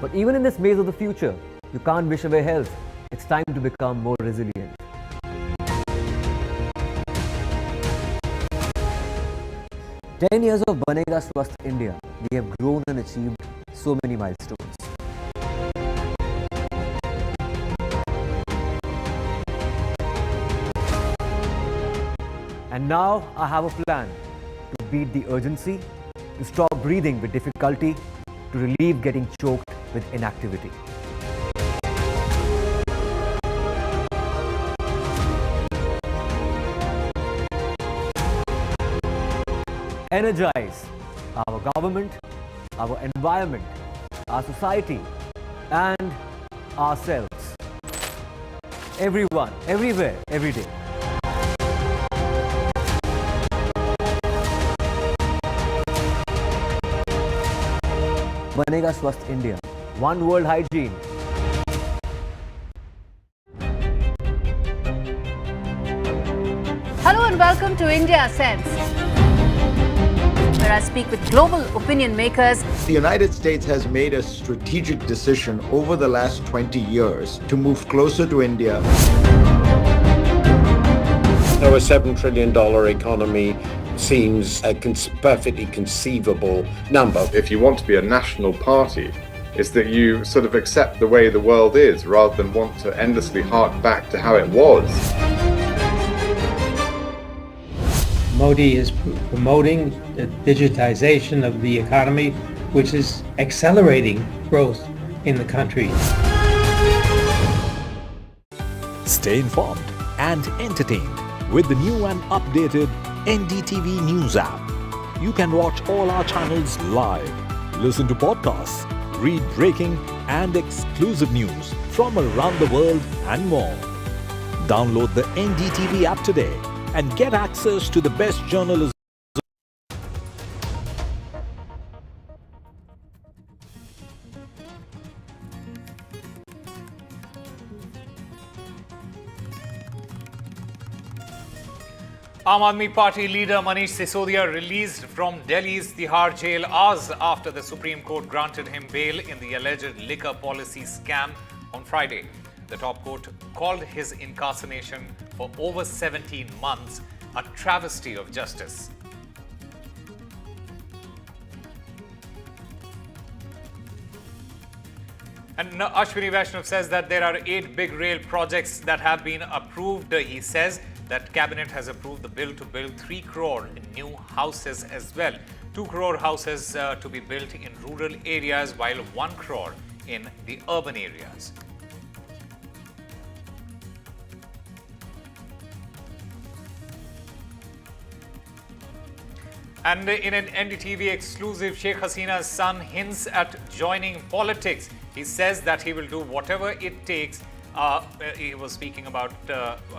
But even in this maze of the future, you can't wish away health. It's time to become more resilient. "10 years of Banega Swasth India, we have grown and achieved so many milestones. And now I have a plan to beat the urgency, to stop breathing with difficulty, to relieve getting choked with inactivity. Energize our government, our environment, our society, and ourselves. Everyone, everywhere, every day. Banega Swasth India. One world hygiene. Hello and welcome to India Sense, where I speak with global opinion makers. The United States has made a strategic decision over the last 20 years to move closer to India. Our $7 trillion economy seems a perfectly conceivable number. If you want to be a national party, it's that you sort of accept the way the world is rather than want to endlessly hark back to how it was. Modi is promoting the digitization of the economy, which is accelerating growth in the country. Stay informed and entertained with the new and updated NDTV News app. You can watch all our channels live, listen to podcasts, read breaking and exclusive news from around the world and more. Download the NDTV app today and get access to the best journalism. Aam Aadmi Party leader Manish Sisodia released from Delhi's Tihar jail hours after the Supreme Court granted him bail in the alleged liquor policy scam on Friday. The top court called his incarceration for over 17 months a travesty of justice. And Ashwini Vaishnav says that there are 8 big rail projects that have been approved. He says that Cabinet has approved the bill to build 3 crore new houses as well. 2 crore houses to be built in rural areas, while 1 crore in the urban areas. And in an NDTV exclusive, Sheikh Hasina's son hints at joining politics. He says that he will do whatever it takes. He was speaking about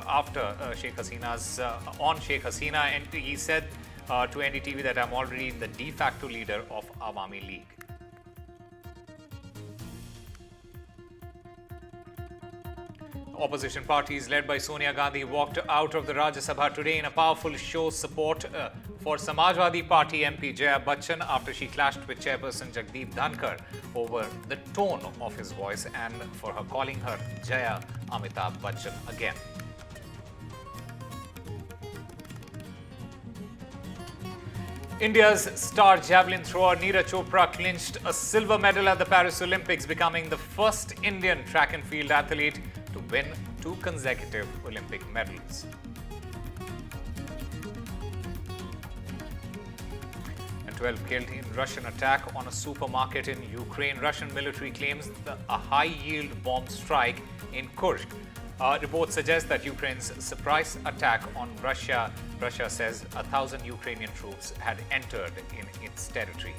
after Sheikh Hasina's on Sheikh Hasina, and he said to NDTV that I'm already the de facto leader of Awami League. Opposition parties led by Sonia Gandhi walked out of the Rajya Sabha today in a powerful show of support for Samajwadi Party MP Jaya Bachchan after she clashed with Chairperson Jagdeep Dhankar over the tone of his voice and for her calling her Jaya Amitabh Bachchan again. India's star javelin thrower Neeraj Chopra clinched a silver medal at the Paris Olympics, becoming the first Indian track and field athlete to win 2 consecutive Olympic medals. And 12 killed in Russian attack on a supermarket in Ukraine. Russian military claims a high-yield bomb strike in Kursk. Reports suggest that Ukraine's surprise attack on Russia says 1,000 Ukrainian troops had entered in its territory.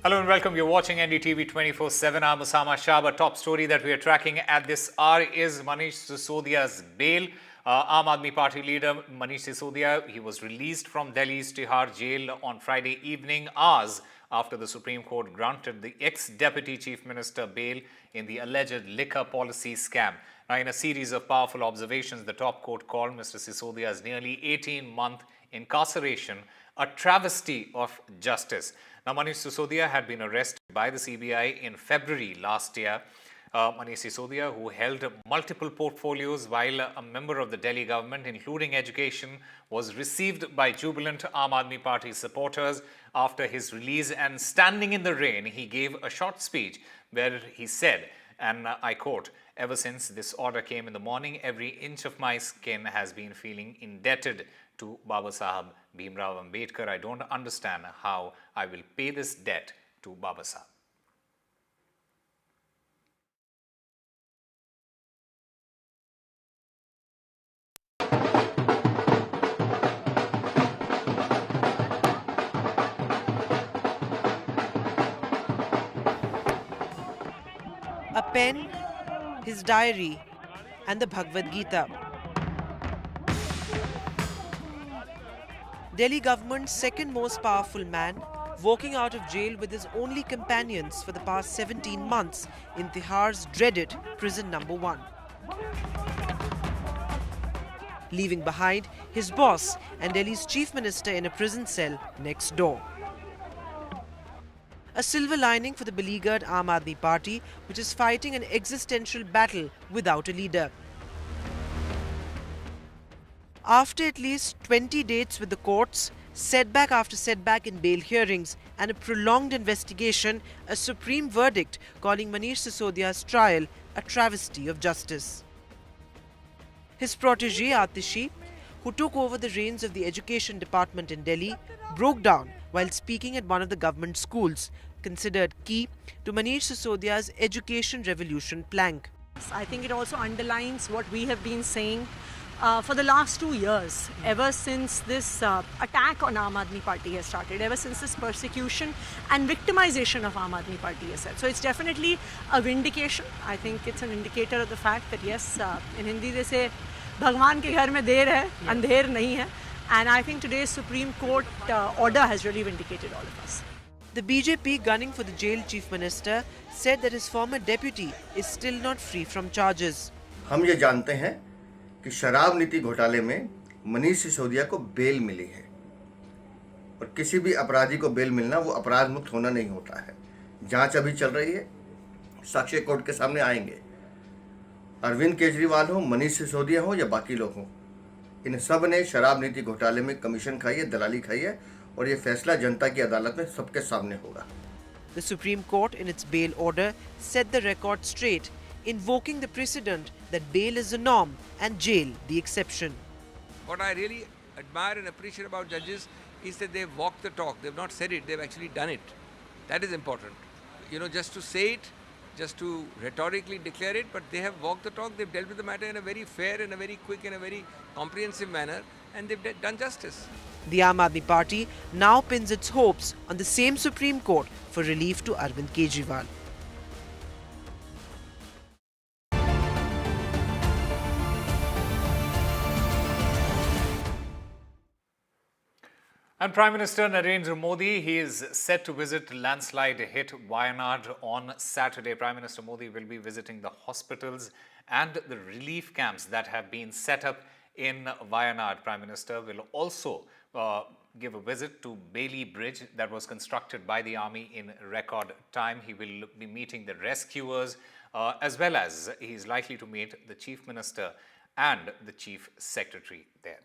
Hello and welcome. You're watching NDTV 24/7. I'm Osama Shah. A top story that we are tracking at this hour is Manish Sisodia's bail. Aam Aadmi Party leader Manish Sisodia, he was released from Delhi's Tihar jail on Friday evening, hours after the Supreme Court granted the ex-Deputy Chief Minister bail in the alleged liquor policy scam. Now, in a series of powerful observations, the top court called Mr. Sisodia's nearly 18-month incarceration a travesty of justice. Now, Manish Sisodia had been arrested by the CBI in February last year. Manish Sisodia, who held multiple portfolios while a member of the Delhi government, including education, was received by jubilant Aam Aadmi Party supporters after his release, and standing in the rain, he gave a short speech where he said, and I quote, "Ever since this order came in the morning, every inch of my skin has been feeling indebted to Baba Saheb Bhimrao Ambedkar. I don't understand how I will pay this debt to Baba Saheb." A pen, his diary, and the Bhagavad Gita. Delhi government's second most powerful man, walking out of jail with his only companions for the past 17 months in Tihar's dreaded prison number 1. Leaving behind his boss and Delhi's chief minister in a prison cell next door. A silver lining for the beleaguered Aam Aadmi Party, which is fighting an existential battle without a leader. After at least 20 dates with the courts, setback after setback in bail hearings, and a prolonged investigation, a supreme verdict calling Manish Sisodia's trial a travesty of justice. His protege Atishi, who took over the reins of the education department in Delhi, broke down while speaking at one of the government schools, considered key to Manish Sisodia's education revolution plank. I think it also underlines what we have been saying for the last 2 years, ever since this attack on Aam Aadmi Party has started, ever since this persecution and victimization of Aam Aadmi Party has started. So it's definitely a vindication. I think it's an indicator of the fact that yes, in Hindi they say, Bhagwan ke ghar mein der hai, andher nahi hai. And I think today's Supreme Court order has really vindicated all of us. The BJP gunning for the jailed chief minister said that his former deputy is still not free from charges. हम ये जानते हैं कि शराब नीति घोटाले में मनीष सिसोदिया को बेल मिली है और किसी भी अपराधी को बेल मिलना वो अपराध मुक्त होना नहीं होता है। जांच अभी चल रही है, साक्ष्य कोर्ट के सामने आएंगे। अरविंद केजरीवाल हो, मनीष सिसोदिया हो या बाकी लोग हों, इन सब ने शराब नीति घोटाले में कमीशन खाई है, दलाली खाई है और ये फैसला जनता की अदालत में सबके सामने होगा। The Supreme Court in its bail order set the record straight, invoking the precedent that bail is the norm and jail the exception. What I really admire and appreciate about judges is that they've walked the talk. They've not said it, they've actually done it. That is important. You know, just to say it, just to rhetorically declare it, but they have walked the talk. They've dealt with the matter in a very fair and a very quick and a very comprehensive manner, and they've done justice. The Aam Aadmi Party now pins its hopes on the same Supreme Court for relief to Arvind Kejriwal. And Prime Minister Narendra Modi, he is set to visit landslide-hit Wayanad on Saturday. Prime Minister Modi will be visiting the hospitals and the relief camps that have been set up in Wayanad. Prime Minister will also give a visit to Bailey Bridge that was constructed by the army in record time. He will be meeting the rescuers as well as he is likely to meet the Chief Minister and the Chief Secretary there.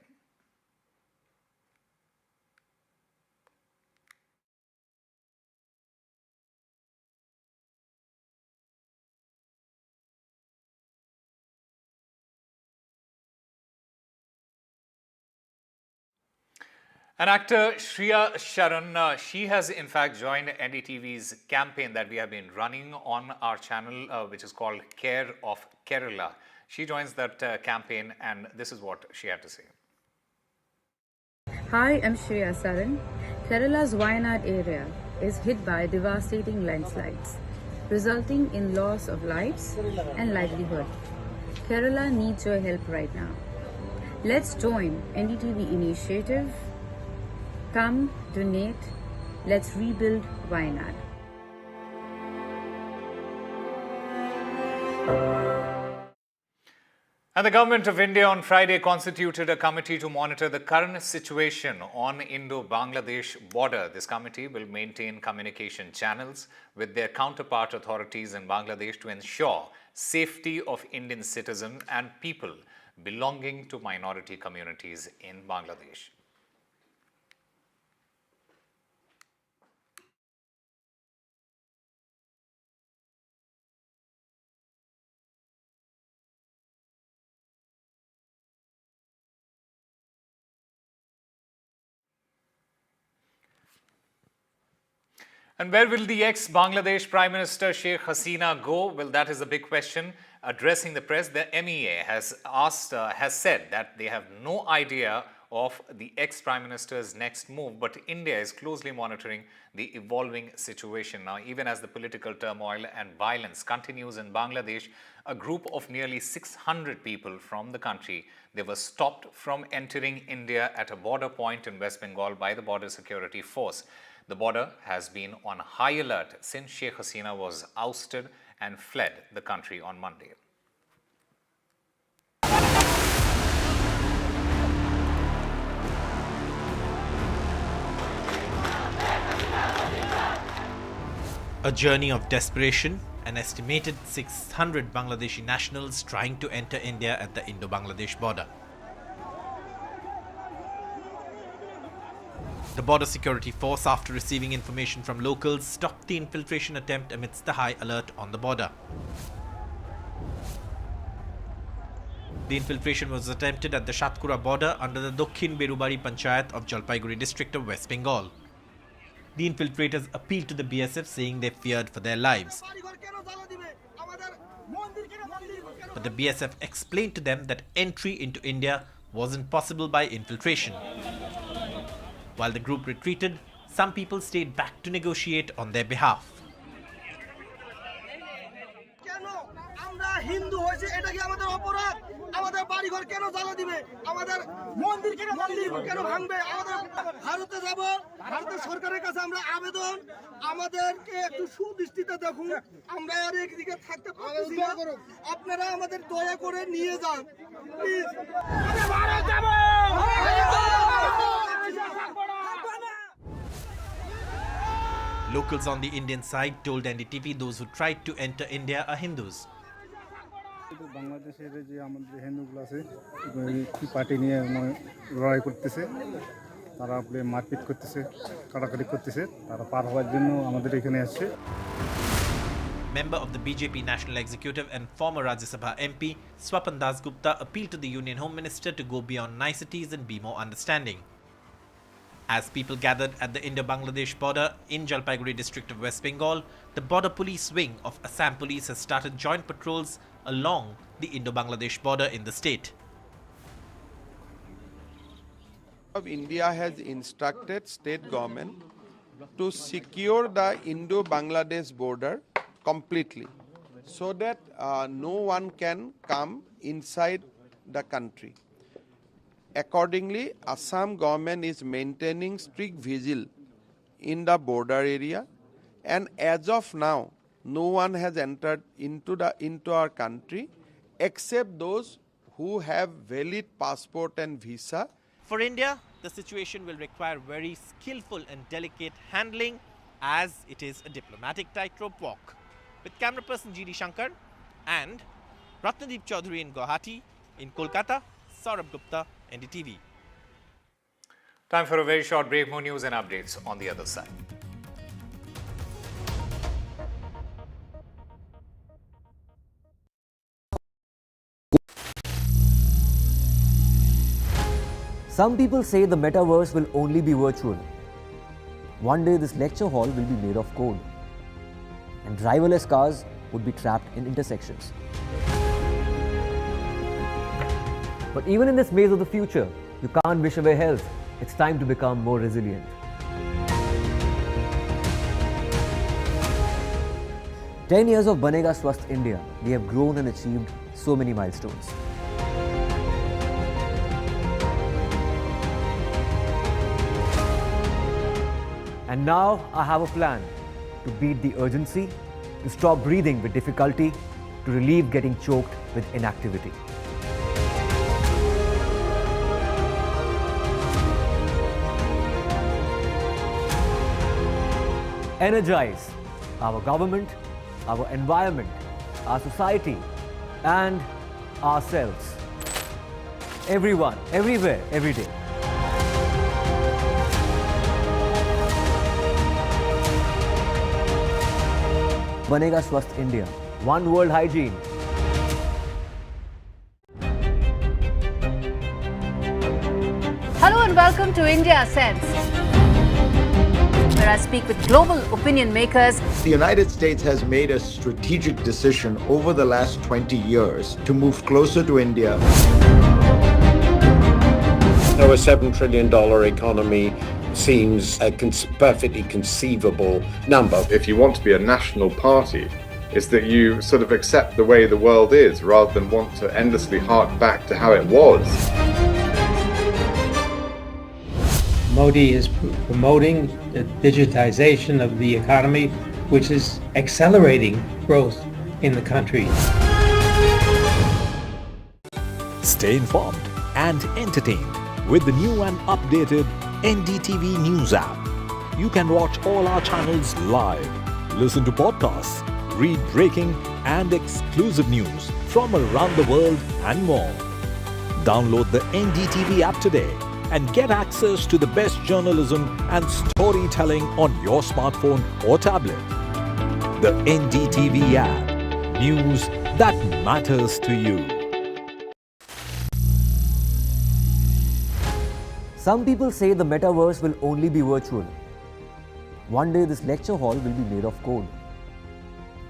An actor, Shriya Sharan, she has in fact joined NDTV's campaign that we have been running on our channel, which is called Care of Kerala. She joins that campaign, and this is what she had to say. Hi, I'm Shriya Sharan. Kerala's Wayanad area is hit by devastating landslides, resulting in loss of lives and livelihood. Kerala needs your help right now. Let's join NDTV initiative. Come, donate. Let's rebuild Wayanad. And the Government of India on Friday constituted a committee to monitor the current situation on Indo-Bangladesh border. This committee will maintain communication channels with their counterpart authorities in Bangladesh to ensure safety of Indian citizens and people belonging to minority communities in Bangladesh. And where will the ex-Bangladesh Prime Minister Sheikh Hasina go? Well, that is a big question. Addressing the press, the MEA has said that they have no idea of the ex-Prime Minister's next move, but India is closely monitoring the evolving situation. Now, even as the political turmoil and violence continues in Bangladesh, a group of nearly 600 people from the country, they were stopped from entering India at a border point in West Bengal by the Border Security Force. The border has been on high alert since Sheikh Hasina was ousted and fled the country on Monday. A journey of desperation, an estimated 600 Bangladeshi nationals trying to enter India at the Indo-Bangladesh border. The Border Security Force, after receiving information from locals, stopped the infiltration attempt amidst the high alert on the border. The infiltration was attempted at the Satkura border under the Dokhin Berubari Panchayat of Jalpaiguri district of West Bengal. The infiltrators appealed to the BSF, saying they feared for their lives. But the BSF explained to them that entry into India wasn't possible by infiltration. While the group retreated, some people stayed back to negotiate on their behalf. Locals on the Indian side told NDTV those who tried to enter India are Hindus. বাংলাদেশের যে আমাদের হিন্দুগুলো আছে কি party নিয়ে লড়াই করতেছে তারা আপনি মারপিট করতেছে কাটাকাটি করতেছে তারা পার হওয়ার জন্য আমাদের এখানে আসছে Member of the BJP National Executive and former Rajya Sabha MP Swapan Das Gupta appealed to the Union Home Minister to go beyond niceties and be more understanding. As people gathered at the Indo-Bangladesh border in Jalpaiguri district of West Bengal, the border police wing of Assam Police has started joint patrols along the Indo-Bangladesh border in the state. India has instructed state government to secure the Indo-Bangladesh border completely so that no one can come inside the country. Accordingly, Assam government is maintaining strict vigil in the border area, and as of now, no one has entered into our country except those who have valid passport and visa. For India, the situation will require very skillful and delicate handling, as it is a diplomatic tightrope walk. With camera person GD Shankar and Ratnadip Choudhury in Guwahati, in Kolkata, Saurabh Gupta, NDTV. Time for a very short break. More news and updates on the other side. Some people say the metaverse will only be virtual. One day this lecture hall will be made of code, and driverless cars would be trapped in intersections. But even in this maze of the future, you can't wish away health. It's time to become more resilient. 10 years of Banega Swasth India, we have grown and achieved so many milestones. And now I have a plan to beat the urgency, to stop breathing with difficulty, to relieve getting choked with inactivity. Energize our government, our environment, our society, and ourselves. Everyone, everywhere, every day. Banega Swasth India. One world hygiene. Hello and welcome to India Sense, where I speak with global opinion makers. The United States has made a strategic decision over the last 20 years to move closer to India. So a $7 trillion economy seems a perfectly conceivable number. If you want to be a national party, it's that you sort of accept the way the world is rather than want to endlessly hark back to how it was. Modi is promoting the digitization of the economy, which is accelerating growth in the country. Stay informed and entertained with the new and updated NDTV News app. You can watch all our channels live, listen to podcasts, read breaking and exclusive news from around the world and more. Download the NDTV app today and get access to the best journalism and storytelling on your smartphone or tablet. The NDTV app. News that matters to you. Some people say the metaverse will only be virtual. One day this lecture hall will be made of code,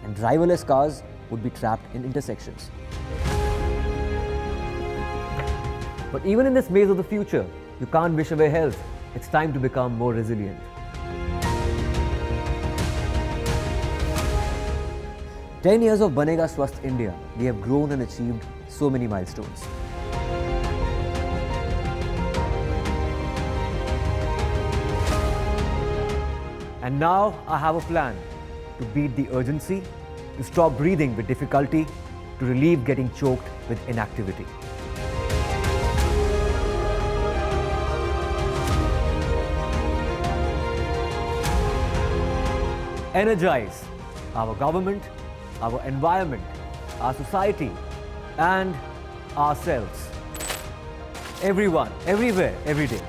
and driverless cars would be trapped in intersections. But even in this maze of the future, you can't wish away health. It's time to become more resilient. "10 years of Banega Swasth India, we have grown and achieved so many milestones. And now I have a plan to beat the urgency, to stop breathing with difficulty, to relieve getting choked with inactivity. Energize our government, our environment, our society, and ourselves. Everyone, everywhere, every day.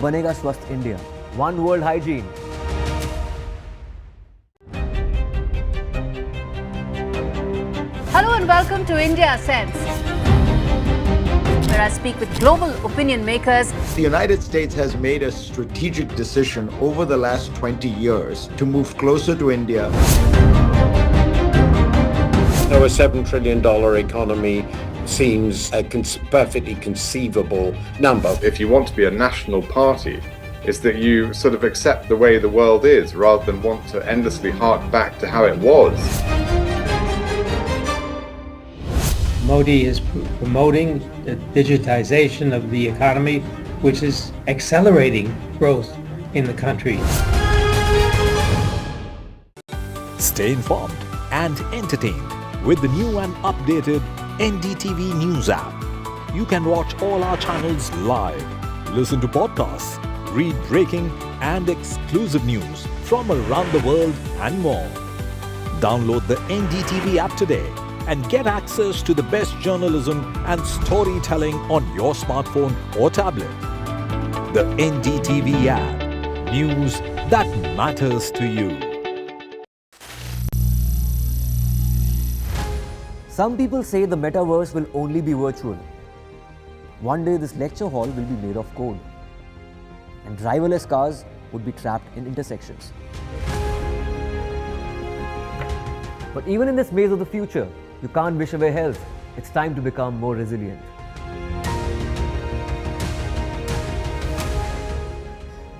Banega Swasth India. One world hygiene. Hello and welcome to India Sense, where I speak with global opinion makers. The United States has made a strategic decision over the last 20 years to move closer to India. So a $7 trillion economy seems a perfectly conceivable number. If you want to be a national party, it's that you sort of accept the way the world is rather than want to endlessly hark back to how it was. Modi is promoting the digitization of the economy, which is accelerating growth in the country. Stay informed and entertained with the new and updated NDTV News app. You can watch all our channels live, listen to podcasts, read breaking and exclusive news from around the world and more. Download the NDTV app today and get access to the best journalism and storytelling on your smartphone or tablet. The NDTV app. News that matters to you. Some people say the metaverse will only be virtual. One day this lecture hall will be made of code, and driverless cars would be trapped in intersections. But even in this maze of the future, you can't wish away health. It's time to become more resilient.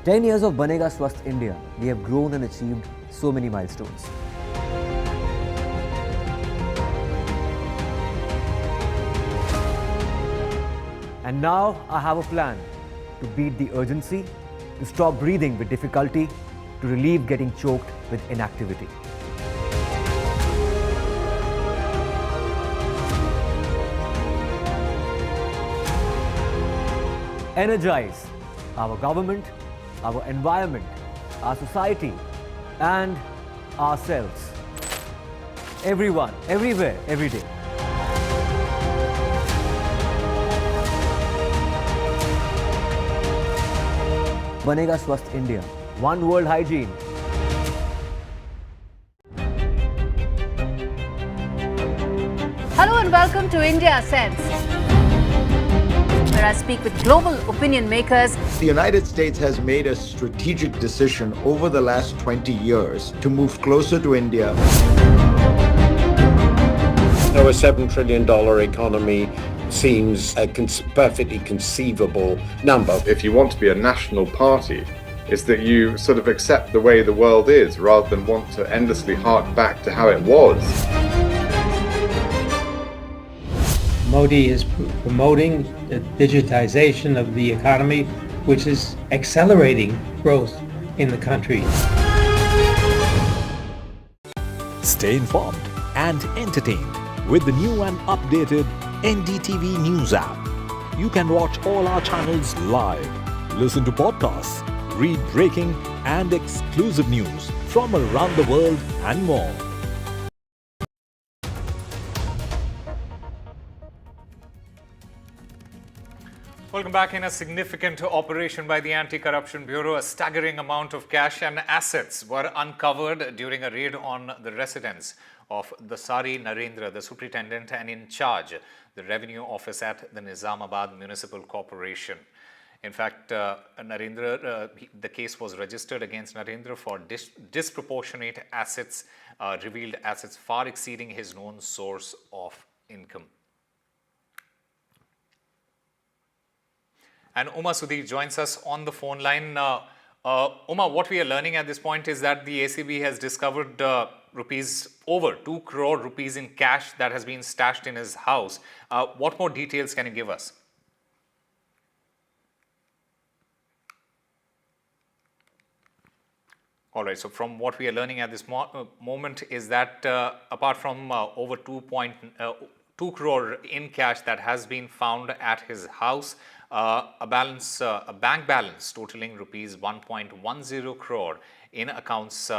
10 years of Banega Swasth India, we have grown and achieved so many milestones. And now I have a plan to beat the urgency, to stop breathing with difficulty, to relieve getting choked with inactivity. Energize our government, our environment, our society, and ourselves. Everyone, everywhere, every day. Banega Swasth India. One world hygiene. Hello and welcome to India Sense, where I speak with global opinion makers. The United States has made a strategic decision over the last 20 years to move closer to India. So a $7 trillion economy seems a perfectly conceivable number. If you want to be a national party, it's that you sort of accept the way the world is rather than want to endlessly hark back to how it was. Modi is promoting the digitization of the economy, which is accelerating growth in the country. Stay informed and entertained with the new and updated NDTV News app. You can watch all our channels live, listen to podcasts, read breaking and exclusive news from around the world and more. Welcome back. In a significant operation by the Anti-Corruption Bureau, a staggering amount of cash and assets were uncovered during a raid on the residence of Dasari Narendra, the superintendent and in charge, the revenue office at the Nizamabad Municipal Corporation. In fact, the case was registered against Narendra for disproportionate assets, revealed assets far exceeding his known source of income. And Uma Sudhir joins us on the phone line. Uma, what we are learning at this point is that the ACB has discovered over 2 crore rupees in cash that has been stashed in his house. What more details can you give us? All right, so from what we are learning at this moment is that apart from over 2 crore in cash that has been found at his house, a bank balance totaling rupees 1.10 crore in accounts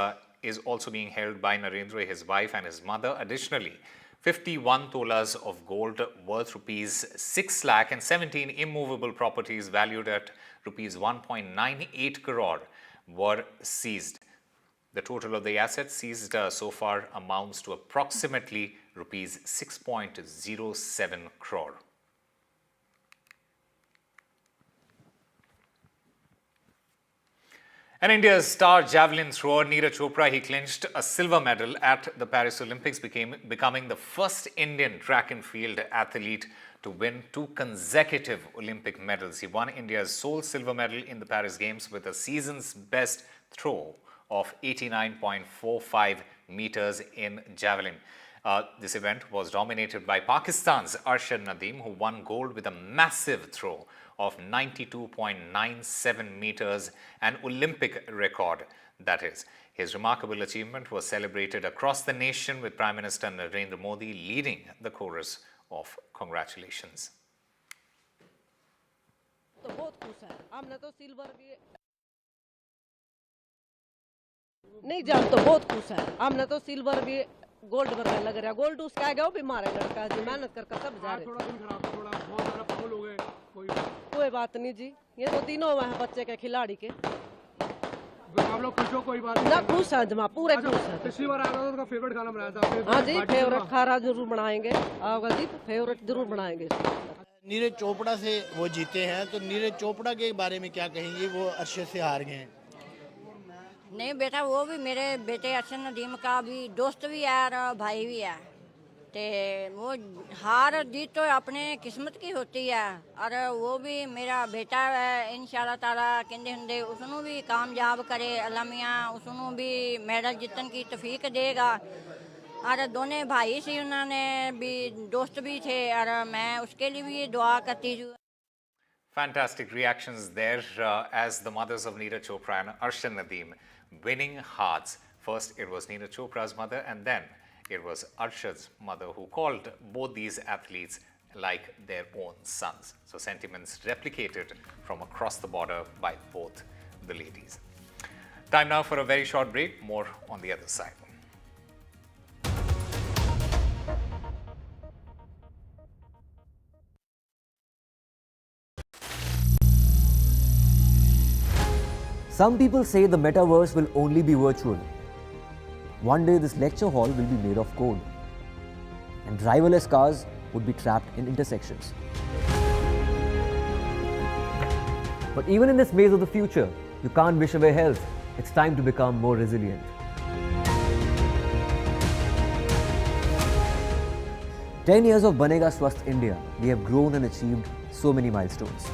is also being held by Narendra, his wife and his mother. Additionally, 51 tolas of gold worth rupees 6 lakh and 17 immovable properties valued at rupees 1.98 crore were seized. The total of the assets seized so far amounts to approximately rupees 6.07 crore. And India's star javelin thrower Neeraj Chopra, he clinched a silver medal at the Paris Olympics, becoming the first Indian track and field athlete to win 2 consecutive Olympic medals. He won India's sole silver medal in the Paris Games with a season's best throw of 89.45 meters in javelin. This event was dominated by Pakistan's Arshad Nadeem, who won gold with a massive throw of 92.97 meters, an Olympic record, that is. His remarkable achievement was celebrated across the nation, with Prime Minister Narendra Modi leading the chorus of congratulations. नहीं जान तो बहुत खुश है हमने तो silver भी gold वगैरह लग रहा गोल्ड उसका आ गया वो भी मारे लड़का जी मेहनत करके सब जा रहे कोई बात नहीं जी ये तो तीनों वहाँ बच्चे के खिलाड़ी के आप लोग खुश हो कोई बात नहीं ना खुश है जमा पूरे खुश है पिछली बार आया था उसका फेवरेट खाना बनाया था हाँ जी फेवरेट खाना जरूर बनाएंगे आओगे जी फेवरेट जरूर बनाएंगे नीरज चोपड़ा से वो जीते हैं तो नीरज चोपड़ा के बारे में क्या कहेंगे वो अर्शद से हार गए हैं नहीं बेटा वो भी मेरे बेटे अर्शद नदीम का भी दोस्त भी है और भाई भी है ते वो हार जीत तो अपने किस्मत की होती है और वो भी मेरा बेटा है इंशाल्लाह ताला कहंदे हुंदे उसनों भी कामयाब करे अल्लाह मियां उसनों भी मेडल जितन की तौफीक देगा और दोनों भाई सी उन्होंने भी दोस्त भी थे और मैं उसके लिए भी दुआ करती हूँ. Fantastic reactions there as the mothers of Neeraj Chopra and Arshan Nadeem winning hearts. First it was Neeraj Chopra's mother and then it was Arshad's mother who called both these athletes like their own sons. So sentiments replicated from across the border by both the ladies. Time now for a very short break. More on the other side. Some people say the metaverse will only be virtual. One day this lecture hall will be made of code and driverless cars would be trapped in intersections. But even in this maze of the future, you can't wish away health. It's time to become more resilient. 10 years of Banega Swasth India, we have grown and achieved so many milestones.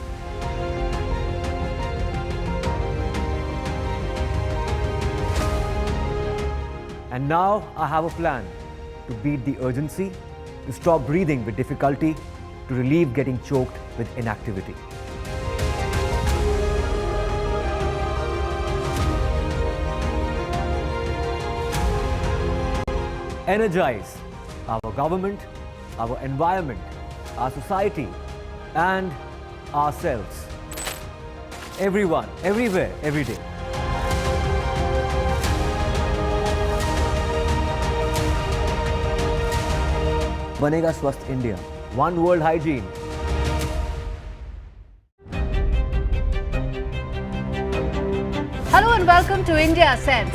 And now I have a plan to beat the urgency, to stop breathing with difficulty, to relieve getting choked with inactivity. Energize our government, our environment, our society, and ourselves. Everyone, everywhere, every day. Banega Swasth India. One world hygiene. Hello and welcome to India Sense,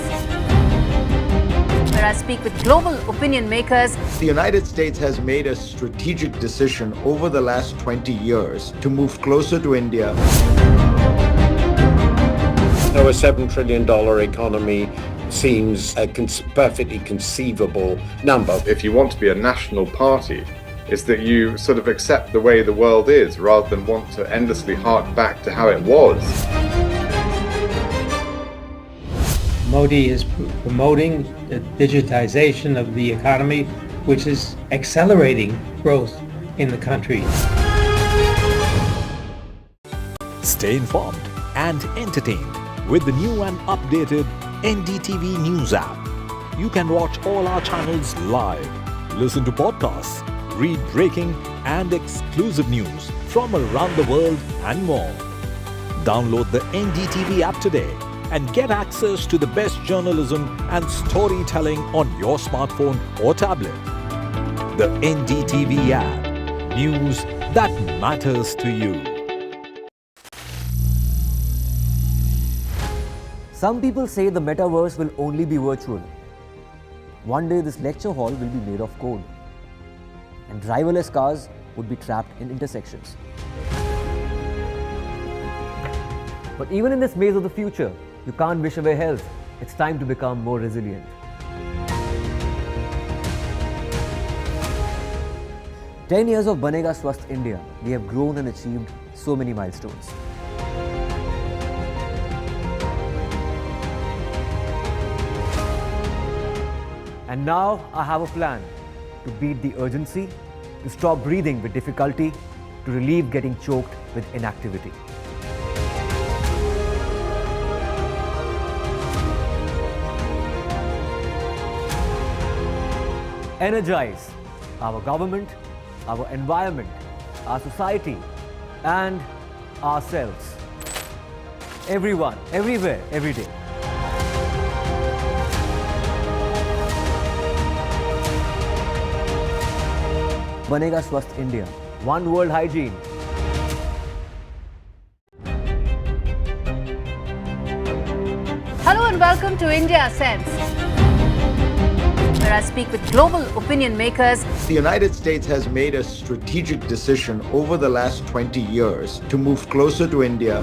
where I speak with global opinion makers. The United States has made a strategic decision over the last 20 years to move closer to India. Now, a $7 trillion economy seems a perfectly conceivable number. If you want to be a national party, it's that you sort of accept the way the world is rather than want to endlessly hark back to how it was. Modi is promoting the digitization of the economy, which is accelerating growth in the country. Stay informed and entertained with the new and updated NDTV News app. You can watch all our channels live, listen to podcasts, read breaking and exclusive news from around the world and more. Download the NDTV app today and get access to the best journalism and storytelling on your smartphone or tablet. The NDTV app. News that matters to you. Some people say the metaverse will only be virtual. One day this lecture hall will be made of code and driverless cars would be trapped in intersections. But even in this maze of the future, you can't wish away health. It's time to become more resilient. 10 years of Banega Swasth India, we have grown and achieved so many milestones. And now I have a plan to beat the urgency, to stop breathing with difficulty, to relieve getting choked with inactivity. Energize our government, our environment, our society, and ourselves. Everyone, everywhere, every day. Banega Swasth India. One world hygiene. Hello and welcome to India Sense, where I speak with global opinion makers. The United States has made a strategic decision over the last 20 years to move closer to India.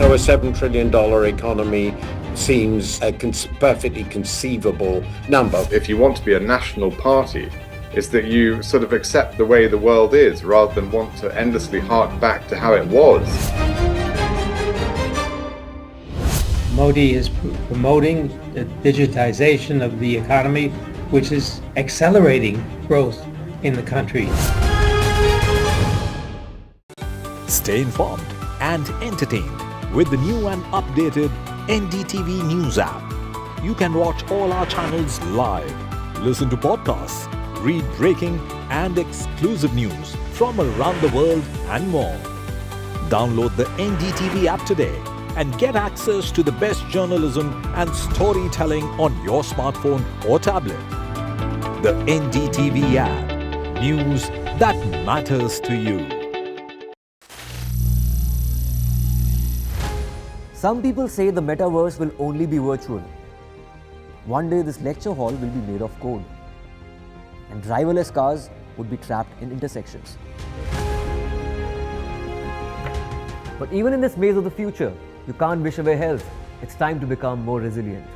Now, a $7 trillion economy seems a perfectly conceivable number. If you want to be a national party, it's that you sort of accept the way the world is rather than want to endlessly hark back to how it was. Modi is promoting the digitization of the economy, which is accelerating growth in the country. Stay informed and entertained with the new and updated NDTV News app. You can watch all our channels live, listen to podcasts, read breaking and exclusive news from around the world and more. Download the NDTV app today and get access to the best journalism and storytelling on your smartphone or tablet. The NDTV app. News that matters to you. Some people say the metaverse will only be virtual. One day this lecture hall will be made of code, and driverless cars would be trapped in intersections. But even in this maze of the future, you can't wish away health. It's time to become more resilient.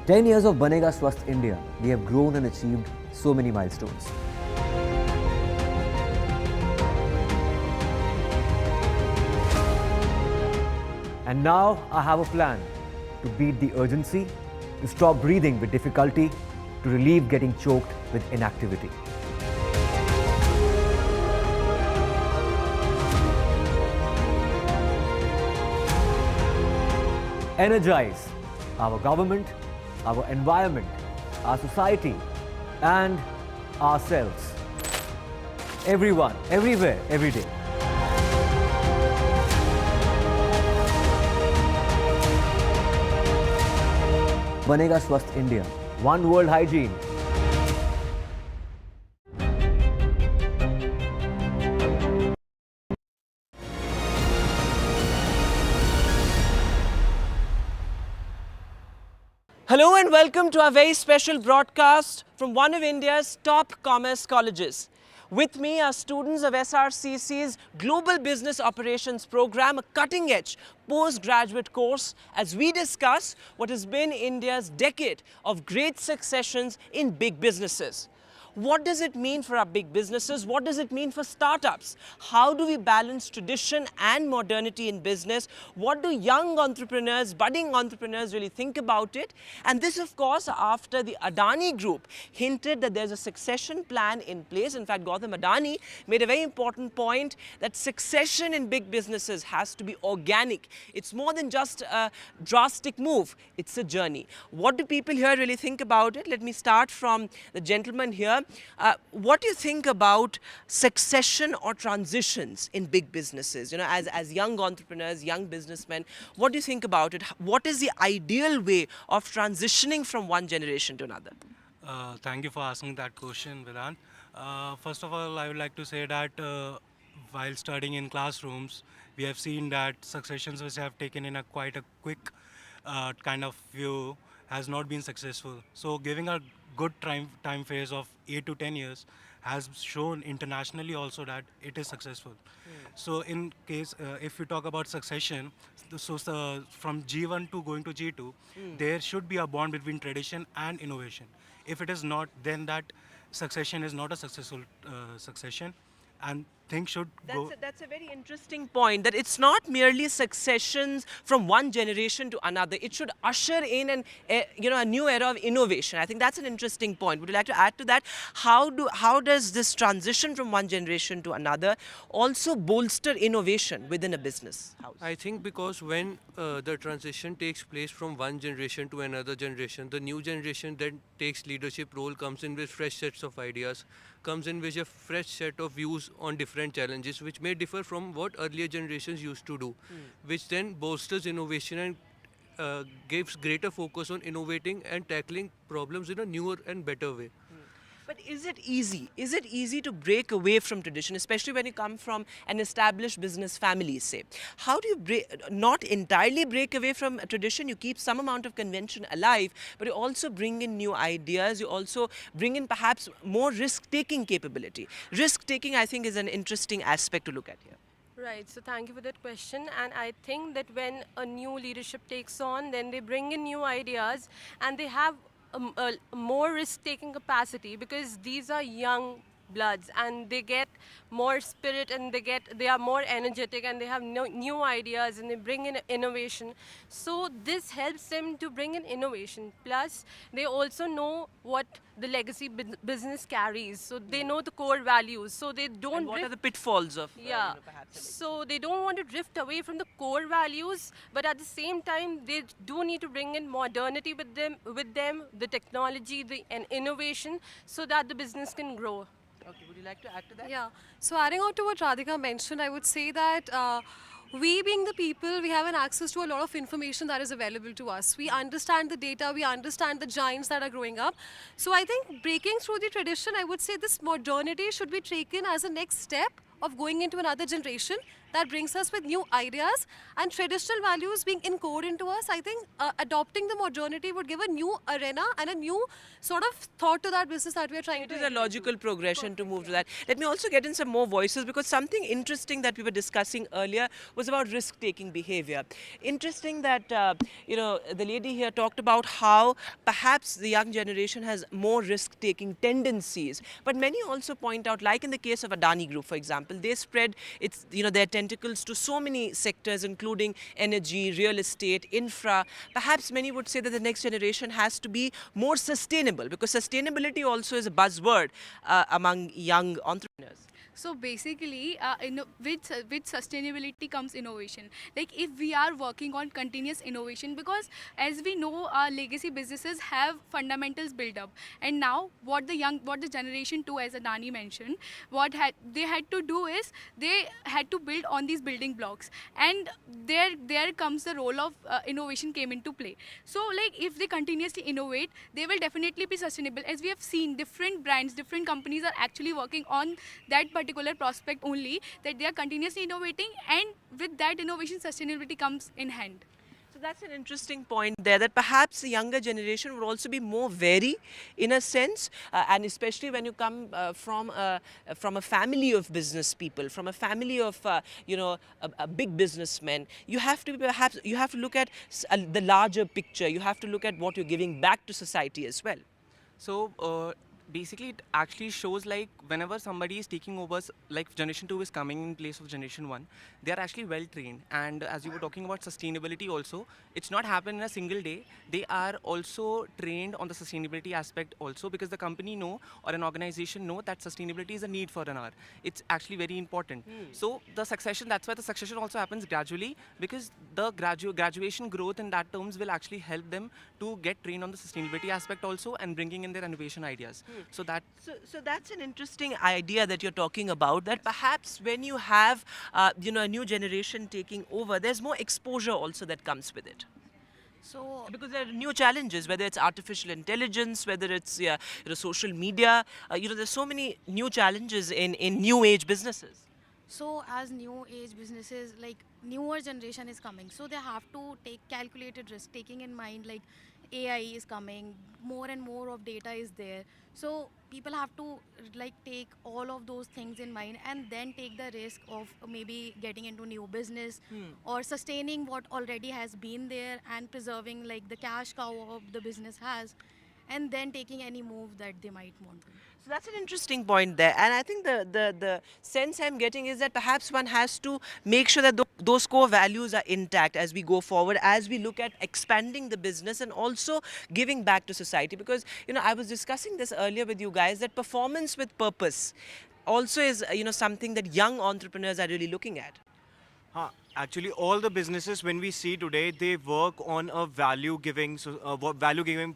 "10 years of Banega Swasth India, we have grown and achieved so many milestones. And now I have a plan to beat the urgency, to stop breathing with difficulty, to relieve getting choked with inactivity. Energize our government, our environment, our society, and ourselves. Everyone, everywhere, every day. Banega Swasth India. One world hygiene. Hello and welcome to our very special broadcast from one of India's top commerce colleges. With me are students of SRCC's Global Business Operations Program, a cutting-edge postgraduate course, as we discuss what has been India's decade of great successions in big businesses. What does it mean for our big businesses? What does it mean for startups? How do we balance tradition and modernity in business? What do young entrepreneurs, budding entrepreneurs really think about it? And this, of course, after the Adani Group hinted that there's a succession plan in place. In fact, Gautam Adani made a very important point that succession in big businesses has to be organic. It's more than just a drastic move. It's a journey. What do people here really think about it? Let me start from the gentleman here. What do you think about succession or transitions in big businesses? You know, as young entrepreneurs, young businessmen, what do you think about it? What is the ideal way of transitioning from one generation to another? Thank you for asking that question, Vedant. First of all, I would like to say that while studying in classrooms, we have seen that successions which have taken in quite a quick kind of view has not been successful. So giving a good time phase of 8 to 10 years has shown internationally also that it is successful. So in case, if we talk about succession, so from G1 to going to G2, there should be a bond between tradition and innovation. If it is not, then that succession is not a successful succession, and things should go. That's a very interesting point, that it's not merely successions from one generation to another. It should usher in a new era of innovation. I think that's an interesting point. Would you like to add to that? How does this transition from one generation to another also bolster innovation within a business house? I think because when the transition takes place from one generation to another generation, the new generation that takes leadership role comes in with fresh sets of ideas, comes in with a fresh set of views on different challenges which may differ from what earlier generations used to do, which then bolsters innovation and gives greater focus on innovating and tackling problems in a newer and better way. But is it easy? Is it easy to break away from tradition, especially when you come from an established business family, say? How do you not entirely break away from a tradition? You keep some amount of convention alive, but you also bring in new ideas. You also bring in perhaps more risk-taking capability. Risk-taking, I think, is an interesting aspect to look at here. Right, so thank you for that question. And I think that when a new leadership takes on, then they bring in new ideas and they have a more risk-taking capacity because these are young bloods and they get more spirit and they are more energetic and they have new ideas and they bring in innovation. So this helps them to bring in innovation. Plus, they also know what the legacy business carries. So they know the core values. So they don't. And what are the pitfalls of perhaps? So they don't want to drift away from the core values, but at the same time, they do need to bring in modernity with them, the technology, and innovation, so that the business can grow. Okay, would you like to add to that? Yeah. So adding on to what Radhika mentioned, I would say that we being the people, we have an access to a lot of information that is available to us. We understand the data, we understand the giants that are growing up. So I think breaking through the tradition, I would say this modernity should be taken as a next step of going into another generation that brings us with new ideas and traditional values being encoded into us. I think adopting the modernity would give a new arena and a new sort of thought to that business that we are trying to. It is a logical progression to move to that. Let me also get in some more voices because something interesting that we were discussing earlier was about risk-taking behavior. Interesting that the lady here talked about how perhaps the young generation has more risk-taking tendencies, but many also point out, like in the case of Adani Group, for example, they spread their tentacles to so many sectors, including energy, real estate, infra. Perhaps many would say that the next generation has to be more sustainable because sustainability also is a buzzword among young entrepreneurs. So basically, with sustainability comes innovation. Like if we are working on continuous innovation, because as we know, our legacy businesses have fundamentals built up, and now what the generation 2, as Adani mentioned, they had to do is they had to build on these building blocks, and there comes the role of innovation came into play. So like if they continuously innovate, they will definitely be sustainable. As we have seen, different brands, different companies are actually working on that particular prospect only, that they are continuously innovating, and with that innovation, sustainability comes in hand. So that's an interesting point there, that perhaps the younger generation would also be more wary in a sense, and especially when you come from a family of business people, from a family of a big businessman. You have to look at the larger picture. You have to look at what you're giving back to society as well. So basically it actually shows like whenever somebody is taking over, like generation 2 is coming in place of generation 1, they are actually well trained. And as you were talking about sustainability also, it's not happened in a single day. They are also trained on the sustainability aspect also, because the company know or an organization know that sustainability is a need for an hour. It's actually very important. So the succession, that's why the succession also happens gradually, because the graduation growth in that terms will actually help them to get trained on the sustainability aspect also and bringing in their innovation ideas. So that's an interesting idea that you're talking about, that perhaps when you have a new generation taking over, there's more exposure also that comes with it. So because there are new challenges, whether it's artificial intelligence, whether it's social media, there's so many new challenges in new age businesses. So as new age businesses, like newer generation is coming, so they have to take calculated risk, taking in mind like AI is coming, more and more of data is there. So people have to like take all of those things in mind and then take the risk of maybe getting into new business or sustaining what already has been there and preserving like the cash cow of the business has, and then taking any move that they might want to. So that's an interesting point there, and I think the sense I'm getting is that perhaps one has to make sure that those core values are intact as we go forward, as we look at expanding the business and also giving back to society. Because I was discussing this earlier with you guys, that performance with purpose also is something that young entrepreneurs are really looking at. Actually, all the businesses when we see today, they work on a value-giving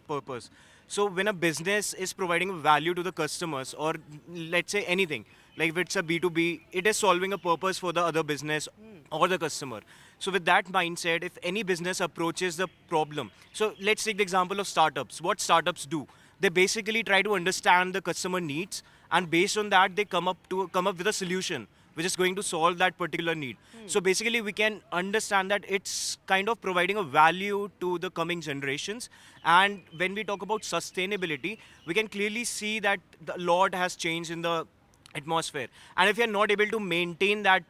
purpose. So when a business is providing value to the customers, or let's say anything, like if it's a B2B, it is solving a purpose for the other business or the customer. So with that mindset, if any business approaches the problem, so let's take the example of startups. What startups do? They basically try to understand the customer needs, and based on that, they come up with a solution which is going to solve that particular need. So basically we can understand that it's kind of providing a value to the coming generations. And when we talk about sustainability, we can clearly see that a lot has changed in the atmosphere, and if you're not able to maintain that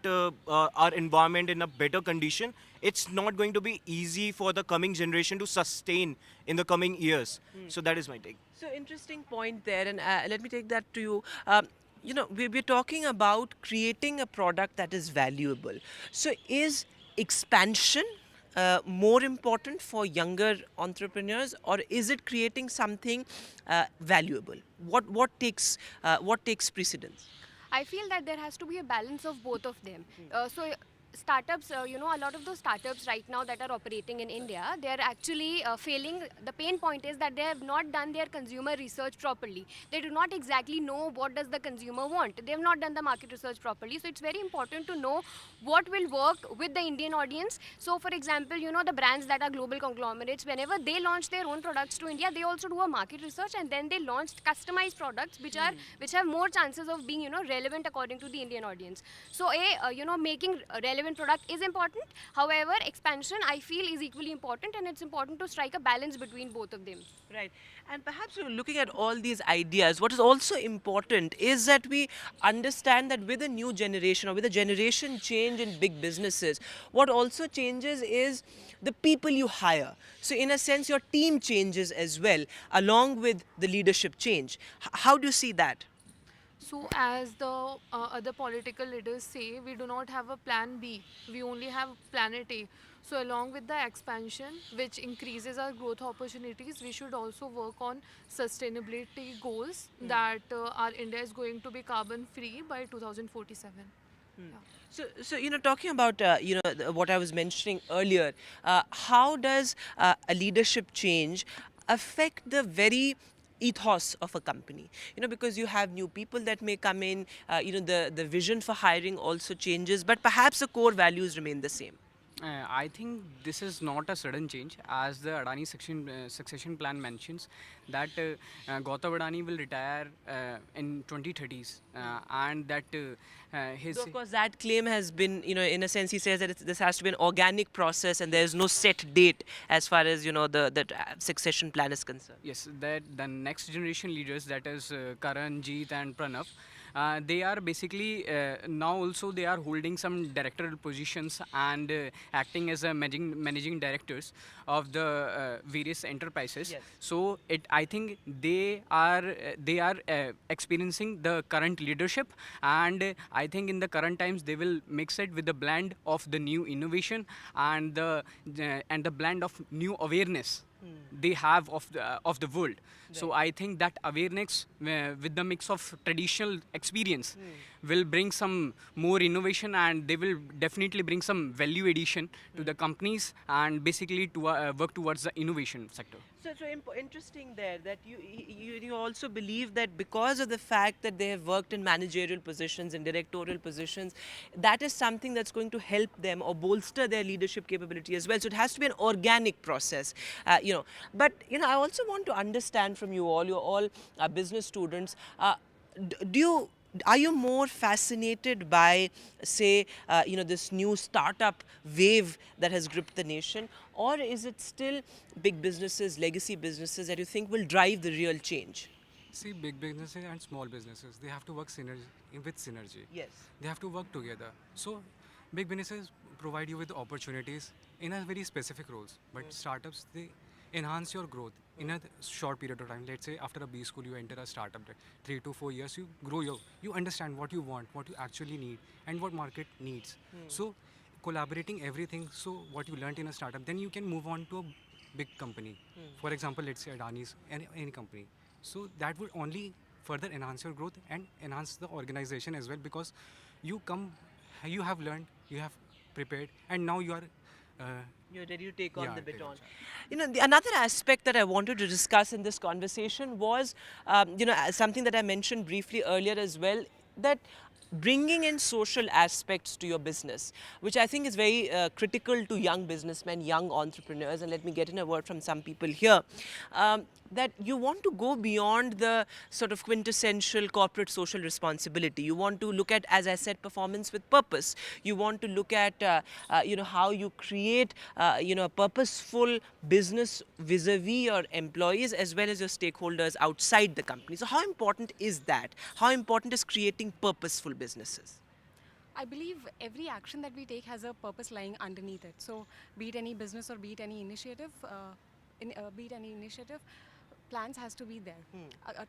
our environment in a better condition, it's not going to be easy for the coming generation to sustain in the coming years. So that is my take. So interesting point there, and let me take that to you. You know, we're talking about creating a product that is valuable. So is expansion more important for younger entrepreneurs, or is it creating something valuable? What takes precedence? I feel that there has to be a balance of both of them. So startups, you know, a lot of those startups right now that are operating in India, they are actually failing. The pain point is that they have not done their consumer research properly. They do not exactly know what does the consumer want. They have not done the market research properly. So it's very important to know what will work with the Indian audience. So for example, you know, the brands that are global conglomerates, whenever they launch their own products to India, they also do a market research, and then they launch customized products which have more chances of being, you know, relevant according to the Indian audience. So you know, making relevant product is important. However, expansion I feel is equally important, and it's important to strike a balance between both of them. Right. And perhaps looking at all these ideas, what is also important is that we understand that with a new generation, or with a generation change in big businesses, what also changes is the people you hire. So in a sense, your team changes as well, along with the leadership change. How do you see that? So as the other political leaders say, we do not have a plan B, we only have planet A. So along with the expansion, which increases our growth opportunities, we should also work on sustainability goals that our India is going to be carbon free by 2047. So you know, talking about you know, what I was mentioning earlier, how does a leadership change affect the very ethos of a company? You know, because you have new people that may come in, you know, the vision for hiring also changes, but perhaps the core values remain the same. I think this is not a sudden change, as the Adani succession plan mentions that Gautam Adani will retire in 2030s, and that his... So of course, that claim has been, you know, in a sense, he says that this has to be an organic process, and there is no set date as far as, you know, the succession plan is concerned. Yes, that the next generation leaders, that is Karan, Jeet and Pranav, they are basically now also they are holding some directorial positions and acting as a managing directors of the various enterprises. Yes. So I think they are experiencing the current leadership, and I think in the current times they will mix it with the blend of the new innovation and the blend of new awareness they have of the world. So I think that awareness with the mix of traditional experience will bring some more innovation, and they will definitely bring some value addition to the companies, and basically to work towards the innovation sector. So interesting there that you also believe that because of the fact that they have worked in managerial positions and directorial positions, that is something that's going to help them or bolster their leadership capability as well. So it has to be an organic process, you know. But you know, I also want to understand from you all, you're all business students. Are you more fascinated by, say, you know, this new startup wave that has gripped the nation, or is it still big businesses, legacy businesses that you think will drive the real change? See, big businesses and small businesses, they have to work with synergy. Yes. They have to work together. So, big businesses provide you with opportunities in a very specific roles, but startups, they enhance your growth in a short period of time. Let's say after a B school, you enter a startup, 3 to 4 years, you grow, you understand what you want, what you actually need, and what market needs. So collaborating everything, so what you learned in a startup, then you can move on to a big company. For example, let's say Adani's, any company. So that would only further enhance your growth and enhance the organization as well, because you have learned, you have prepared, and now you are you're ready to take on the baton. You know, another aspect that I wanted to discuss in this conversation was, you know, something that I mentioned briefly earlier as well, that bringing in social aspects to your business, which I think is very critical to young businessmen, young entrepreneurs. And let me get in a word from some people here, that you want to go beyond the sort of quintessential corporate social responsibility. You want to look at, as I said, performance with purpose. You want to look at, how you create, a purposeful business vis-a-vis your employees as well as your stakeholders outside the company. So how important is that? How important is creating purposeful businesses? I believe every action that we take has a purpose lying underneath it. So, be it any business or be it any initiative, plans has to be there.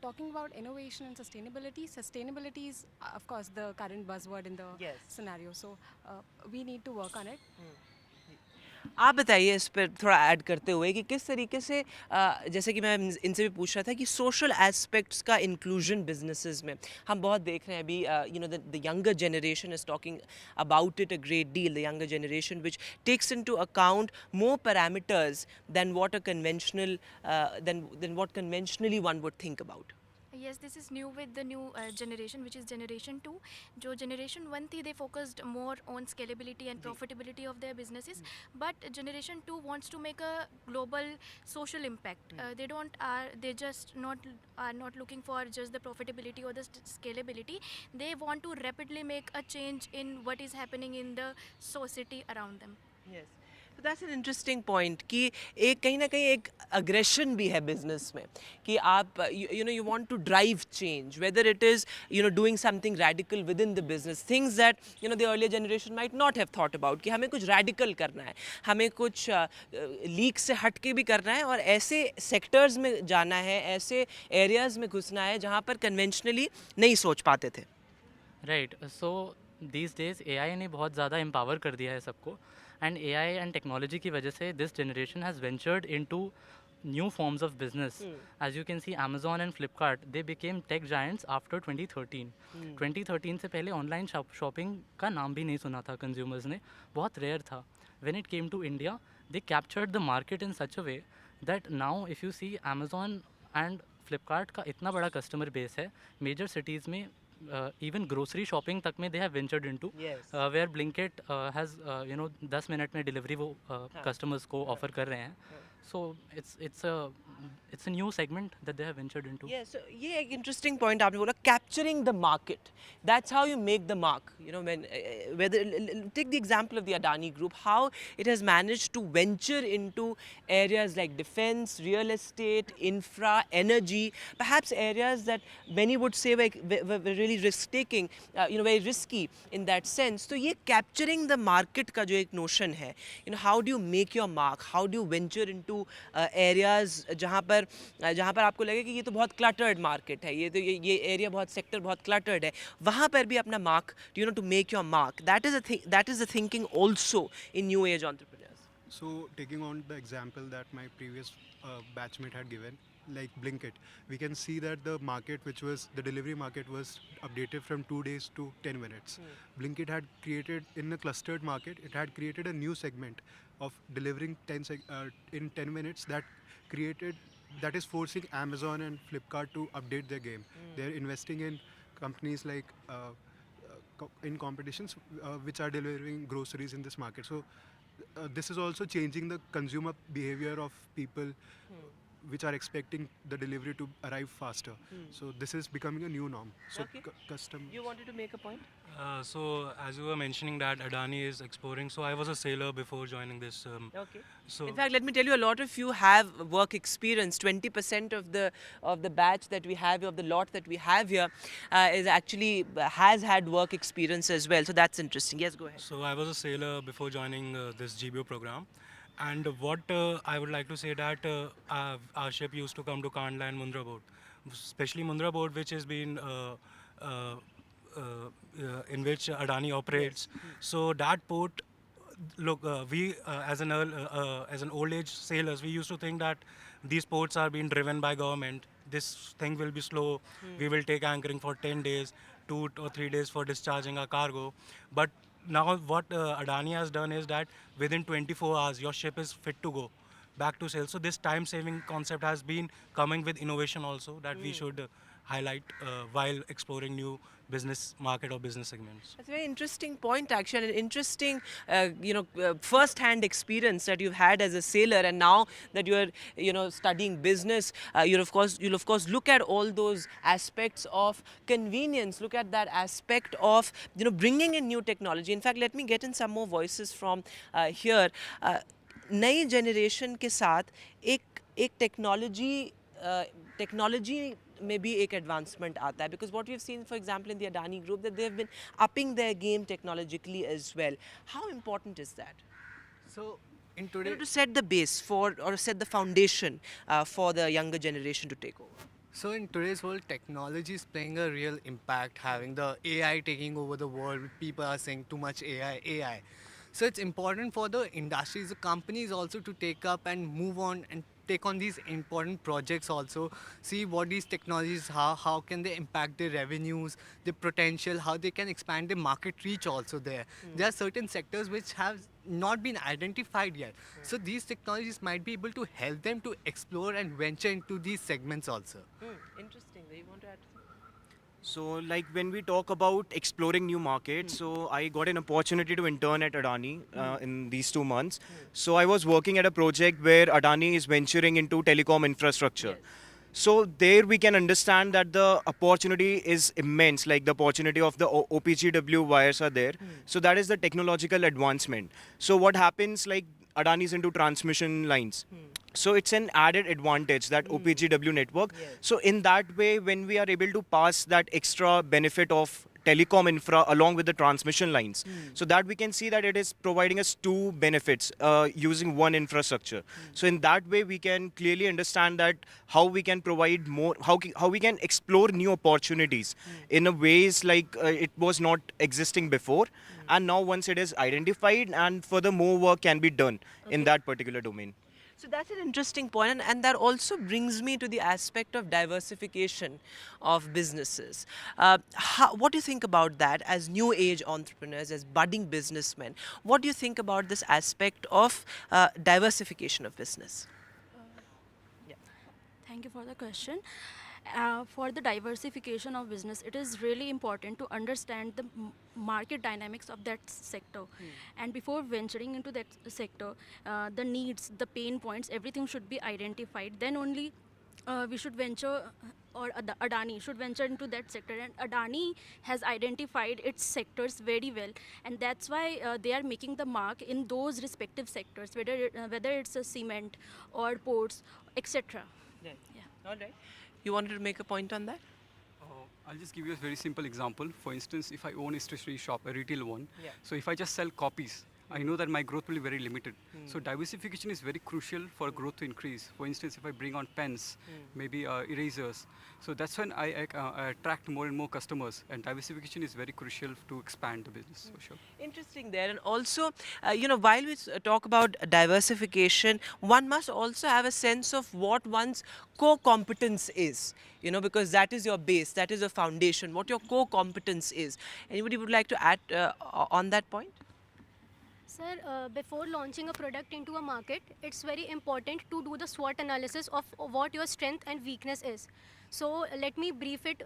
Talking about innovation and sustainability, sustainability is, of course, the current buzzword in the scenario. So, we need to work on it. आप बताइए इस पर थोड़ा add करते हुए कि किस तरीके से, जैसे कि मैं इनसे भी पूछ रहा था कि सोशल एस्पेक्ट्स का इंक्लूजन बिजनेसेस में हम बहुत देख रहे हैं अभी, the younger generation is talking about it a great deal, the younger generation which takes into account more parameters than what conventionally one would think about. Yes, this is new with the new generation, which is generation 2. जो generation 1 थी, they focused more on scalability and profitability of their businesses, but generation 2 wants to make a global social impact. They just are not looking for just the profitability or the scalability. They want to rapidly make a change in what is happening in the society around them. Yes. So that's an interesting point कि एक कहीं ना कहीं एक aggression भी है business में कि आप you want to drive change, whether it is doing something radical within the business, things that the earlier generation might not have thought about कि हमें कुछ radical करना है, हमें कुछ leak से हट के भी करना है और ऐसे sectors में जाना है, ऐसे areas में घुसना है जहाँ पर conventionally नहीं सोच पाते थे. Right. So these days AI ने बहुत ज़्यादा empower कर दिया है सबको. And AI and technology की वजह से this generation has ventured into new forms of business. As you can see, Amazon and Flipkart, they became tech giants after 2013. 2013 से पहले online shopping का नाम भी नहीं सुना था consumers ने, बहुत rare था. When it came to India, they captured the market in such a way that now if you see Amazon and Flipkart का इतना बड़ा customer base है, major cities में even grocery shopping तक में they have ventured into, where Blinkit has 10 minute में delivery वो customers को offer कर रहे हैं. So it's a new segment that they have ventured into. Yeah, so ये एक interesting point आपने बोला, capturing the market. That's how you make the mark. When take the example of the Adani Group, how it has managed to venture into areas like defense, real estate, infra, energy, perhaps areas that many would say were really risk-taking, very risky in that sense. So ये capturing the market का जो एक notion है, how do you make your mark? How do you venture into areas जहाँ पर आपको लगे कि ये तो बहुत cluttered market है, ये area बहुत sector बहुत cluttered है, वहाँ पर भी अपना mark, to make your mark. That is the thinking also in new age entrepreneurs. So taking on the example that my previous batchmate had given, like Blinkit, we can see that the market, the delivery market was updated from 2 days to 10 minutes. Blinkit had created, in a clustered market, it had created a new segment of delivering in 10 minutes that is forcing Amazon and Flipkart to update their game. They're investing in companies like in competitions which are delivering groceries in this market. So this is also changing the consumer behavior of people which are expecting the delivery to arrive faster. So this is becoming a new norm. So custom. You wanted to make a point? So as you were mentioning that Adani is exploring, so I was a sailor before joining this. Okay. So in fact, let me tell you, a lot of you have work experience. 20% of the batch that we have, of the lot that we have here, is actually has had work experience as well. So that's interesting. Yes, go ahead. So I was a sailor before joining this GBO program. And what I would like to say that our ship used to come to Kandla and Mundra Port, especially Mundra Port, which has been in which Adani operates. So that port, look, we as an old age sailors, we used to think that these ports are being driven by government. This thing will be slow. We will take anchoring for 10 days, 2 or 3 days for discharging our cargo. But now what Adani has done is that within 24 hours your ship is fit to go back to sail. So this time saving concept has been coming with innovation also, that we should highlight while exploring new business market or business segments. That's a very interesting point, actually, an interesting, first-hand experience that you've had as a sailor, and now that you're, studying business, you'll of course look at all those aspects of convenience, look at that aspect of, bringing in new technology. In fact, let me get in some more voices from here. नई generation के साथ एक technology में भी एक advancement आता है, because what we've seen, for example, in the Adani group, that they've been upping their game technologically as well. How important is that? So in today, to set the base for, or set the foundation for the younger generation to take over. So in today's world, technology is playing a real impact, having the AI taking over the world. People are saying too much AI. So it's important for the industries, the companies also to take up and move on and take on these important projects also, see what these technologies, how can they impact their revenues, their potential, how they can expand their market reach also there. There are certain sectors which have not been identified yet. So these technologies might be able to help them to explore and venture into these segments also. Interesting. Do you want to add? So, like when we talk about exploring new markets, so I got an opportunity to intern at Adani in these 2 months. So, I was working at a project where Adani is venturing into telecom infrastructure. So, there we can understand that the opportunity is immense, like the opportunity of the OPGW wires are there. So, that is the technological advancement. So, what happens, like Adani is into transmission lines. So it's an added advantage, that OPGW network. So in that way, when we are able to pass that extra benefit of telecom infra along with the transmission lines, so that we can see that it is providing us two benefits using one infrastructure. So in that way, we can clearly understand that how we can provide more, how we can explore new opportunities in a ways like it was not existing before. And now once it is identified, and further more work can be done in that particular domain. So that's an interesting point, and that also brings me to the aspect of diversification of businesses. What do you think about that as new age entrepreneurs, as budding businessmen? What do you think about this aspect of diversification of business? Thank you for the question. For the diversification of business, it is really important to understand the market dynamics of that sector. And before venturing into that sector, the needs, the pain points, everything should be identified. Then only we should venture, or Adani should venture into that sector. And Adani has identified its sectors very well, and that's why they are making the mark in those respective sectors, whether it's a cement or ports, etc. Yeah. All right. You wanted to make a point on that? I'll just give you a very simple example. For instance, if I own a stationery shop, a retail one, so if I just sell copies, I know that my growth will be very limited. So diversification is very crucial for growth to increase. For instance, if I bring on pens, maybe erasers, so that's when I attract more and more customers, and diversification is very crucial to expand the business, for sure. Interesting there. And also, while we talk about diversification, one must also have a sense of what one's core competence is, because that is your base, that is your foundation, what your core competence is. Anybody would like to add on that point? Sir, before launching a product into a market, it's very important to do the SWOT analysis of what your strength and weakness is. So let me brief it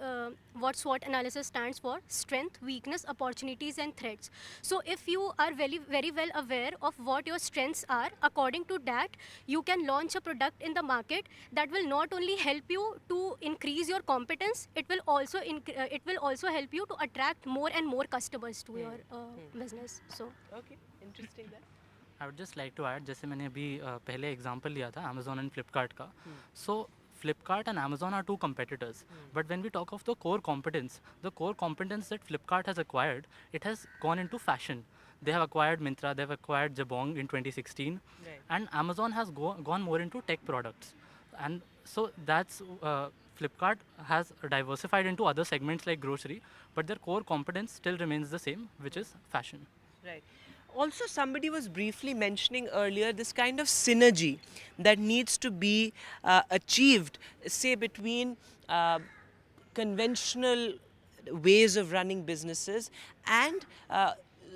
what SWOT analysis stands for: strength, weakness, opportunities and threats. So if you are very, very well aware of what your strengths are, according to that, you can launch a product in the market that will not only help you to increase your competence, it will also help you to attract more and more customers to your business. So okay, interesting that. I would just like to add, जैसे मैंने अभी पहले example लिया था Amazon and Flipkart का, so Flipkart and Amazon are two competitors. But when we talk of the core competence that Flipkart has acquired, it has gone into fashion. They have acquired Myntra, they have acquired Jabong in 2016, and Amazon has gone more into tech products. And so that's Flipkart has diversified into other segments like grocery, but their core competence still remains the same, which is fashion. Right. Also, somebody was briefly mentioning earlier this kind of synergy that needs to be achieved, say, between conventional ways of running businesses and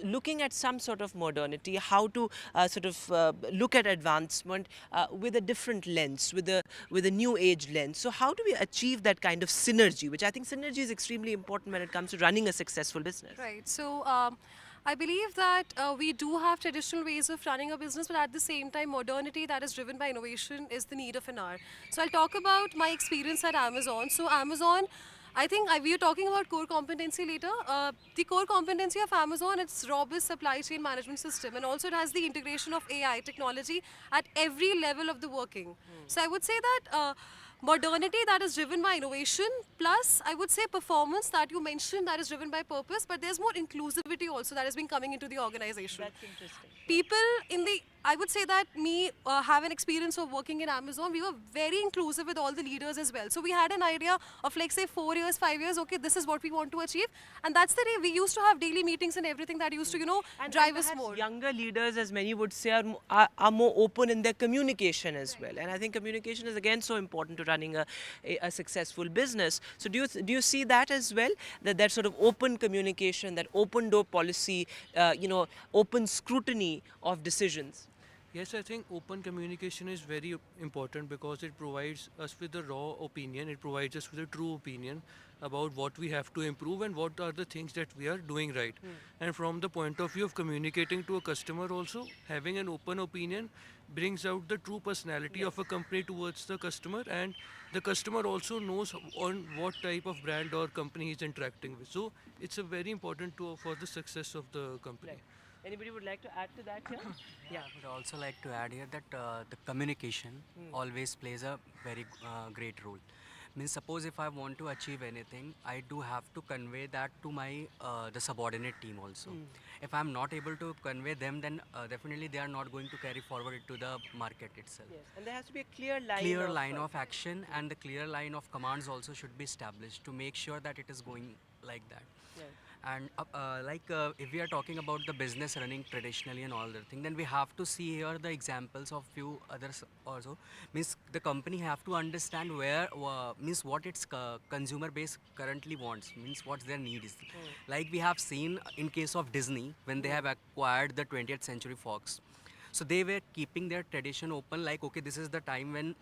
looking at some sort of modernity, how to sort of look at advancement with a different lens, with a new age lens. So how do we achieve that kind of synergy, which I think synergy is extremely important when it comes to running a successful business? Right. So I believe that we do have traditional ways of running a business, but at the same time, modernity that is driven by innovation is the need of an hour. So I'll talk about my experience at Amazon. So Amazon, I think we are talking about core competency later. The core competency of Amazon, it's robust supply chain management system, and also it has the integration of AI technology at every level of the working. So I would say that modernity that is driven by innovation, plus I would say performance that you mentioned that is driven by purpose, but there's more inclusivity also that has been coming into the organization. That's interesting. People in the, I would say that me have an experience of working in Amazon. We were very inclusive with all the leaders as well. So we had an idea of like say 4 years, 5 years, okay, this is what we want to achieve. And that's the way we used to have daily meetings and everything that used to, drive us more. Younger leaders, as many would say, are more open in their communication as well. And I think communication is again so important to running a successful business. So do you see that as well? That sort of open communication, that open door policy, open scrutiny of decisions? Yes, I think open communication is very important because it provides us with a raw opinion, it provides us with a true opinion about what we have to improve and what are the things that we are doing right. And from the point of view of communicating to a customer also, having an open opinion brings out the true personality of a company towards the customer, and the customer also knows on what type of brand or company he is interacting with. So it's a very important tool for the success of the company. Right. Anybody would like to add to that here? Yeah, I would also like to add here that the communication always plays a very great role. Means suppose if I want to achieve anything, I do have to convey that to my the subordinate team also. If I'm not able to convey them, then definitely they are not going to carry forward it to the market itself. Yes, and there has to be a clear line. Of action, and the clear line of commands also should be established to make sure that it is going like that. And if we are talking about the business running traditionally and all that thing, then we have to see here the examples of few others also. Means the company have to understand where means what its consumer base currently wants, means what their need is. Like we have seen in case of Disney when they have acquired the 20th Century Fox. So they were keeping their tradition open, like, okay, this is the time when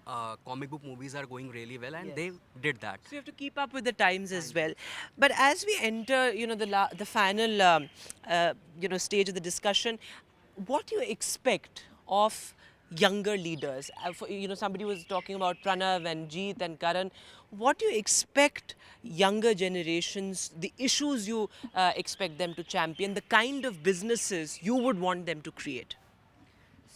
comic book movies are going really well, and they did that. So you have to keep up with the times as well. But as we enter, the final, stage of the discussion, what do you expect of younger leaders? Somebody was talking about Pranav and Jeet and Karan. What do you expect younger generations, the issues you expect them to champion, the kind of businesses you would want them to create?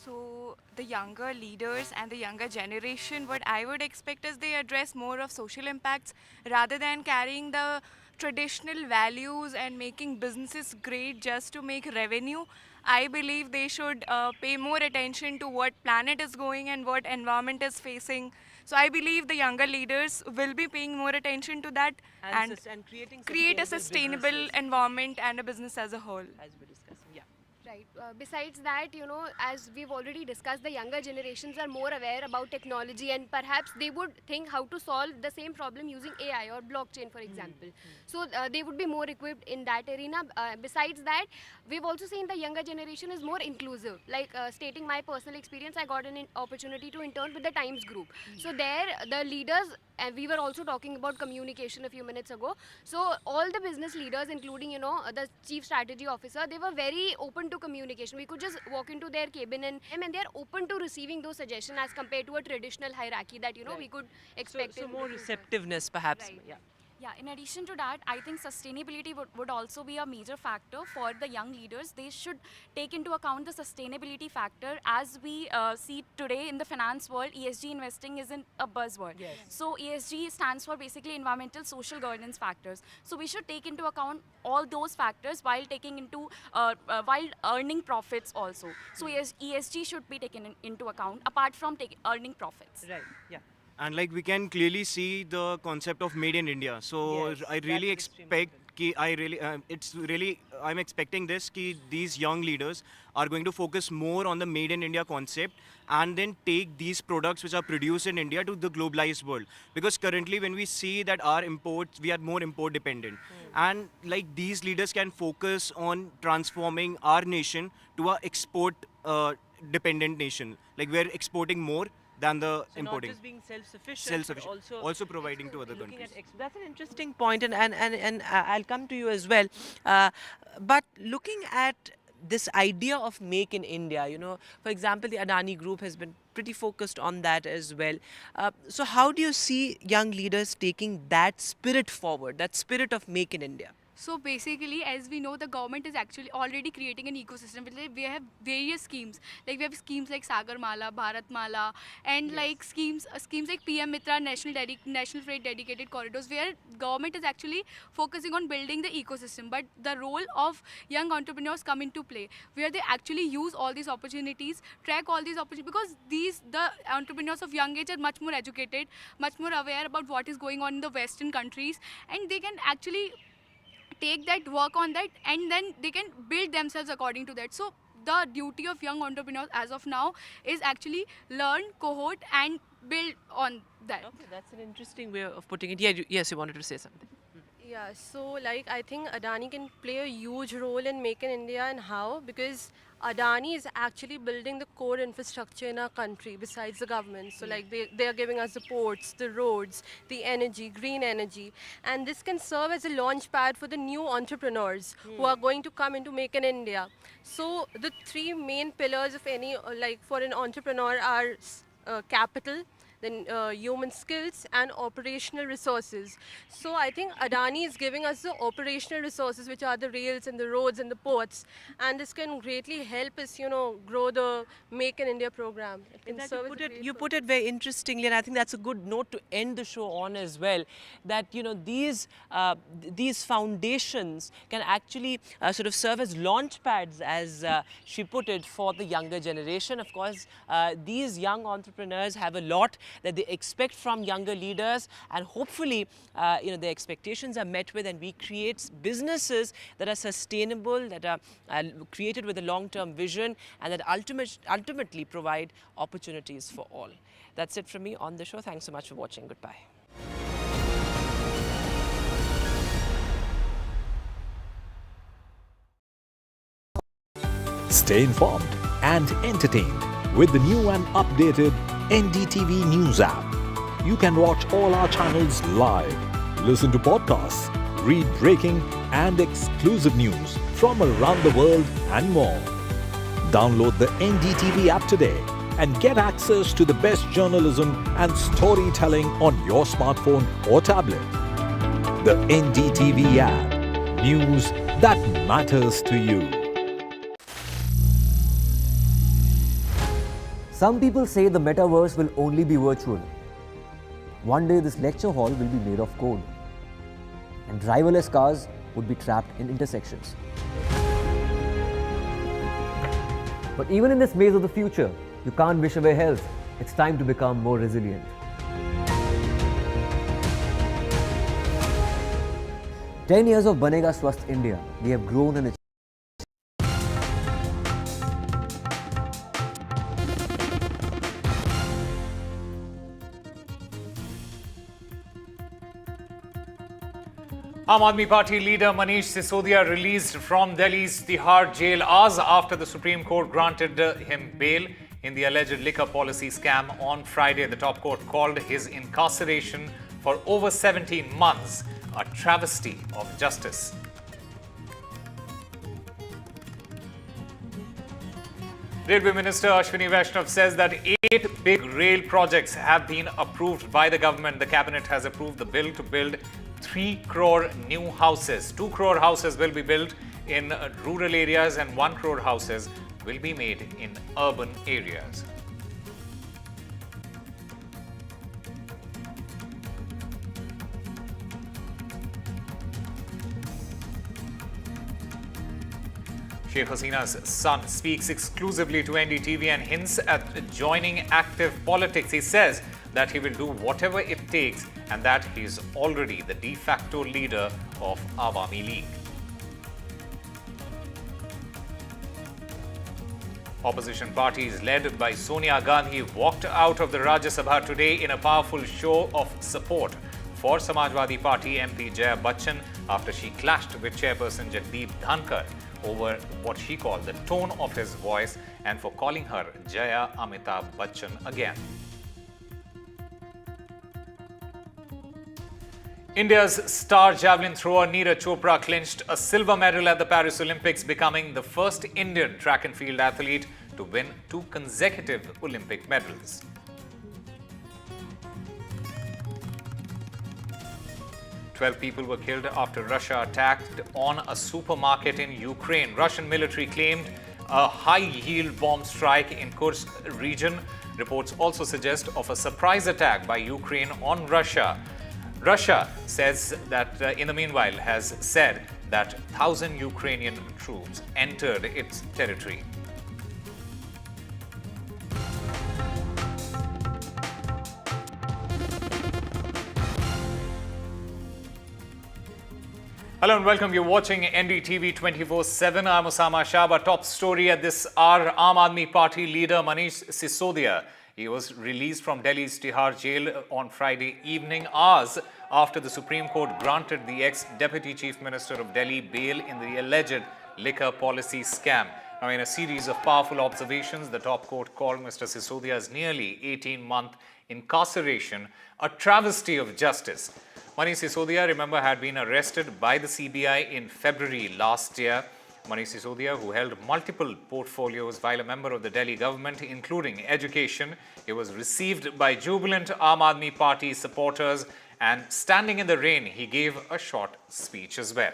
So the younger leaders and the younger generation, what I would expect is they address more of social impacts rather than carrying the traditional values and making businesses great just to make revenue. I believe they should pay more attention to what planet is going and what environment is facing. So I believe the younger leaders will be paying more attention to that and create a sustainable environment and a business as a whole. As we're discussing, yeah. Right. Besides that, as we've already discussed, the younger generations are more aware about technology, and perhaps they would think how to solve the same problem using AI or blockchain, for example. So they would be more equipped in that arena. Besides that, we've also seen the younger generation is more inclusive. Like stating my personal experience, I got an opportunity to intern with the Times Group. So there, the leaders, and we were also talking about communication a few minutes ago. So all the business leaders, including, the chief strategy officer, they were very open to communication. We could just walk into their cabin and they're open to receiving those suggestions as compared to a traditional hierarchy that, we could expect. So more receptiveness perhaps. Right. Yeah. Yeah, in addition to that, I think sustainability would also be a major factor for the young leaders. They should take into account the sustainability factor. As we see today in the finance world, ESG investing isn't a buzzword. Yes. So ESG stands for basically environmental social governance factors. So we should take into account all those factors while taking into while earning profits also. So ESG should be taken into account apart from earning profits. Right. Yeah. And like we can clearly see the concept of made in India. So Yes, I really that's extremely expect I'm expecting this ki these young leaders are going to focus more on the made in India concept and then take these products which are produced in India to the globalized world. Because currently when we see that our imports, we are more import dependent. And like these leaders can focus on transforming our nation to a export dependent nation. Like we're exporting more than the So importing. not just being self-sufficient, Self-sufficient. but Also providing to other looking countries. at that's an interesting point, and I'll come to you as well. But looking at this idea of make in India, for example, the Adani Group has been pretty focused on that as well. So how do you see young leaders taking that spirit forward, that spirit of make in India? So basically, as we know, the government is actually already creating an ecosystem. We have various schemes. Like we have schemes like Sagar Mala, Bharat Mala, and like schemes like PM Mitra, National Freight Dedicated Corridors, where government is actually focusing on building the ecosystem. But the role of young entrepreneurs come into play, where they actually use all these opportunities, track all these opportunities, because the entrepreneurs of young age are much more educated, much more aware about what is going on in the Western countries, and they can actually take that, work on that, and then they can build themselves according to that. So the duty of young entrepreneurs as of now is actually learn, cohort, and build on that. Okay, that's an interesting way of putting it. Yeah, yes, you wanted to say something. Yeah, so like I think Adani can play a huge role in Make in India, and how? Because Adani is actually building the core infrastructure in our country besides the government. So like they are giving us the ports, the roads, the energy, green energy. And this can serve as a launch pad for the new entrepreneurs who are going to come into Make in India. So the three main pillars of any, like for an entrepreneur are capital, then human skills and operational resources. So I think Adani is giving us the operational resources, which are the rails and the roads and the ports, and this can greatly help us, grow the Make in India program. It can serve as a great You put it very interestingly, and I think that's a good note to end the show on as well. That these foundations can actually sort of serve as launch pads, as she put it, for the younger generation. Of course, these young entrepreneurs have a lot that they expect from younger leaders, and hopefully their expectations are met with, and we create businesses that are sustainable, that are created with a long-term vision, and that ultimately provide opportunities for all. That's it from me on the show. Thanks so much for watching. Goodbye. Stay informed and entertained with the new and updated NDTV News app. You can watch all our channels live, listen to podcasts, read breaking and exclusive news from around the world and more. Download the NDTV app today and get access to the best journalism and storytelling on your smartphone or tablet. The NDTV app. News that matters to you. Some people say the metaverse will only be virtual. One day this lecture hall will be made of code, and driverless cars would be trapped in intersections. But even in this maze of the future, you can't wish away health. It's time to become more resilient. 10 years of Banega Swasth India, we have grown and achieved. Aam Aadmi Party leader Manish Sisodia released from Delhi's Tihar jail hours after the Supreme Court granted him bail in the alleged liquor policy scam on Friday. The top court called his incarceration for over 17 months a travesty of justice. Railway Minister Ashwini Vaishnav says that 8 big rail projects have been approved by the government. The cabinet has approved the bill to build 3 crore new houses. 2 crore houses will be built in rural areas and 1 crore houses will be made in urban areas. Sheikh Hasina's son speaks exclusively to NDTV and hints at joining active politics. He says that he will do whatever it takes and that he is already the de facto leader of Awami League. Opposition parties led by Sonia Gandhi walked out of the Rajya Sabha today in a powerful show of support for Samajwadi Party MP Jaya Bachchan after she clashed with Chairperson Jagdeep Dhankar over what she called the tone of his voice and for calling her Jaya Amitabh Bachchan again. India's star javelin thrower Neeraj Chopra clinched a silver medal at the Paris Olympics, becoming the first Indian track and field athlete to win 2 consecutive Olympic medals. Twelve people were killed after Russia attacked on a supermarket in Ukraine. Russian military claimed a high-yield bomb strike in Kursk region. Reports also suggest of a surprise attack by Ukraine on Russia. Russia says that, in the meanwhile, has said that 1,000 Ukrainian troops entered its territory. Hello and welcome. You're watching NDTV 24/7. I'm Osama Shaba. Top story at this hour, Aam Aadmi Party leader Manish Sisodia. He was released from Delhi's Tihar jail on Friday evening, hours after the Supreme Court granted the ex-Deputy Chief Minister of Delhi bail in the alleged liquor policy scam. Now, in a series of powerful observations, the top court called Mr. Sisodia's nearly 18-month incarceration a travesty of justice. Manish Sisodia, remember, had been arrested by the CBI in February last year. Manish Sisodia, who held multiple portfolios while a member of the Delhi government, including education, he was received by jubilant Aam Aadmi Party supporters, and standing in the rain, he gave a short speech as well.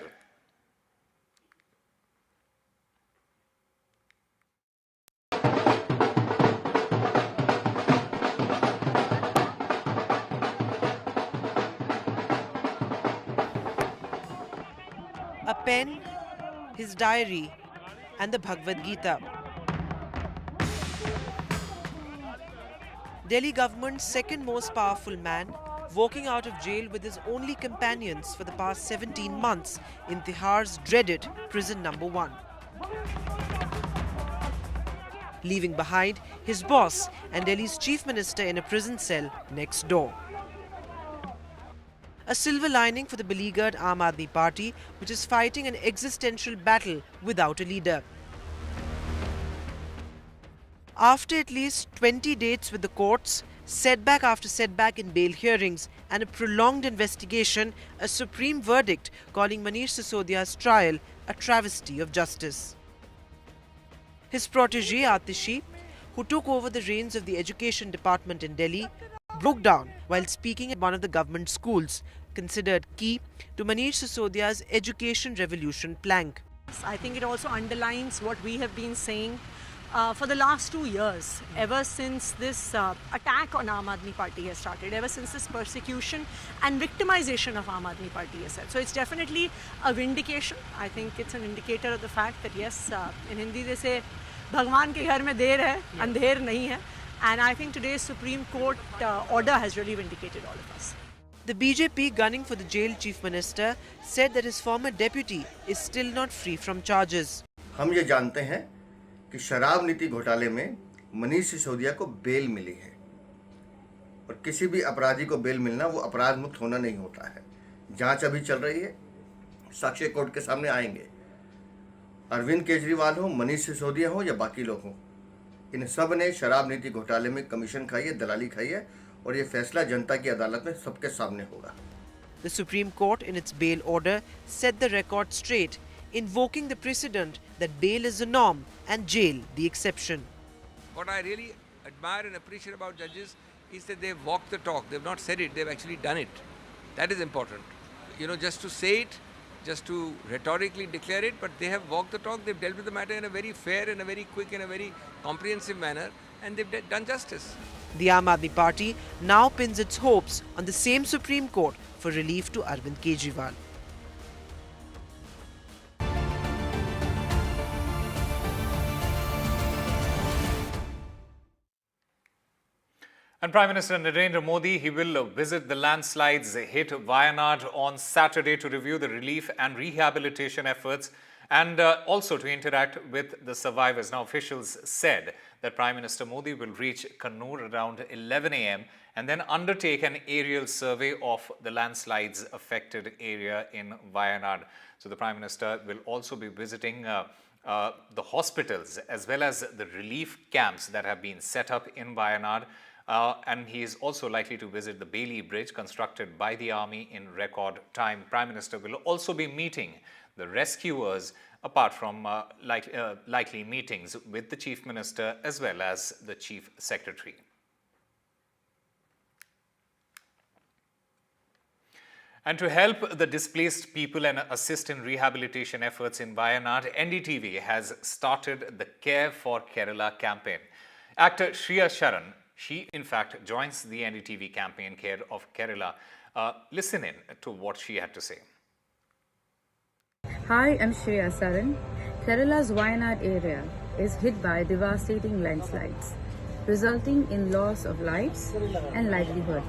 A pen, his diary, and the Bhagavad Gita. Delhi government's second most powerful man, walking out of jail with his only companions for the past 17 months in Tihar's dreaded prison number 1. Leaving behind his boss and Delhi's chief minister in a prison cell next door. A silver lining for the beleaguered Aam Aadmi Party, which is fighting an existential battle without a leader. After at least 20 dates with the courts, setback after setback in bail hearings, and a prolonged investigation, a supreme verdict calling Manish Sisodia's trial a travesty of justice. His protege Atishi, who took over the reins of the education department in Delhi, broke down while speaking at one of the government schools, considered key to Manish Sisodia's education revolution plank. I think it also underlines what we have been saying for the last 2 years, ever since this attack on Aam Aadmi Party has started, ever since this persecution and victimization of Aam Aadmi Party has started. So it's definitely a vindication. I think it's an indicator of the fact that yes, in Hindi they say, Bhagwan ke ghar mein der hai, andher nahi hai. And I think today's Supreme Court order has really vindicated all of us. The BJP gunning for the jail chief minister said that his former deputy is still not free from charges. हम ये जानते हैं कि शराब नीति घोटाले में मनीष सिसोदिया को बेल मिली है और किसी भी अपराधी को बेल मिलना वो अपराध मुक्त होना नहीं होता है। जांच अभी चल रही है, साक्ष्य कोर्ट के सामने आएंगे। अरविंद केजरीवाल हो, मनीष सिसोदिया हो या बाकी लोग हो, इन सब ने शराब नीति घोटाले में कमीशन खाई है, दलाली खाई है और ये फैसला जनता की अदालत में सबके सामने होगा। The Supreme Court in its bail order set the record straight, invoking the precedent that bail is the norm and jail the exception. What I really admire and appreciate about judges is that they've walked the talk. They've not said it, they've actually done it. That is important. You know, just to say it, just to rhetorically declare it, but they have walked the talk. They've dealt with the matter in a very fair and a very quick and a very comprehensive manner, and they've done justice. The Aam Aadmi Party now pins its hopes on the same Supreme Court for relief to Arvind Kejriwal. And Prime Minister Narendra Modi, he will visit the landslides hit Wayanad on Saturday to review the relief and rehabilitation efforts and also to interact with the survivors. Now, officials said that Prime Minister Modi will reach Kannur around 11 a.m. and then undertake an aerial survey of the landslides affected area in Wayanad. So the Prime Minister will also be visiting the hospitals as well as the relief camps that have been set up in Wayanad. And he is also likely to visit the Bailey Bridge constructed by the army in record time. Prime Minister will also be meeting the rescuers apart from likely meetings with the Chief Minister as well as the Chief Secretary. And to help the displaced people and assist in rehabilitation efforts in Wayanad, NDTV has started the Care for Kerala campaign. Actor Shriya Sharan, she in fact joins the NDTV campaign Care of Kerala. Listen in to what she had to say. Hi, I'm Shreya Saran. Kerala's Wayanad area is hit by devastating landslides, resulting in loss of lives and livelihood.